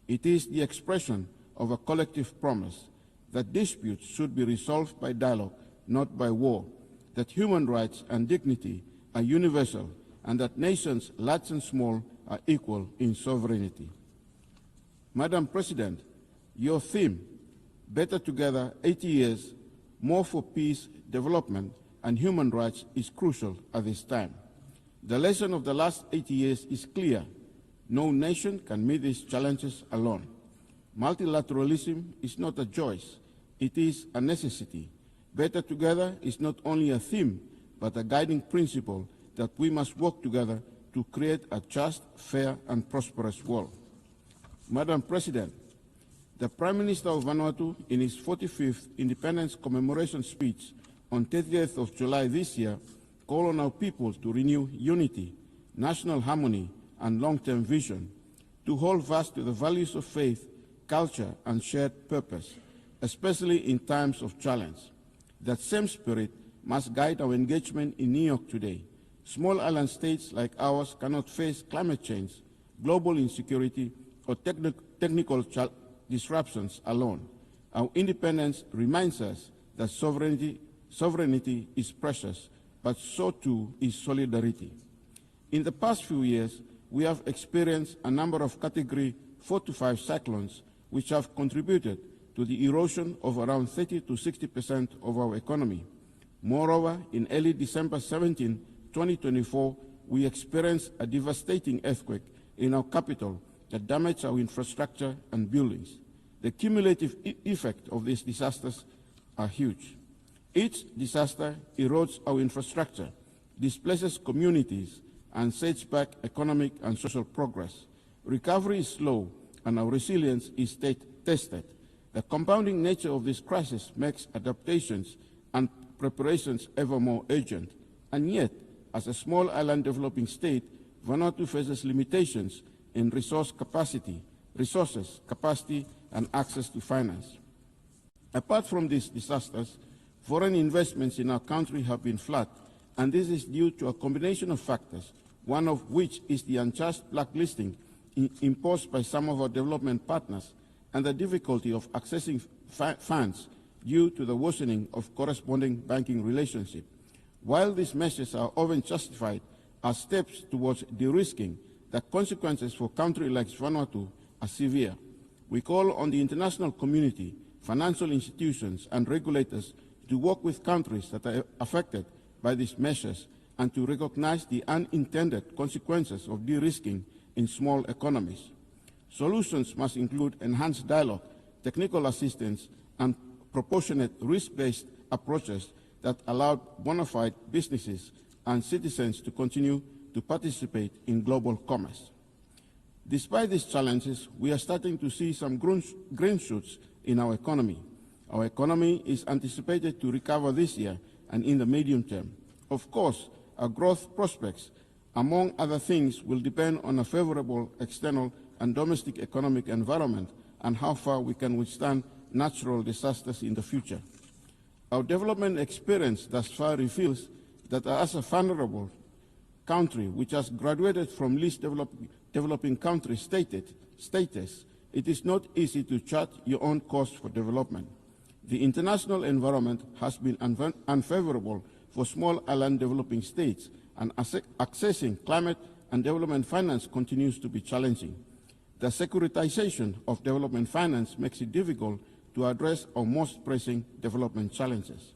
It is the expression of a collective promise that disputes should be resolved by dialogue, not by war, that human rights and dignity are universal, and that nations, large and small, are equal in sovereignty. Madam President, your theme, Better Together, 80 years, more for peace, development, and human rights, is crucial at this time. The lesson of the last 80 years is clear. No nation can meet these challenges alone. Multilateralism is not a choice, it is a necessity. Better together is not only a theme, but a guiding principle that we must work together to create a just, fair, and prosperous world. Madam President, the Prime Minister of Vanuatu, in his 45th Independence Commemoration speech on 30th of July this year, called on our people to renew unity, national harmony, and long-term vision, to hold fast to the values of faith, culture, and shared purpose, especially in times of challenge. That same spirit must guide our engagement in New York today. Small island states like ours cannot face climate change, global insecurity, or technical disruptions alone. Our independence reminds us that sovereignty is precious, but so too is solidarity. In the past few years, we have experienced a number of Category 4 to 5 cyclones which have contributed to the erosion of around 30 to 60% of our economy. Moreover, in early December 17, 2024, we experienced a devastating earthquake in our capital that damaged our infrastructure and buildings. The cumulative effect of these disasters are huge. Each disaster erodes our infrastructure, displaces communities, and sets back economic and social progress. Recovery is slow, and our resilience is tested. The compounding nature of this crisis makes adaptations and preparations ever more urgent. And yet, as a small island developing state, Vanuatu faces limitations in resources, capacity, and access to finance. Apart from these disasters, foreign investments in our country have been flat, and this is due to a combination of factors, one of which is the unjust blacklisting imposed by some of our development partners and the difficulty of accessing funds due to the worsening of corresponding banking relationship. While these measures are often justified as steps towards de-risking, the consequences for a country like Vanuatu are severe. We call on the international community, financial institutions, and regulators to work with countries that are affected by these measures and to recognize the unintended consequences of de-risking in small economies. Solutions must include enhanced dialogue, technical assistance, and proportionate risk-based approaches that allow bona fide businesses and citizens to continue to participate in global commerce. Despite these challenges, we are starting to see some green shoots in our economy. Our economy is anticipated to recover this year and in the medium term. Of course, our growth prospects, among other things, will depend on a favorable external and domestic economic environment and how far we can withstand natural disasters in the future. Our development experience thus far reveals that as a vulnerable country which has graduated from least developing country status, it is not easy to chart your own course for development. The international environment has been unfavorable for small island developing states, and accessing climate and development finance continues to be challenging. The securitization of development finance makes it difficult to address our most pressing development challenges.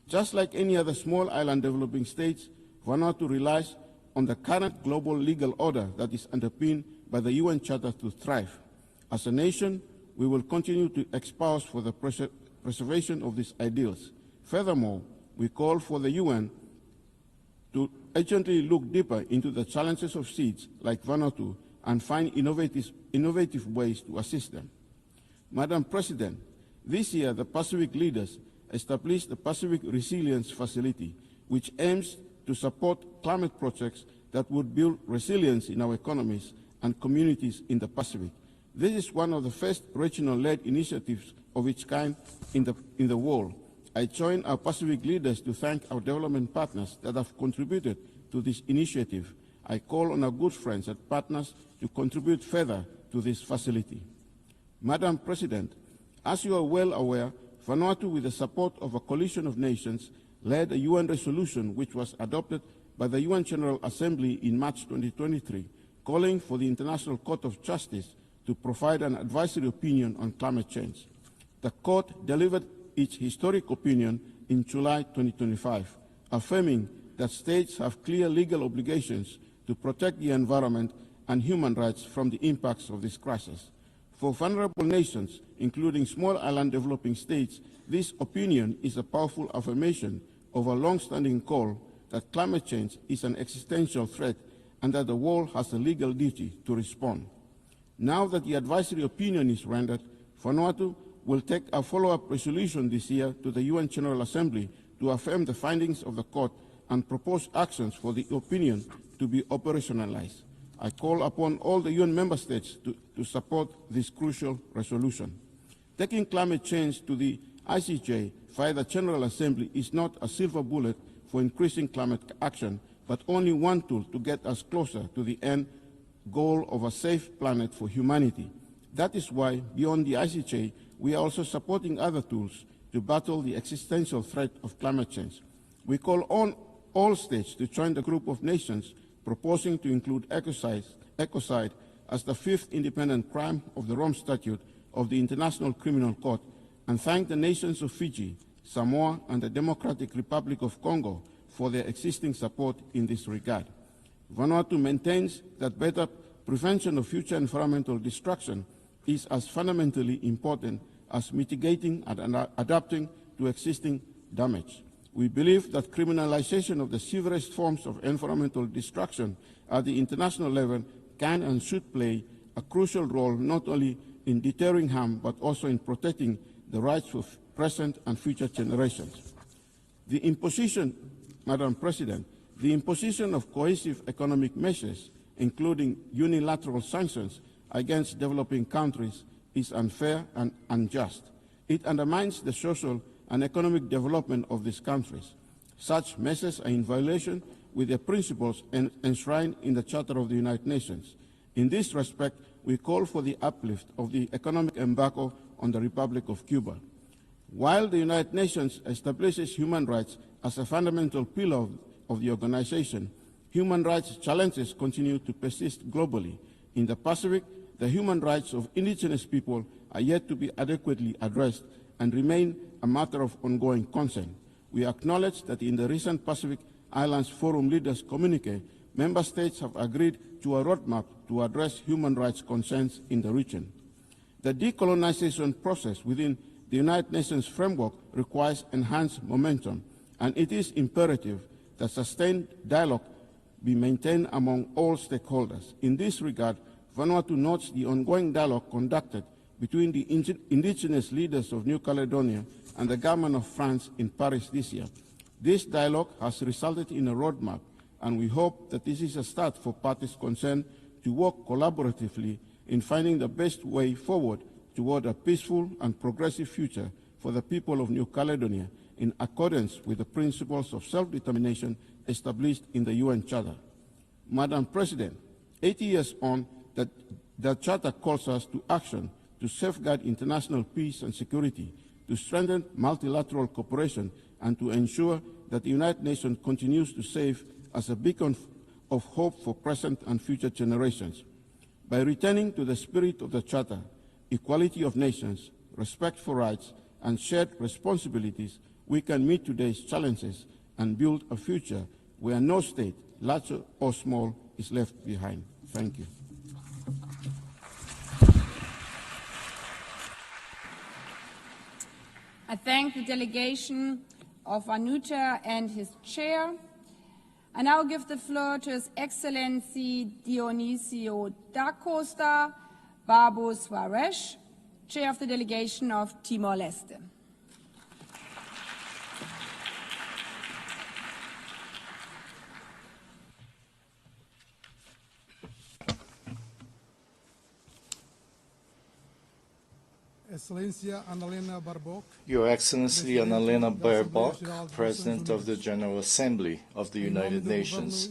Just like any other small island developing states, Vanuatu relies on the current global legal order that is underpinned by the UN Charter to thrive. As a nation, we will continue to espouse for the preservation of these ideals. Furthermore, we call for the UN to urgently look deeper into the challenges of states like Vanuatu and find innovative ways to assist them. Madam President, this year the Pacific leaders established the Pacific Resilience Facility, which aims to support climate projects that would build resilience in our economies and communities in the Pacific. This is one of the first regional-led initiatives of its kind in the world. I join our Pacific leaders to thank our development partners that have contributed to this initiative. I call on our good friends and partners to contribute further to this facility. Madam President, as you are well aware, Vanuatu, with the support of a coalition of nations, led a UN resolution which was adopted by the UN General Assembly in March 2023, calling for the International Court of Justice to provide an advisory opinion on climate change. The court delivered its historic opinion in July 2025, affirming that states have clear legal obligations to protect the environment and human rights from the impacts of this crisis. For vulnerable nations, including small island developing states, this opinion is a powerful affirmation of a long-standing call that climate change is an existential threat and that the world has a legal duty to respond. Now that the advisory opinion is rendered, Vanuatu will take a follow-up resolution this year to the UN General Assembly to affirm the findings of the court and propose actions for the opinion to be operationalized. I call upon all the UN member states to support this crucial resolution. Taking climate change to the ICJ via the General Assembly is not a silver bullet for increasing climate action, but only one tool to get us closer to the end goal of a safe planet for humanity. That is why, beyond the ICJ, we are also supporting other tools to battle the existential threat of climate change. We call on all states to join the group of nations proposing to include ecocide as the fifth independent crime of the Rome Statute of the International Criminal Court, and thank the nations of Fiji, Samoa, and the Democratic Republic of Congo for their existing support in this regard. Vanuatu maintains that better prevention of future environmental destruction is as fundamentally important as mitigating and adapting to existing damage. We believe that criminalization of the severest forms of environmental destruction at the international level can and should play a crucial role not only in deterring harm but also in protecting the rights of present and future generations. The imposition, Madam President, the imposition of cohesive economic measures, including unilateral sanctions against developing countries, is unfair and unjust. It undermines the social and economic development of these countries. Such measures are in violation with the principles enshrined in the Charter of the United Nations. In this respect, we call for the uplift of the economic embargo on the Republic of Cuba. While the United Nations establishes human rights as a fundamental pillar of the organization, human rights challenges continue to persist globally. In the Pacific, the human rights of indigenous people are yet to be adequately addressed and remain a matter of ongoing concern. We acknowledge that in the recent Pacific Islands Forum Leaders Communique, member states have agreed to a roadmap to address human rights concerns in the region. The decolonization process within the United Nations framework requires enhanced momentum, and it is imperative that sustained dialogue be maintained among all stakeholders. In this regard, Vanuatu notes the ongoing dialogue conducted between the indigenous leaders of New Caledonia and the government of France in Paris this year. This dialogue has resulted in a roadmap, and we hope that this is a start for parties concerned to work collaboratively in finding the best way forward toward a peaceful and progressive future for the people of New Caledonia in accordance with the principles of self-determination established in the UN Charter. Madam President, 80 years on, the Charter calls us to action to safeguard international peace and security, to strengthen multilateral cooperation, and to ensure that the United Nations continues to serve as a beacon of hope for present and future generations. By returning to the spirit of the Charter, equality of nations, respect for rights, and shared responsibilities, we can meet today's challenges and build a future where no state, large or small, is left behind. Thank you. I thank the delegation of Vanuatu and his chair. I now give the floor to His Excellency Dionisio da Costa Babo Suarez, chair of the delegation of Timor-Leste. Your Excellency Annalena Baerbock, President of the General Assembly of the United Nations,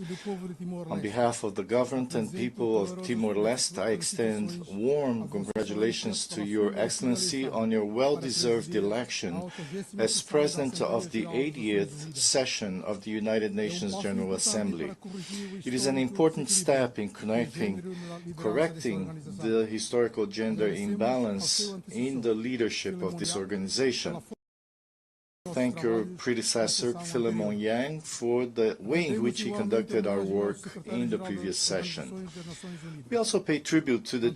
on behalf of the government and people of Timor-Leste, I extend warm congratulations to Your Excellency on your well-deserved election as President of the 80th session of the United Nations General Assembly. It is an important step in correcting the historical gender imbalance in the leadership of this organization. Thank thank your predecessor, Philemon Yang, for the way in which he conducted our work in the previous session. We also pay tribute to the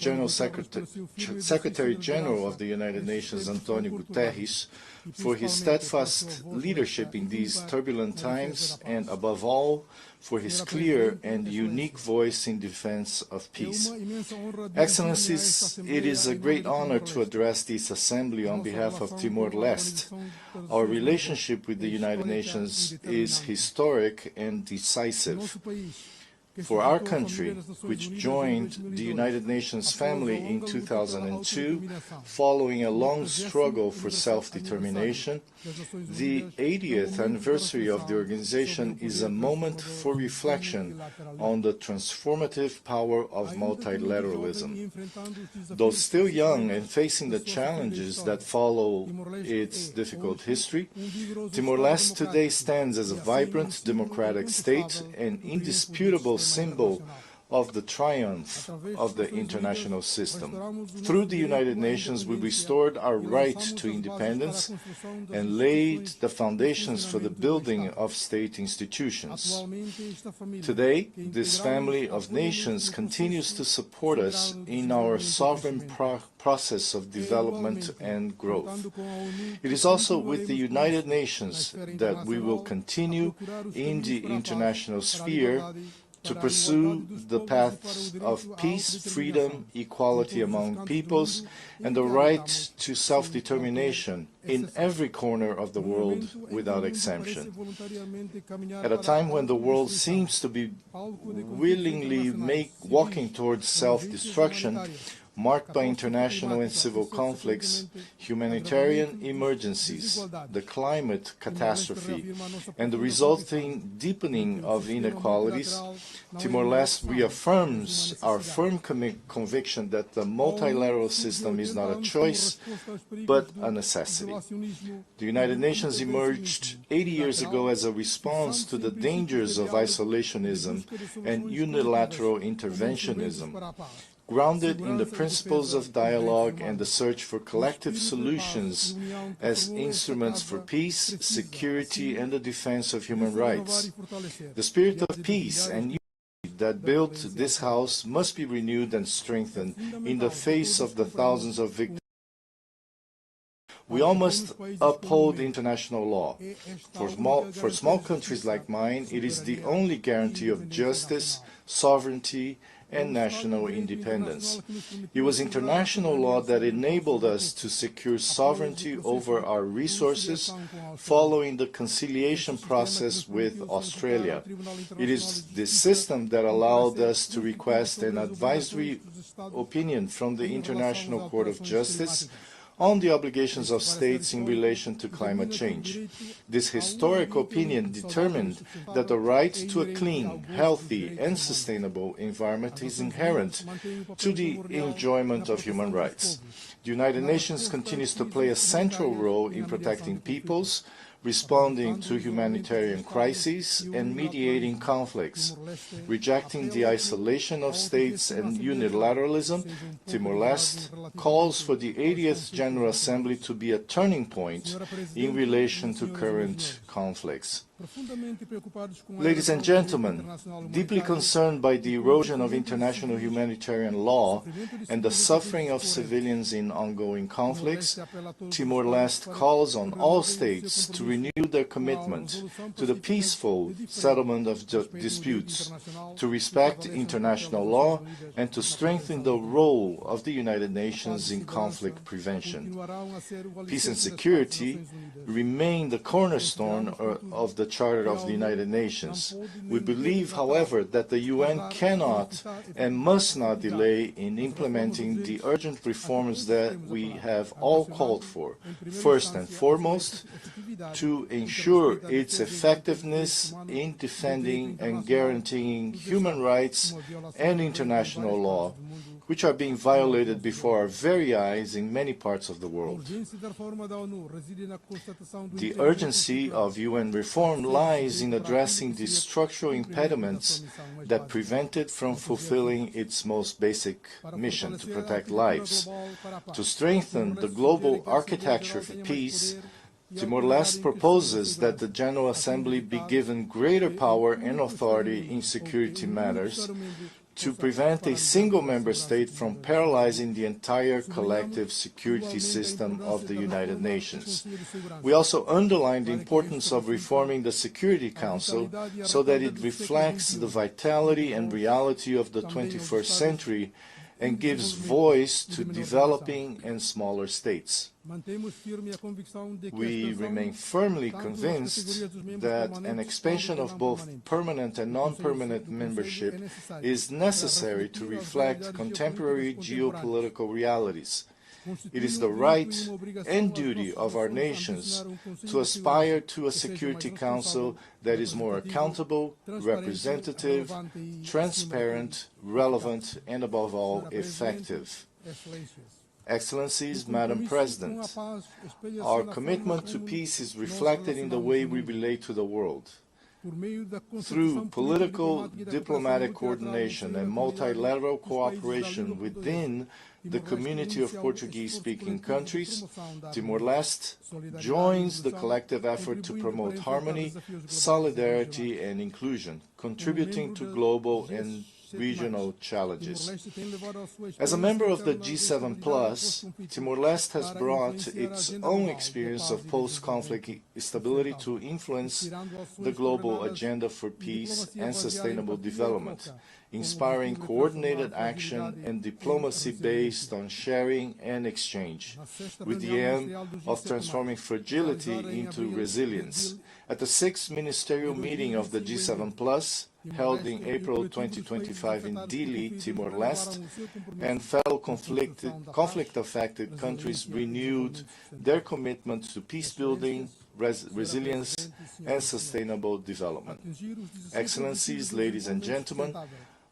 Secretary General of the United Nations, Antonio Guterres, for his steadfast leadership in these turbulent times and, above all, for his clear and unique voice in defense of peace. Excellencies, it is a great honor to address this Assembly on behalf of Timor-Leste. Our relationship with the United Nations is historic and decisive. For our country, which joined the United Nations family in 2002, following a long struggle for self-determination, the 80th anniversary of the organization is a moment for reflection on the transformative power of multilateralism. Though still young and facing the challenges that follow its difficult history, Timor-Leste today stands as a vibrant democratic state, an indisputable symbol of the triumph of the international system. Through the United Nations, we restored our right to independence and laid the foundations for the building of state institutions. Today, this family of nations continues to support us in our sovereign process of development and growth. It is also with the United Nations that we will continue in the international sphere to pursue the paths of peace, freedom, equality among peoples, and the right to self-determination in every corner of the world without exemption. At a time when the world seems to be willingly walking towards self-destruction, marked by international and civil conflicts, humanitarian emergencies, the climate catastrophe, and the resulting deepening of inequalities, Timor-Leste reaffirms our firm conviction that the multilateral system is not a choice, but a necessity. The United Nations emerged 80 years ago as a response to the dangers of isolationism and unilateral interventionism. Grounded in the principles of dialogue and the search for collective solutions as instruments for peace, security, and the defense of human rights. The spirit of peace and unity that built this House must be renewed and strengthened in the face of the thousands of victims. We all must uphold international law. For small countries like mine, it is the only guarantee of justice, sovereignty, and national independence. It was international law that enabled us to secure sovereignty over our resources following the conciliation process with Australia. It is this system that allowed us to request an advisory opinion from the International Court of Justice on the obligations of states in relation to climate change. This historic opinion determined that the right to a clean, healthy, and sustainable environment is inherent to the enjoyment of human rights. The United Nations continues to play a central role in protecting peoples, responding to humanitarian crises, and mediating conflicts. Rejecting the isolation of states and unilateralism, Timor-Leste calls for the 80th General Assembly to be a turning point in relation to current conflicts. Ladies and gentlemen, deeply concerned by the erosion of international humanitarian law and the suffering of civilians in ongoing conflicts, Timor-Leste calls on all states to renew their commitment to the peaceful settlement of disputes, to respect international law, and to strengthen the role of the United Nations in conflict prevention. Peace and security remain the cornerstone of the Charter of the United Nations. We believe, however, that the UN cannot and must not delay in implementing the urgent reforms that we have all called for. First and foremost, to ensure its effectiveness in defending and guaranteeing human rights and international law, which are being violated before our very eyes in many parts of the world. The urgency of UN reform lies in addressing the structural impediments that prevent it from fulfilling its most basic mission, to protect lives. To strengthen the global architecture for peace, Timor-Leste proposes that the General Assembly be given greater power and authority in security matters to prevent a single member state from paralyzing the entire collective security system of the United Nations. We also underline the importance of reforming the Security Council so that it reflects the vitality and reality of the 21st century and gives voice to developing and smaller states. We remain firmly convinced that an expansion of both permanent and non-permanent membership is necessary to reflect contemporary geopolitical realities. It is the right and duty of our nations to aspire to a Security Council that is more accountable, representative, transparent, relevant, and above all, effective. Excellencies, Madam President, our commitment to peace is reflected in the way we relate to the world. Through political, diplomatic coordination and multilateral cooperation within the community of Portuguese-speaking countries, Timor-Leste joins the collective effort to promote harmony, solidarity, and inclusion, contributing to global and regional challenges. As a member of the G7+, Timor-Leste has brought its own experience of post-conflict stability to influence the global agenda for peace and sustainable development, inspiring coordinated action and diplomacy based on sharing and exchange, with the aim of transforming fragility into resilience. At the 6th Ministerial Meeting of the G7+, held in April 2025 in Dili, Timor-Leste, and fellow conflict-affected countries renewed their commitment to peace-building, resilience, and sustainable development. Excellencies, ladies and gentlemen,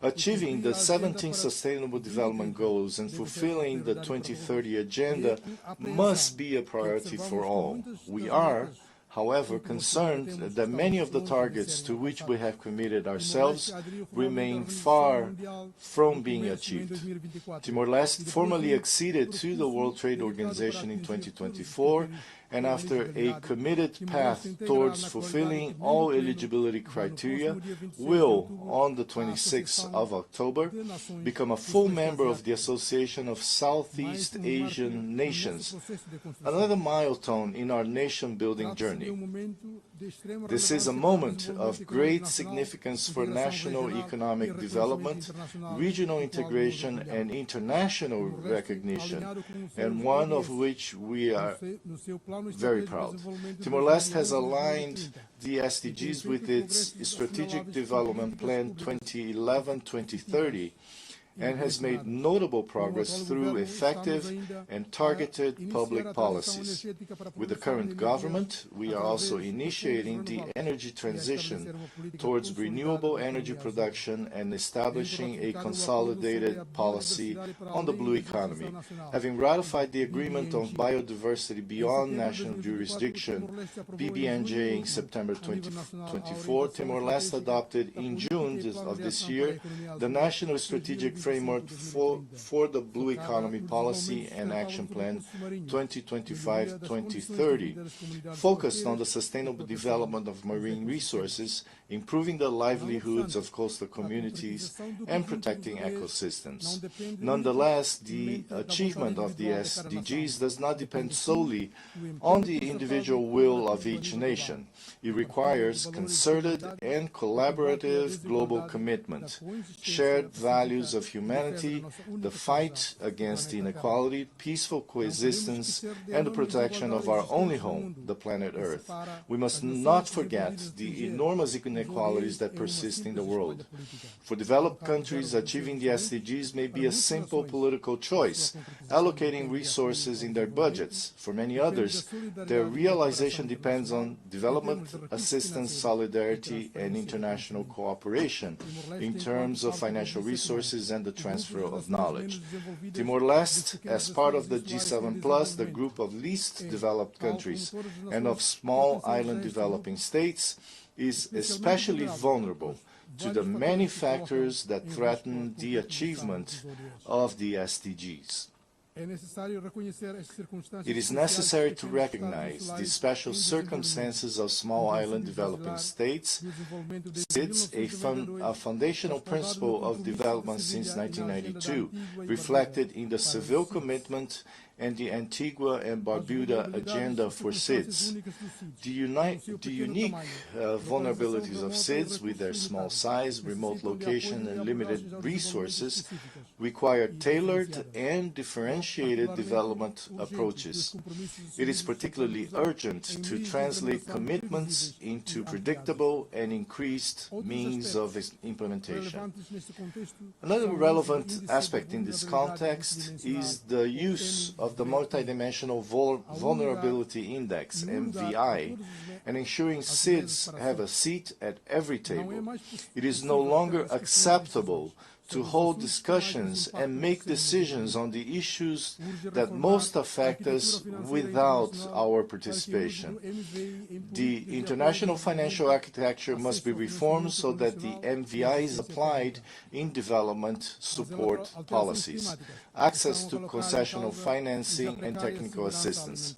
achieving the 17 Sustainable Development Goals and fulfilling the 2030 Agenda must be a priority for all. We are, however, concerned that many of the targets to which we have committed ourselves remain far from being achieved. Timor-Leste formally acceded to the World Trade Organization in 2024, and after a committed path towards fulfilling all eligibility criteria, will, on the 26th of October, become a full member of the Association of Southeast Asian Nations, another milestone in our nation-building journey. This is a moment of great significance for national economic development, regional integration, and international recognition, and one of which we are very proud. Timor-Leste has aligned the SDGs with its Strategic Development Plan 2011-2030 and has made notable progress through effective and targeted public policies. With the current government, we are also initiating the energy transition towards renewable energy production and establishing a consolidated policy on the blue economy. Having ratified the Agreement on Biodiversity Beyond National Jurisdiction, PBNJ, in September 2024, Timor-Leste adopted in June of this year the National Strategic Framework for the Blue Economy Policy and Action Plan 2025-2030, focused on the sustainable development of marine resources, improving the livelihoods of coastal communities, and protecting ecosystems. Nonetheless, the achievement of the SDGs does not depend solely on the individual will of each nation. It requires concerted and collaborative global commitment, shared values of humanity, the fight against inequality, peaceful coexistence, and the protection of our only home, the planet Earth. We must not forget the enormous inequalities that persist in the world. For developed countries, achieving the SDGs may be a simple political choice, allocating resources in their budgets. For many others, their realization depends on development assistance, solidarity, and international cooperation in terms of financial resources and the transfer of knowledge. Timor-Leste, as part of the G7+, the group of least developed countries and of small island developing states, is especially vulnerable to the many factors that threaten the achievement of the SDGs. It is necessary to recognize the special circumstances of small island developing states. SIDS, a foundational principle of development since 1992, reflected in the Seville Commitment and the Antigua and Barbuda Agenda for SIDS. The unique vulnerabilities of SIDS, with their small size, remote location, and limited resources, require tailored and differentiated development approaches. It is particularly urgent to translate commitments into predictable and increased means of implementation. Another relevant aspect in this context is the use of the Multidimensional Vulnerability Index, MVI, and ensuring SIDS have a seat at every table. It is no longer acceptable to hold discussions and make decisions on the issues that most affect us without our participation. The international financial architecture must be reformed so that the MVI is applied in development support policies. Access to concessional financing and technical assistance.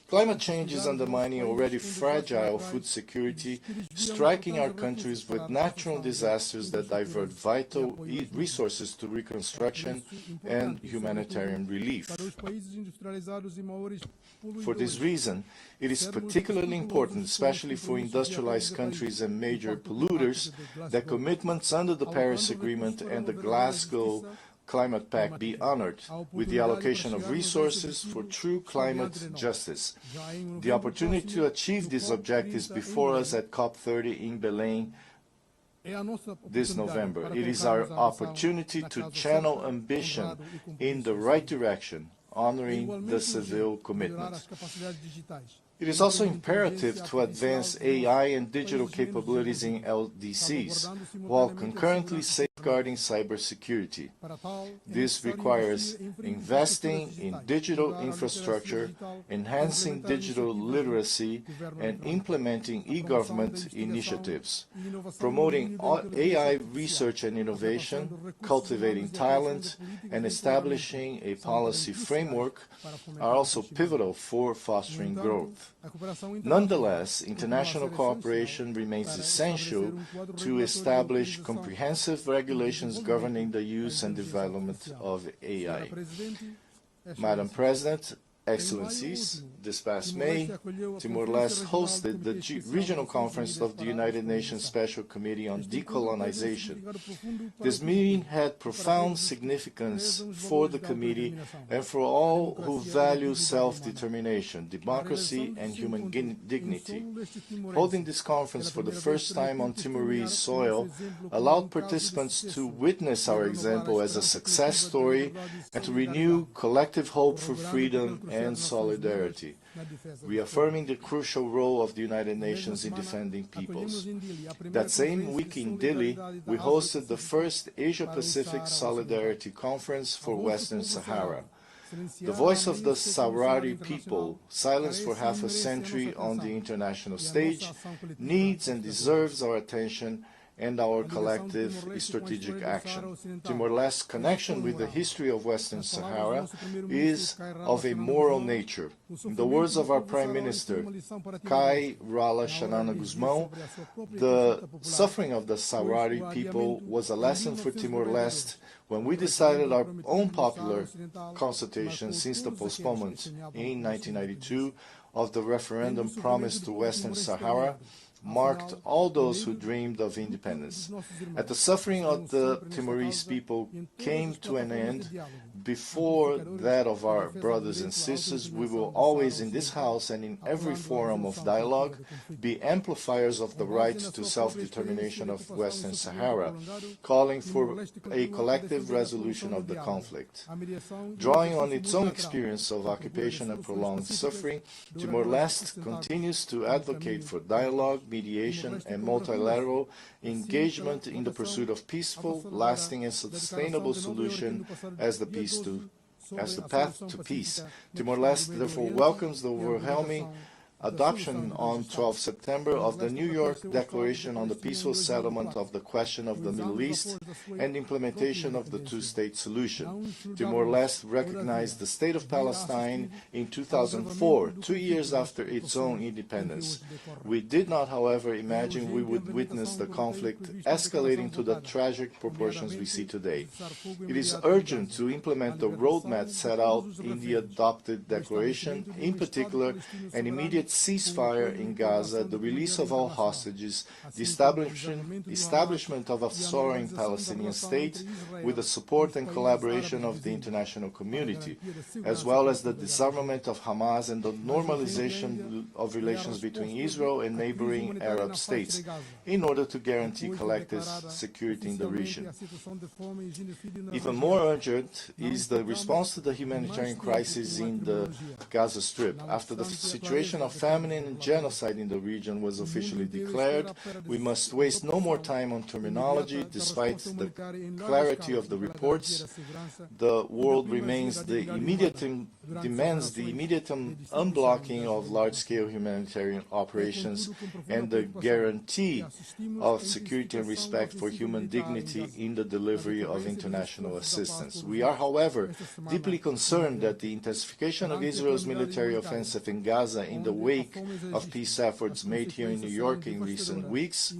Climate change is undermining already fragile food security, striking our countries with natural disasters that divert vital resources to reconstruction and humanitarian relief. For this reason, it is particularly important, especially for industrialized countries and major polluters, that commitments under the Paris Agreement and the Glasgow Climate Pact be honored, with the allocation of resources for true climate justice. The opportunity to achieve these objectives before us at COP30 in Belém this November. It is our opportunity to channel ambition in the right direction, honoring the Seville Commitment. It is also imperative to advance AI and digital capabilities in LDCs, while concurrently safeguarding cybersecurity. This requires investing in digital infrastructure, enhancing digital literacy, and implementing e-government initiatives. Promoting AI research and innovation, cultivating talent, and establishing a policy framework are also pivotal for fostering growth. Nonetheless, international cooperation remains essential to establish comprehensive regulations governing the use and development of AI. Madam President, Excellencies, this past May, Timor-Leste hosted the Regional Conference of the United Nations Special Committee on Decolonization. This meeting had profound significance for the committee and for all who value self-determination, democracy, and human dignity. Holding this conference for the first time on Timorese soil allowed participants to witness our example as a success story and to renew collective hope for freedom and solidarity, reaffirming the crucial role of the United Nations in defending peoples. That same week in Dili, we hosted the first Asia-Pacific Solidarity Conference for Western Sahara. The voice of the Sahrawi people, silenced for half a century on the international stage, needs and deserves our attention and our collective strategic action. Timor-Leste's connection with the history of Western Sahara is of a moral nature. In the words of our Prime Minister, Kai Rala Xanana Guzmão, the suffering of the Sahrawi people was a lesson for Timor-Leste when we decided our own popular consultation since the postponement in 1992 of the referendum promised to Western Sahara marked all those who dreamed of independence. As the suffering of the Timorese people came to an end before that of our brothers and sisters, we will always in this House and in every forum of dialogue be amplifiers of the right to self-determination of Western Sahara, calling for a collective resolution of the conflict. Drawing on its own experience of occupation and prolonged suffering, Timor-Leste continues to advocate for dialogue, mediation, and multilateral engagement in the pursuit of peaceful, lasting, and sustainable solution as the path to peace. Timor-Leste therefore welcomes the overwhelming adoption on 12 September of the New York Declaration on the Peaceful Settlement of the Question of the Middle East and implementation of the two-state solution. Timor-Leste recognized the State of Palestine in 2004, 2 years after its own independence. We did not, however, imagine we would witness the conflict escalating to the tragic proportions we see today. It is urgent to implement the roadmap set out in the adopted declaration, in particular, an immediate ceasefire in Gaza, the release of all hostages, the establishment of a sovereign Palestinian state with the support and collaboration of the international community, as well as the disarmament of Hamas and the normalization of relations between Israel and neighboring Arab states, in order to guarantee collective security in the region. Even more urgent is the response to the humanitarian crisis in the Gaza Strip. After the situation of famine and genocide in the region was officially declared, we must waste no more time on terminology. Despite the clarity of the reports, the world demands the immediate unblocking of large-scale humanitarian operations and the guarantee of security and respect for human dignity in the delivery of international assistance. We are, however, deeply concerned that the intensification of Israel's military offensive in Gaza in the wake of peace efforts made here in New York in recent weeks,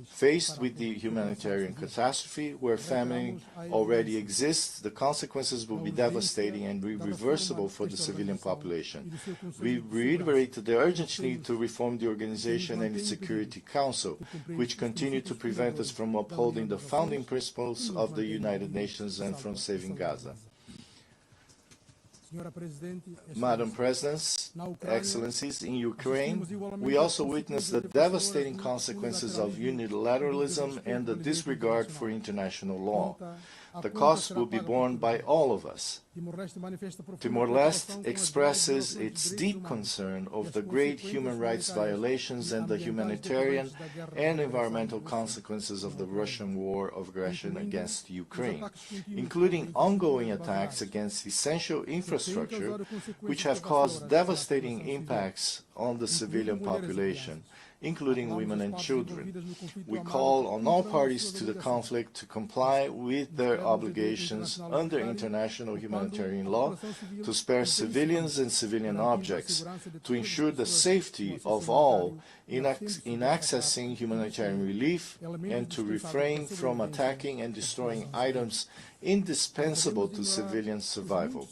faced with the humanitarian catastrophe where famine already exists, the consequences will be devastating and irreversible for the civilian population. We reiterate the urgent need to reform the organization and its Security Council, which continue to prevent us from upholding the founding principles of the United Nations and from saving Gaza. Madam President, Excellencies, in Ukraine, we also witnessed the devastating consequences of unilateralism and the disregard for international law. The cost will be borne by all of us. Timor-Leste expresses its deep concern over the great human rights violations and the humanitarian and environmental consequences of the Russian war of aggression against Ukraine, including ongoing attacks against essential infrastructure, which have caused devastating impacts on the civilian population, including women and children. We call on all parties to the conflict to comply with their obligations under international humanitarian law, to spare civilians and civilian objects, to ensure the safety of all in accessing humanitarian relief, and to refrain from attacking and destroying items indispensable to civilian survival.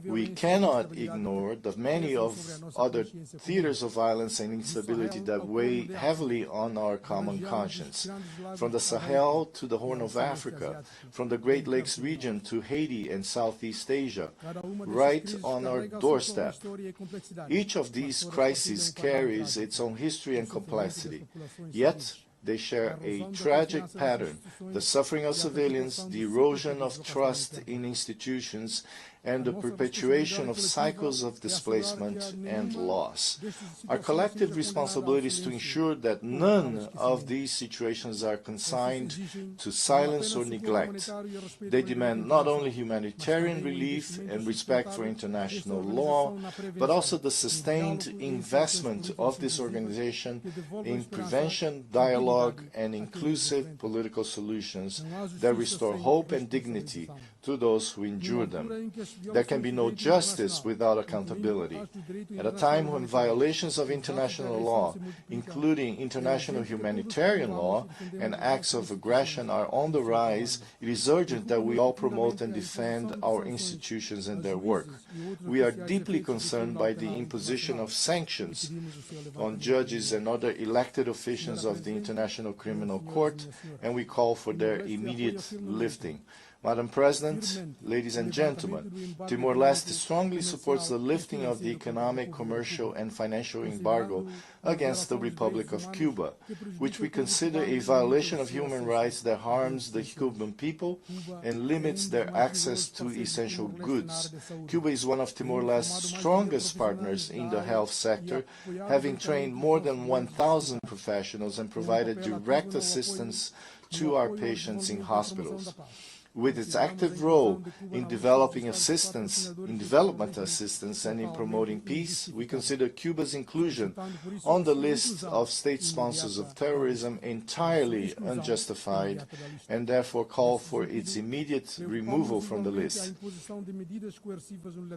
We cannot ignore the many other theaters of violence and instability that weigh heavily on our common conscience, from the Sahel to the Horn of Africa, from the Great Lakes region to Haiti and Southeast Asia, right on our doorstep. Each of these crises carries its own history and complexity, yet they share a tragic pattern: the suffering of civilians, the erosion of trust in institutions, and the perpetuation of cycles of displacement and loss. Our collective responsibility is to ensure that none of these situations are consigned to silence or neglect. They demand not only humanitarian relief and respect for international law, but also the sustained investment of this organization in prevention, dialogue, and inclusive political solutions that restore hope and dignity to those who endure them. There can be no justice without accountability. At a time when violations of international law, including international humanitarian law and acts of aggression, are on the rise, it is urgent that we all promote and defend our institutions and their work. We are deeply concerned by the imposition of sanctions on judges and other elected officials of the International Criminal Court, and we call for their immediate lifting. Madam President, ladies and gentlemen, Timor-Leste strongly supports the lifting of the economic, commercial, and financial embargo against the Republic of Cuba, which we consider a violation of human rights that harms the Cuban people and limits their access to essential goods. Cuba is one of Timor-Leste's strongest partners in the health sector, having trained more than 1,000 professionals and provided direct assistance to our patients in hospitals. with its active role in development assistance and in promoting peace, we consider Cuba's inclusion on the list of state sponsors of terrorism entirely unjustified and therefore call for its immediate removal from the list.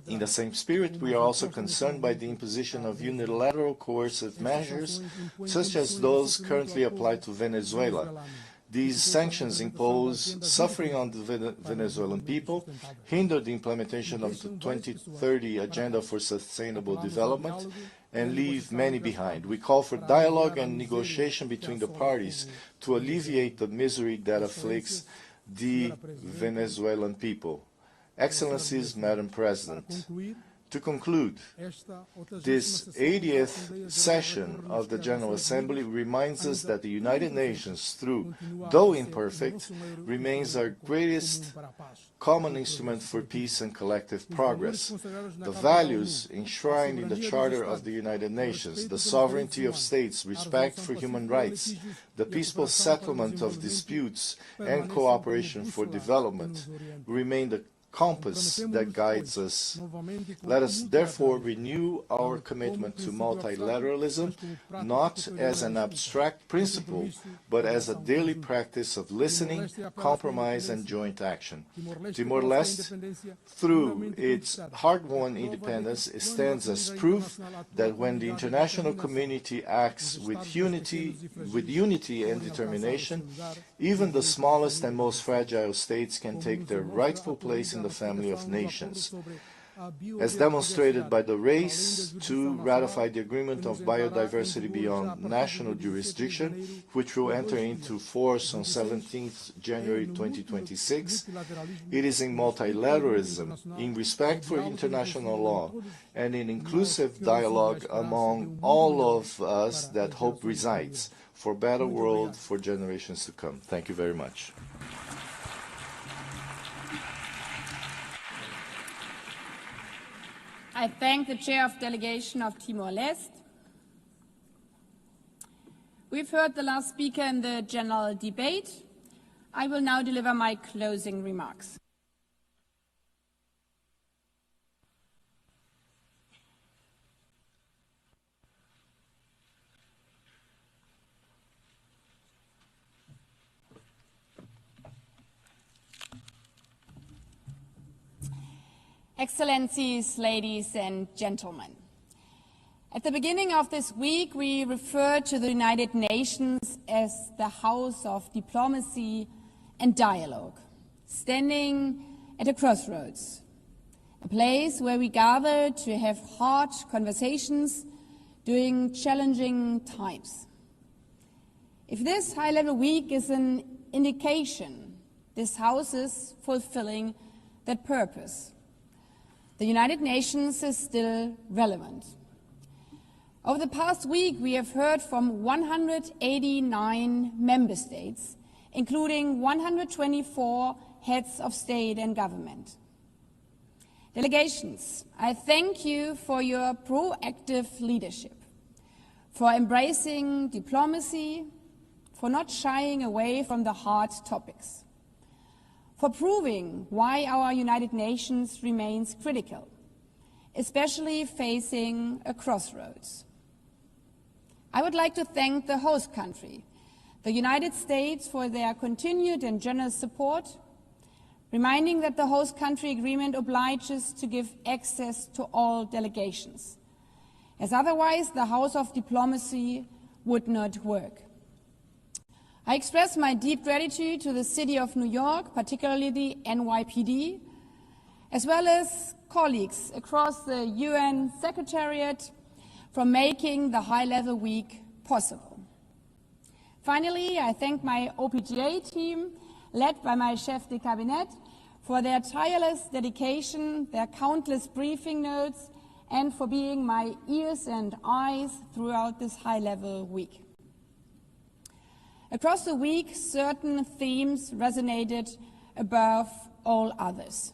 In the same spirit, we are also concerned by the imposition of unilateral coercive measures, such as those currently applied to Venezuela. These sanctions impose suffering on the Venezuelan people, hinder the implementation of the 2030 Agenda for Sustainable Development, and leave many behind. We call for dialogue and negotiation between the parties to alleviate the misery that afflicts the Venezuelan people. Excellencies, Madam President, to conclude, this 80th session of the General Assembly reminds us that the United Nations, though imperfect, remains our greatest common instrument for peace and collective progress. The values enshrined in the Charter of the United Nations, the sovereignty of states, respect for human rights, the peaceful settlement of disputes, and cooperation for development remain the compass that guides us. Let us therefore renew our commitment to multilateralism, not as an abstract principle, but as a daily practice of listening, compromise, and joint action. Timor-Leste, through its hard-won independence, stands as proof that when the international community acts with unity and determination, even the smallest and most fragile states can take their rightful place in the family of nations. As demonstrated by the race to ratify the Agreement of Biodiversity Beyond National Jurisdiction, which will enter into force on 17th January 2026, it is in multilateralism, in respect for international law, and in inclusive dialogue among all of us that hope resides for a better world for generations to come. Thank you very much. I thank the Chair of Delegation of Timor-Leste. We've heard the last speaker in the general debate. I will now deliver my closing remarks. Excellencies, ladies and gentlemen, at the beginning of this week, we referred to the United Nations as the House of Diplomacy and Dialogue, standing at a crossroads, a place where we gather to have hard conversations during challenging times. If this high-level week is an indication, this House is fulfilling that purpose. The United Nations is still relevant. Over the past week, we have heard from 189 member states, including 124 heads of state and government. Delegations, I thank you for your proactive leadership, for embracing diplomacy, for not shying away from the hard topics, for proving why our United Nations remains critical, especially facing a crossroads. I would like to thank the host country, the United States, for their continued and generous support, reminding that the host country agreement obliges to give access to all delegations, as otherwise the House of Diplomacy would not work. I express my deep gratitude to the City of New York, particularly the NYPD, as well as colleagues across the UN Secretariat for making the high-level week possible. Finally, I thank my OPGA team, led by my chef de cabinet, for their tireless dedication, their countless briefing notes, and for being my ears and eyes throughout this high-level week. Across the week, certain themes resonated above all others.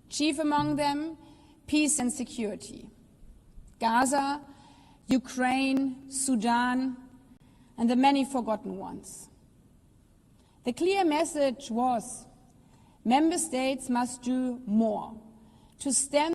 Chief among them, peace and security. Gaza, Ukraine, Sudan, and the many forgotten ones. The clear message was, Member States must do more to stem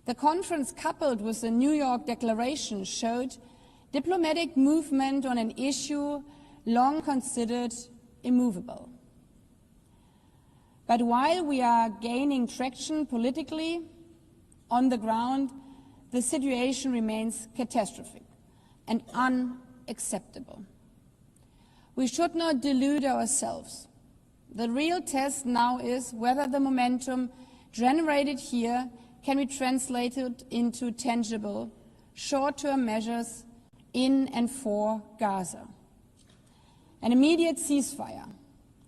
The conference, coupled with the New York Declaration, showed diplomatic movement on an issue long considered immovable. But while we are gaining traction politically on the ground, the situation remains catastrophic and unacceptable. We should not delude ourselves. The real test now is whether the momentum generated here can be translated into tangible, short-term measures in and for Gaza. An immediate ceasefire,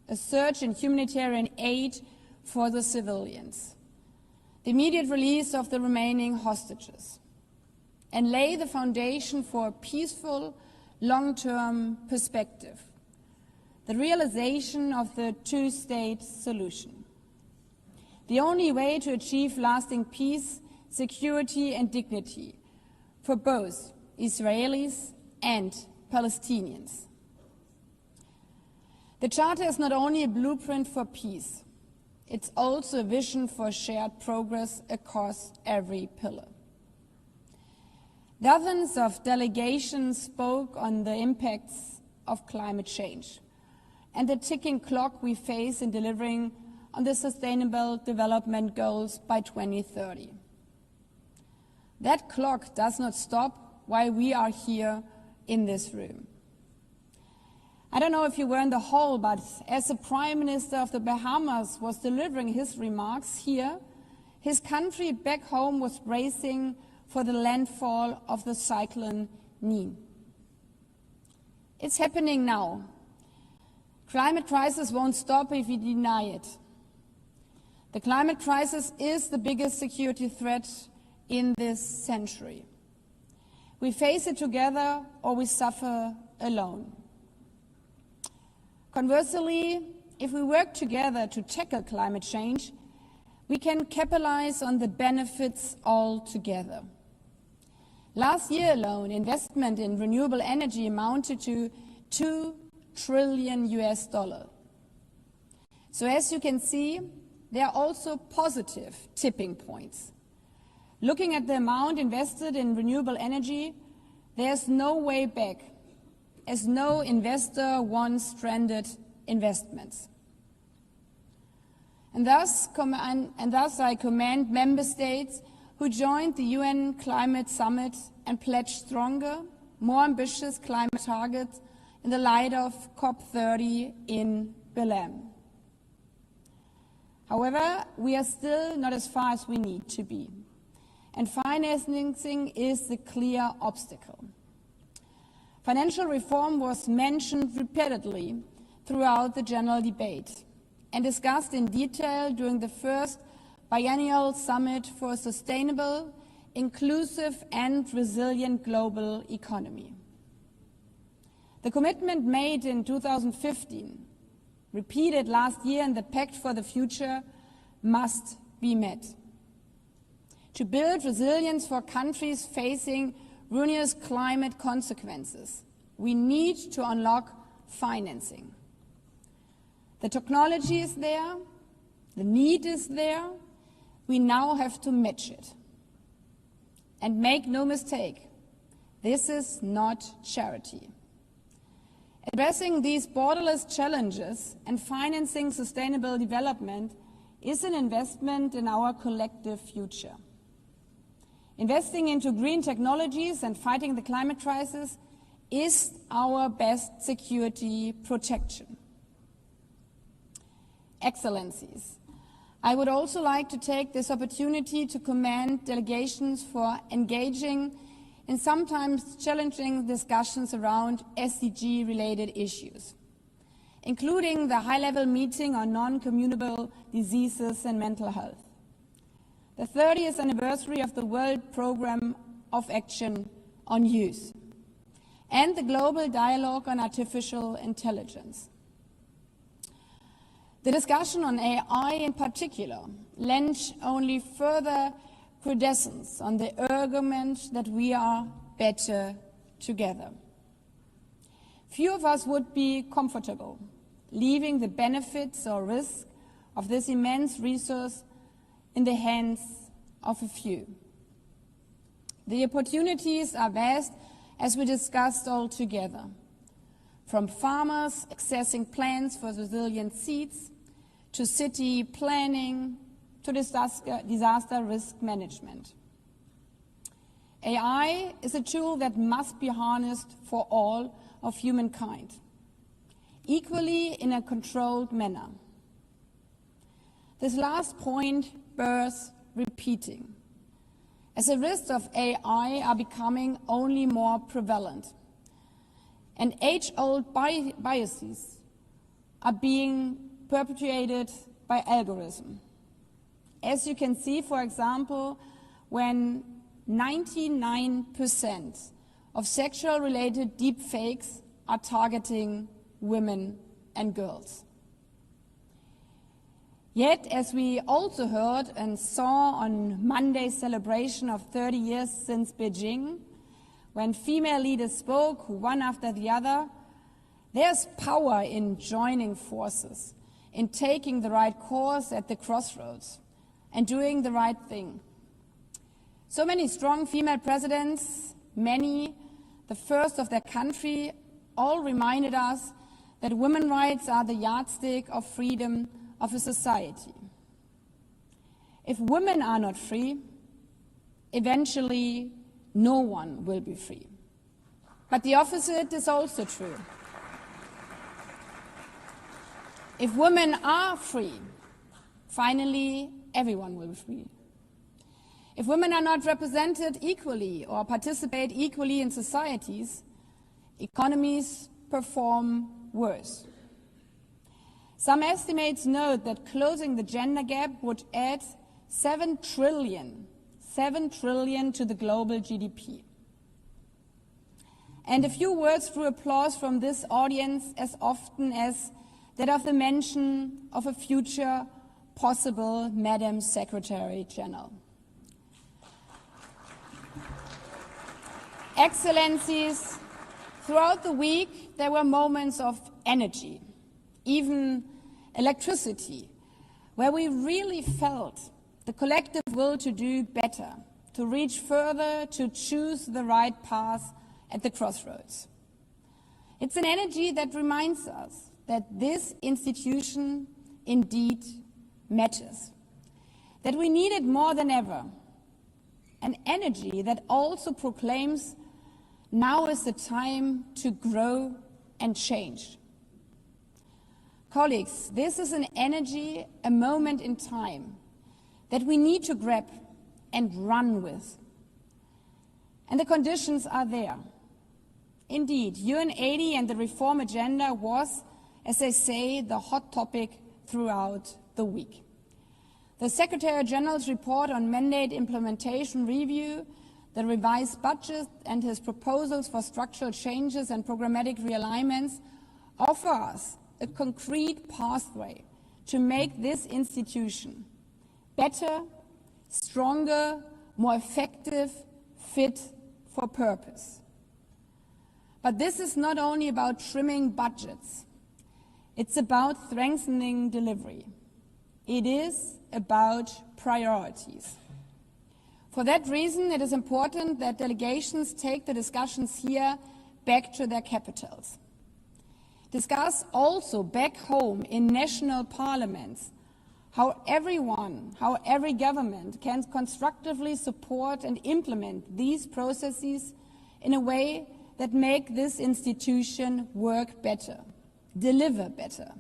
a surge in humanitarian aid for the civilians, the immediate release of the remaining hostages, and lay the foundation for a peaceful, long-term perspective, the realization of the two-state solution. The only way to achieve lasting peace, security and dignity for both Israelis and Palestinians. The Charter is not only a blueprint for peace, it's also a vision for shared progress across every pillar. Dozens of delegations spoke on the impacts of climate change and the ticking clock we face in delivering on the Sustainable Development Goals by 2030. That clock does not stop while we are here in this room. I don't know if you were in the hall, but as the Prime Minister of the Bahamas was delivering his remarks here, his country back home was bracing for the landfall of the cyclone Nene. It's happening now. Climate crisis won't stop if we deny it. The climate crisis is the biggest security threat in this century. We face it together or we suffer alone. Conversely, if we work together to tackle climate change, we can capitalize on the benefits all together. Last year alone, investment in renewable energy amounted to $2 trillion. So as you can see, there are also positive tipping points. Looking at the amount invested in renewable energy, there's no way back, as no investor wants stranded investments. And thus I commend member states who joined the UN Climate Summit and pledged stronger, more ambitious climate targets in the light of COP30 in Belém. However, we are still not as far as we need to be, and financing is the clear obstacle. Financial reform was mentioned repeatedly throughout the general debate and discussed in detail during the first biennial summit for a sustainable, inclusive and resilient global economy. The commitment made in 2015, repeated last year in the Pact for the Future, must be met. To build resilience for countries facing ruinous climate consequences, we need to unlock financing. The technology is there, the need is there, we now have to match it. And make no mistake, this is not charity. Addressing these borderless challenges and financing sustainable development is an investment in our collective future. Investing into green technologies and fighting the climate crisis is our best security protection. Excellencies, I would also like to take this opportunity to commend delegations for engaging in sometimes challenging discussions around SDG-related issues, including the high-level meeting on non-communicable diseases and mental health, the 30th anniversary of the World Programme of Action on Youth, and the Global Dialogue on Artificial Intelligence. The discussion on AI in particular lends only further credence on the argument that we are better together. Few of us would be comfortable leaving the benefits or risk of this immense resource in the hands of a few. The opportunities are vast, as we discussed all together, from farmers accessing plans for resilient seeds, to city planning, to disaster risk management. AI is a tool that must be harnessed for all of humankind, equally in a controlled manner. This last point bears repeating, as the risks of AI are becoming only more prevalent, and age-old biases are being perpetuated by algorithm. As you can see, for example, when 99% of sexual-related deepfakes are targeting women and girls. Yet, as we also heard and saw on Monday's celebration of 30 years since Beijing, when female leaders spoke one after the other, there's power in joining forces, in taking the right course at the crossroads, and doing the right thing. So many strong female presidents, many the first of their country, all reminded us that women's rights are the yardstick of freedom of a society. If women are not free, eventually no one will be free. But the opposite is also true. If women are free, finally everyone will be free. If women are not represented equally or participate equally in societies, economies perform worse. Some estimates note that closing the gender gap would add 7 trillion to the global GDP. And a few words through applause from this audience as often as that of the mention of a future possible Madam Secretary General. Excellencies, throughout the week there were moments of energy, even electricity, where we really felt the collective will to do better, to reach further, to choose the right path at the crossroads. It's an energy that reminds us that this institution indeed matters, that we need it more than ever, an energy that also proclaims now is the time to grow and change. Colleagues, this is an energy, a moment in time that we need to grab and run with. And the conditions are there. Indeed, UN 80 and the reform agenda was, as they say, the hot topic throughout the week. The Secretary General's report on mandate implementation review, the revised budget and his proposals for structural changes and programmatic realignments offer us a concrete pathway to make this institution better, stronger, more effective, fit for purpose. But this is not only about trimming budgets. It's about strengthening delivery. It is about priorities. For that reason, it is important that delegations take the discussions here back to their capitals. Discuss also back home in national parliaments how every government can constructively support and implement these processes in a way that make this institution work better, deliver better.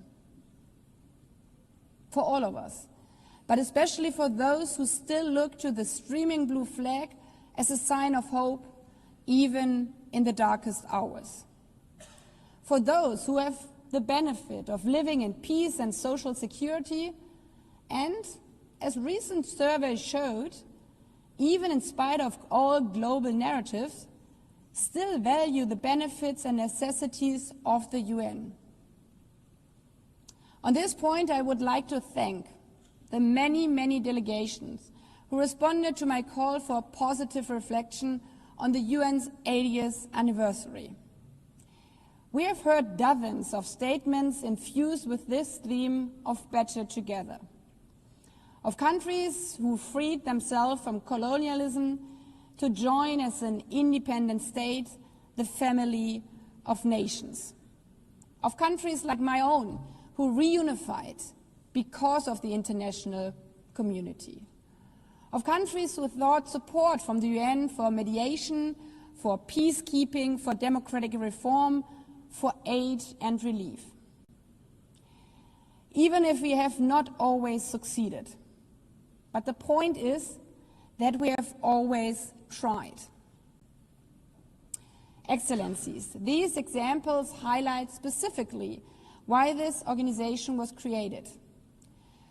For all of us, but especially for those who still look to the streaming blue flag as a sign of hope, even in the darkest hours. For those who have the benefit of living in peace and social security, and, as recent surveys showed, even in spite of all global narratives, still value the benefits and necessities of the UN. On this point, I would like to thank the many, many delegations who responded to my call for a positive reflection on the UN's 80th anniversary. We have heard dozens of statements infused with this theme of better together, of countries who freed themselves from colonialism to join as an independent state, the family of nations, of countries like my own, who reunified because of the international community, of countries who sought support from the UN for mediation, for peacekeeping, for democratic reform, for aid and relief. Even if we have not always succeeded, but the point is that we have always tried. Excellencies, these examples highlight specifically why this organization was created: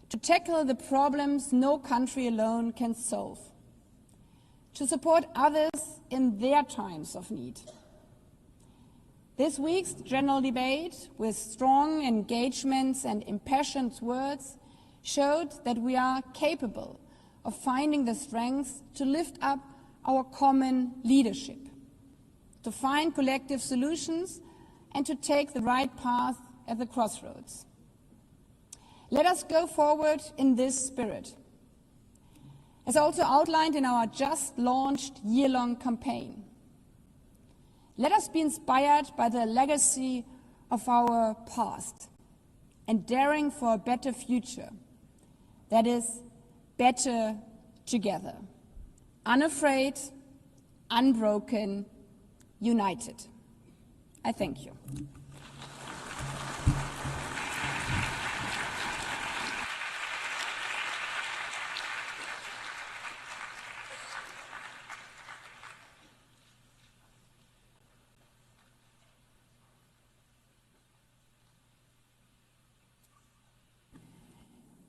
to tackle the problems no country alone can solve, to support others in their times of need. This week's general debate, with strong engagements and impassioned words, showed that we are capable of finding the strength to lift up our common leadership, to find collective solutions, and to take the right path at the crossroads. Let us go forward in this spirit. As also outlined in our just launched year-long campaign, let us be inspired by the legacy of our past and daring for a better future, that is, better together, unafraid, unbroken, united. I thank you.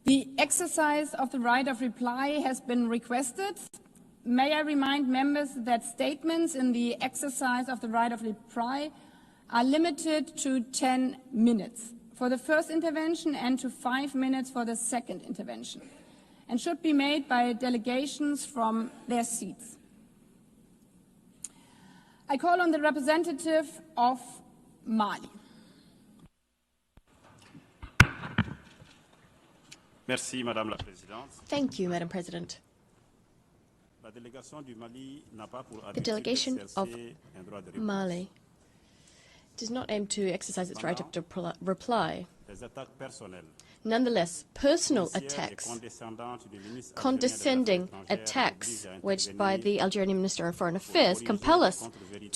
The exercise of the right of reply has been requested. May I remind members that statements in the exercise of the right of reply are limited to 10 minutes for the first intervention and to 5 minutes for the second intervention, and should be made by delegations from their seats. I call on the representative of Mali. Merci, Madame la Présidente. Thank you, Madam President. The delegation of Mali does not aim to exercise its right of reply. Nonetheless, personal attacks, condescending attacks waged by the Algerian Minister of Foreign Affairs compel us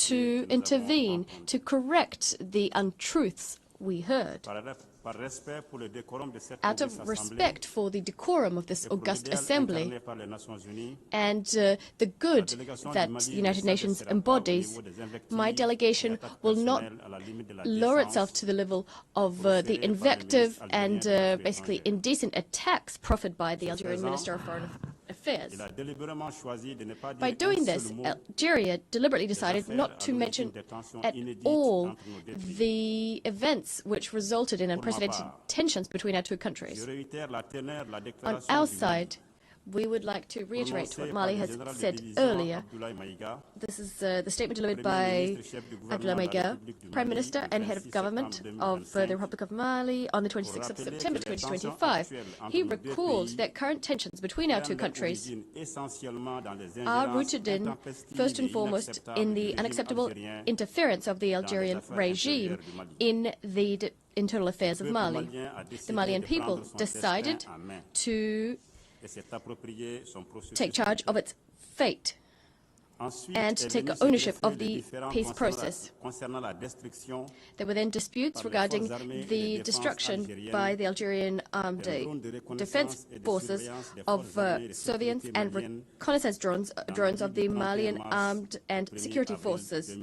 to intervene, to correct the untruths we heard. Out of respect for the decorum of this august assembly and the good that the United Nations embodies, my delegation will not lower itself to the level of the invective and basically indecent attacks proffered by the Algerian Minister of Foreign Affairs. By doing this, Algeria deliberately decided not to mention at all the events which resulted in unprecedented tensions between our two countries. On our side, we would like to reiterate what Mali has said earlier. This is the statement delivered by Abdoulaye Maïga, Prime Minister and Head of Government of the Republic of Mali on the 26th of September 2025. He recalled that current tensions between our two countries are rooted in, first and foremost, in the unacceptable interference of the Algerian regime in the internal affairs of Mali. The Malian people decided to take charge of its fate and take ownership of the peace process. There were then disputes regarding the destruction by the Algerian armed defense forces of surveillance and reconnaissance drones of the Malian armed and security forces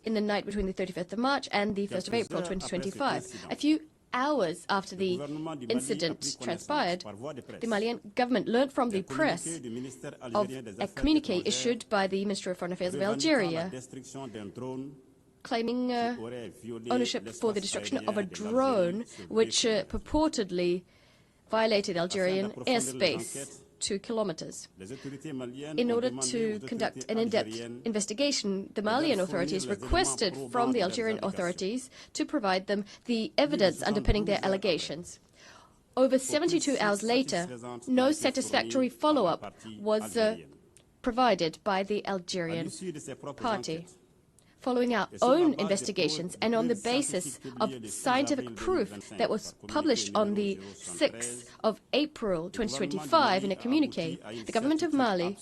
in the night between the 31st of March and the 1st of April 2025. A few hours after the incident transpired, the Malian government learned from the press of a communique issued by the Ministry of Foreign Affairs of Algeria claiming ownership for the destruction of a drone which purportedly violated Algerian airspace 2 kilometers. In order to conduct an in-depth investigation, the Malian authorities requested from the Algerian authorities to provide them the evidence underpinning their allegations. Over 72 hours later, no satisfactory follow-up was provided by the Algerian party. Following our own investigations and on the basis of scientific proof that was published on the 6th of April 2025 in a communique, the government of Mali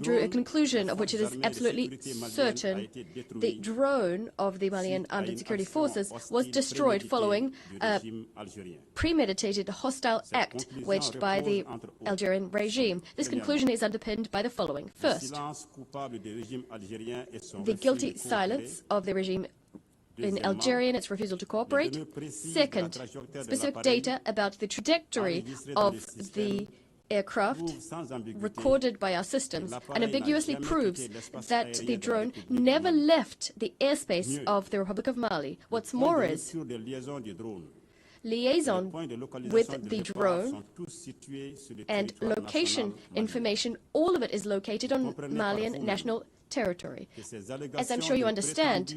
drew a conclusion of which it is absolutely certain. The drone of the Malian Armed and Security Forces was destroyed following a premeditated hostile act waged by the Algerian regime. This conclusion is underpinned by the following. First, the guilty silence of the regime in Algeria and its refusal to cooperate. Second, specific data about the trajectory of the aircraft recorded by our systems unambiguously proves that the drone never left the airspace of the Republic of Mali. What's more is liaison with the drone and location information, all of it is located on Malian national territory. As I'm sure you understand,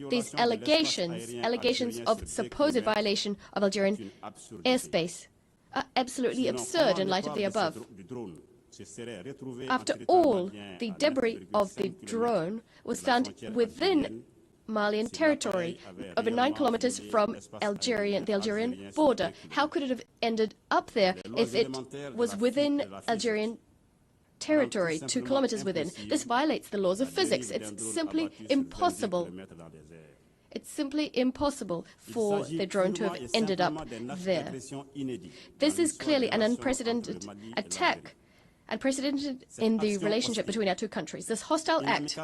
these allegations of supposed violation of Algerian airspace are absolutely absurd in light of the above. After all, the debris of the drone was found within Malian territory, over 9 kilometers from the Algerian border. How could it have ended up there if it was within Algerian territory, 2 kilometers within? This violates the laws of physics. It's simply impossible. It's simply impossible for the drone to have ended up there. This is clearly an unprecedented attack, unprecedented in the relationship between our two countries. This hostile act,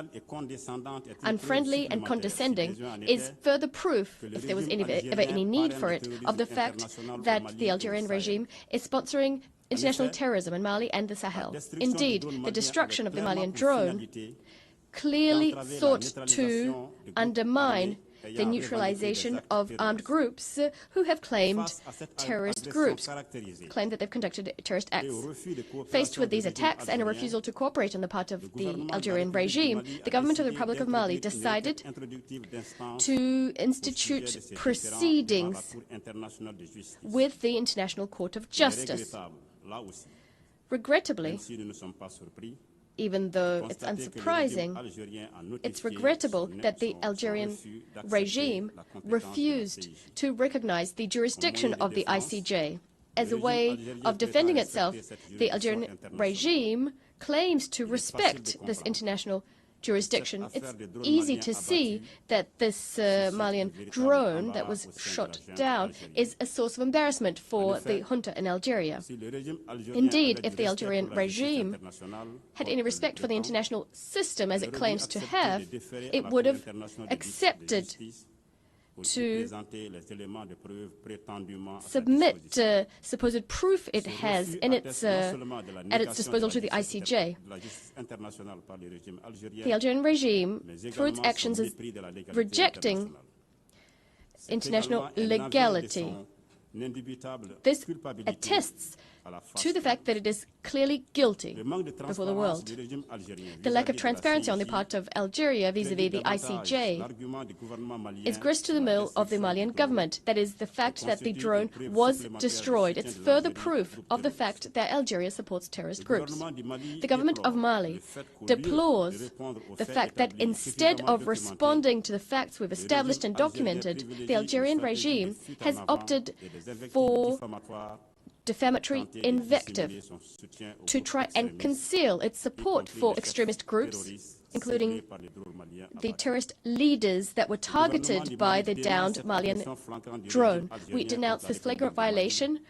unfriendly and condescending, is further proof, if there was ever any need for it, of the fact that the Algerian regime is sponsoring international terrorism in Mali and the Sahel. Indeed, the destruction of the Malian drone clearly sought to undermine the neutralization of armed groups who have claimed terrorist groups, claimed that they've conducted terrorist acts. Faced with these attacks and a refusal to cooperate on the part of the Algerian regime, the government of the Republic of Mali decided to institute proceedings with the International Court of Justice. Regrettably, even though it's unsurprising, it's regrettable that the Algerian regime refused to recognize the jurisdiction of the ICJ. As a way of defending itself, the Algerian regime claims to respect this international jurisdiction. It's easy to see that this Malian drone that was shot down is a source of embarrassment for the junta in Algeria. Indeed, if the Algerian regime had any respect for the international system as it claims to have, it would have accepted to submit supposed proof it has in its, at its disposal to the ICJ. The Algerian regime, through its actions, is rejecting international legality. This attests to the fact that it is clearly guilty before the world. The lack of transparency on the part of Algeria vis-à-vis the ICJ is grist to the mill of the Malian government. That is the fact that the drone was destroyed. It's further proof of the fact that Algeria supports terrorist groups. The government of Mali deplores the fact that instead of responding to the facts we've established and documented, the Algerian regime has opted for defamatory invective to try and conceal its support for extremist groups, including the terrorist leaders that were targeted by the downed Malian drone. We denounce this flagrant violation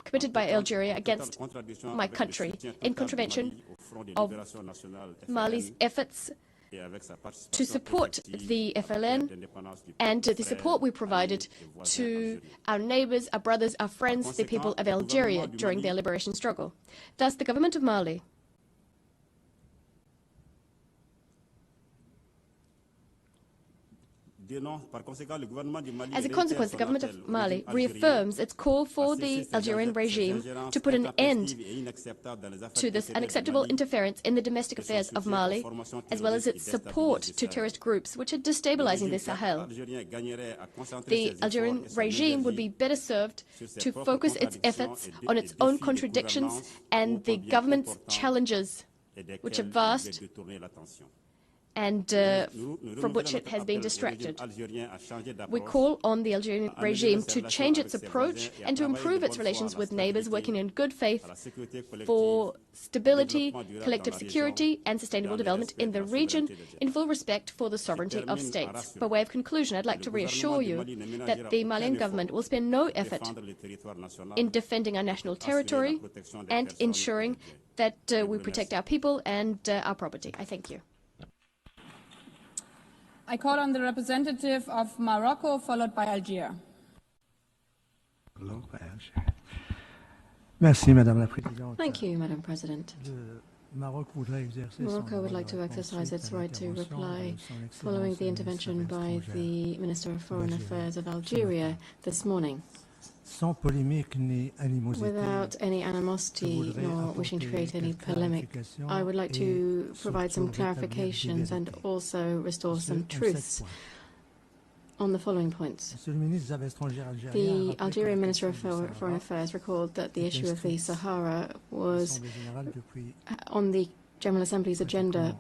committed by Algeria against my country in contravention of Mali's efforts to support the FLN and the support we provided to our neighbors, our brothers, our friends, the people of Algeria during their liberation struggle. Thus, the government of Mali As a consequence, the government of Mali reaffirms its call for the Algerian regime to put an end to this unacceptable interference in the domestic affairs of Mali, as well as its support to terrorist groups which are destabilizing the Sahel. The Algerian regime would be better served to focus its efforts on its own contradictions and the government's challenges, which are vast and from which it has been distracted. We call on the Algerian regime to change its approach and to improve its relations with neighbors, working in good faith for stability, collective security, and sustainable development in the region, in full respect for the sovereignty of states. By way of conclusion, I'd like to reassure you that the Malian government will spare no effort in defending our national territory and ensuring that we protect our people and our property. I thank you. I call on the representative of Morocco, followed by Algeria. Thank you, Madam President. Morocco would like to exercise its right to reply following the intervention by the Minister of Foreign Affairs of Algeria this morning. Without any animosity nor wishing to create any polemic, I would like to provide some clarifications and also restore some truths on the following points. The Algerian Minister of Foreign Affairs recalled that the issue of the Sahara was on the General Assembly's agenda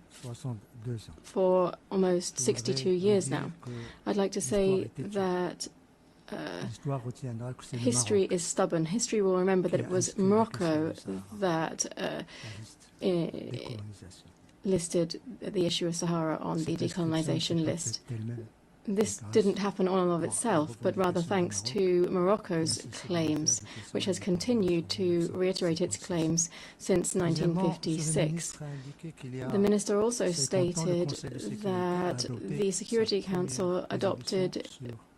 for almost 62 years now. I'd like to say that history is stubborn. History will remember that it was Morocco that listed the issue of Sahara on the decolonization list. This didn't happen all in of itself, but rather thanks to Morocco's claims, which has continued to reiterate its claims since 1956. The minister also stated that the Security Council adopted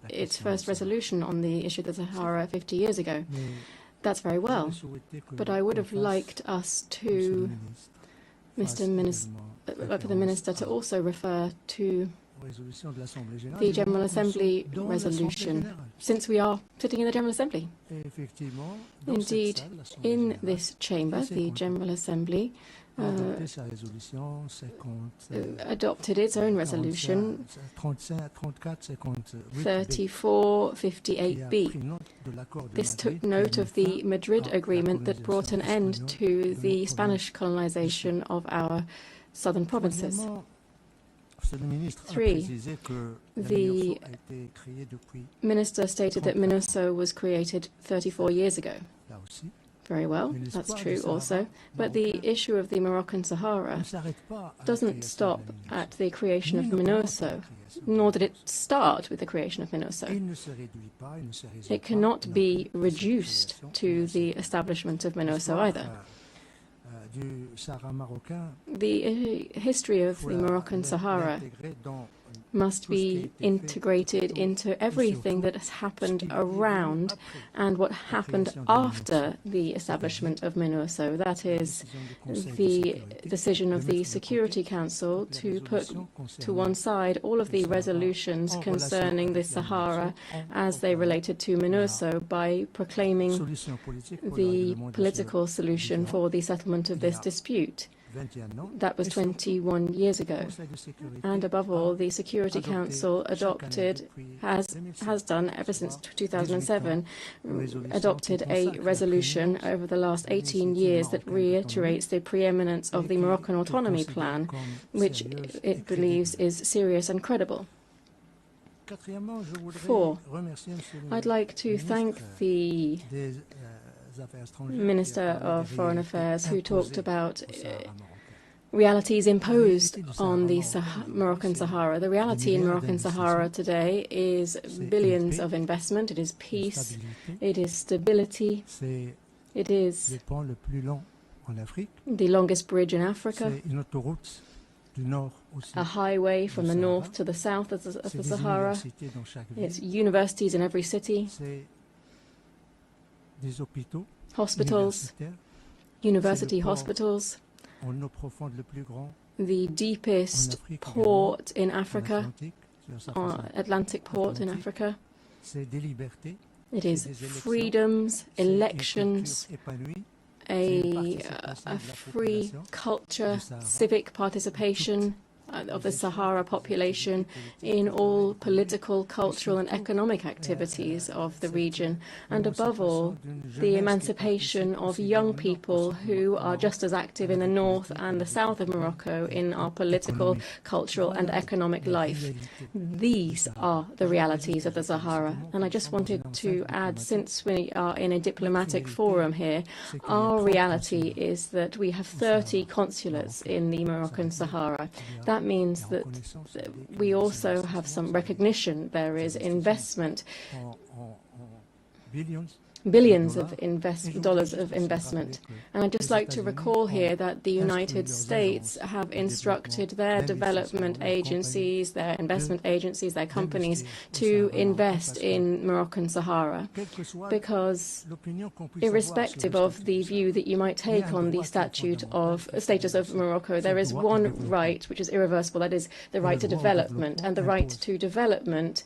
its first resolution on the issue of the Sahara 50 years ago. That's very well, but I would have liked us to, for the minister to also refer to the General Assembly resolution, since we are sitting in the General Assembly. Indeed, in this chamber, the General Assembly adopted its own resolution 3458B. This took note of the Madrid Agreement that brought an end to the Spanish colonization of our southern provinces. 3. The minister stated that MINUSO was created 34 years ago. Very well, that's true also. But the issue of the Moroccan Sahara doesn't stop at the creation of MINUSO, nor did it start with the creation of MINUSO. It cannot be reduced to the establishment of MINUSO either. The history of the Moroccan Sahara must be integrated into everything that has happened around and what happened after the establishment of MINURSO. That is the decision of the Security Council to put to one side all of the resolutions concerning the Sahara as they related to MINURSO by proclaiming the political solution for the settlement of this dispute. That was 21 years ago. And above all, the Security Council has done ever since 2007, adopted a resolution over the last 18 years that reiterates the preeminence of the Moroccan Autonomy Plan, which it believes is serious and credible. 4. I'd like to thank the Minister of Foreign Affairs who talked about realities imposed on the Moroccan Sahara. The reality in Moroccan Sahara today is billions of investment, it is peace, it is stability, it is the longest bridge in Africa, a highway from the north to the south of the Sahara, it's universities in every city, hospitals, university hospitals, the deepest port in Africa, Atlantic port in Africa. It is freedoms, elections, a free culture, civic participation of the Sahara population in all political, cultural and economic activities of the region, and above all, the emancipation of young people who are just as active in the north and the south of Morocco in our political, cultural and economic life. These are the realities of the Sahara. And I just wanted to add, since we are in a diplomatic forum here, our reality is that we have 30 consulates in the Moroccan Sahara. That means that we also have some recognition. There is investment, billions of dollars of investment. And I'd just like to recall here that the United States have instructed their development agencies, their investment agencies, their companies to invest in Moroccan Sahara, because irrespective of the view that you might take on the status of Morocco, there is one right which is irreversible, that is the right to development. And the right to development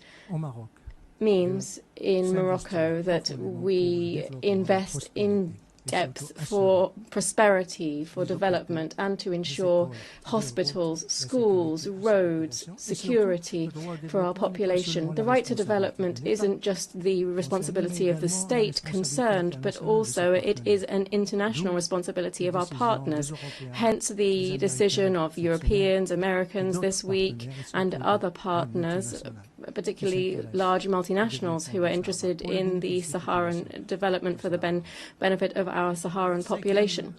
means in Morocco that we invest in depth for prosperity, for development, and to ensure hospitals, schools, roads, security for our population. The right to development isn't just the responsibility of the state concerned, but also it is an international responsibility of our partners. Hence the decision of Europeans, Americans this week, and other partners, particularly large multinationals who are interested in the Saharan development for the benefit of our Saharan population.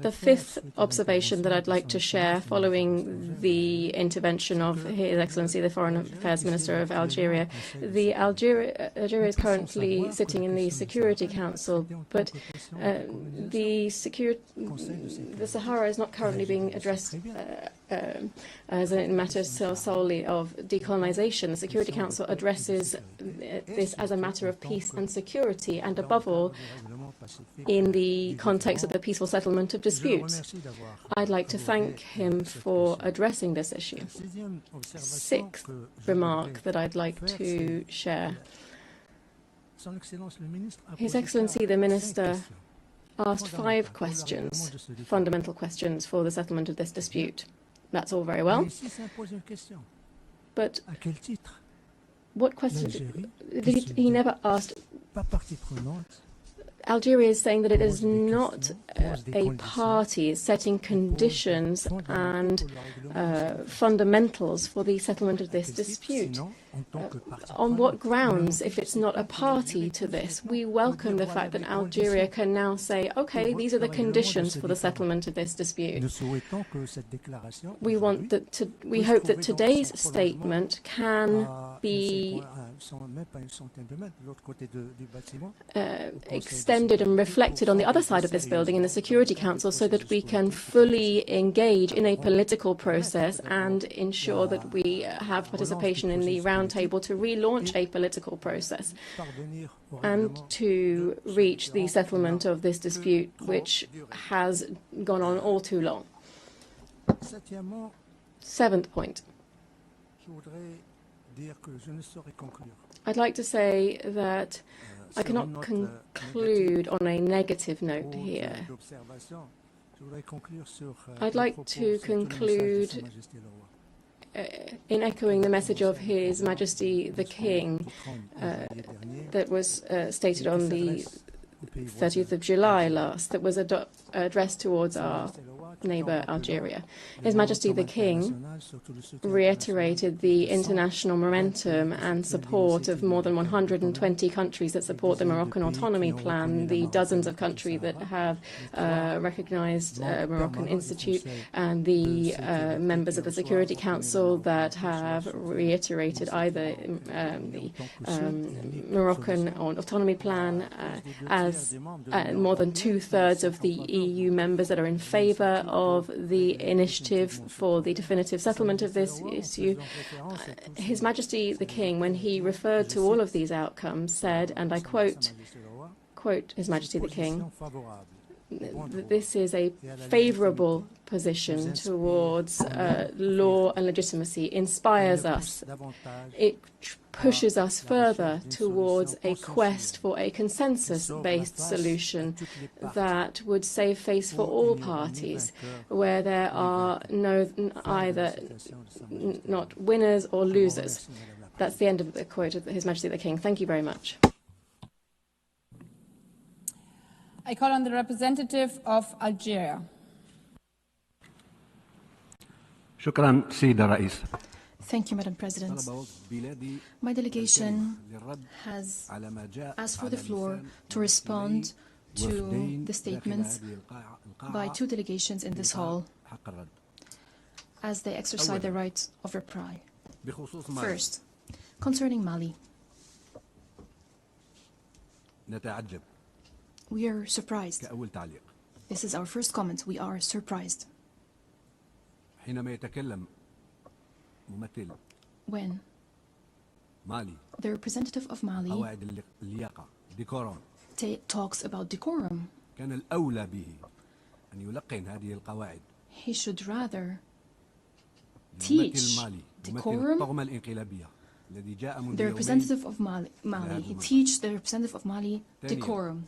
The fifth observation that I'd like to share following the intervention of His Excellency the Foreign Affairs Minister of Algeria. Algeria is currently sitting in the Security Council, but the Sahara is not currently being addressed as a matter solely of decolonization. The Security Council addresses this as a matter of peace and security, and above all, in the context of the peaceful settlement of disputes. I'd like to thank him for addressing this issue. Sixth remark that I'd like to share. His Excellency the Minister asked 5 questions, fundamental questions for the settlement of this dispute. That's all very well. But what questions? He never asked. Algeria is saying that it is not a party setting conditions and fundamentals for the settlement of this dispute. On what grounds, if it's not a party to this? We welcome the fact that Algeria can now say, okay, these are the conditions for the settlement of this dispute. We hope that today's statement can be extended and reflected on the other side of this building in the Security Council, so that we can fully engage in a political process and ensure that we have participation in the roundtable to relaunch a political process and to reach the settlement of this dispute, which has gone on all too long. Seventh point. I'd like to say that I cannot conclude on a negative note here. I'd like to conclude in echoing the message of His Majesty the King that was stated on the 30th of July last, that was addressed towards our neighbour Algeria. His Majesty the King reiterated the international momentum and support of more than 120 countries that support the Moroccan Autonomy Plan, the dozens of countries that have recognised Moroccan Institute, and the members of the Security Council that have reiterated either the Moroccan Autonomy Plan, as more than 2/3 of the EU members that are in favour of the initiative for the definitive settlement of this issue. His Majesty the King, when he referred to all of these outcomes, said, and I quote His Majesty the King, this is a favourable position towards law and legitimacy, inspires us. It pushes us further towards a quest for a consensus-based solution that would save face for all parties, where there are not winners or losers. That's the end of the quote of His Majesty the King. Thank you very much. I call on the representative of Algeria. شكرا سيدة الرئيس. Thank you, Madam President. My delegation has asked for the floor to respond to the statements by two delegations in this hall as they exercise their right of reply. First, concerning Mali, we are surprised. This is our first comment. We are surprised. When the representative of Mali talks about decorum, he should rather teach decorum. The representative of Mali, he teach the representative of Mali decorum.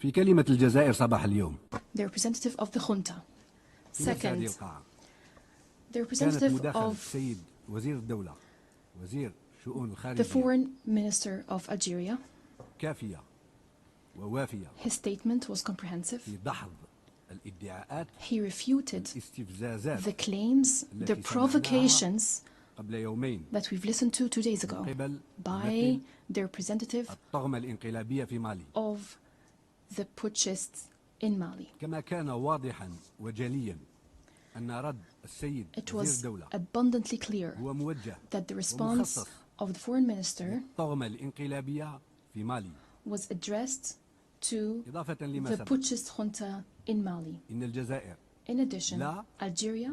The representative of the junta. Second, the representative of the foreign minister of Algeria, his statement was comprehensive. He refuted the claims, the provocations that we've listened to 2 days ago by the representative of the putschists in Mali. It was abundantly clear that the response of the foreign minister was addressed to the putschist junta in Mali. In addition, Algeria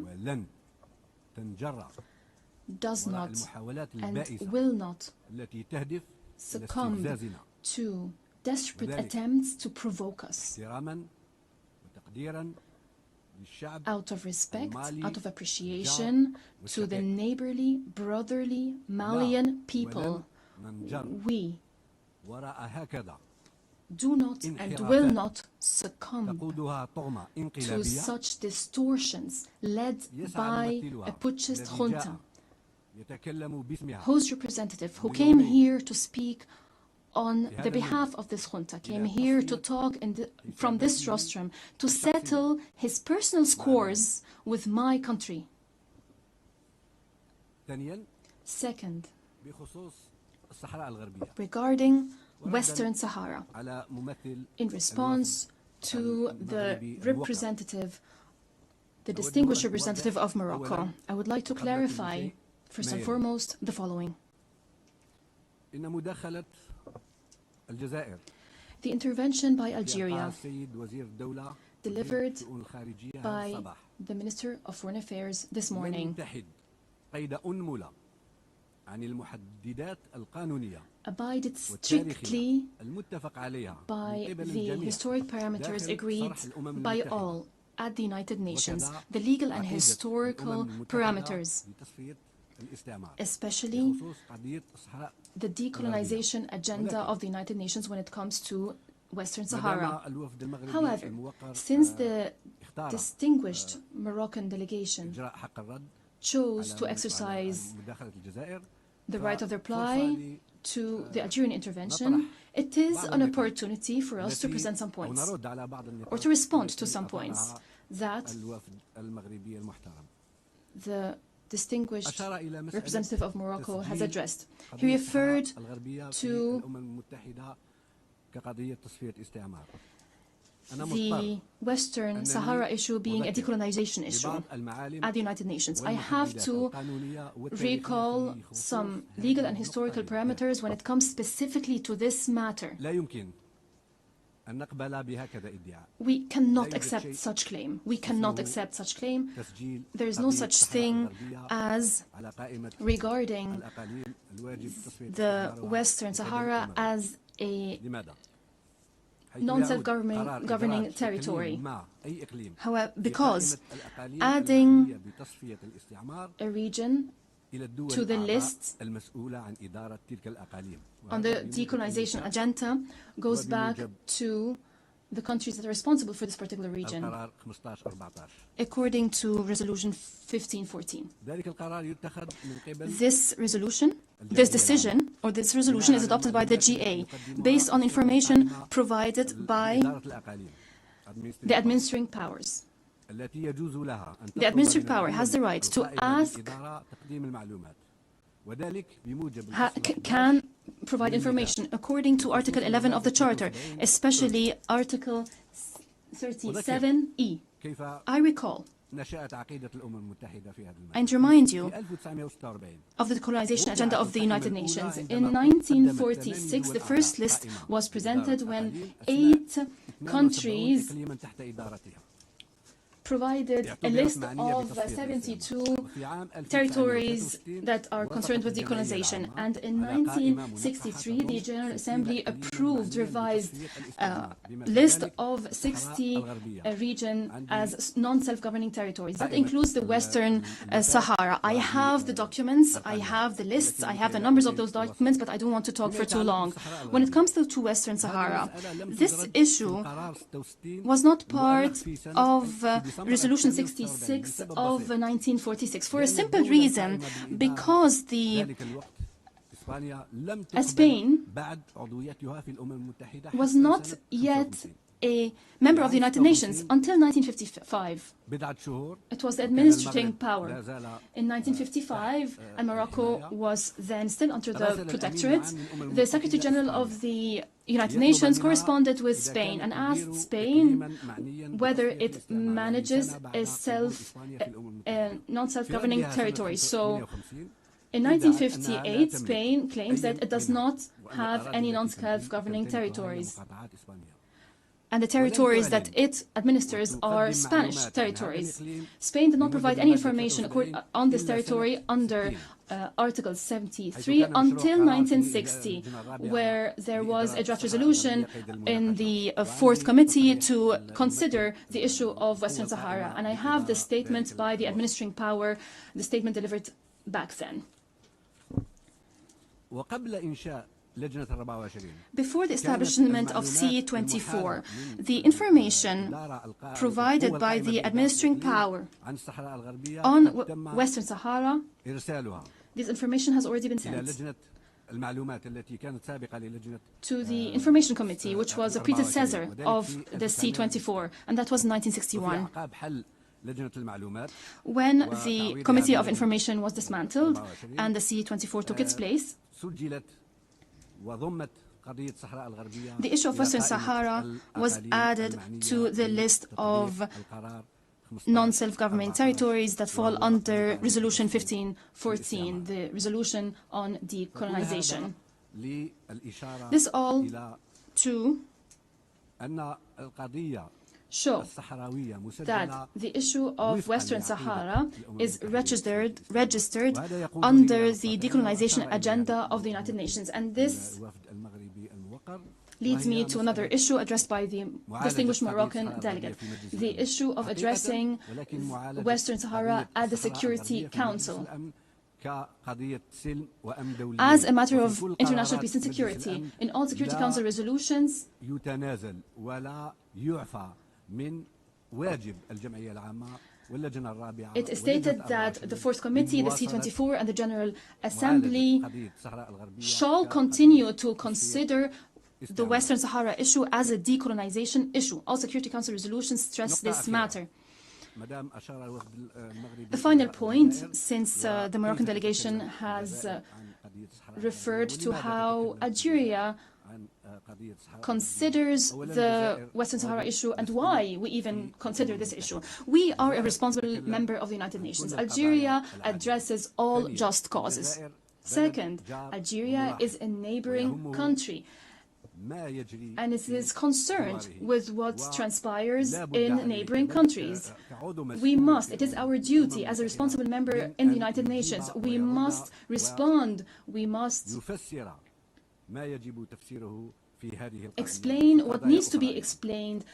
does not and will not succumb to desperate attempts to provoke us. Out of respect, out of appreciation to the neighborly, brotherly Malian people, we do not and will not succumb to such distortions led by a putschist junta, whose representative, who came here to speak on the behalf of this junta, came here to talk from this rostrum to settle his personal scores with my country. Second, regarding Western Sahara, in response to the distinguished representative of Morocco, I would like to clarify, first and foremost, the following. The intervention by Algeria, delivered by the Minister of Foreign Affairs this morning, abided strictly by the historic parameters agreed by all at the United Nations, the legal and historical parameters, especially the decolonization agenda of the United Nations when it comes to Western Sahara. However, since the distinguished Moroccan delegation chose to exercise the right of reply to the Algerian intervention, it is an opportunity for us to present some points, or to respond to some points that the distinguished representative of Morocco has addressed. He referred to the Western Sahara issue being a decolonization issue at the United Nations. I have to recall some legal and historical parameters when it comes specifically to this matter. We cannot accept such claim. We cannot accept such claim. There is no such thing as regarding the Western Sahara as a non-self-governing territory. However, because adding a region to the list on the decolonization agenda goes back to the countries that are responsible for this particular region, according to Resolution 1514. This resolution is adopted by the GA based on information provided by the administering powers. The administrative power has the right to ask, can provide information according to Article 11 of the Charter, especially Article 37E. I recall and remind you of the decolonization agenda of the United Nations. In 1946, the first list was presented when 8 countries provided a list of 72 territories that are concerned with decolonization. And in 1963, the General Assembly approved revised list of 60 regions as non-self-governing territories. That includes the Western Sahara. I have the documents, I have the lists, I have the numbers of those documents, but I don't want to talk for too long. When it comes to Western Sahara, this issue was not part of Resolution 66 of 1946 for a simple reason, because Spain was not yet a member of the United Nations until 1955. It was the administrating power in 1955, and Morocco was then still under the protectorate. The Secretary General of the United Nations corresponded with Spain and asked Spain whether it manages a non-self-governing territory. So in 1958, Spain claims that it does not have any non-self-governing territories, and the territories that it administers are Spanish territories. Spain did not provide any information on this territory under Article 73 until 1960, where there was a draft resolution in the 4th Committee to consider the issue of Western Sahara. And I have the statement by the administering power, the statement delivered back then. Before the establishment of C24, the information provided by the administering power on Western Sahara, this information has already been sent to the Information Committee, which was a predecessor of the C24, and that was in 1961. When the Committee of Information was dismantled and the C24 took its place, the issue of Western Sahara was added to the list of non-self-government territories that fall under Resolution 1514, the resolution on decolonization. This all to show that the issue of Western Sahara is registered under the decolonization agenda of the United Nations. And this leads me to another issue addressed by the distinguished Moroccan delegate, the issue of addressing Western Sahara at the Security Council as a matter of international peace and security. In all Security Council resolutions, it is stated that the Fourth Committee, the C24 and the General Assembly shall continue to consider the Western Sahara issue as a decolonization issue. All Security Council resolutions stress this matter. A final point, since the Moroccan delegation has referred to how Algeria considers the Western Sahara issue and why we even consider this issue. We are a responsible member of the United Nations. Algeria addresses all just causes. Second, Algeria is a neighboring country, and it is concerned with what transpires in neighboring countries. It is our duty as a responsible member in the United Nations. We must respond. We must explain what needs to be explained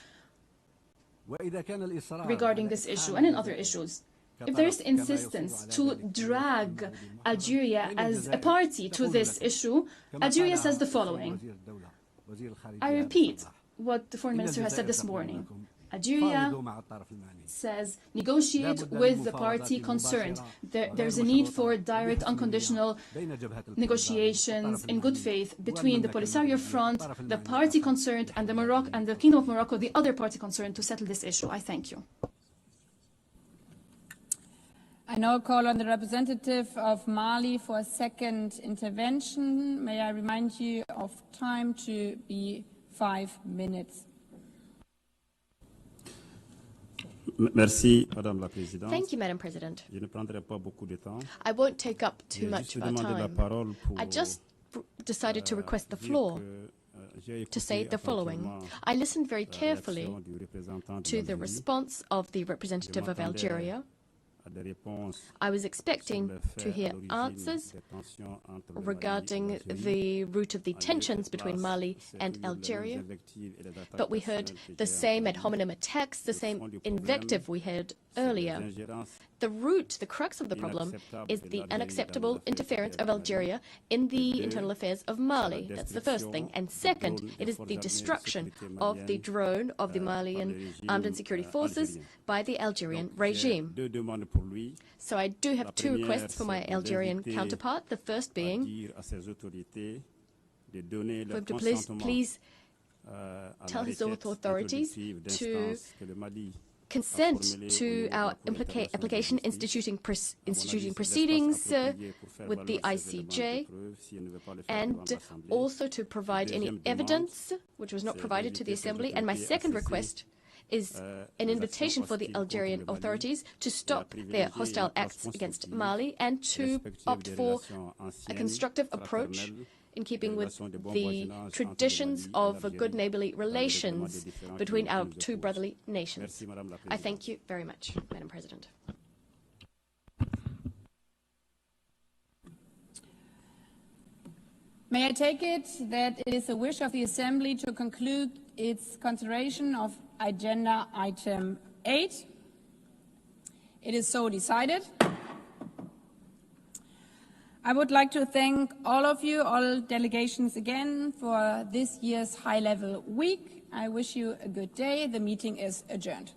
regarding this issue and in other issues. If there is insistence to drag Algeria as a party to this issue, Algeria says the following. I repeat what the Foreign Minister has said this morning. Algeria says, negotiate with the party concerned. There's a need for direct, unconditional negotiations in good faith between the Polisario Front, the party concerned, and the Kingdom of Morocco, the other party concerned, to settle this issue. I thank you. I now call on the representative of Mali for a second intervention. May I remind you of time to be 5 minutes. Merci, Madame la Présidente. Thank you, Madam President. Je ne prendrai pas beaucoup de temps. I won't take up too much of our time. I just decided to request the floor to say the following. I listened very carefully to the response of the representative of Algeria. I was expecting to hear answers regarding the root of the tensions between Mali and Algeria, but we heard the same ad hominem attacks, the same invective we heard earlier. The root, the crux of the problem is the unacceptable interference of Algeria in the internal affairs of Mali. That's the first thing. And second, it is the destruction of the drone of the Malian armed and security forces by the Algerian regime. So I do have two requests for my Algerian counterpart. The first being for him to please tell his authorities to consent to our application instituting proceedings with the ICJ, and also to provide any evidence which was not provided to the Assembly. And my second request is an invitation for the Algerian authorities to stop their hostile acts against Mali and to opt for a constructive approach in keeping with the traditions of good neighborly relations between our two brotherly nations. I thank you very much, Madam President. May I take it that it is a wish of the Assembly to conclude its consideration of agenda item 8? It is so decided. I would like to thank all of you, all delegations again, for this year's high-level week. I wish you a good day. The meeting is adjourned.